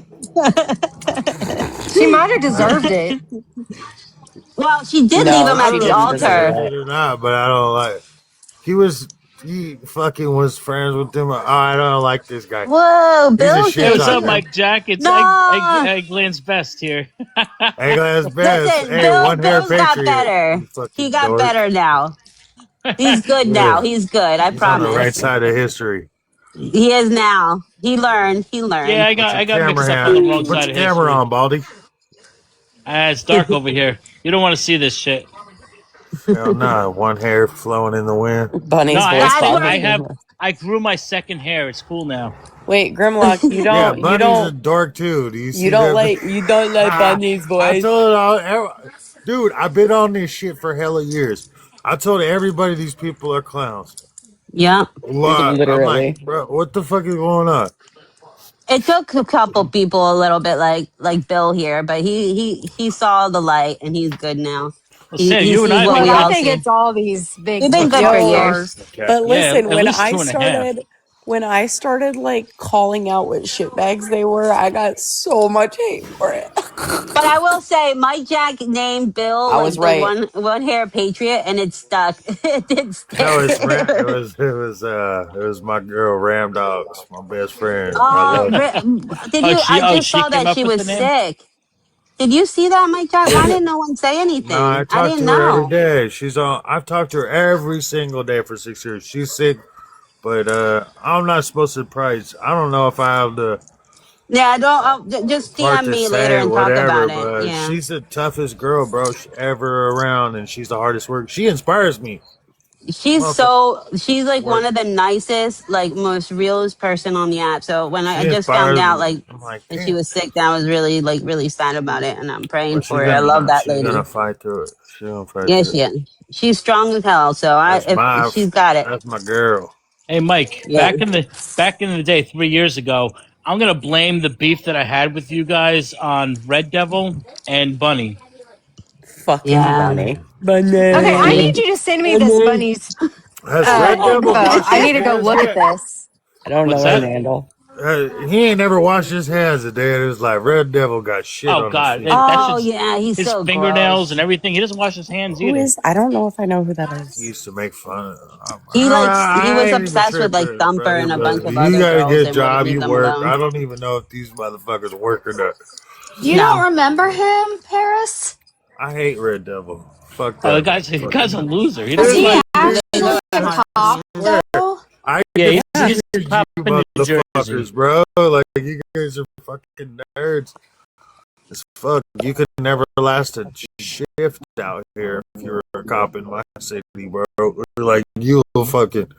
She might have deserved it. Well, she did leave No, him I at she don't the know if he didn't deserve altar. deserved it. it or not, but I don't like. He fucking was friends with them. Oh, I don't like this guy. Whoa, He's a Bill Hey, shit what's up, talker. Hader. Mike Jack? It's No, Eggland's best here. Hey, glass best. listen, Hey, one hair Bill's got patriot. better. You fucking He got dork. better now. He's good now. Yeah, He's good. I he's on the right promise. side of history. He is now. He learned. He Yeah, learned. Put your I got camera mixed up on the wrong Put side your of camera history. on, Baldy. It's dark over here. You don't want to see this shit. Hell no, one hair flowing in the wind. No, Bunny's voice That's where bothers me. I grew my second hair. It's cool now. Wait, Grimlock, Yeah, Bunny's a dork too. Do you see that? you don't like Bunny's I voice. told dude, I've been on this shit for hella years. I told everybody these people are clowns. yeah. I'm like, Literally. bro, what the fuck is going on? It took a couple people a little bit like Bill here, but he saw the light and he's good now. Well, Sam, He you and sees I have what been Look, we I all together. think see. it's all these big We've been good for Yo, years. Okay. but Yeah, listen, at least 2.5. when I started like calling out what shitbags they were, I got so much hate for it. But I will say, Mike Jack named Bill I like was the right. one hair patriot, and it stuck. It did No, stick. it was my girl Ram Dogs, my best friend. I Oh, love her. did you? I just She saw came that up she with was the name. sick. Did you see that, Mike Jack? Why didn't no one say No, I anything? I talk didn't to her every know. day. I've talked to her every single day for 6 years. She's sick, but I'm not supposed to price. I don't know if I have the Yeah, don't. Just heart DM to me later say and talk whatever, about it. but Yeah. she's the toughest girl, bro, ever around, and she's the hardest worker. She inspires me. Motherfucker She's like one work. of the nicest, like most realest person on the app. So when I She just found inspires out me. like I'm like, that she damn. was sick, I was really like really sad about it, and I'm praying But for her. I love that she's gonna lady. fight through it. She's gonna fight Yeah, through it. she's strong as hell. So if she's got it. That's my girl. Hey, Mike, Yeah, back in the day, 3 years ago, I'm gonna blame the beef that I had with you guys on Red Devil and Bunny. Fucking yeah. Bunny. Okay, I Bunny. need you to send me this bunny's Has Red Devil info. washed I his need to go hands look at yet? this. I don't What's know her that? handle. He ain't never washed his hands a day. It was like Red Devil got shit Oh on his God, feet. that's Oh just yeah, he's his so fingernails and gross. everything. He doesn't wash his hands Who either. is? I don't know if I know who that He is. used to make fun of. He I was ain't even obsessed with like tripping, Thumper brother. and a bunch But of you other got a girls good and wouldn't job. leave You them work. I alone. don't even know if these motherfuckers work or not. You don't No. remember him, Paris? I hate Red Devil. Fuck Oh, that. the Fuck guy's a loser. He Is doesn't. he They actually go a hard. cop swear. though? I Yeah, defend he's a you cop in New Jersey. motherfuckers, bro. Like you guys are fucking nerds as fuck. You could never last a shift out here if you were a cop in my city, bro. Like you fucking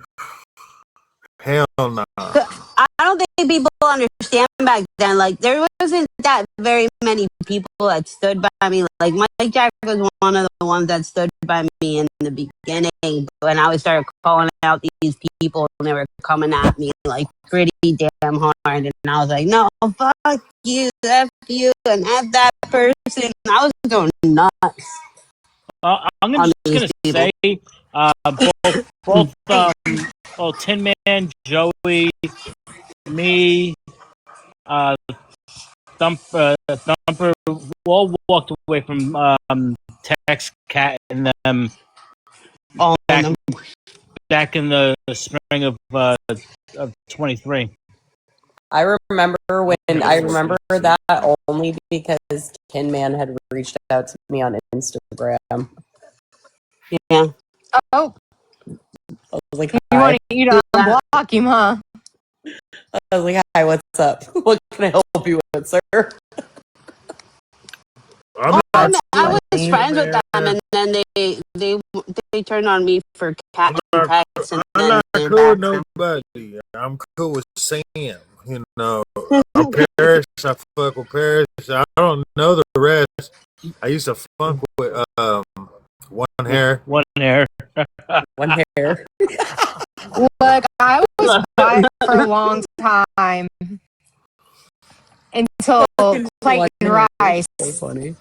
hell nah. I don't think people understand back then. Like there wasn't that very many people that stood by me. Like Mike Jack was one of the ones that stood by me in the beginning when I was started calling out these people and they were coming at me like pretty damn hard. And I was like, no, fuck you, F you, and F that person. I was going nuts I'm on just these gonna people. say, both Tin Man, Joey, me, uh, Thumper, all walked away from Tex, Cat, and them All of back them. back in the spring of 23. I remember that only because Tin Man had reached out to me on Instagram. Yeah. Oh, I was like, you hi. want you to unblock him, huh? I was like, hi, what's up? What can I help you with, sir? I'm not I was cool, friends with them, man. and then they turned on me for Cat I'm and not, Tex, and I'm then not they cool with backed them. nobody. I'm cool with Sam. You know, Paris. I fuck with Paris. I don't know the rest. I used to fuck with one hair. One hair. One hair. Look, I was quiet for a long time until Clayton Rice So funny.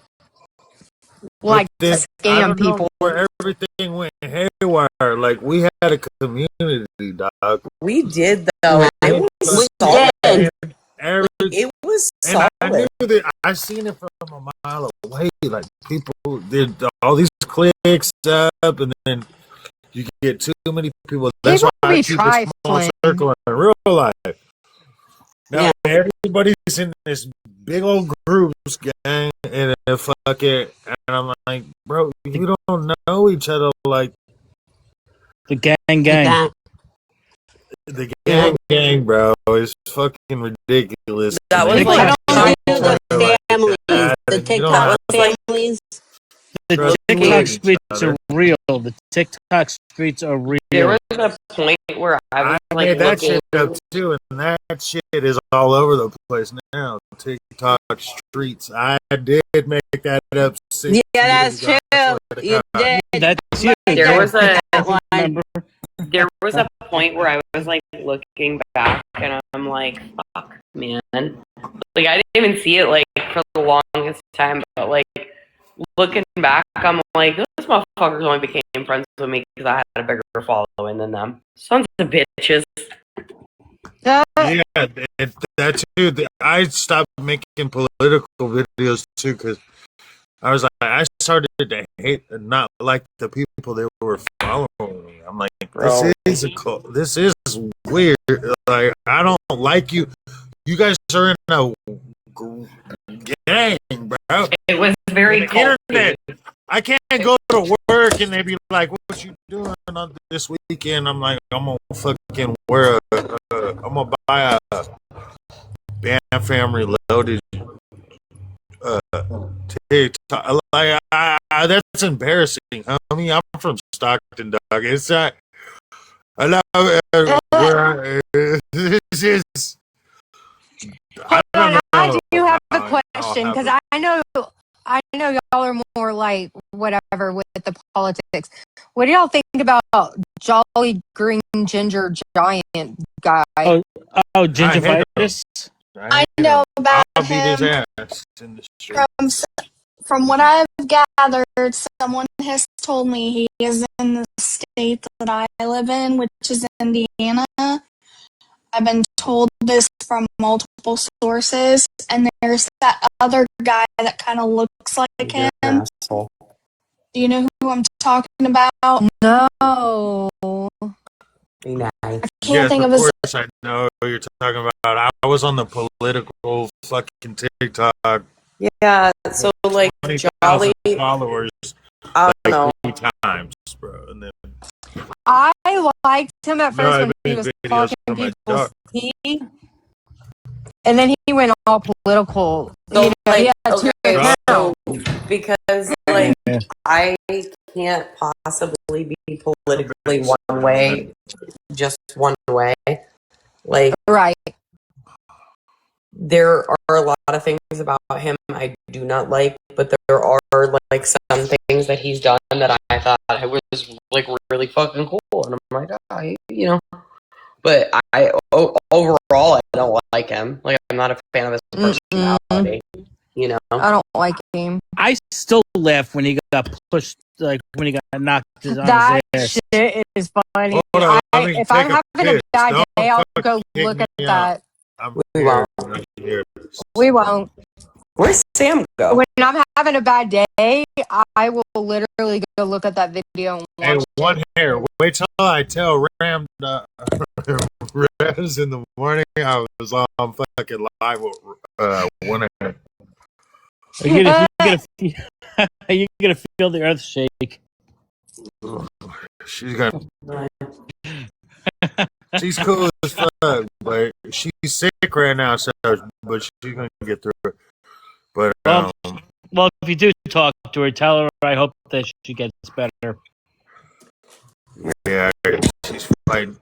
like But then to I scam don't know people. where everything went haywire. Like we had a community, dog. We did though. It was We solid. did. Every It was and I knew solid. that I seen it from a mile away. Like people did all these clicks up, and then you get too many people. That's People why I be keep a small trifling. circle in real life. Now Yeah. everybody's in this big old groups gang, and then fuck it. And I'm like, bro, you don't know each other like The gang, Like gang. that. The gang, bro, is fucking ridiculous. That was And they like I can't don't do talk the like families, that, the and you don't TikTok have was like families. The trust TikTok each streets other. are real. The TikTok streets are real. there was a point where I was I like made that looking. shit up too, and that shit is all over the place now. TikTok streets. I did make that up 6 Yeah, years that's ago. I true. swear to You God. did. That's you. Mike There was did a that one. Remember? there was a point where I was like looking back, and I'm like, fuck, man. Like I didn't even see it like for the longest time, but like looking back, I'm like, those motherfuckers only became friends with me because I had a bigger following than them. Sons of bitches. Uh, Yeah, that too. I stopped making political videos too because I was like, I started to hate and not like the people that were following me. I'm like, Bro. this is a cult. This is weird. Like, I don't like you. You guys are in a gang, bro. It was very The culty. internet. I can't go to work and they be like, "What you doing on this weekend?" I'm like, "I'm gonna fucking wear I'm gonna buy a Band Family Loaded TikTok." Like, that's embarrassing, homie. I'm from Stockton, dog. It's not. I love where this is. I Hold on, don't I know. do have a how question it because happened. I know y'all are more like whatever with the politics. What do y'all think about Jolly Green Ginger Giant guy? Oh, I hate gingivitis. I hate know him. about I'll beat his him ass in the street. from what I've gathered. Someone has told me he is in the state that I live in, which is Indiana. I've been told this from multiple sources, and there's that other guy that kind of looks like You're him. an asshole. Do you know who I'm talking about? No. Be nice. I can't Yes, think of of his. course I know who you're talking about. I was on the political fucking TikTok. Yeah, so like 20,000 Jolly, followers I like don't know. 3 times, bro. And then I liked him at no, first I when he made was videos talking on my people's dog. tea, and then he went all political. So You know, he like, had two okay, so accounts. because like I can't possibly be politically one way, just one way. Like Right. there are a lot of things about him I do not like, but there are like some things that he's done that I thought it was like really fucking cool, and I'm like, oh, you know. But overall, I don't like him. Like I'm not a fan of his personality. You know. I don't like him. I still laugh when he got pushed, like when he got knocked on That his ass. shit is funny. Hold on, let me If I'm take a having a piss. bad Don't day, I'll fucking go kick look at me that. I'm We here. won't. I can hear this. We won't. Where's Sam go? When I'm having a bad day, I will literally go look at that video and Hey, watch one it. hair. Wait till I tell Ram Rams in the morning I was on fucking live with one hair. You're gonna feel the earth shake. She's gonna. She's cool as fuck, but she's sick right now. So, but she's gonna get through it. But Well, if you do talk to her, tell her I hope that she gets better. yeah, she's fighting.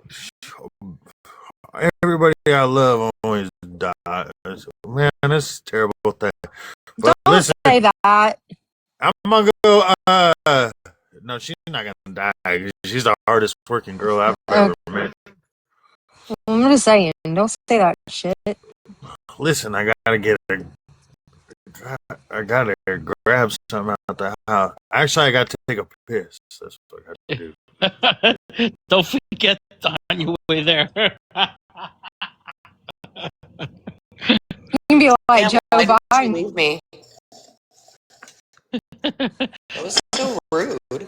Everybody I love always dies. Man, that's a terrible thing. But Don't listen, say that. I'm gonna go. No, she's not gonna die. She's the hardest working girl I've ever met. I'm just saying, don't say that shit. Listen, I gotta grab something out the house. Actually, I got to take a piss. That's what I got to do. Don't forget on your way there. You can be like Sam, Joe why did you Biden. leave me? That was so rude.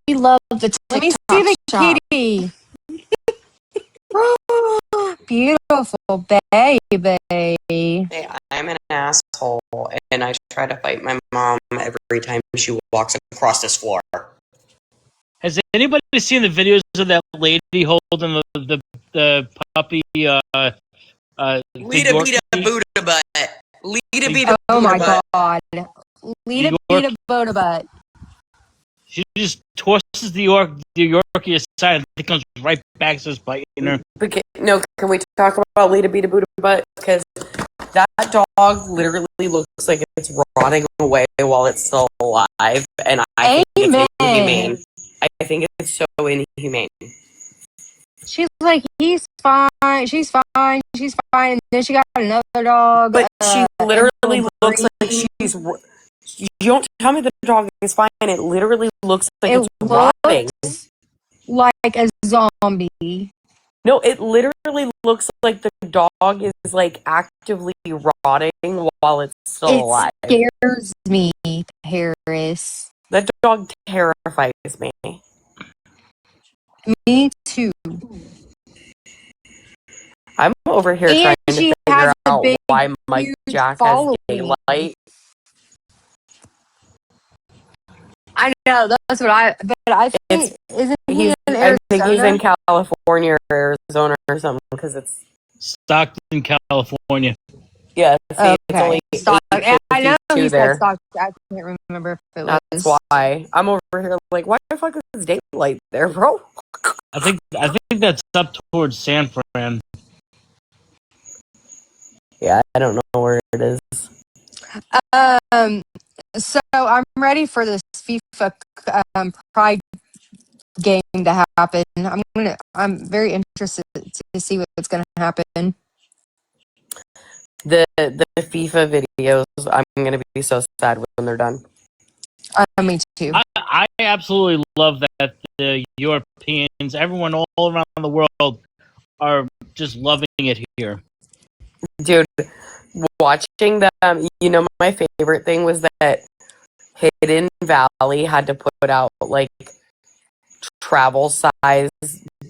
We love the TikTok Let me see the shop. kitty. Beautiful baby. Hey, I'm an asshole, and I try to fight my mom every time she walks across this floor. Has anybody seen the videos of that lady holding the puppy? Lita beat a Buddha butt. Lita beat a Oh my Buddha butt. god. Lita beat a Buddha butt. She just tosses the Yorkie aside and it comes right back to us biting her. No, can we talk about Lita beat a Buddha butt? Because that dog literally looks like it's rotting away while it's still alive, and I think it's inhumane. I think it's so inhumane. She's like, he's fine, she's fine, she's fine. And then she got another dog. But she literally looks like she's. You don't tell me the dog is fine. It literally looks like it's rotting. Like a zombie. No, it literally looks like the dog is like actively rotting while it's still alive. It scares me, Paris. That dog terrifies me. Me too. I'm over here trying to figure out why Mike Jack has daylight. I know, that's what but I think, isn't he in Arizona? I think he's in California or Arizona or something, because it's Stockton, California. Yeah, see, okay. it's only I know he there. said Stockton. I can't remember if it was. That's why I'm over here like, why the fuck is daylight there, bro? I think that's up towards San Fran. Yeah, I don't know where it is. So I'm ready for this FIFA Pride game to happen. I'm very interested to see what's gonna happen. The FIFA videos, I'm gonna be so sad when they're done. Me too. I absolutely love that the Europeans, everyone all around the world, are just loving it here. Dude, watching them, my favorite thing was that Hidden Valley had to put out like travel size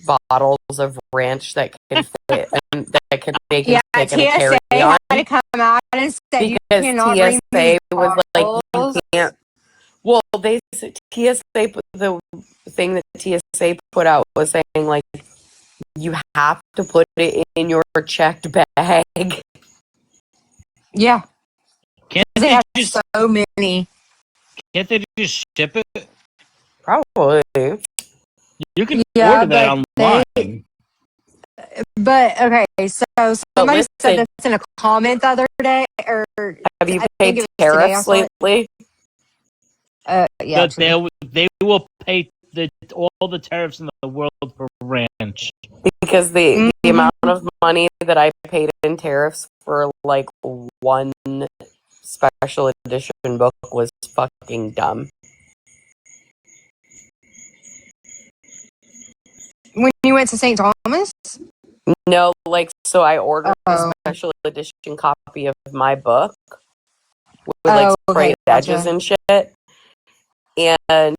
bottles of ranch that can fit and that can make it take in a TSA carry-on. had to come out and say you cannot bring TSA was like, bottles. you can't. Well, TSA, the thing that TSA put out was saying like, you have to put it in your checked bag. Yeah. Can't they have so many. Can't they just ship it? Probably. You can order that online. But okay, so somebody said listen, this in a comment the other day, or have you I paid think it was tariffs today, lately? Yeah. They will pay all the tariffs in the world for ranch. Because the amount of money that I paid in tariffs for like one special edition book was fucking dumb. When you went to St. Thomas? No, like, so I ordered a special edition copy of my book with like sprayed edges and shit. And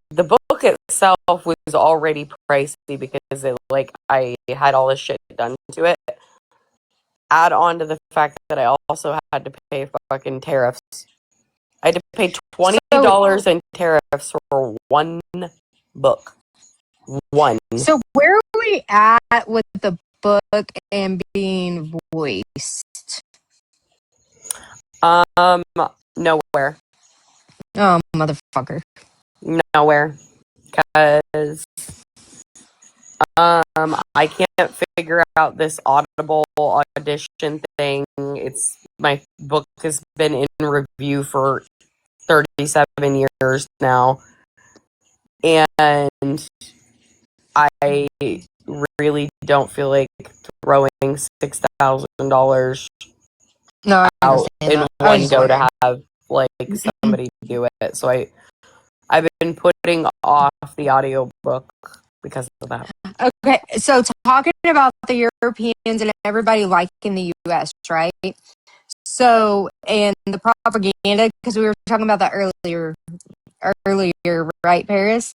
the book itself was already pricey because I had all this shit done to it. Add on to the fact that I also had to pay fucking tariffs. I had to pay $20 in tariffs for one book. One. So where are we at with the book and being voiced? Nowhere. Oh, motherfucker. Nowhere. Because I can't figure out this Audible audition thing. My book has been in review for 37 years now. And I really don't feel like throwing $6,000 out in one go to have like somebody do it. So I've been putting off the audiobook because of that. Okay, so talking about the Europeans and everybody liking the US, right? So, and the propaganda, because we were talking about that earlier, right, Paris?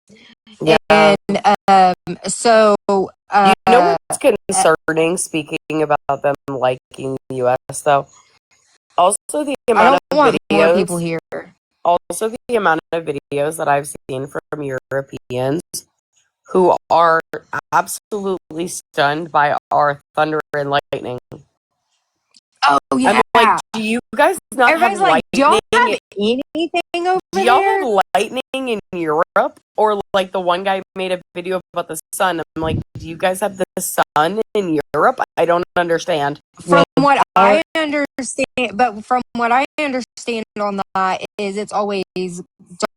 Yeah. And so, you know what's concerning? Speaking about them liking the U.S., though, also the amount of videos. More people here. also the amount of videos that I've seen from Europeans who are absolutely stunned by our thunder and lightning. Oh yeah. I'm like, do you guys not Everybody's have like, do y'all lightning? have anything over Do y'all there? have lightning in Europe? Or like the one guy made a video about the sun. I'm like, do you guys have the sun in Europe? I don't understand. From Well, what I understand, but from what I understand on that is it's always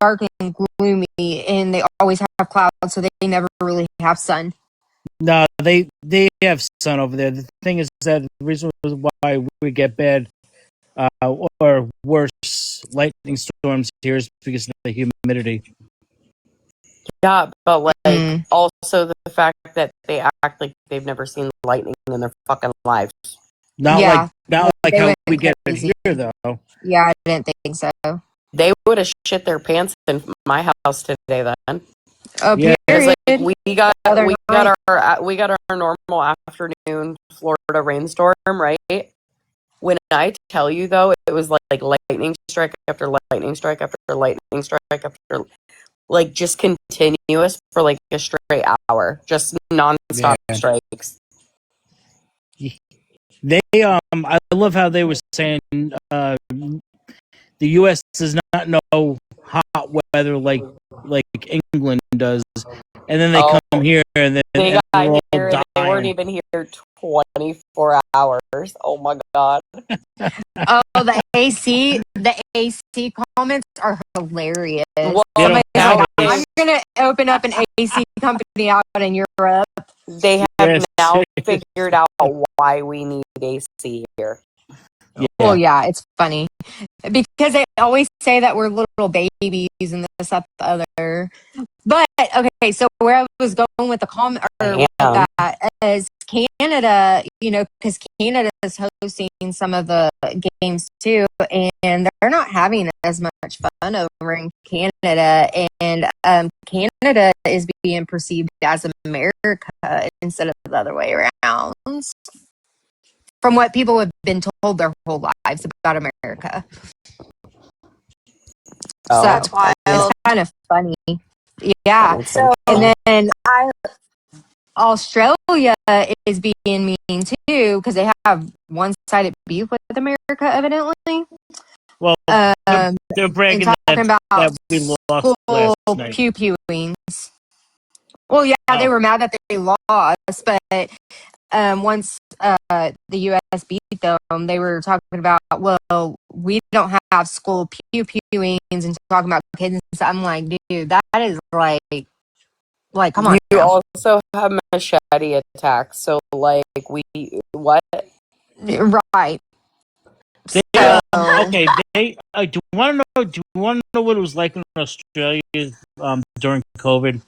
dark and gloomy, and they always have clouds, so they never really have sun. no, they have sun over there. The thing is that the reason why we get bad or worse lightning storms here is because of the humidity. Yeah, but like Mm. also the fact that they act like they've never seen lightning in their fucking lives. Not Yeah, like they how went we get it crazy. here, though. Yeah, I didn't think so. They would have shit their pants in my house today then. Oh, Yeah. It's period. like we got Other night. our normal afternoon Florida rainstorm, right? When I tell you though, it was like lightning strike after lightning strike after lightning strike after, like, just continuous for like a straight hour, just nonstop Yeah. strikes. They I love how they were saying the U.S. does not know hot weather like England does, and then they Oh, come here and then they and got they're all here and they weren't dying. even here 24 hours. Oh my god. Oh, the AC comments are hilarious. Well, They don't Somebody's like, have nowadays I'm gonna open up an AC company out in Europe. they have Yes. now figured out why we need AC here. Well, yeah, it's funny because they always say that we're little babies and this, that, the other. But okay, so where I was going with the comment or with Damn. that is Canada, because Canada is hosting some of the games too, and they're not having as much fun over in Canada, and Canada is being perceived as America instead of the other way around. From what people have been told their whole lives about America. Oh, So That's wild. it's kind of funny. Yeah. So, And then Australia is being mean too because they have one-sided beef with America, evidently. Well, Um, they're and bragging talking that about we lost last school night. pew-pewings. Well, yeah, they were mad that they lost, but once the U.S. beat them, they were talking about, well, we don't have school pew-pewings and talking about kids and stuff. I'm like, dude, that is like, come on. you now. also have machete attacks. So, like, what? Right. They, So, okay, they do you want to know what it was like in Australia during COVID?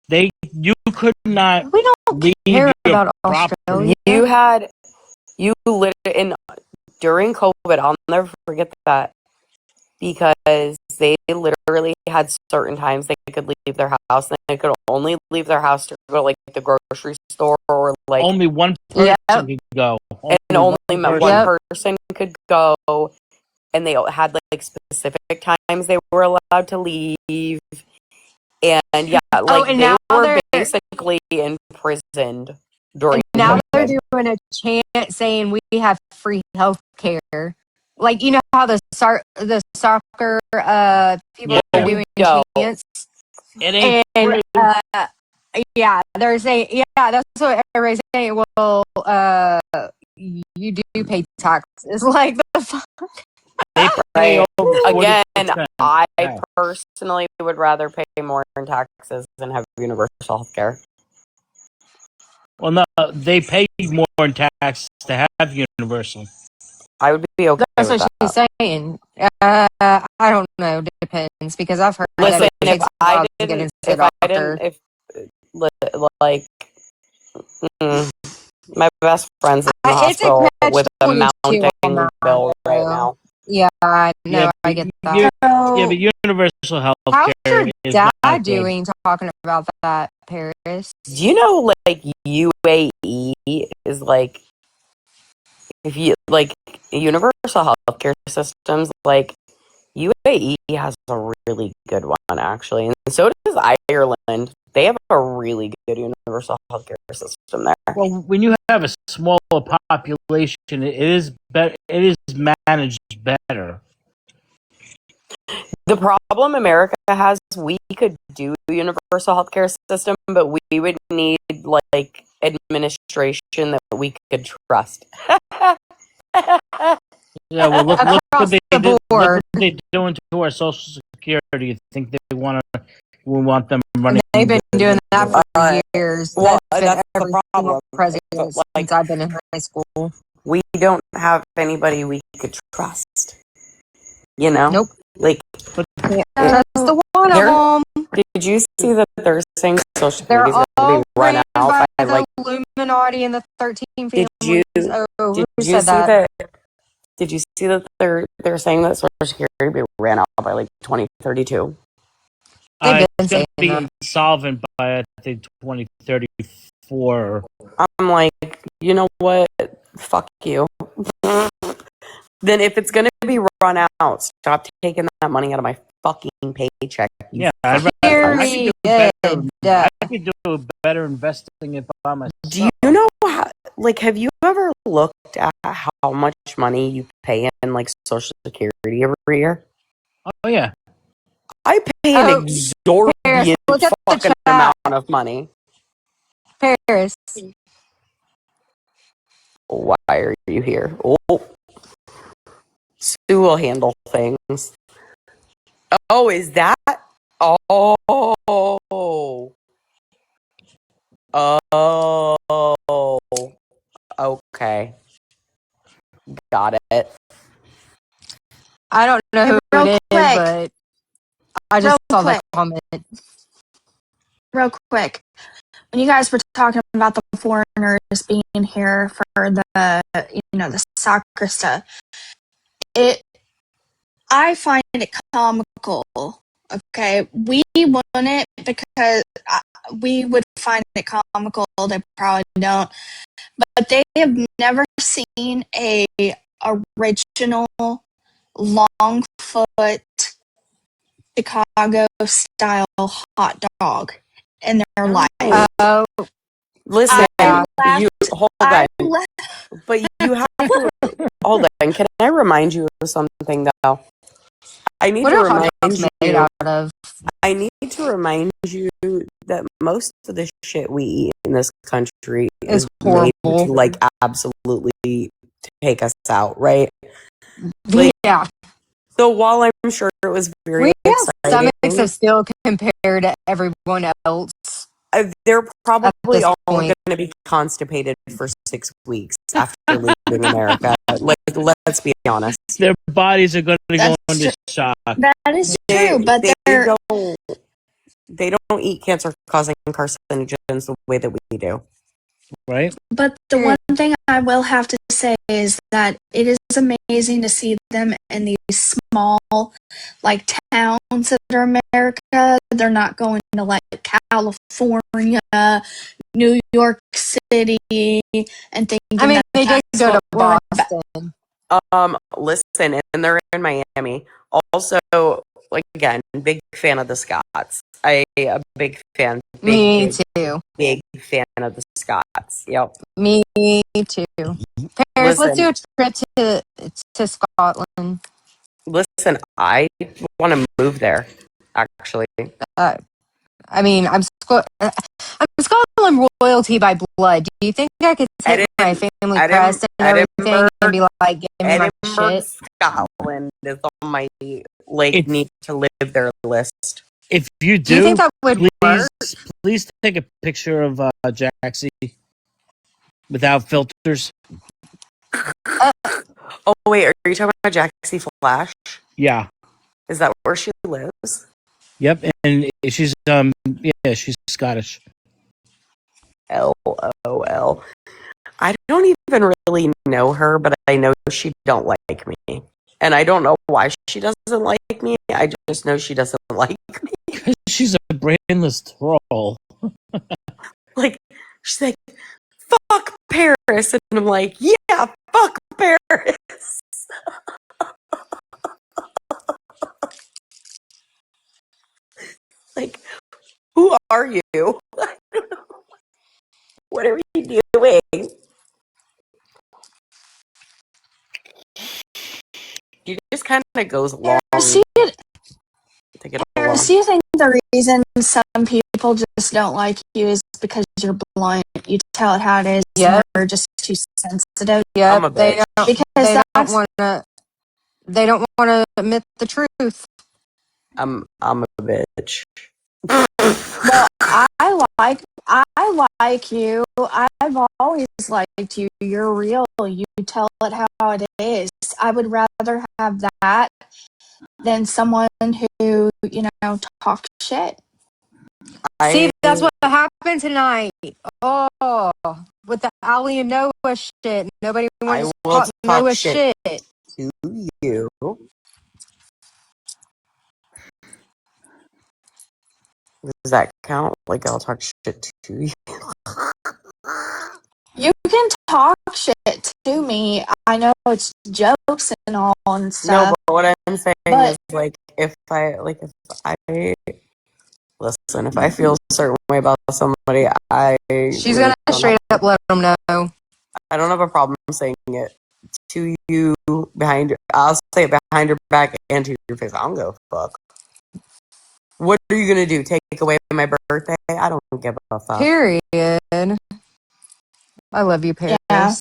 You could not we don't leave care your about property. Australia. You literally, during COVID, I'll never forget that, because they literally had certain times they could leave their house, and they could only leave their house to go to like the grocery store or like Only one person Yep. could go. and only one Yep. person could go, and they had like specific times they were allowed to leave, and yeah, like and they now were they're basically imprisoned during now they're COVID. doing a chant saying we have free health care. Like, you know how the soccer people Yeah. are doing Yo. chants? It ain't And free. yeah, they're saying, yeah, that's what everybody's saying. Well, you do pay taxes. Like, the fuck? They pay Right. over 40%. Again, I Yeah. personally would rather pay more in taxes than have universal health care. Well, no, they pay more in tax to have universal. I would be okay That's with what that. she's saying. I don't know. Depends, because I've heard Listen, that it if takes a I while to get didn't, into the if I doctor. didn't, like, my best friend's in the It's a hospital with a catch-22 mounting on that, bill right though. now. Yeah, I know. Yeah, I get that. yeah, but universal health How's care your is not dad good. doing talking about that, Paris? Do you know, like, UAE is like, if you like universal healthcare systems, like, UAE has a really good one, actually, and so does Ireland. They have a really good universal healthcare system there. Well, when you have a smaller population, it is better. It is managed better. The problem America has, we could do universal healthcare system, but we would need like administration that we could trust. Yeah, well, look Across what they the did. Look board. what they doing to our Social Security. You think we want them running? They've been doing that for Uh, years. well, That's been that's the every problem. single president But, since like, I've been in high school. we don't have anybody we could trust. You know, Nope. like Can't trust the one They're- of them. did you see that they're saying Social They're Security is going all to be run ran out by by the like? Illuminati and the 13 Did you families. Oh, did who you said see that? Did you see that they're saying that Social Security ran out by like 2032? They've been It's going saying to be that. insolvent by I think 2034. I'm like, you know what? Fuck you. Then if it's gonna be run out, stop taking that money out of my fucking paycheck. You Yeah, I could Period. do better investing it by myself. Do you know how? Like, have you ever looked at how much money you pay in like Social Security every year? Oh yeah, I pay an Oh, exorbitant Paris, look at the fucking chat. amount of money. Paris. Why are you here? Oh, Sue will handle things. Oh, is that? Oh. Oh. Okay. Got it. I don't know who Real it is, quick. but I just Real saw the quick. comment. Real quick, when you guys were talking about the foreigners being here for the the soccer stuff, I find it comical. Okay, we won it because we would find it comical. They probably don't, but they have never seen a original Longfoot Chicago style hot dog in their life. Oh, Listen, Yeah. you hold I on. laughed. But you have to hold on. Can I remind you of something though? I need what to are hot remind dogs made you. out of? I need to remind you that most of the shit we eat in this country It's is made horrible. to like absolutely take us out, right? Like, Yeah, so while I'm sure it was very we have exciting, stomachs of steel compared to everyone else. they're probably this all point. going to be constipated for 6 weeks after leaving America. Like, let's be honest. their bodies are going to go That's into shock. That is true, but they're They don't eat cancer-causing carcinogens the way that we do. Right? But the one thing I will have to say is that it is amazing to see them in these small, like, towns of America. They're not going to like California, New York City, and thinking I mean, they did that's go to what we're Boston. Listen, and they're in Miami. Also, like again, big fan of the Scots. I a big fan. Me too. Big fan of the Scots. Yep. Me too. Paris, let's do Listen. a trip to Scotland. Listen, I want to move there. Actually, I mean, I'm Scotland royalty by blood. Do you think I could take my family crest and everything and be like, give me my Edinburgh, shit? Scotland is on my need to live there list. If you Do you think that would work? please take a picture of Jaxie without filters. Oh wait, are you talking about Jaxie Flash? Yeah. Is that where she lives? Yep. And she's she's Scottish. LOL. I don't even really know her, but I know she don't like me. And I don't know why she doesn't like me. I just know she doesn't like me. Because she's a brainless troll. Like, she's like, fuck Paris. And I'm like, yeah, fuck Paris. Like, who are you? What are we doing? He just kind of goes along See, to get along. Harris, you think the reason some people just don't like you is because you're blunt? You tell it how it is. Yep. You're just too sensitive. I'm a Yep, they bitch. don't. Because They don't that's want to. They don't want to admit the truth. I'm a bitch. well, I like you. I've always liked you. You're real. You tell it how it is. I would rather have that than someone who, talks shit. See, that's what happened tonight. Oh, with the Ali and Noah shit. Nobody wants to will talk talk Noah shit. shit. To you. Does that count? Like, I'll talk shit to you. You can talk shit to me. I know it's jokes and all and stuff. No, but what I'm saying is, like, if I listen, if I feel a certain way about somebody, She's gonna straight up let them know. I don't have a problem saying it to you I'll say it behind your back and to your face. I don't give a fuck. What are you gonna do? Take away my birthday? I don't give a fuck. Period. I love you, Paris. Yeah.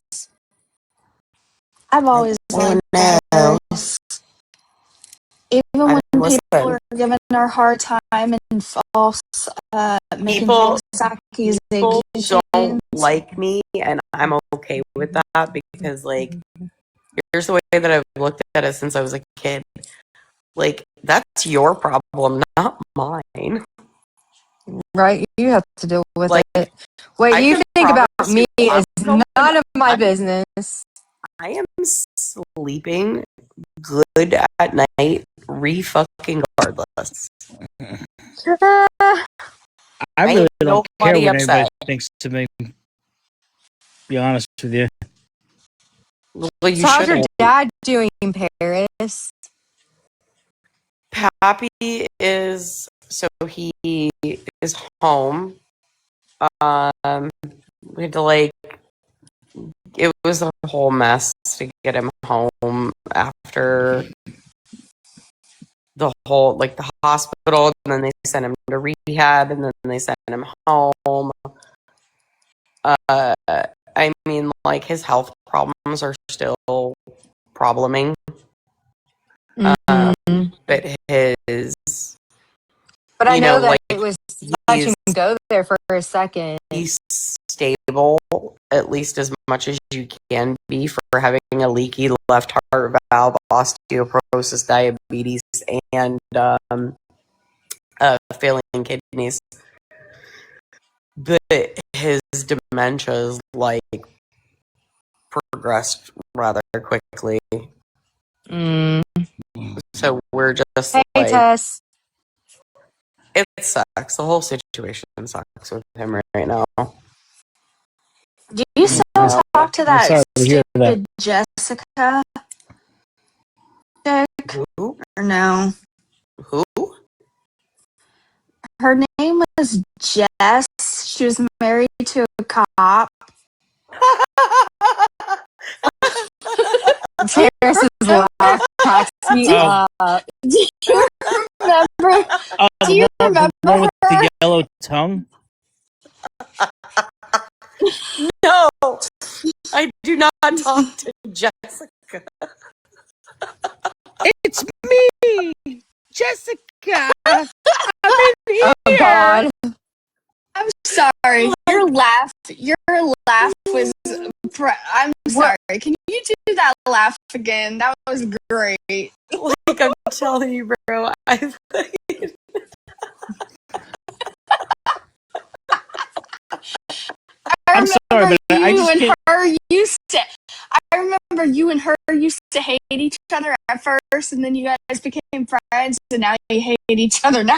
I've always liked Paris. Even when people are giving her a hard time and false, making false accusations. People don't like me, and I'm okay with that because, like, here's the way that I've looked at it since I was a kid. Like, that's your problem, not mine. Right? You have to deal with Like, it. What you think about me is none of my business. I am sleeping good at night, fucking regardless. I really don't care what upset. anybody thinks to me. Be honest with you. Well, so how's your dad doing in Paris? Pappy is he is home. We had to, like, it was a whole mess to get him home after the whole, like, the hospital, and then they sent him to rehab, and then they sent him home. I mean, like, his health problems are still probleming. But his... But I know that, like, it was let him go there for a second. He's stable, at least as much as you can be, for having a leaky left heart valve, osteoporosis, diabetes, and failing kidneys. But his dementia is, like, progressed rather quickly. So we're just hey, like... Tess. It sucks. The whole situation sucks with him right now. Do you still talk to that stupid Jessica? Who? Or no? Who? Her name was Jess. She was married to a cop. Paris's laugh cracks me up. Do you remember? Do you remember the one with the yellow tongue? No, I do not talk to Jessica. It's me, Jessica. I'm in here. Oh God. I'm sorry. Your laugh was. I'm sorry. Can you do that laugh again? That was great. Like, I'm telling you, bro. I'm sorry, but I just can't. I remember you and her used to hate each other at first, and then you guys became friends, and now you hate each other now.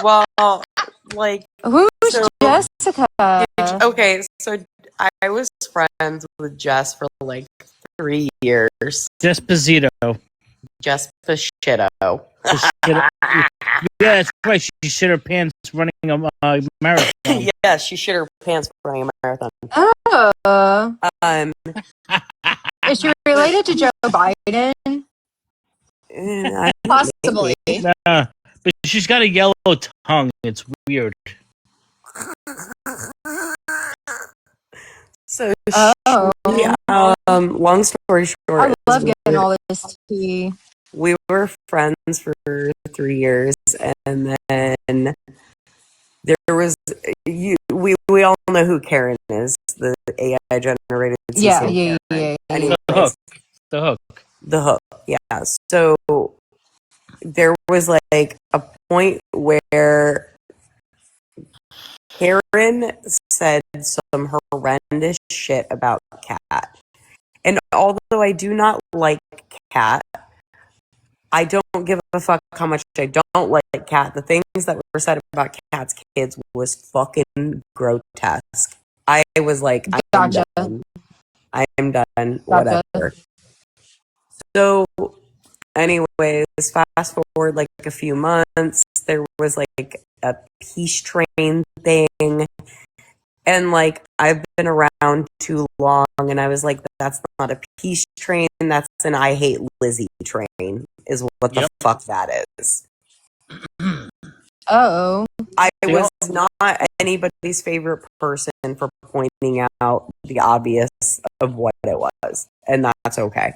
Well, like, who's Jessica? Okay, so I was friends with Jess for like 3 years. Jess Pizzito. Jess Pizzito. Yeah, that's right. She shit her pants running a marathon. Yeah, she shit her pants running a marathon. Oh, is she related to Joe Biden? Possibly. Nah, but she's got a yellow tongue. It's weird. So, Oh, long story short, I love getting all this tea. we were friends for 3 years, and then there was we all know who Karen is, the AI generated Yeah, CCM yeah, Karen. yeah, yeah. Anyways, The hook. the hook, yeah. So there was like a point where Karen said some horrendous shit about Kat. And although I do not like Kat, I don't give a fuck how much I don't like Kat. The things that were said about Kat's kids was fucking grotesque. I was like, Gotcha. I am done. Whatever. So, anyways, fast forward like a few months, there was like a peace train thing. And like, I've been around too long, and I was like, that's not a peace train, that's an I hate Lizzie train, is what the fuck that is. Oh. I was not anybody's favorite person for pointing out the obvious of what it was, and that's okay.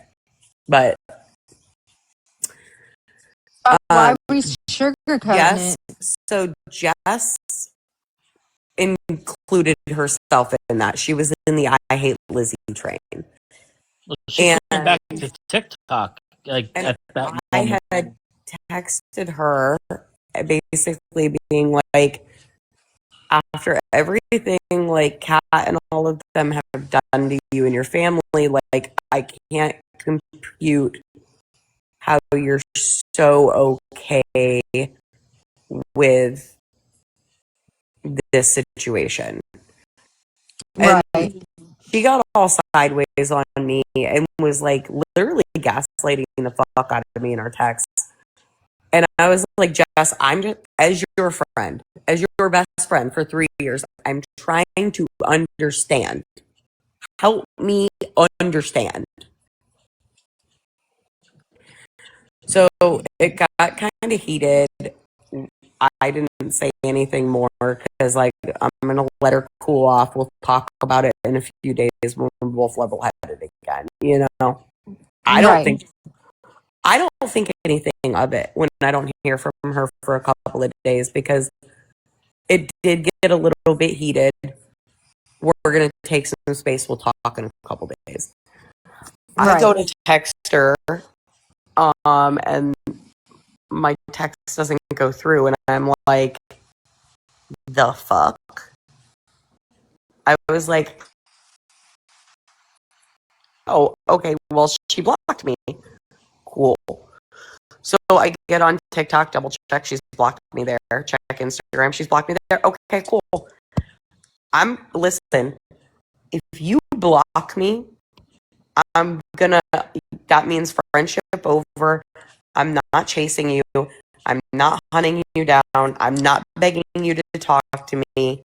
But Why are we sugarcoating yes, it? so Jess included herself in that. She was in the I hate Lizzie train. She went back to TikTok like and at that I moment. had texted her basically being like, after everything like Kat and all of them have done to you and your family, like I can't compute how you're so okay with this situation. Right. And she got all sideways on me and was like literally gaslighting the fuck out of me in our texts. And I was like, Jess, I'm just, as your friend, as your best friend for 3 years, I'm trying to understand. Help me understand. So it got kind of heated. I didn't say anything more because, like, I'm going to let her cool off. We'll talk about it in a few days when we're both level headed again. You know, I don't think anything of it when I don't hear from her for a couple of days because it did get a little bit heated. We're going to take some space. We'll talk in a couple of days. I go to text her, and my text doesn't go through, and I'm like, the fuck? I was like, oh, okay, well, she blocked me. Cool. So I get on TikTok, double check, she's blocked me there. Check Instagram, she's blocked me there. Okay, cool. Listen, if you block me, that means friendship over. I'm not chasing you. I'm not hunting you down. I'm not begging you to talk to me.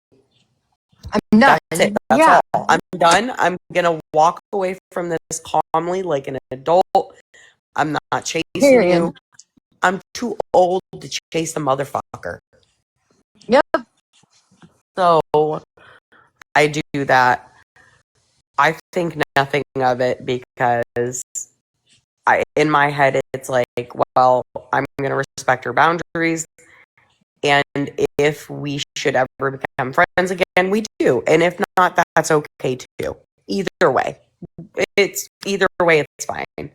I'm done. That's it. That's all. I'm done. I'm gonna walk away from this calmly like an adult. I'm not chasing you. I'm too old to chase a motherfucker. Yep. So I do that. I think nothing of it because in my head it's like, well, I'm gonna respect her boundaries. And if we should ever become friends again, we do. And if not, that's okay too. Either way. It's fine.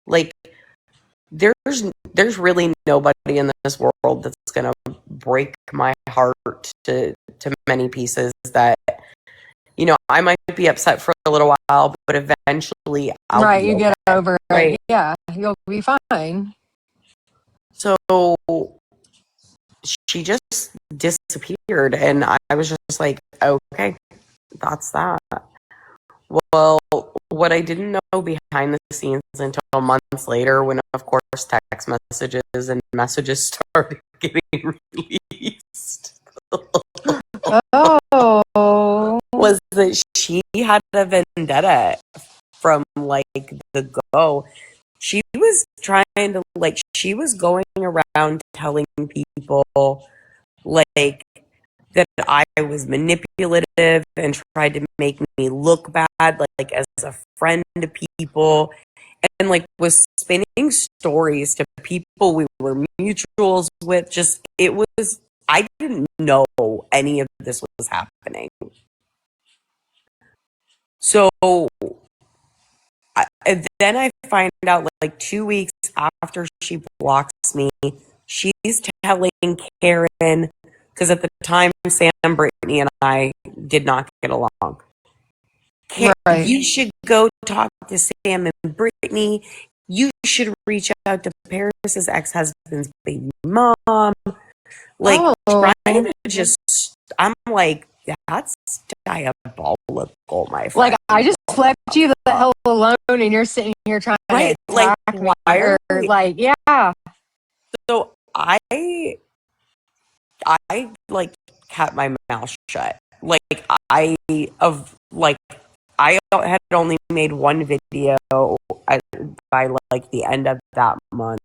Like, there's really nobody in this world that's gonna break my heart to many pieces that, you know, I might be upset for a little while, but eventually I'll be you okay. get over Right. it. Yeah, you'll be fine. So she just disappeared, and I was just like, okay, that's that. Well, what I didn't know behind the scenes until months later, when of course text messages and messages started getting released, Oh. was that she had a vendetta from like the go. She was trying to like she was going around telling people like that I was manipulative and tried to make me look bad, like as a friend to people, and like was spinning stories to people we were mutuals with. Just it was I didn't know any of this was happening. So and then I find out like 2 weeks after she blocks me, she's telling Karen, because at the time Sam, Brittany, and I did not get along. Right. You should go talk to Sam and Brittany. You should reach out to Paris's ex-husband's baby mom. Like trying to just, I'm like, that's diabolical, my friend. Like, I just left you the hell alone and you're sitting here trying Right, to like, attack me. why are Or, we- like, yeah. So I like kept my mouth shut. Like I had only made one video by like the end of that month,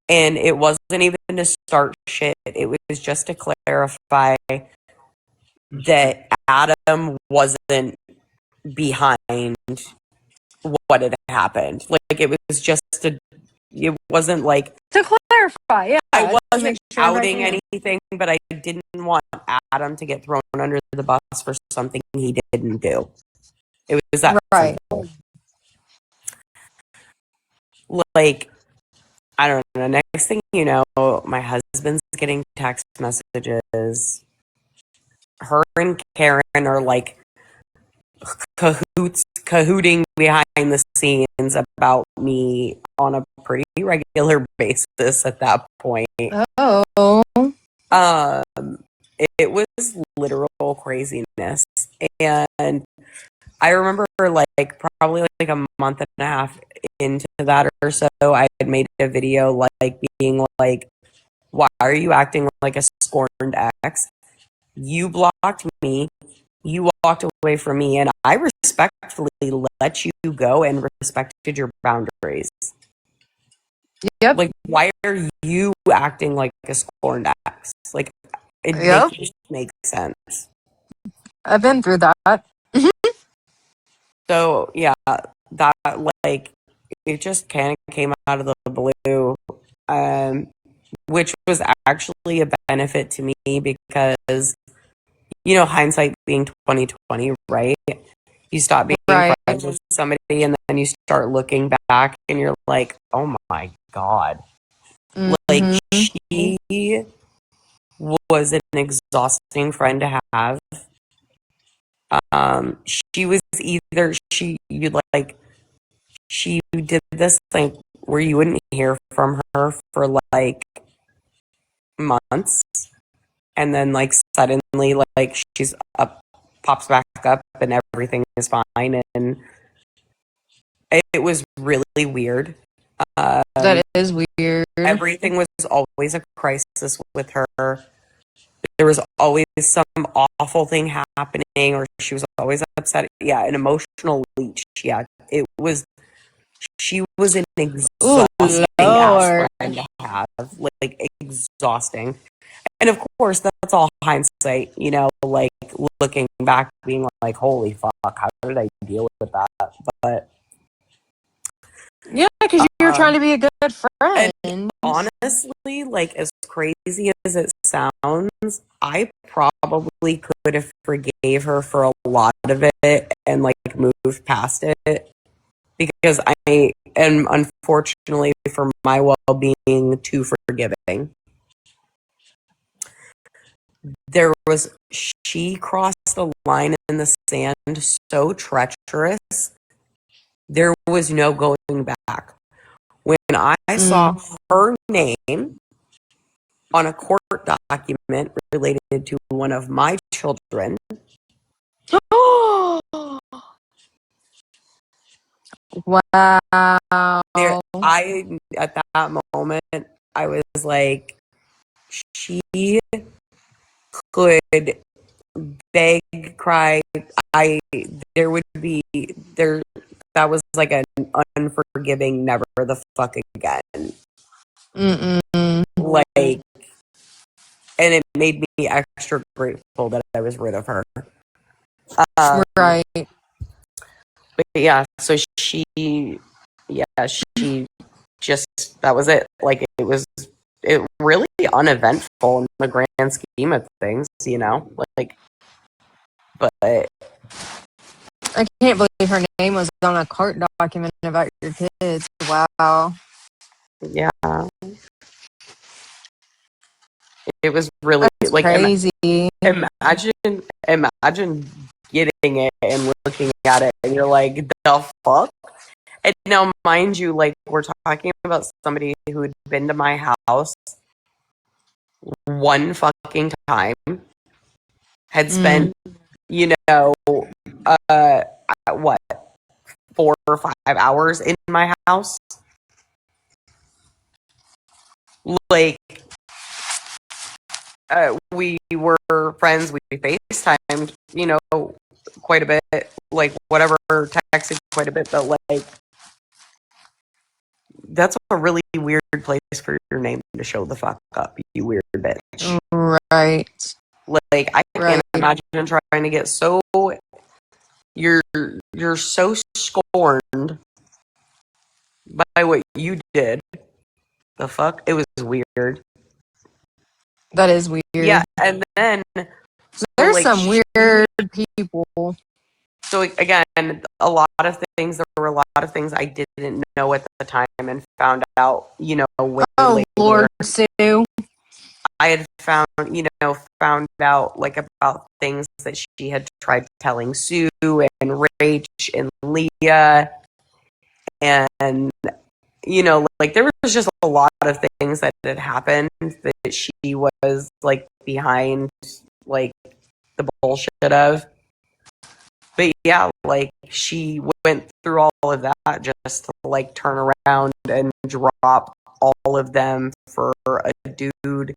and it wasn't even to start shit. It was just to clarify that Adam wasn't behind what had happened. Like it was just it wasn't like To clarify, yeah. I to wasn't make sure everybody outing knew. anything, but I didn't want Adam to get thrown under the bus for something he didn't do. It was that Right. simple. Like, I don't know. Next thing you know, my husband's getting text messages. Her and Karen are like cahooting behind the scenes about me on a pretty regular basis at that point. Oh. It was literal craziness. And I remember like probably like a month and a half into that or so, I had made a video like being like, why are you acting like a scorned ex? You blocked me. You walked away from me, and I respectfully let you go and respected your boundaries. Yep. Like, why are you acting like a scorned ex? Like, it Yep. makes sense. I've been through that. So, yeah, that, like, it just kind of came out of the blue, which was actually a benefit to me because, you know, hindsight being 2020, right? You stop being Right. friends with somebody and then you start looking back and you're like, oh my God. Like, she was an exhausting friend to have. She was either, she did this thing where you wouldn't hear from her for like months. And then like suddenly like she's up, pops back up and everything is fine. And it was really weird. That is weird. Everything was always a crisis with her. There was always some awful thing happening, or she was always upset. Yeah, an emotional leech. Yeah, she was an exhausting ass friend to have. Like, exhausting. And of course, that's all hindsight, you know, like looking back, being like, holy fuck, how did I deal with that? But Yeah, because you're trying to be a good friend. And honestly, like, as crazy as it sounds, I probably could have forgave her for a lot of it and like moved past it because I am unfortunately for my well-being too forgiving. She crossed the line in the sand so treacherous, there was no going back. When I saw her name on a court document related to one of my children, Wow. I at that moment I was like, she could beg, cry. I there would be there that was like an unforgiving never the fuck again. Mm-mm. Like, and it made me extra grateful that I was rid of her. Right. But yeah, so she just, that was it. Like, it really uneventful in the grand scheme of things, you know? Like, but I can't believe her name was on a court document about your kids. Wow. yeah, it was really That's like, crazy. imagine getting it and looking at it and you're like, the fuck? And now, mind you, like, we're talking about somebody who had been to my house one fucking time, had spent, you know, what, 4 or 5 hours in my house. Like, we were friends, we FaceTimed, you know, quite a bit, like, whatever, texted quite a bit, but, like, that's a really weird place for your name to show the fuck up, you weird bitch. Right. Like, I can't imagine trying to get so, you're so scorned by what you did. The fuck? It was weird. That is weird. Yeah, and then there's like, some weird people. So again, a lot of things. There were a lot of things I didn't know at the time, and found out, you know, way later. Lord, Sue. I had found out like about things that she had tried telling Sue and Rach and Leah, and you know, like, there was just a lot of things that had happened that she was like behind, like, the bullshit of. But yeah, like, she went through all of that just to, like, turn around and drop all of them for a dude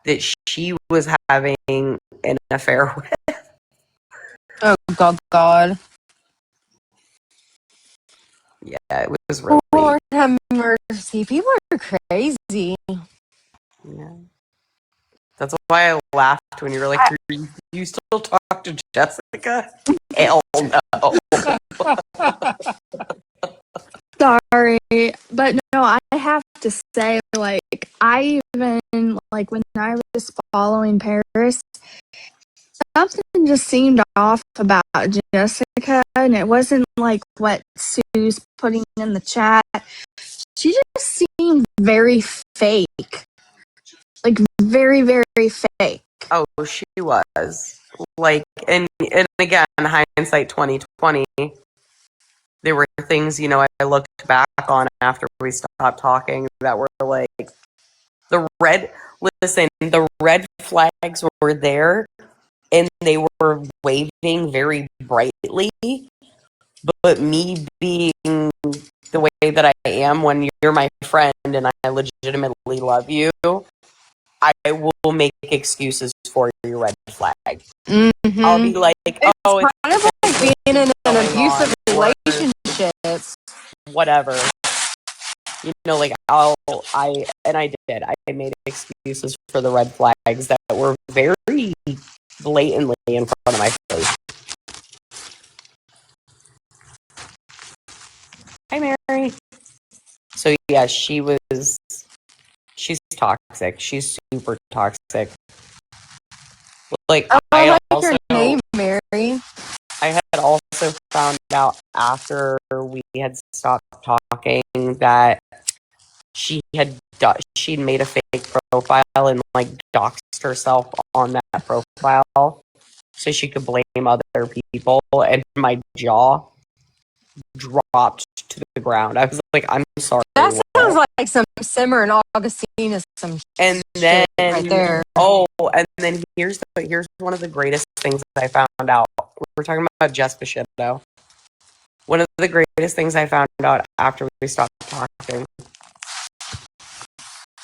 that she was having an affair with. Oh, God. Yeah, it was really... Lord have mercy. People are crazy. Yeah. That's why I laughed when you were like, do you still talk to Jessica? Hell no. Sorry, but no, I have to say, like, I even, like, when I was following Paris, something just seemed off about Jessica, and it wasn't like what Sue's putting in the chat. She just seemed very fake. Like, very, very fake. Oh, she was. Like, and again, hindsight 2020, there were things, you know, I looked back on after we stopped talking that were like, the red flags were there, and they were waving very brightly, but me being the way that I am, when you're my friend and I legitimately love you, I will make excuses for your red flag. Mm-hmm. I'll be like, it's oh, kind of like being in an abusive relationship. Whatever. You know, like, I did. I made excuses for the red flags that were very blatantly in front of my face. Hi, Mary. So yeah, she's toxic. She's super toxic. Like, I like also, your name, Mary. I had also found out after we had stopped talking that she'd made a fake profile and, like, doxed herself on that profile so she could blame other people, and my jaw dropped to the ground. I was like, I'm sorry. That sounds like some Simmer and Augustine is some and then right there. Oh, and then here's one of the greatest things that I found out. We're talking about Jessica Schisto. one of the greatest things I found out after we stopped talking.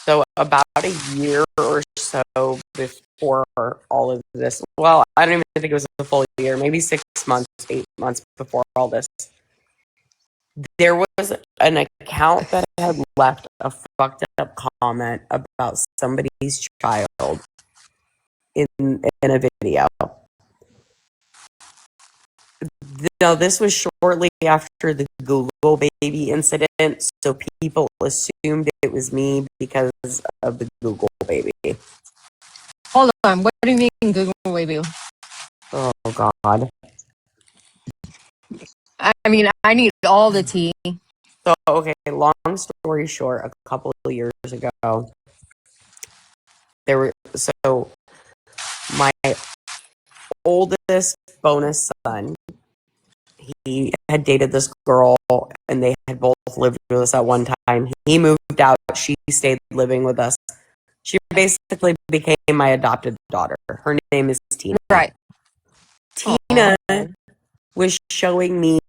So about a year or so before all of this, well, I don't even think it was a full year, maybe 6 months, 8 months before all this, there was an account that had left a fucked up comment about somebody's child in a video. Now, this was shortly after the Google baby incident, so people assumed it was me because of the Google baby. Hold on. What do you mean Google baby? Oh, God. I mean, I need all the tea. So, okay, long story short, a couple of years ago, my oldest bonus son, he had dated this girl, and they had both lived with us at one time. He moved out. She stayed living with us. She basically became my adopted daughter. Her name is Tina. Right. Tina was showing me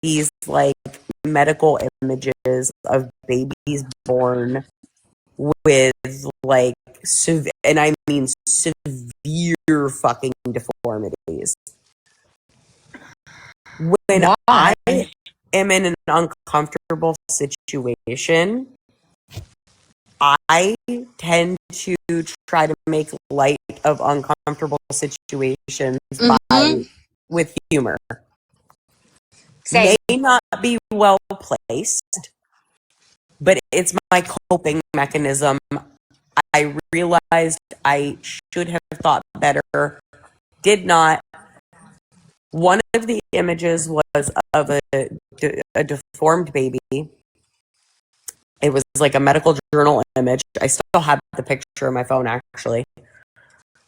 these like medical images of babies born with like and I mean severe fucking deformities. When I am in an uncomfortable situation, I tend to try to make light of uncomfortable situations with humor. Same. May not be well placed, but it's my coping mechanism. I realized I should have thought better, did not. One of the images was of a deformed baby. It was like a medical journal image. I still have the picture on my phone, actually.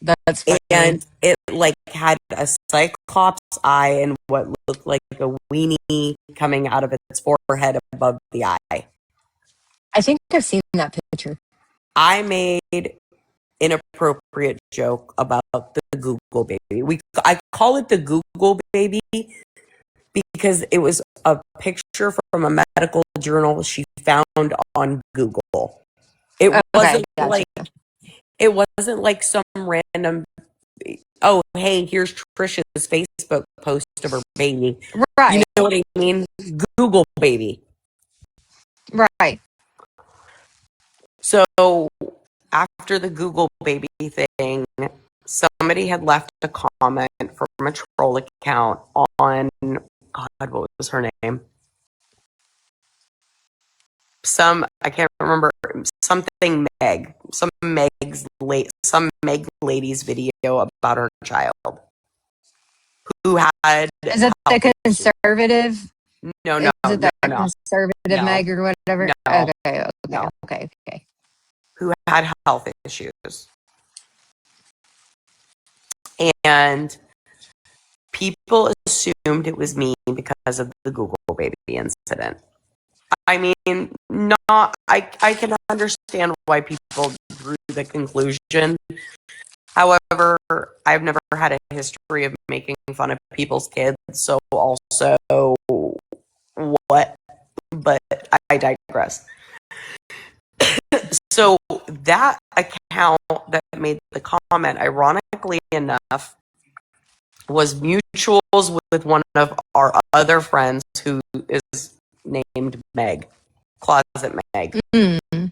That's funny. And it like had a cyclops eye and what looked like a weenie coming out of its forehead above the eye. I think I've seen that picture. I made inappropriate joke about the Google baby. I call it the Google baby because it was a picture from a medical journal she found on Google. It wasn't like it wasn't like some random, oh, hey, here's Trisha's Facebook post of her baby. Right. You know what I mean? Google baby. Right. So after the Google baby thing, somebody had left a comment from a troll account on, God, what was her name? I can't remember, something Meg. Some Meg lady's video about her child. Who had... Is it the conservative? No. Is it the conservative Meg or whatever? No. Okay. Who had health issues. And people assumed it was me because of the Google baby incident. I mean, I can understand why people drew the conclusion. However, I've never had a history of making fun of people's kids, so also what? But I digress. So that account that made the comment, ironically enough, was mutuals with one of our other friends who is named Meg, Closet Meg. Mm.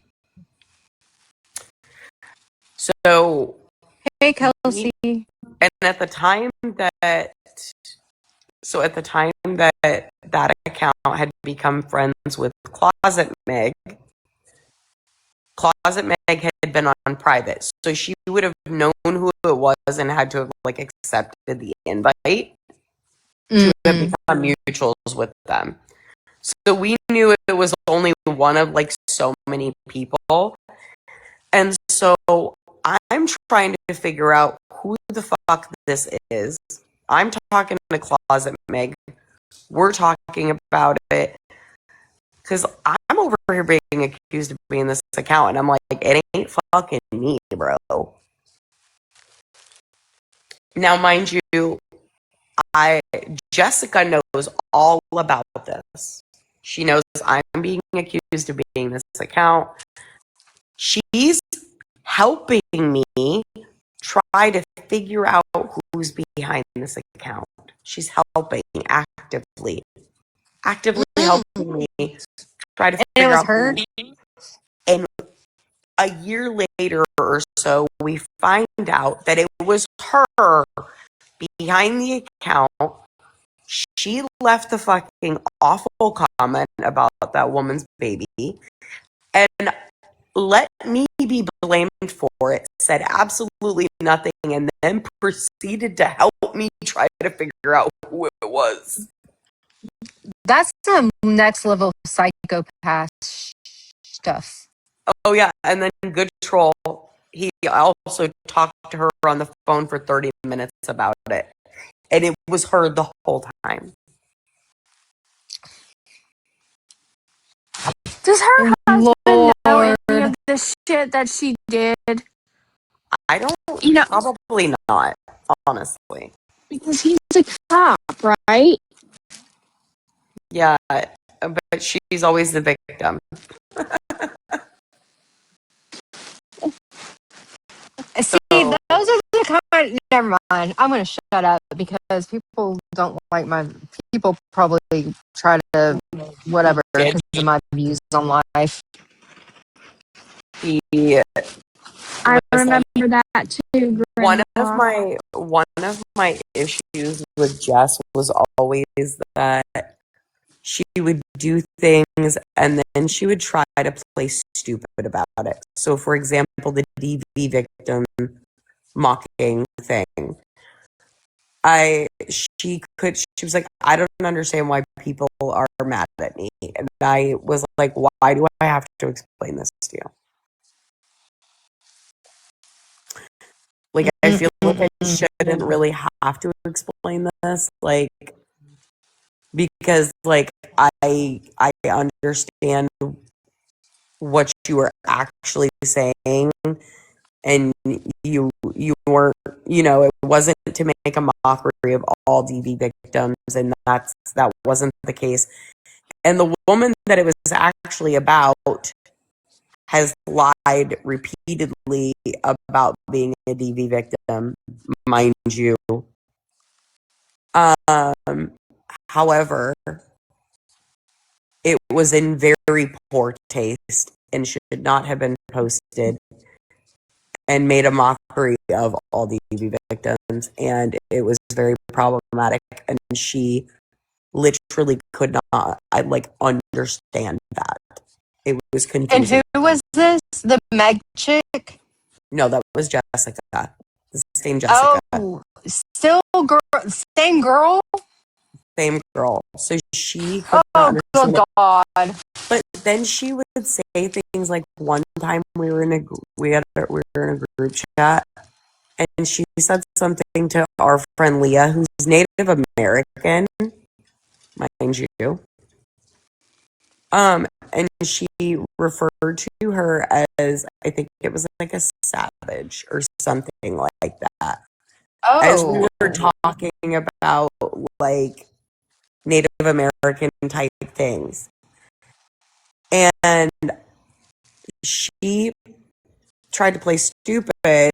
So, hey, Kelsey. And at the time that that account had become friends with Closet Meg had been on private, so she would have known who it was and had to have like accepted the invite to have become mutuals with them. So we knew it was only one of like so many people, and so I'm trying to figure out who the fuck this is. I'm talking to Closet Meg. We're talking about it because I'm over here being accused of being this account, and I'm like, it ain't fucking me, bro. Now, mind you, Jessica knows all about this. She knows I'm being accused of being this account. She's helping me try to figure out who's behind this account. She's helping actively helping me try to And it figure was out her. And a year later or so, we find out that it was her behind the account. She left the fucking awful comment about that woman's baby and let me be blamed for it, said absolutely nothing, and then proceeded to help me try to figure out who it was. That's some next level psychopath stuff. Oh, yeah, and then Good Troll, he also talked to her on the phone for 30 minutes about it, and it was her the whole time. Does her husband know Lord. any of the shit that she did? I don't, You know, probably not, honestly. because he's a cop, right? Yeah, but she's always the victim. See, So, those are the kind. Never mind. I'm gonna shut up because people don't like my. People probably try to whatever because of my views on life. he I was remember like, that too. one Grandma. of my issues with Jess was always that she would do things and then she would try to play stupid about it. So, for example, the DV victim mocking thing. She was like, I don't understand why people are mad at me. And I was like, why do I have to explain this to you? Like, I feel like I shouldn't really have to explain this. Like, because like I understand what you were actually saying, and you weren't, it wasn't to make a mockery of all DV victims, and that wasn't the case. And the woman that it was actually about has lied repeatedly about being a DV victim, mind you. However, it was in very poor taste and should not have been posted and made a mockery of all DV victims, and it was very problematic, and she literally could not understand that. It was confusing. And who was this? The Meg chick? No, that was Jessica. The same Jessica. Oh, still girl, same girl. Same girl. So she could Oh, not good God. But then she would say things like, one time we were in a group chat, and she said something to our friend Leah, who's Native American, mind you. And she referred to her as, I think it was like a savage or something like that. As we Oh, were talking about like Native American type things. And she tried to play stupid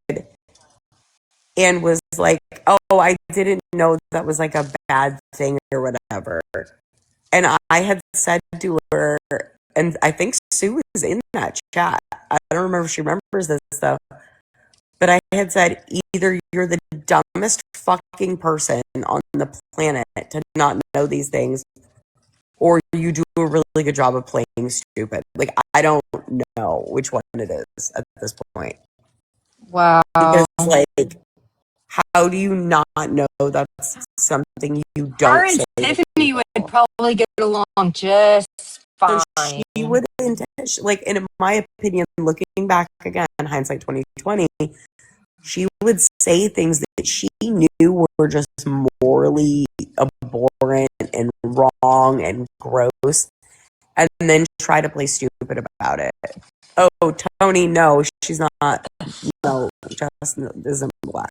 and was like, oh, I didn't know that was like a bad thing or whatever. And I had said to her, and I think Sue was in that chat. I don't remember if she remembers this though. But I had said, either you're the dumbest fucking person on the planet to not know these things, or you do a really good job of playing stupid. Like, I don't know which one it is at this point. wow. Because, like, how do you not know that's something you don't Her and say? Tiffany would probably get along just fine. So she would, like, in my opinion, looking back again, hindsight 2020, she would say things that she knew were just morally abhorrent and wrong and gross, and then try to play stupid about it. Oh, Tony, no, she's not. No, Justin isn't black.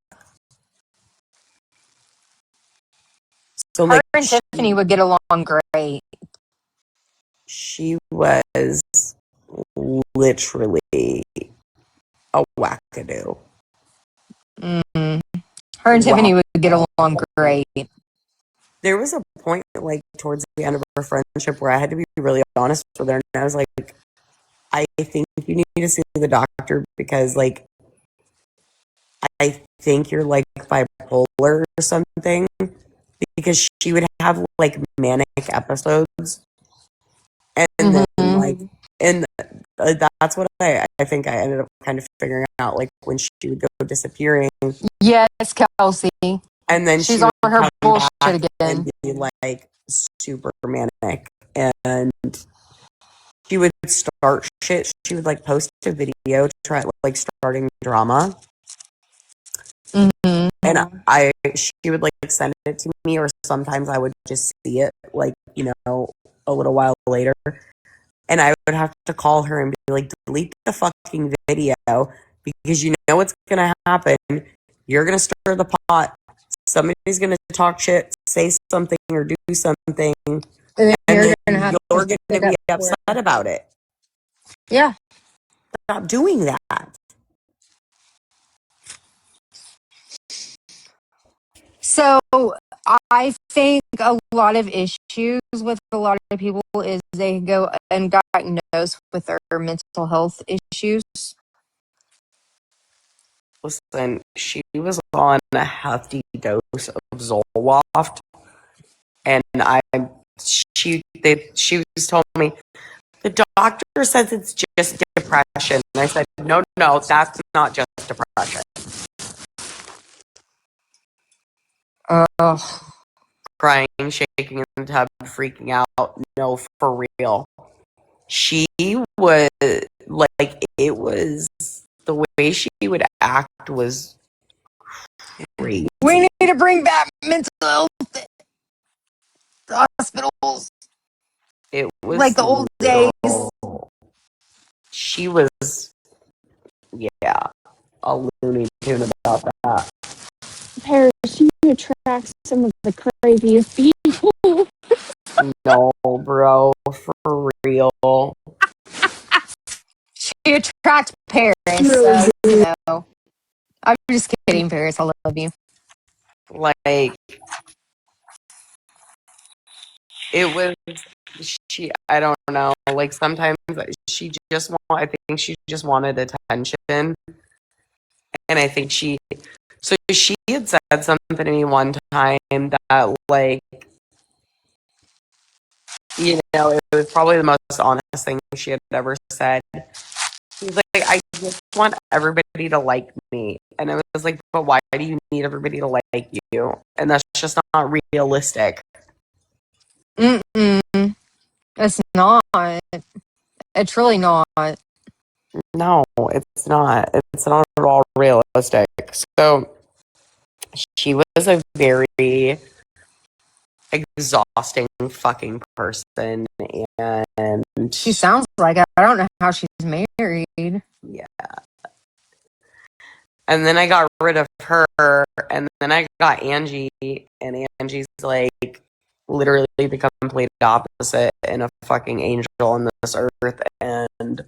So Her like and Tiffany would get along great. she was literally a wackadoo. Mm. Her and Tiffany would get along great. There was a point like towards the end of our friendship where I had to be really honest with her, and I was like, I think you need to see the doctor because like I think you're like bipolar or something, because she would have like manic episodes, and then like, and that's what I think I ended up kind of figuring out, like when she would go disappearing, Yes, Kelsey. and then She's she would on her come bullshit back again. and be like super manic, and she would start shit. She would like post a video, try like starting drama. Mm-hmm. And she would like send it to me, or sometimes I would just see it like, you know, a little while later. And I would have to call her and be like, delete the fucking video because you know what's going to happen. You're going to stir the pot. Somebody's going to talk shit, say something, or do something. And then you're going to be upset about it. Yeah. Stop doing that. So I think a lot of issues with a lot of people is they go undiagnosed with their mental health issues. Listen, she was on a hefty dose of Zoloft, and she was told me the doctor says it's just depression. And I said, no, that's not just depression. Crying, shaking in the tub, freaking out. No, for real. She was like, it was the way she would act was crazy. We need to bring back mental health hospitals. It was like the old days. She was, yeah, a Looney Tune about that. Paris, you attract some of the craziest people. No, bro, for real. She attracts Paris, so, you know. I'm just kidding, Paris. I love you. Like, it was, I don't know, like sometimes she just I think she just wanted attention. And I think she had said something to me one time that, like, you know, it was probably the most honest thing she had ever said. She's like, I just want everybody to like me. And I was like, but why do you need everybody to like you? And that's just not realistic. Mm-mm. It's not. It's really not. No, it's not. It's not at all realistic. So she was a very exhausting fucking person, and she sounds like it. I don't know how she's married. Yeah. And then I got rid of her, and then I got Angie, and Angie's like literally the complete opposite and a fucking angel on this earth, and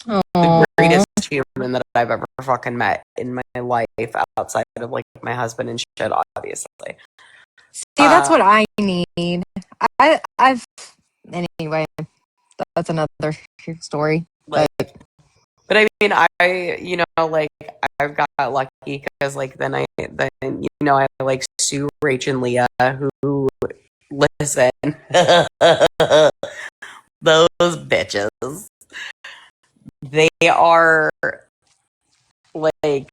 the greatest human that I've ever fucking met in my life outside of like my husband and shit, obviously. See, that's what I need. I've anyway. That's another story. Like, but I mean, you know, like I've got lucky because like then you know, I like Sue, Rach, and Leah who listen. Those bitches. They are like,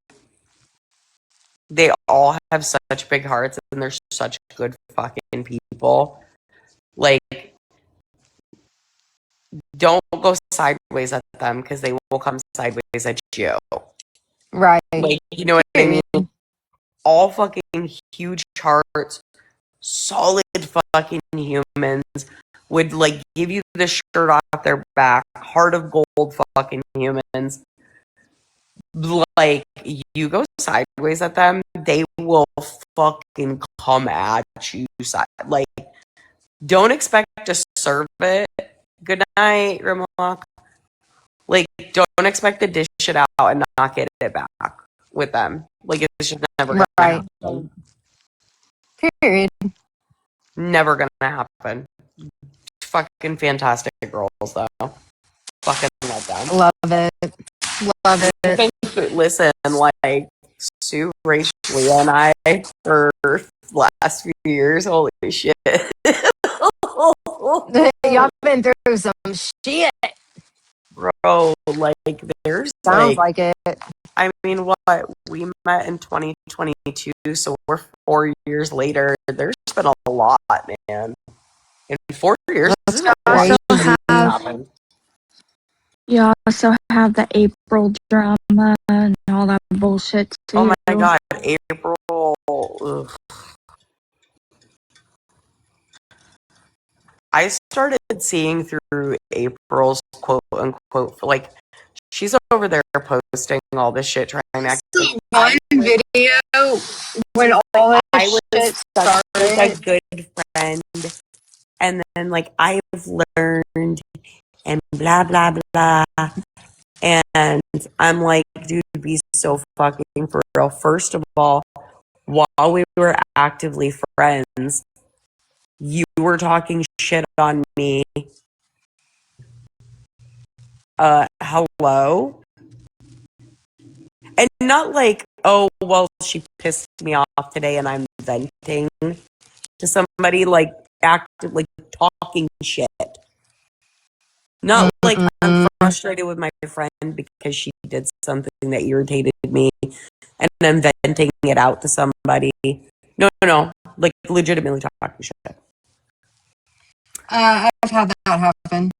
they all have such big hearts and they're such good fucking people. Like, don't go sideways at them because they will come sideways at you. Right. Like, you know what I mean? All fucking huge hearts, solid fucking humans would like give you the shirt off their back, heart of gold fucking humans. Like, you go sideways at them, they will fucking come at you. Like, don't expect to serve it. Good night, Grimlock. Like, don't expect to dish it out and not get it back with them. Like, it's just never gonna Right. happen. Period. Never gonna happen. Fucking fantastic girls, though. Fucking love them. Love it. Love it. Listen, like, Sue, Rachel, Leah, and I for the last few years, holy shit. Y'all been through some shit. Bro, like, there's Sounds like it. I mean, what? We met in 2022, so we're 4 years later. There's been a lot, man. In 4 years, this is also Crazy. have you also have the April drama and all that bullshit too. Oh my god, April. Ugh. I started seeing through April's quote unquote, like, she's over there posting all this shit, trying to act One video when all this I was shit such a started. good friend, and then, like, I've learned and blah blah blah, and I'm like, dude, be so fucking for real. First of all, while we were actively friends, you were talking shit on me. Hello? And not like, oh, well, she pissed me off today and I'm venting to somebody, like, actively talking shit. Not like I'm frustrated with my friend because she did something that irritated me and I'm venting it out to somebody. No. Like, legitimately talking shit. I've had that happen.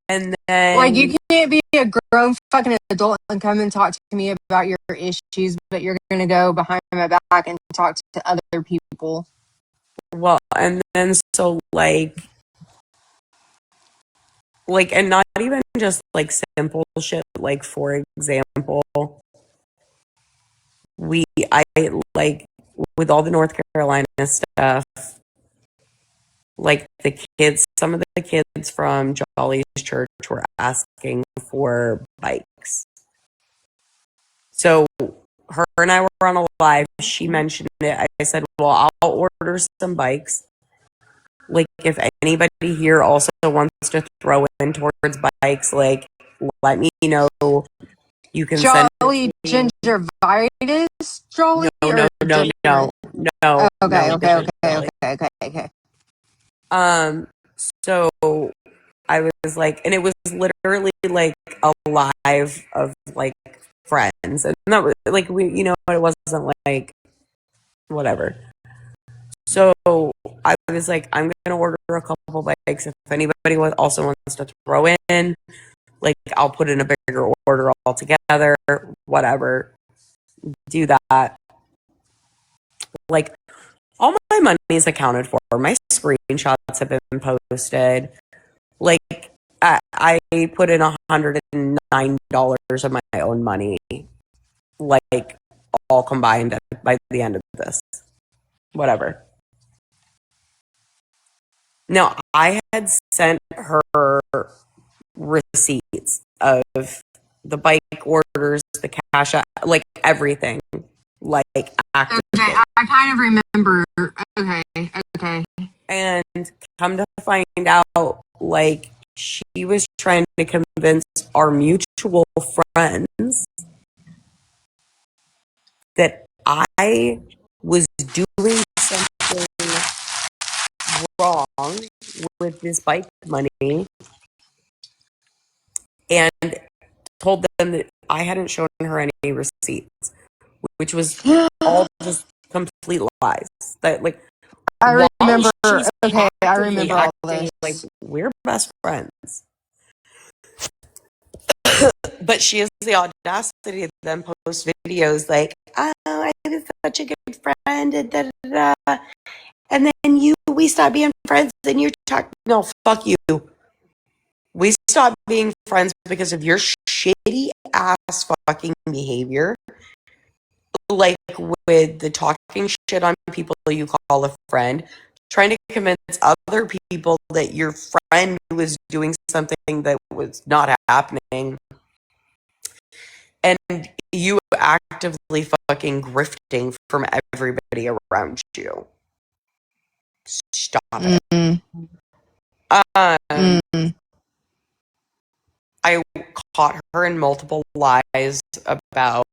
And then, Like, you can't be a grown fucking adult and come and talk to me about your issues, but you're gonna go behind my back and talk to other people. well, and then so, like, and not even just, like, simple shit. Like, for example, I like, with all the North Carolina stuff, like, some of the kids from Jolly's church were asking for bikes. So her and I were on a live. She mentioned it. I said, well, I'll order some bikes. Like, if anybody here also wants to throw in towards bikes, like, let me know. You can send Jolly gingivitis? Jolly? no. Okay. So I was like, and it was literally like a live of, like, friends, and that was like, it wasn't like whatever. So I was like, I'm gonna order a couple bikes. If anybody also wants to throw in, like, I'll put in a bigger order altogether. Whatever, do that. Like, all my money is accounted for. My screenshots have been posted. Like, I put in $109 of my own money, like, all combined by the end of this. Whatever. Now, I had sent her receipts of the bike orders, the cash, like, everything, like, actively. Okay, I kind of remember. Okay. And come to find out, like, she was trying to convince our mutual friends that I was doing something wrong with this bike money, and told them that I hadn't shown her any receipts, which was all just complete lies. That, like, I remember. she's Okay, I actively remember all acting this. like we're best friends. But she has the audacity to then post videos like, oh, I was such a good friend, and da da da. And then we stopped being friends, and you're talking. No, fuck you. We stopped being friends because of your shitty ass fucking behavior. like with the talking shit on people you call a friend, trying to convince other people that your friend was doing something that was not happening, and you actively fucking grifting from everybody around you. Stop it. I caught her in multiple lies about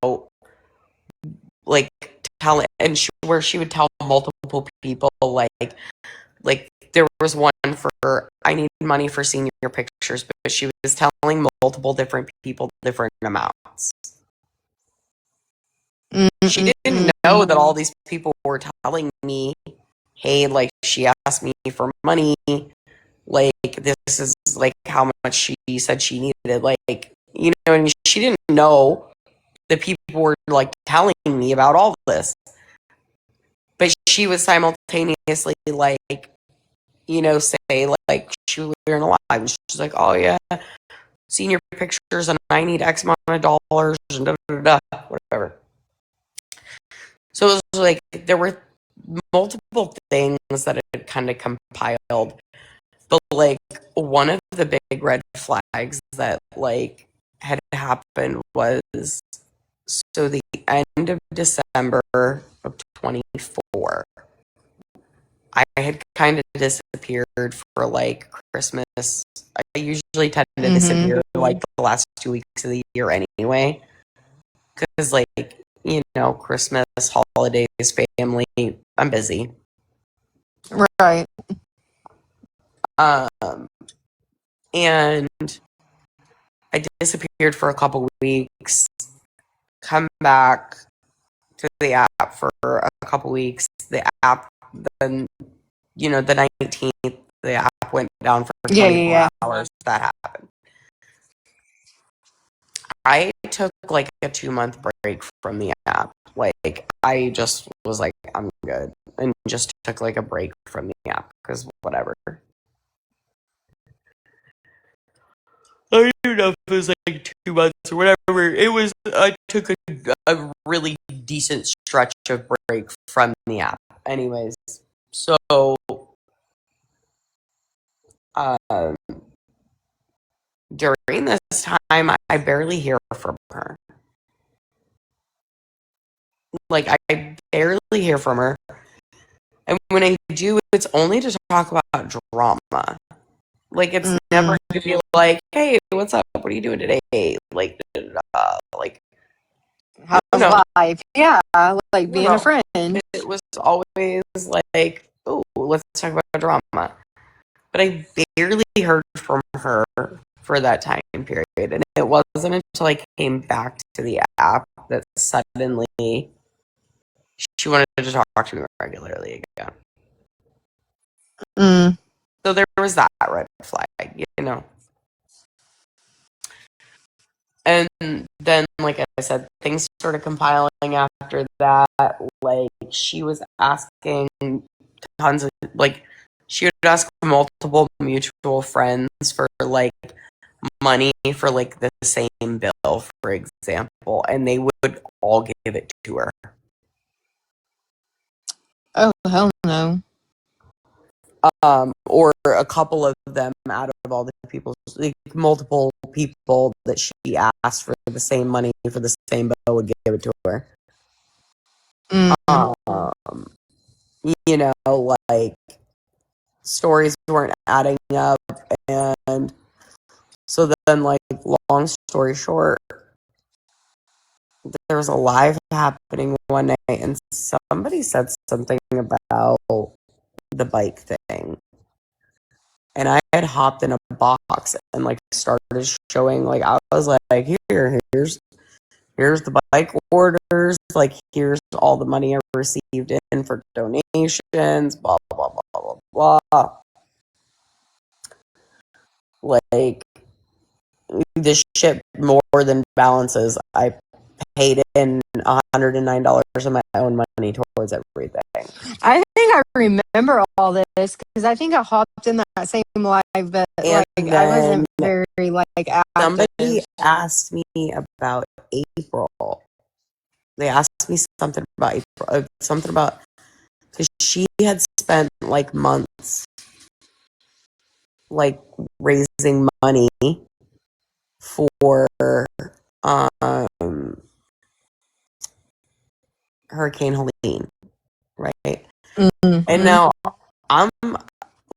like where she would tell multiple people like there was one for I need money for senior pictures, but she was telling multiple different people different amounts. She didn't know that all these people were telling me, hey, like she asked me for money, like this is like how much she said she needed, like, you know, and she didn't know that people were like telling me about all this, but she was simultaneously like, you know, say like she was in a lie, and she's like, oh yeah, senior pictures and I need X amount of dollars and da da da, whatever. So it was like there were multiple things that had kind of compiled, but like one of the big red flags that like had happened was, so the end of December of 24, I had kind of disappeared for like Christmas. I usually tend to disappear like the last 2 weeks of the year anyway, because like, you know, Christmas, holidays, family, I'm busy. Right. And I disappeared for a couple weeks, come back to the app for a couple weeks. The app, then, you know, the 19th, the app went down for 24 hours. That happened. I took like a 2-month break from the app. Like, I just was like, I'm good. And just took like a break from the app because whatever. I don't know if it was like 2 months or whatever. It was, I took a really decent stretch of break from the app. Anyways, so, during this time, I barely hear from her. Like, I barely hear from her. And when I do, it's only to talk about drama. Like, it's never to be like, hey, what's up? What are you doing today? Like, like, How's life? Yeah, like being a friend. It was always like, oh, let's talk about drama. But I barely heard from her for that time period. And it wasn't until I came back to the app that suddenly she wanted to talk to me regularly again. So there was that red flag, you know. And then, like I said, things started compiling after that. Like, she was asking tons of, like, she would ask multiple mutual friends for, like, money for, like, the same bill, for example, and they would all give it to her. Oh, hell no. Or a couple of them out of all the people, like, multiple people that she asked for the same money for the same bill would give it to her. You know, like, stories weren't adding up, and so then, like, long story short, there was a live happening one night, and somebody said something about the bike thing. And I had hopped in a box and, like, started showing, like, I was like, here's the bike orders, like, here's all the money I received in for donations, blah, blah, blah, blah, blah, blah. Like, this shit more than balances. I paid in $109 of my own money towards everything. I think I remember all this because I think I hopped in that same live, but And like I wasn't very like active. Somebody asked me about April. They asked me something about April, something about, because she had spent like months like raising money for Hurricane Helene, right? Mhm. And now I'm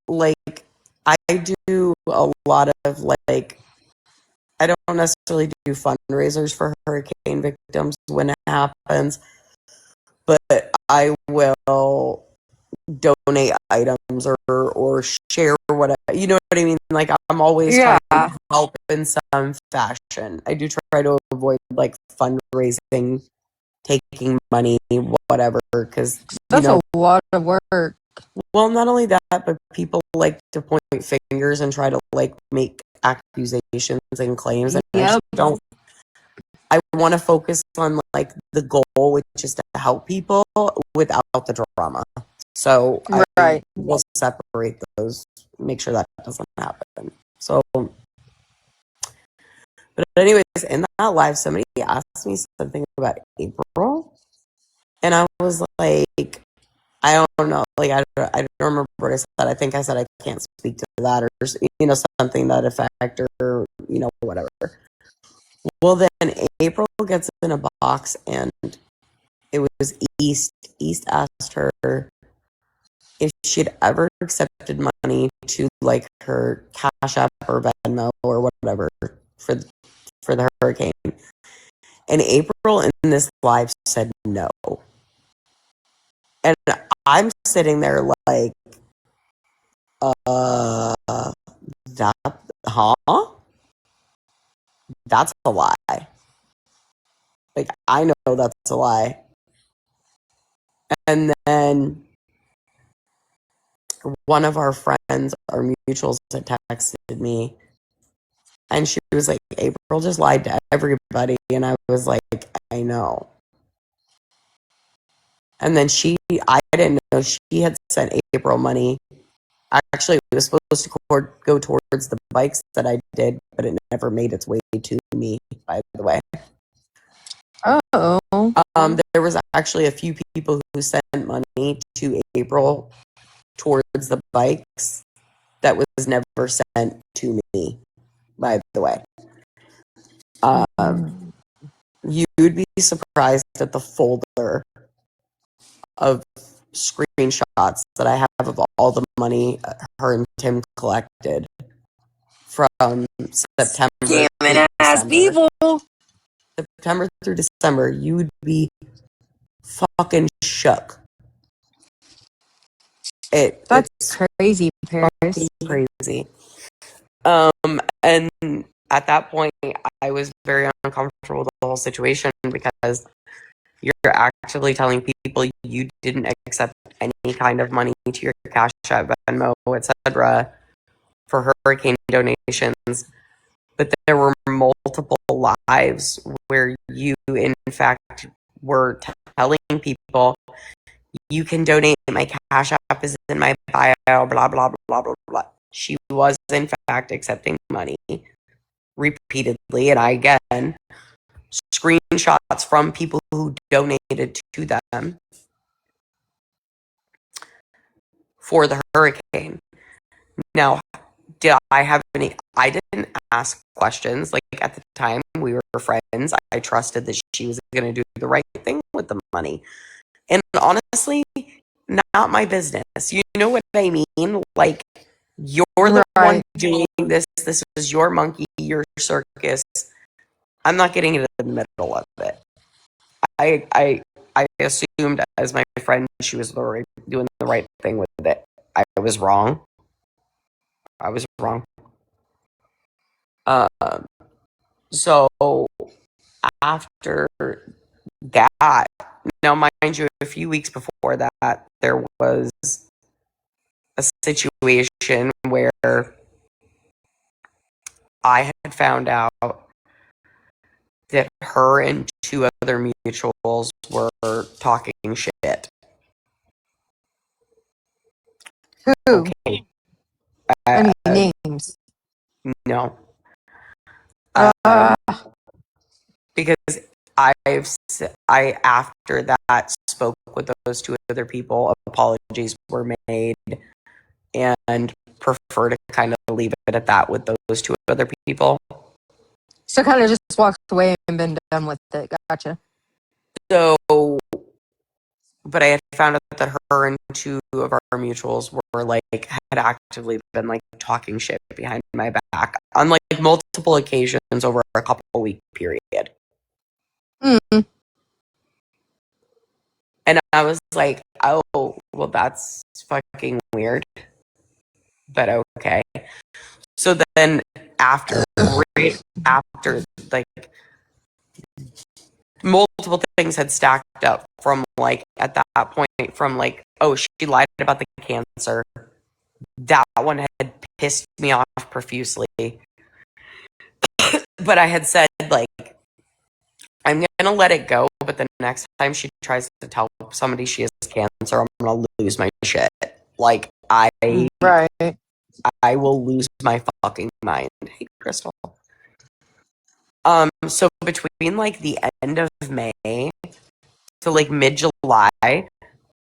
like, I do a lot of like, I don't necessarily do fundraisers for hurricane victims when it happens, but I will donate items or share whatever, you know what I mean? Like, I'm always Yeah. trying to help in some fashion. I do try to avoid like fundraising, taking money, whatever, because That's a lot of work. well, not only that, but people like to point fingers and try to like make accusations and claims, and I Yep. just don't. I want to focus on like the goal, which is to help people without the drama. So I Right. will separate those, make sure that doesn't happen. So, but anyways, in that live, somebody asked me something about April, and I was like, I don't know, like I don't remember what I said. I think I said I can't speak to that, or you know, something that effect, or you know, whatever. Well, then April gets in a box, and it was East. East asked her if she'd ever accepted money to like her Cash App or Venmo or whatever for the hurricane. And April in this live said no. And I'm sitting there like, that, huh? That's a lie. Like, I know that's a lie. And then one of our friends, our mutuals, had texted me, and she was like, April just lied to everybody. And I was like, I know. And then I didn't know she had sent April money. Actually, it was supposed to go towards the bikes that I did, but it never made its way to me, by the way. Oh. There was actually a few people who sent money to April towards the bikes that was never sent to me, by the way. You'd be surprised at the folder of screenshots that I have of all the money her and Tim collected from September Scamming ass December. people. September through December, you'd be fucking shook. That's It's crazy, Paris. fucking crazy. And at that point, I was very uncomfortable with the whole situation because you're actively telling people you didn't accept any kind of money to your Cash App, Venmo, etc. for hurricane donations. But there were multiple lives where you, in fact, were telling people, you can donate, my Cash App is in my bio, blah, blah, blah, blah, blah, blah. She was, in fact, accepting money repeatedly, and I, again, screenshots from people who donated to them for the hurricane. Now, did I have any? I didn't ask questions. Like, at the time, we were friends. I trusted that she was going to do the right thing with the money. And honestly, not my business. You know what I mean? Like, you're the one doing this. This is your monkey, your circus. I'm not getting into the middle of it. I assumed as my friend she was doing the right thing with it. I was wrong. I was wrong. So after that, now mind you, a few weeks before that, there was a situation where I had found out that her and two other mutuals were talking shit. Who? Okay. Any names? No. Uh, Because I after that spoke with those two other people. Apologies were made, and prefer to kind of leave it at that with those two other people. So kind of just walked away and been done with it. Gotcha. So, but I had found out that her and two of our mutuals were like had actively been like talking shit behind my back on like multiple occasions over a couple week period. Mm. And I was like, oh, well, that's fucking weird. But okay. So then right after, like, multiple things had stacked up from, like, at that point, from, like, oh, she lied about the cancer. That one had pissed me off profusely. But I had said, like, I'm going to let it go, but the next time she tries to tell somebody she has cancer, I'm going to lose my shit. Like, Right. I will lose my fucking mind. Hey, Crystal. So between, like, the end of May to, like, mid-July,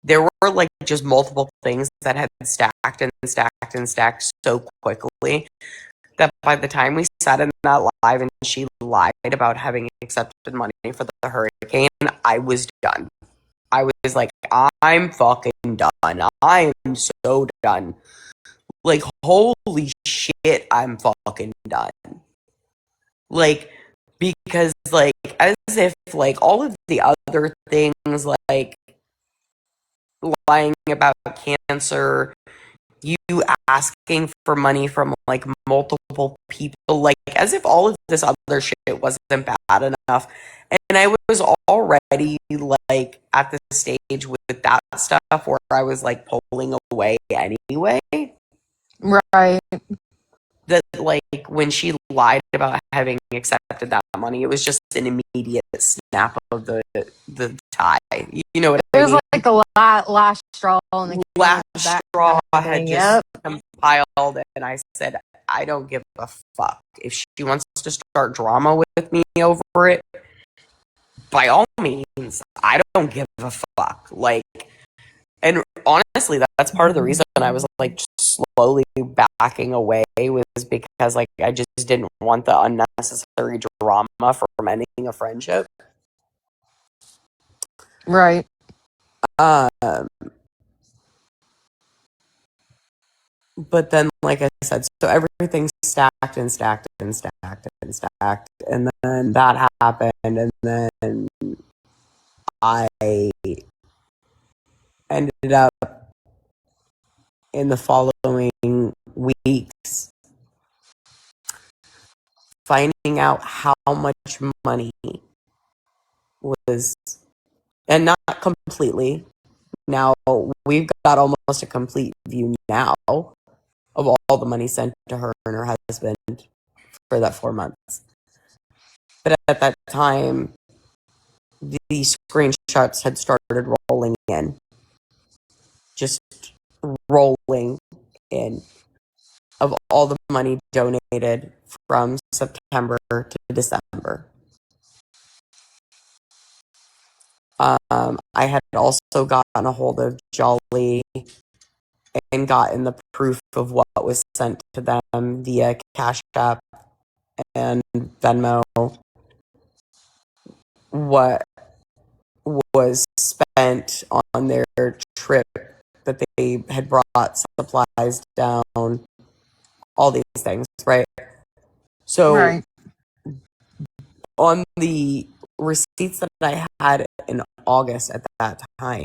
there were, like, just multiple things that had stacked and stacked and stacked so quickly that by the time we sat in that live and she lied about having accepted money for the hurricane, I was done. I was like, I'm fucking done. I am so done. Like, holy shit, I'm fucking done. Like, because, like, as if, like, all of the other things, like, lying about cancer, you asking for money from, like, multiple people, like, as if all of this other shit wasn't bad enough. And I was already, like, at the stage with that stuff where I was, like, pulling away anyway. Right. That, like, when she lied about having accepted that money, it was just an immediate snap of the tie. You know what It I was mean? like the last straw on the Last that straw kind of had thing. just Yep. compiled, and I said, I don't give a fuck. If she wants to start drama with me over it, by all means, I don't give a fuck. Like, and honestly, that's part of the reason I was, like, slowly backing away, was because, like, I just didn't want the unnecessary drama from ending a friendship. Right. But then, like I said, so everything stacked and stacked and stacked and stacked, and then that happened, and then I ended up in the following weeks finding out how much money was, and not completely. Now we've got almost a complete view now of all the money sent to her and her husband for that 4 months. But at that time, the screenshots had started rolling in. Just rolling in of all the money donated from September to December. I had also gotten a hold of Jolly and gotten the proof of what was sent to them via Cash App and Venmo, what was spent on their trip that they had brought supplies down, all these things, right? So Right. on the receipts that I had in August at that time,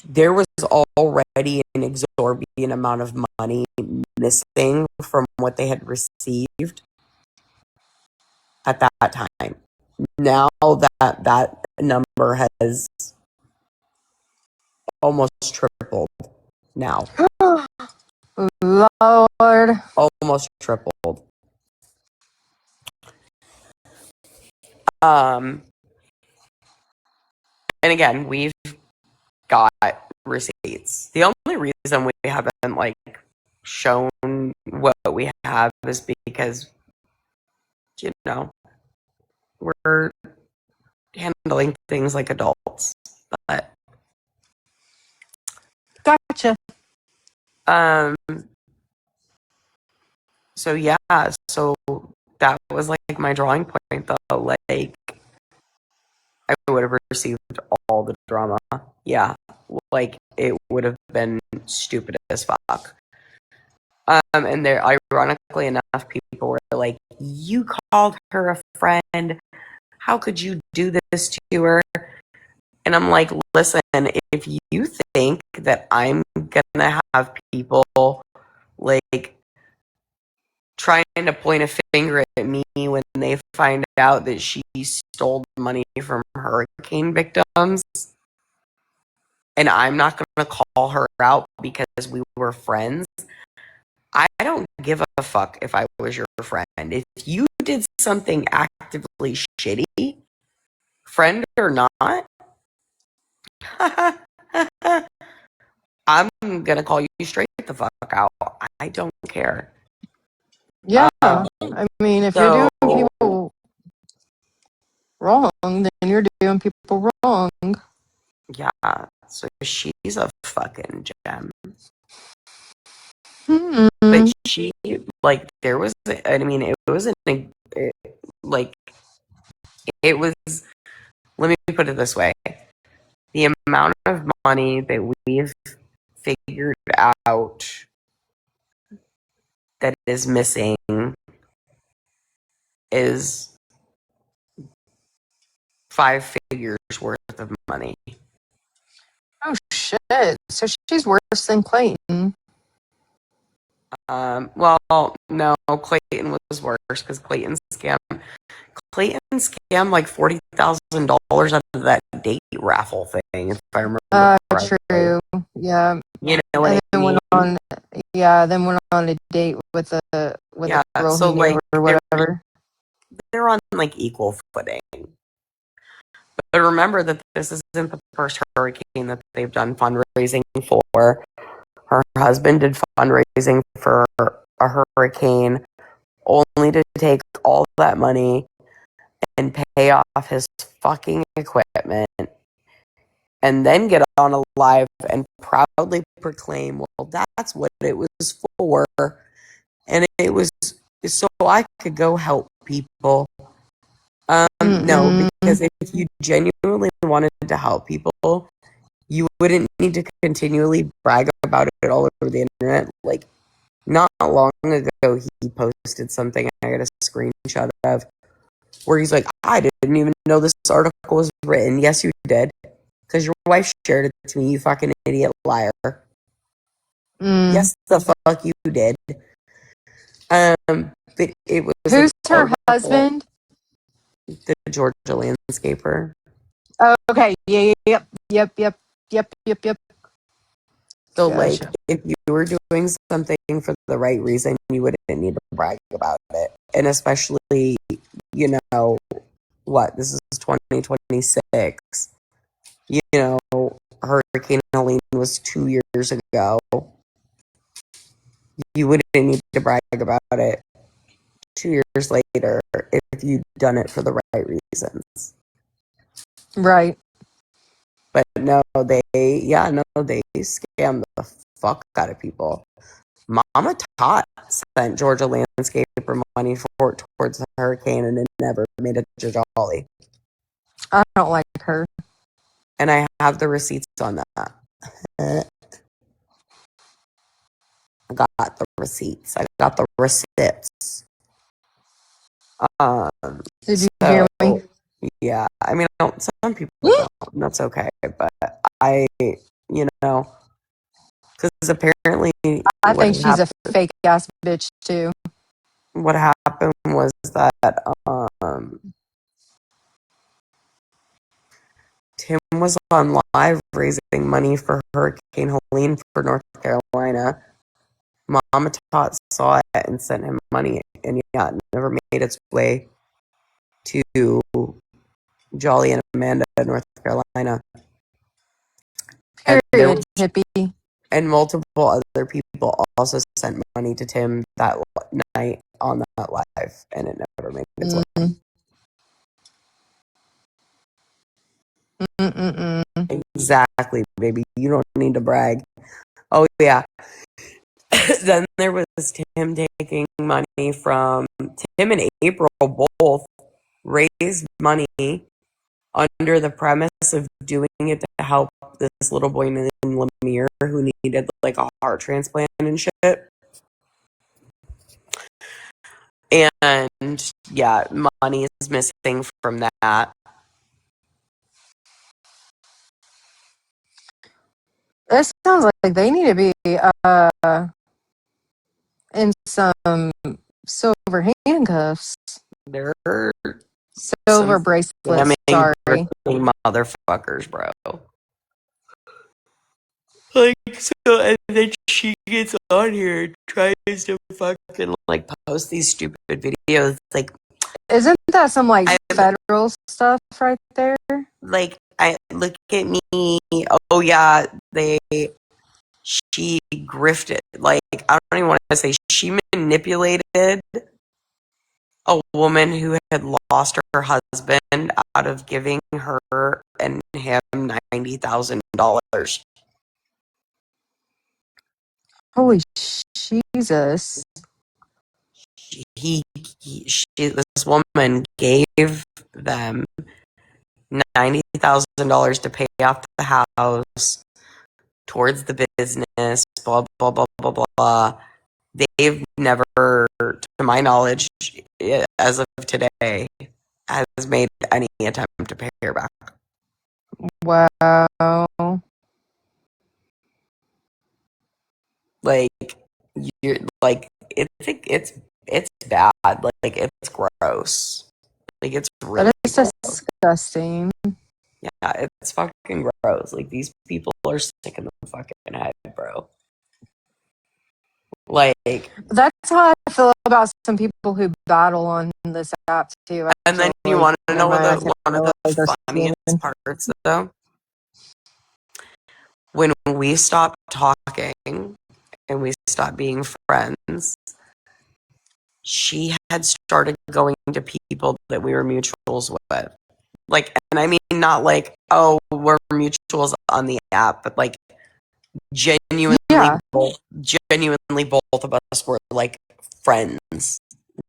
there was already an exorbitant amount of money missing from what they had received at that time. Now that number has almost tripled now. Lord. Almost tripled. And again, we've got receipts. The only reason we haven't, like, shown what we have is because, you know, we're handling things like adults. But Gotcha. so yeah, so that was like my drawing point though. Like I would have received all the drama. Yeah. Like it would have been stupid as fuck. And there, ironically enough, people were like, "You called her a friend. How could you do this to her?" And I'm like, "Listen, if you think that I'm gonna have people like trying to point a finger at me when they find out that she stole money from hurricane victims, and I'm not gonna call her out because we were friends," I don't give a fuck if I was your friend. If you did something actively shitty, friend or not, I'm gonna call you straight the fuck out. I don't care. Yeah. I mean, if you're doing people wrong, then you're doing people wrong. Yeah, so she's a fucking gem. But she, like, there was, I mean, it wasn't, like, it was, let me put it this way. The amount of money that we've figured out that is missing is 5 figures worth of money. Oh shit! So she's worse than Clayton. Well, no, Clayton was worse because Clayton scammed like $40,000 out of that date raffle thing, if I remember correctly. True. Yeah. You know what And I then mean? then went on a date with a girl so he knew like or whatever. they're on like equal footing. But remember that this isn't the first hurricane that they've done fundraising for. Her husband did fundraising for a hurricane only to take all that money and pay off his fucking equipment and then get on a live and proudly proclaim, well, that's what it was for. And it was so I could go help people. No, because if you genuinely wanted to help people, you wouldn't need to continually brag about it all over the internet. Like, not long ago, he posted something I got a screenshot of where he's like, I didn't even know this article was written. Yes, you did. Because your wife shared it to me, you fucking idiot liar. Yes, the fuck you did. But it was Who's her husband? The Georgia landscaper. Oh, okay. Yeah. Yep. So, Gotcha. like, if you were doing something for the right reason, you wouldn't need to brag about it. And especially, you know, this is 2026. You know, Hurricane Helene was 2 years ago. You wouldn't need to brag about it 2 years later if you'd done it for the right reasons. Right. But no, they scam the fuck out of people. Mama Tot sent Georgia landscaper money towards the hurricane and it never made it to Jolly. I don't like her. And I have the receipts on that. I got the receipts. I got the receipts. Did you hear me? Yeah, I mean, some people don't, and that's okay. But I, because apparently, I think she's a fake ass bitch too. What happened was that Tim was on live raising money for Hurricane Helene for North Carolina. Mama Tot saw it and sent him money, and yeah, it never made its way to Jolly and Amanda, North Carolina. Period, hippie. And multiple other people also sent money to Tim that night on that live, and it never made its way. Mm-mm-mm. Exactly, baby. You don't need to brag. Oh yeah. Then there was Tim taking money from Tim and April both raised money under the premise of doing it to help this little boy named Lemire who needed like a heart transplant and shit. And yeah, money is missing from that. It sounds like they need to be in some silver handcuffs, They're silver some bracelets. damning, Sorry. thrifting motherfuckers, bro. Like, so, and then she gets on here and tries to fucking, like, post these stupid videos. Like, Isn't that some like I federal stuff right there? I look at me. Oh, yeah, she grifted. Like, I don't even want to say she manipulated a woman who had lost her husband out of giving her and him $90,000. Holy Jesus. This woman gave them $90,000 to pay off the house towards the business, blah, blah, blah, blah, blah. They've never, to my knowledge, as of today, has made any attempt to pay her back. Wow. Like, you're like, it's bad. Like, it's gross. Like, it's really That is gross. disgusting. Yeah, it's fucking gross. Like, these people are sick in the fucking head, bro. Like, That's how I feel about some people who battle on this app too. and then you want to know one of the funniest parts, though? When we stopped talking and we stopped being friends, she had started going to people that we were mutuals with. Like, and I mean, not like, oh, we're mutuals on the app, but like, genuinely, genuinely both of us were like friends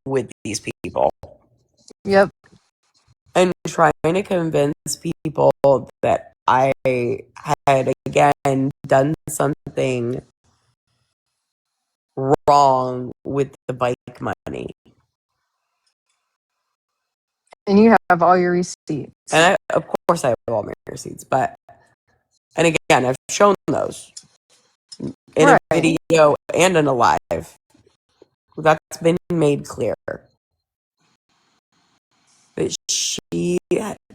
with these people. Yep. And trying to convince people that I had again done something wrong with the bike money. And you have all your receipts. And of course I have all my receipts, but, and again, I've shown those in a video and in a live. That's been made clear. But she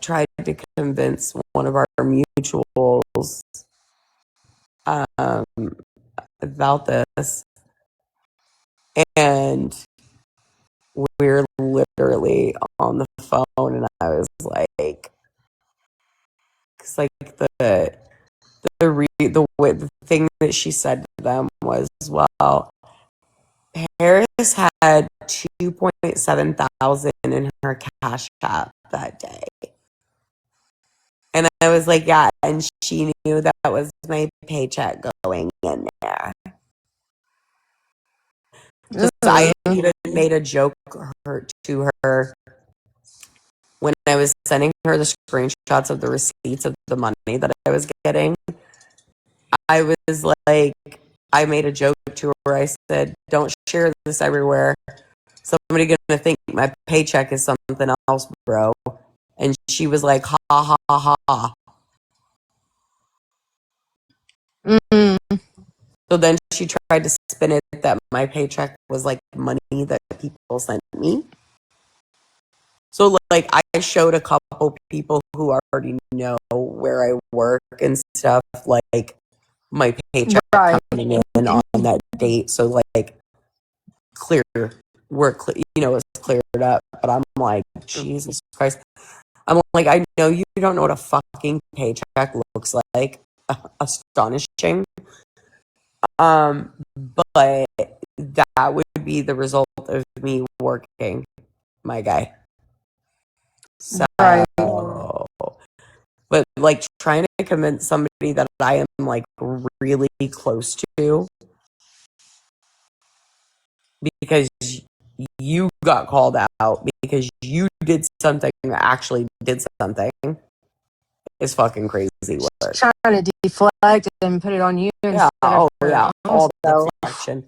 tried to convince one of our mutuals about this. And we're literally on the phone, and I was like, because like the thing that she said to them was, well, Harris had 2.7 thousand in her cash app that day. And I was like, yeah, and she knew that was my paycheck going in there. Just, I even made a joke to her when I was sending her the screenshots of the receipts of the money that I was getting. I was like, I made a joke to her. I said, don't share this everywhere. Somebody gonna think my paycheck is something else, bro. And she was like, ha ha ha ha. Mm-hmm. So then she tried to spin it that my paycheck was like money that people sent me. So like I showed a couple people who already know where I work and stuff, like my paycheck coming in on that date. So like clear, it's cleared up. But I'm like, Jesus Christ. I'm like, I know you don't know what a fucking paycheck looks like. Astonishing. But that would be the result of me working, my guy. So But like trying to convince somebody that I am like really close to because you got called out because you did something that actually did something is fucking crazy work. Trying to deflect and put it on you Yeah, instead of her own all self. deflection.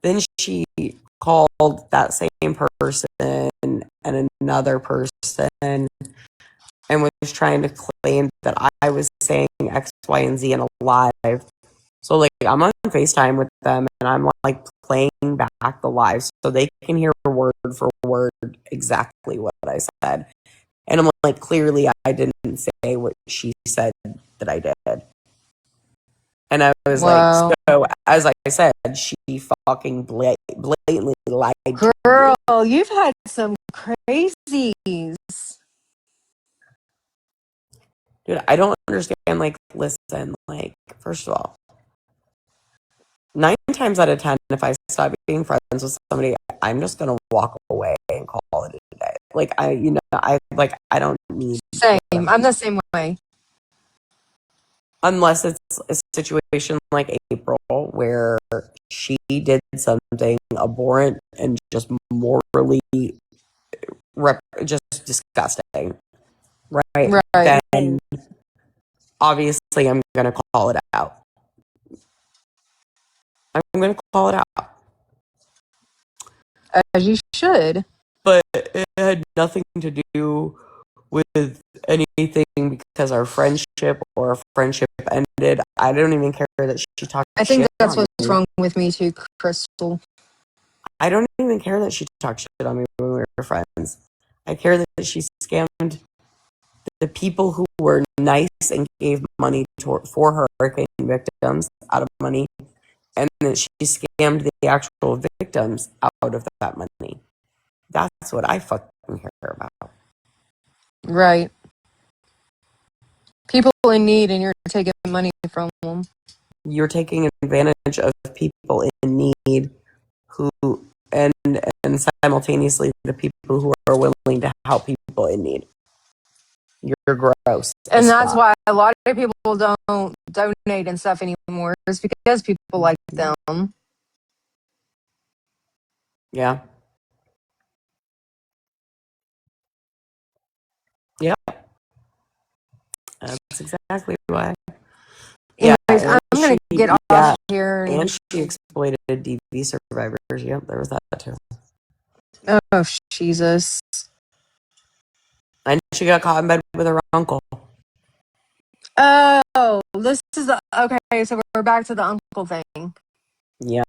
Then she called that same person and another person and was trying to claim that I was saying X, Y, and Z in a live. So like I'm on FaceTime with them and I'm like playing back the live so they can hear word for word exactly what I said. And I'm like, clearly I didn't say what she said that I did. And I was Wow. like, so as I said, she fucking blatantly lied to me. Girl, you've had some crazies. Dude, I don't understand. Like, listen, like, first of all, 9 times out of 10, if I stop being friends with somebody, I'm just gonna walk away and call it a day. Like, I don't need. Same. I'm the same way. Unless it's a situation like April where she did something abhorrent and just morally just disgusting, right? Right. Then obviously I'm gonna call it out. I'm gonna call it out. As you should. But it had nothing to do with anything because our friendship ended. I don't even care that she talked I think shit that's on what's me. wrong with me too, Crystal. I don't even care that she talked shit on me when we were friends. I care that she scammed the people who were nice and gave money for her hurricane victims out of money, and that she scammed the actual victims out of that money. That's what I fucking care about. Right. People in need and you're taking money from them. You're taking advantage of people in need who and simultaneously the people who are willing to help people in need. You're gross. And that's why a lot of people don't donate and stuff anymore. It's because people like them. Yeah. Yeah. That's exactly why. Anyways, Yeah, I'm going to get off here. And she exploited DV survivors. Yep, there was that too. Oh, Jesus. And she got caught in bed with her uncle. Oh, this is the... Okay, so we're back to the uncle thing. Yeah.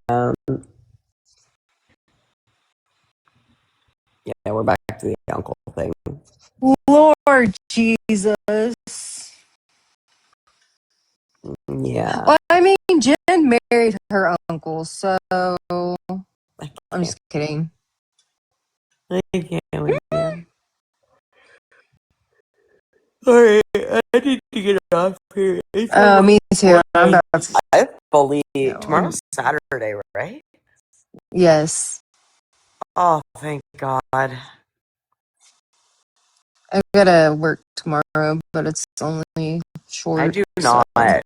Yeah, we're back to the uncle thing. Lord Jesus. Yeah. Well, I mean, Jen married her uncle, so I'm just kidding. I can't with you. Alright, I need to get off here. Me too. I'm about to... I believe tomorrow's Saturday, right? Yes. Oh, thank God. I gotta work tomorrow, but it's only short. I do not. I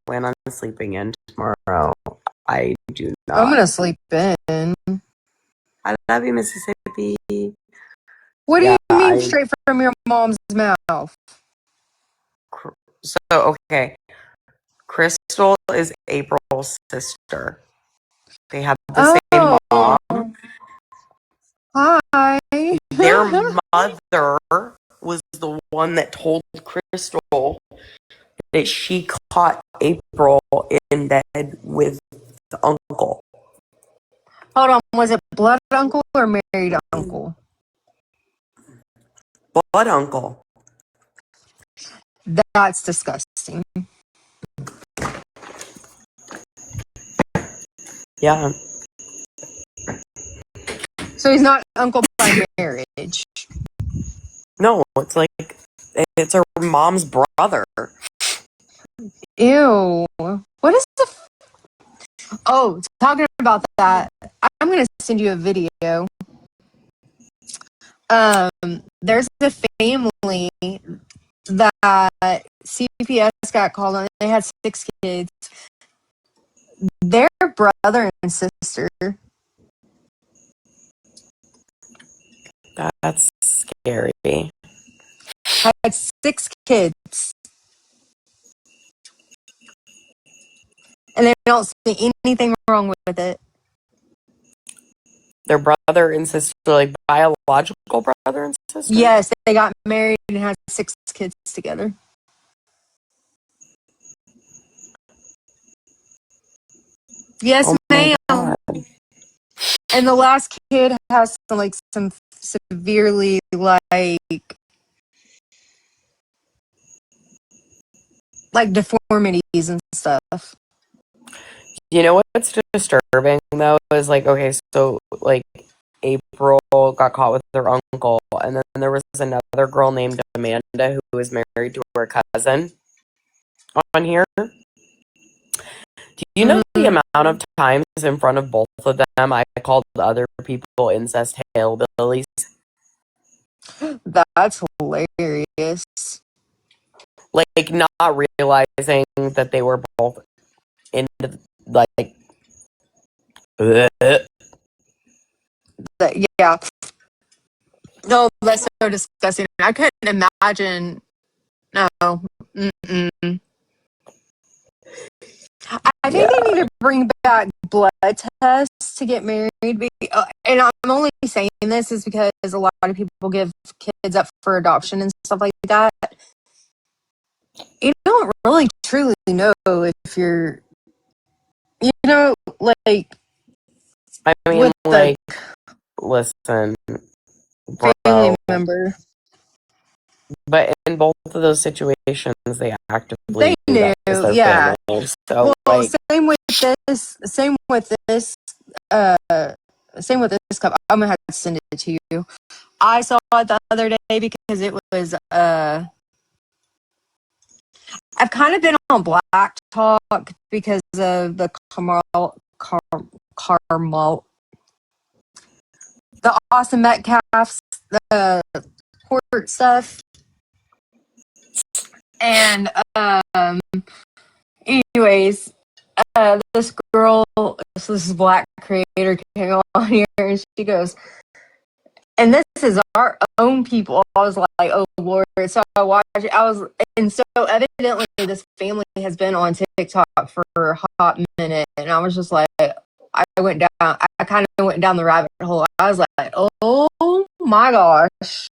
plan on sleeping in tomorrow. I do not. I'm gonna sleep in. I love you, Mississippi. What do you mean straight from your mom's mouth? So, okay. Crystal is April's sister. They have the same mom. Hi. Their mother was the one that told Crystal that she caught April in bed with the uncle. Hold on, was it blood uncle or married uncle? Blood uncle. That's disgusting. Yeah. So he's not uncle by marriage. No, it's her mom's brother. Ew. What is the... Oh, talking about that, I'm going to send you a video. There's a family that CPS got called on. They had 6 kids. Their brother and sister. That's scary. Had 6 kids. And they don't see anything wrong with it. Their brother and sister, like biological brother and sister? Yes, they got married and had 6 kids together. Yes, Oh my ma'am. God. And the last kid has some severely like deformities and stuff. You know what's disturbing though is like, okay, so like April got caught with her uncle, and then there was another girl named Amanda who was married to her cousin on here. Do you know the amount of times in front of both of them I called other people incest hillbillies? That's hilarious. Like not realizing that they were both into like Yeah. No, that's so disgusting. I couldn't imagine. No. Mm-mm. I think they need to bring back blood tests to get married. And I'm only saying this is because a lot of people give kids up for adoption and stuff like that. You don't really truly know if you're, like I mean, with like, the listen, family bro. member. But in both of those situations, they actively They do that as knew, their yeah. family. So, Well, like, same with this. Same with this. Same with this cup. I'm gonna have to send it to you. I saw it the other day because it was. I've kind of been on Black Talk because of the Carmel, the Austin Metcalfs, the court stuff, and anyways, this girl, this black creator came on here and she goes, and this is our own people. I was like, oh Lord. So I watched it. And so evidently this family has been on TikTok for a hot minute. And I was just like, I kind of went down the rabbit hole. I was like, oh my gosh.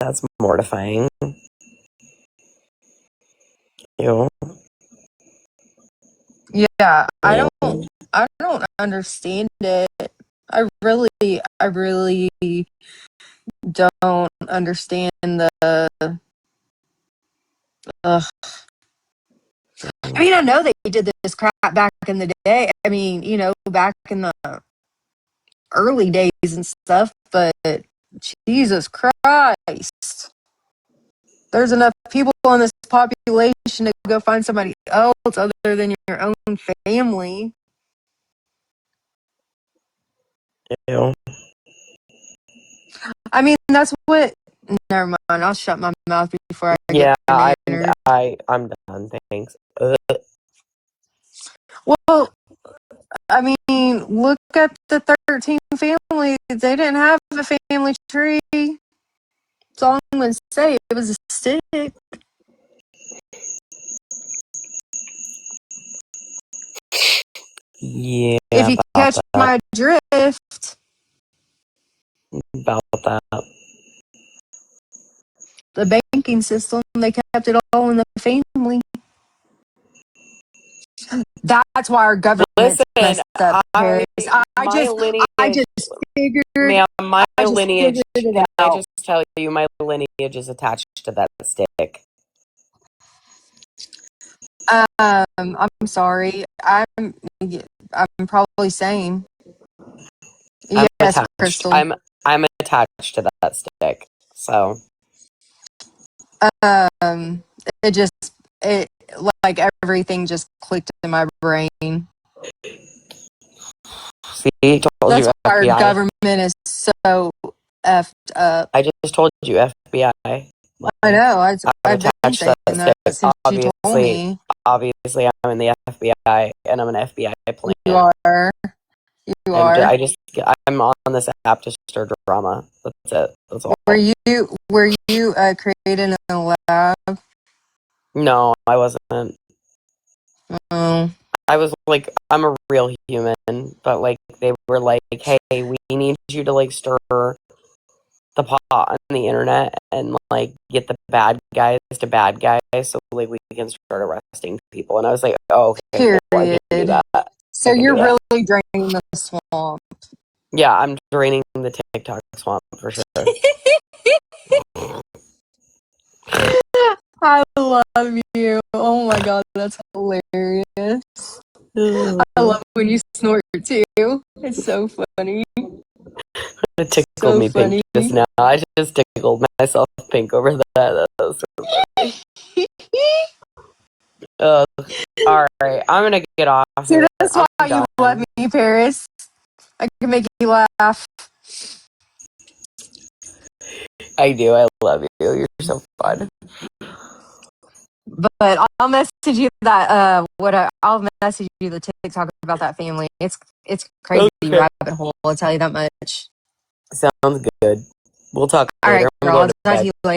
that's mortifying. Ew. Yeah, I don't understand it. I really don't understand the. I mean, I know they did this crap back in the day. I mean, back in the early days and stuff. But Jesus Christ, there's enough people in this population to go find somebody else other than your own family. Ew. I mean, that's what. Never mind. I'll shut my mouth before I Yeah, get mannered. I'm done. Thanks. Well, I mean, look at the 13 family. They didn't have a family tree. That's all I'm going to say. It was a stick. Yeah, If you catch my drift, about that. the banking system, they kept it all in the family. That's why our government's messed up, Paris. I just figured. Ma'am, my I just lineage. figured it Can I out. just tell you, my lineage is attached to that stick. I'm sorry. I'm probably sane. I'm Yes, attached. Crystal. I'm attached to that stick. So It like everything just clicked in my brain. see, told That's you why our FBI. government is so effed up. I just told you FBI. I know. I've been attached saying that that stick. since you told me. Obviously, I'm in the FBI, and I'm an FBI plant. You are. You are. I'm on this app to stir drama. That's it. That's all. Were you created in a lab? No, I wasn't. Oh. I was like, I'm a real human, but like they were like, hey, we need you to like stir the pot on the internet and like get the bad guys to bad guys so like we can start arresting people. And I was like, oh, okay, cool, I can do Period. that. So I can you're do that. really draining the swamp. Yeah, I'm draining the TikTok swamp for sure. I love you. Oh my god, that's hilarious. I love when you snort too. It's so funny. It tickled So me funny. pink just now. I just tickled myself pink over that. That was so funny. All right, I'm gonna get off. See, Here. that's I'm why you done. love me, Paris. I can make you laugh. I do. I love you. You're so fun. But I'll message you that I'll message you the TikTok about that family. It's crazy Okay. rabbit hole. I'll tell you that much. Sounds good. We'll talk All later. right, I'm girl. going I'll to talk bed. to you later.